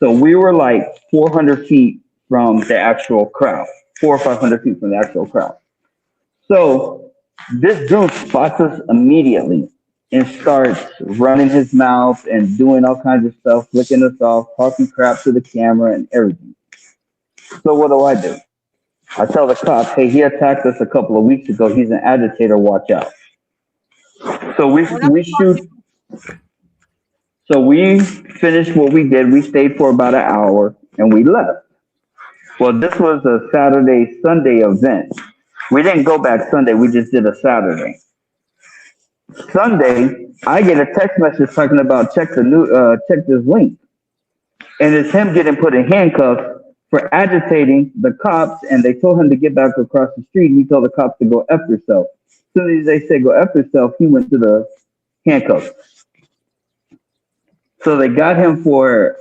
So we were like 400 feet from the actual crowd, 400 or 500 feet from the actual crowd. So this dude spots us immediately and starts running his mouth and doing all kinds of stuff, flicking us off, talking crap to the camera and everything. So what do? I tell the cop, hey, he attacked us a couple of weeks ago. He's an agitator. Watch out. So we shoot. So we finished what we did. We stayed for about an hour and we left. Well, this was a Sunday event. We didn't go back Sunday. We just did a Saturday. Sunday, I get a text message talking about check this link. And it's him getting put in handcuffs for agitating the cops, and they told him to get back across the street. He told the cops to go F yourself. As soon as they said go F yourself, he went to the handcuffs. So they got him for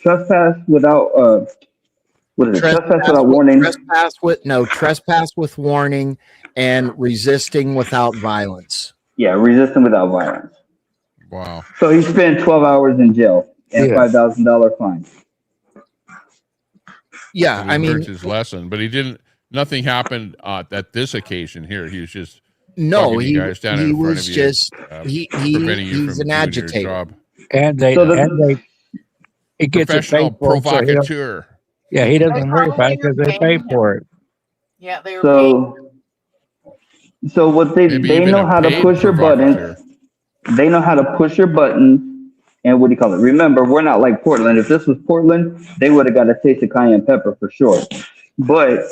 trespass without trespass without warning. Trespass with warning and resisting without violence. Yeah, resisting without violence. Wow. So he spent 12 hours in jail and $5,000 fine. Yeah, I mean, his lesson, but he didn't. Nothing happened at this occasion here. He was just he was just he's an agitator. And it gets professional provocateur. Yeah, he doesn't worry about it because they pay for it. Yeah, they were So what they know how to push your buttons. They know how to push your buttons and what do you call it? Remember, we're not like Portland. If this was Portland, they would have got a taste of cayenne pepper for sure. But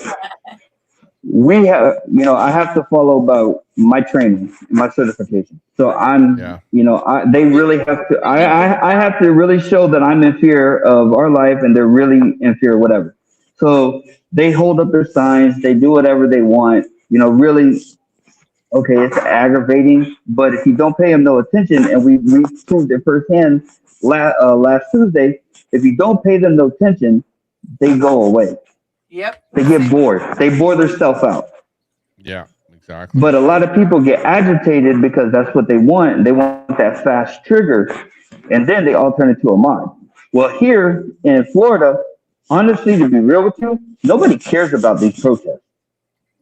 we have, I have to follow about my training, my certification. So they really have to. I have to really show that I'm in fear of our life, and they're really in fear of whatever. So they hold up their signs. They do whatever they want. Really. okay, it's aggravating, but if you don't pay them no attention, and we proved it firsthand last Tuesday, if you don't pay them no attention, they go away. Yep. They get bored. They bore themselves out. Yeah, exactly. But a lot of people get agitated because that's what they want. They want that fast trigger, and then they all turn into a mod. Well, here in Florida, honestly, to be real with you, nobody cares about these protests.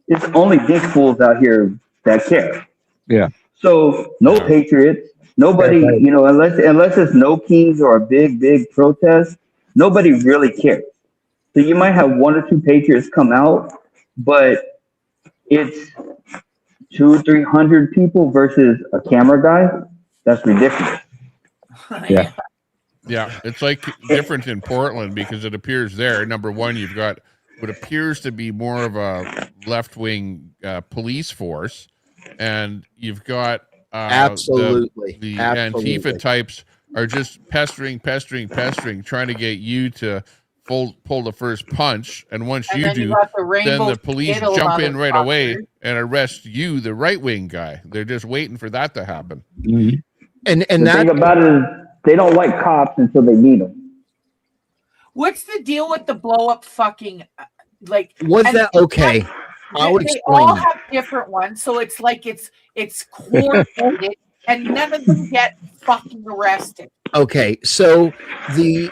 It's only these fools out here that care. Yeah. So no patriots, nobody, you know, unless it's no keys or a big protest, nobody really cares. So you might have 1 or 2 patriots come out, but it's 200-300 people versus a camera guy. That's ridiculous. Yeah. Yeah, it's like different in Portland because it appears there. Number one, you've got what appears to be more of a left-wing police force, and you've got Absolutely. the Absolutely. Antifa types are just pestering, trying to get you to pull the first punch, and once And you then you do, got the then rainbow the police skittle jump in right away motherfucker. and arrest you, the right-wing guy. They're just waiting for that to happen. Mm-hmm. And the thing about it is they don't like cops until they need them. What's the deal with the blow up fucking like? Was and that okay? I'll They explain all that. have different ones, so it's like it's coordinated, and none of them get fucking arrested. Okay, so the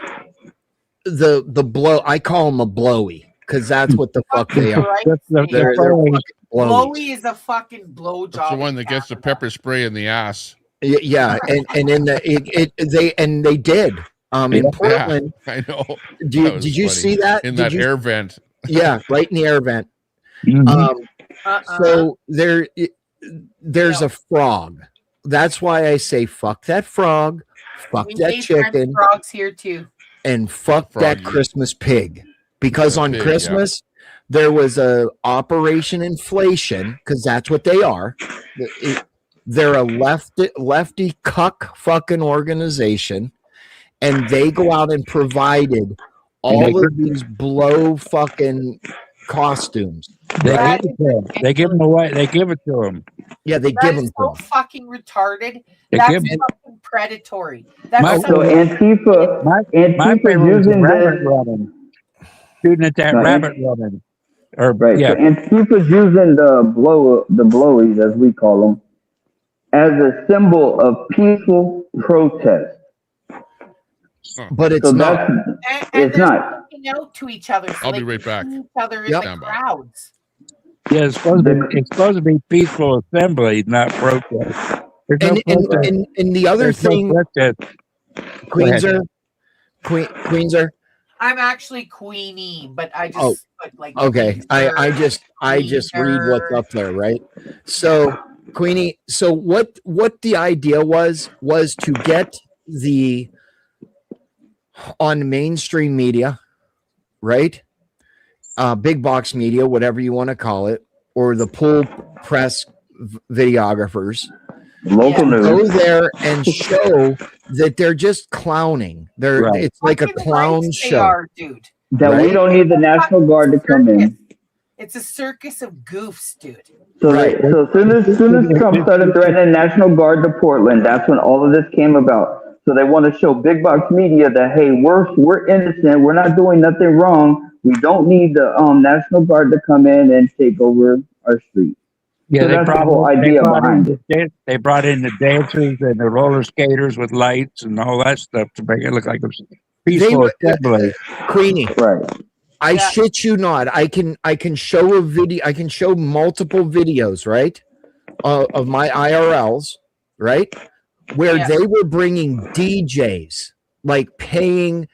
blow, I call them a blowy because that's what the fuck they are. Right? They're fucking blowies. Blowy is a fucking blowjob. That's the one that gets the pepper spray in the ass. Yeah, and in they did. In Portland, yeah, I know. Did you funny. see that in that air vent? Yeah, right in the air vent. Mm-hmm. So there's a frog. That's why I say fuck that frog, fuck We that need French chicken, frogs here too. and fuck that Froggy. Christmas pig. Because on Pig, Christmas there was a Operation Inflation, because that's what they are. They're a lefty cuck fucking organization, and they go out and provided all of these blow fucking costumes. They give them away. They give it to them. Yeah, they That give is them to so them. fucking retarded. They That's give 'em- fucking predatory. That's My- So Antifa, My Antifa's favorite was using rabbit this. running. Shooting at that Right. rabbit running. Or Right. yeah. So Antifa's using the blowies, as we call them, as a symbol of peaceful protest. But it's So not. and it's they're not. speaking out to each other. So I'll they be right can back. see each other in Yep. the Stand by. crowds. Yeah, it's supposed to be peaceful assembly, not protest. There's no protest. And the other There's no thing, protest. Go ahead. Queenser. I'm actually Queenie, but I just Oh, put like Okay, I just read what's Queener. up there, right? So Queenie, so what the idea was to get the on mainstream media, right? Big box media, whatever you want to call it, or the pull press videographers, Local news. go there and show that they're just clowning. Right. It's like a Fucking clown rights show. They are, dude. That we Right. don't need the National Guard to come in. It's a circus of goofs, dude. So, Right. so soon as Trump started threatening National Guard to Portland, that's when all of this came about. So they want to show big box media that, hey, we're innocent, we're not doing nothing wrong. We don't need the National Guard to come in and take over our streets. Yeah, So they that's the brought, whole idea behind it. They brought in the dancers and the roller skaters with lights and all that stuff to make it look like a peaceful assembly. Queenie, Right. I shit you not. I can show a video. I can show multiple videos, right, of my IRLs, right, where Yeah. they were bringing DJs, like paying